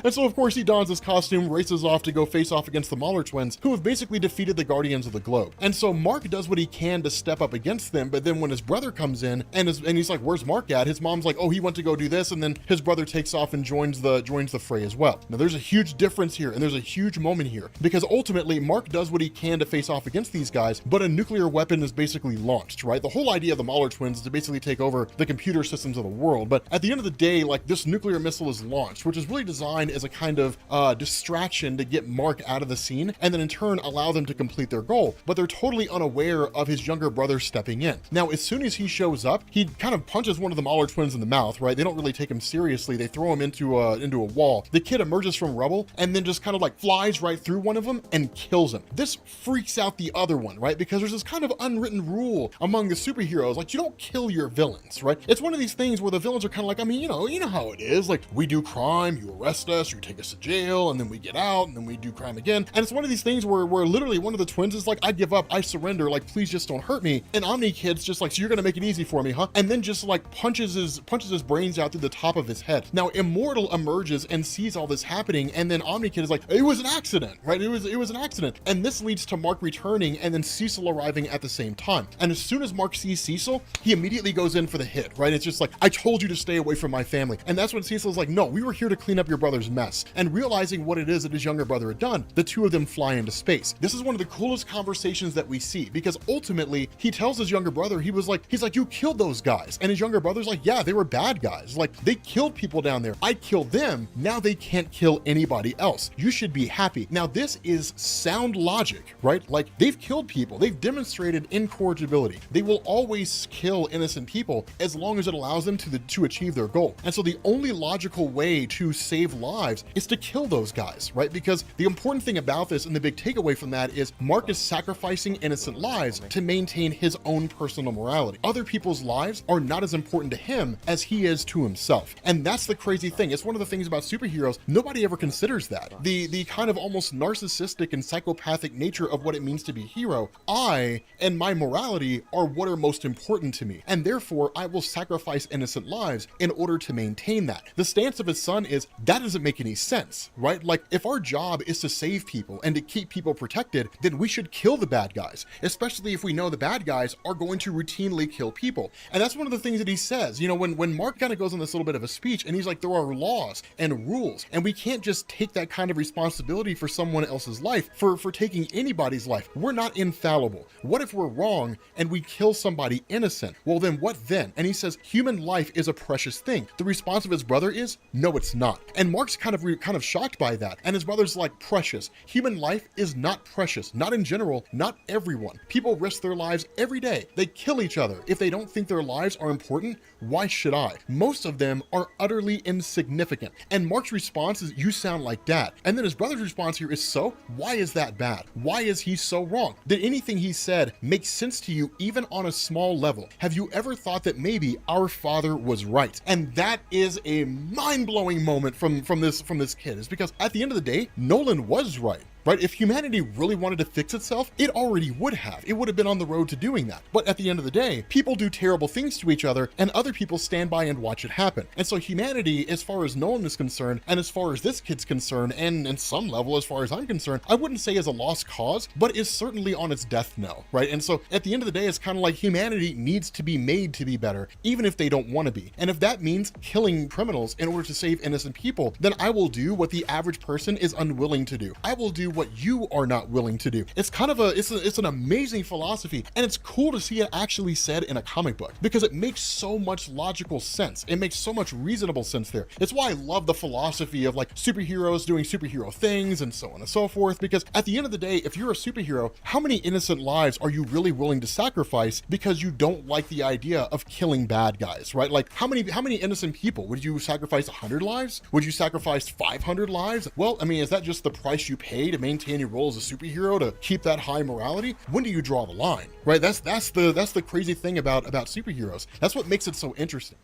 And so of course he dons his costume, races off to go face off against the Mauler twins, who have basically defeated the Guardians of the Globe. And so Mark does what he can to step up against them, but then when his brother comes in and he's like, where's Mark at? His mom's like, oh, he went to go do this, and then his brother takes off and joins the fray as well. Now there's a huge difference here, and there's a huge moment here, because ultimately Mark does what he can to face off against these guys, but a nuclear weapon is basically launched, right? The whole idea of the Mauler twins is to basically take over the computer systems of the world, but at the end of the day, like this nuclear missile is launched, which is really designed as a kind of distraction to get Mark out of the scene, and then in turn allow them to complete their goal, but they're totally unaware of his younger brother stepping in. Now, as soon as he shows up, he kind of punches one of the Mauler twins in the mouth, right? They don't really take him seriously. They throw him into a wall. The kid emerges from rubble and then just kind of like flies right through one of them and kills him. This freaks out the other one, right? Because there's this kind of unwritten rule among the superheroes, like you don't kill your villains, right? It's one of these things where the villains are kind of like, I mean, you know how it is. Like we do crime, you arrest us, you take us to jail, and then we get out, and then we do crime again. And it's one of these things where literally one of the twins is like, I give up, I surrender, like please just don't hurt me. And Omni Kid's just like, so you're gonna make it easy for me, huh? And then just like punches his brains out through the top of his head. Now Immortal emerges and sees all this happening, and then Omni Kid is like, it was an accident, right? It was an accident. And this leads to Mark returning and then Cecil arriving at the same time. And as soon as Mark sees Cecil, he immediately goes in for the hit, right? It's just like, I told you to stay away from my family. And that's when Cecil's like, no, we were here to clean up your brother's mess. And realizing what it is that his younger brother had done, the two of them fly into space. This is one of the coolest conversations that we see, because ultimately he tells his younger brother, he's like, you killed those guys. And his younger brother's like, yeah, they were bad guys. Like they killed people down there. I killed them. Now they can't kill anybody else. You should be happy. Now this is sound logic, right? Like they've killed people. They've demonstrated incorrigibility. They will always kill innocent people as long as it allows them to achieve their goal. And so the only logical way to save lives is to kill those guys, right? Because the important thing about this and the big takeaway from that is Mark is sacrificing innocent lives to maintain his own personal morality. Other people's lives are not as important to him as he is to himself. And that's the crazy thing. It's one of the things about superheroes. Nobody ever considers that. The kind of almost narcissistic and psychopathic nature of what it means to be a hero. I and my morality are what are most important to me. And therefore I will sacrifice innocent lives in order to maintain that. The stance of his son is that doesn't make any sense, right? Like if our job is to save people and to keep people protected, then we should kill the bad guys, especially if we know the bad guys are going to routinely kill people. And that's one of the things that he says, you know, when Mark kind of goes on this little bit of a speech and he's like, there are laws and rules, and we can't just take that kind of responsibility for someone else's life, for taking anybody's life. We're not infallible. What if we're wrong and we kill somebody innocent? Well, then what then? And he says, human life is a precious thing. The response of his brother is, no, it's not. And Mark's kind of shocked by that. And his brother's like, precious. Human life is not precious. Not in general, not everyone. People risk their lives every day. They kill each other. If they don't think their lives are important, why should I? Most of them are utterly insignificant. And Mark's response is, you sound like dad. And then his brother's response here is, so? Why is that bad? Why is he so wrong? Did anything he said make sense to you even on a small level? Have you ever thought that maybe our father was right? And that is a mind-blowing moment from this kid, is because at the end of the day, Nolan was right. right? If humanity really wanted to fix itself, it already would have. It would have been on the road to doing that. But at the end of the day, people do terrible things to each other, and other people stand by and watch it happen. And so humanity, as far as Nolan is concerned, and as far as this kid's concerned, and in some level, as far as I'm concerned, I wouldn't say is a lost cause, but is certainly on its death knell, right? And so at the end of the day, it's kind of like humanity needs to be made to be better, even if they don't want to be. And if that means killing criminals in order to save innocent people, then I will do what the average person is unwilling to do. I will do what you are not willing to do. It's kind of it's an amazing philosophy, and it's cool to see it actually said in a comic book because it makes so much logical sense. It makes so much reasonable sense there. It's why I love the philosophy of like superheroes doing superhero things and so on and so forth, because at the end of the day, if you're a superhero, how many innocent lives are you really willing to sacrifice because you don't like the idea of killing bad guys, right? Like how many innocent people would you sacrifice? 100 lives? Would you sacrifice 500 lives? Well, I mean, is that just the price you pay to maintain your role as a superhero, to keep that high morality? When do you draw the line, right? That's the crazy thing about superheroes. That's what makes it so interesting.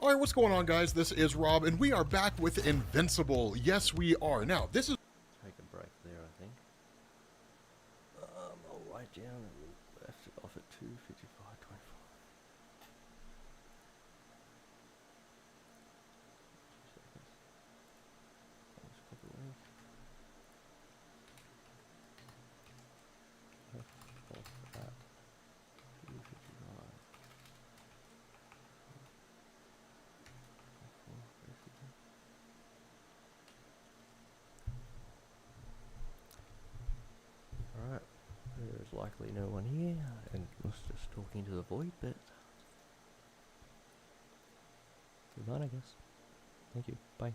All right, what's going on, guys? This is Rob, and we are back with Invincible. Yes, we are. Now, this is... Take a break there, I think. I'll write down and we left it off at 2:55:24. Alright, there's likely no one here, and was just talking to the void, but good night, I guess. Thank you. Bye.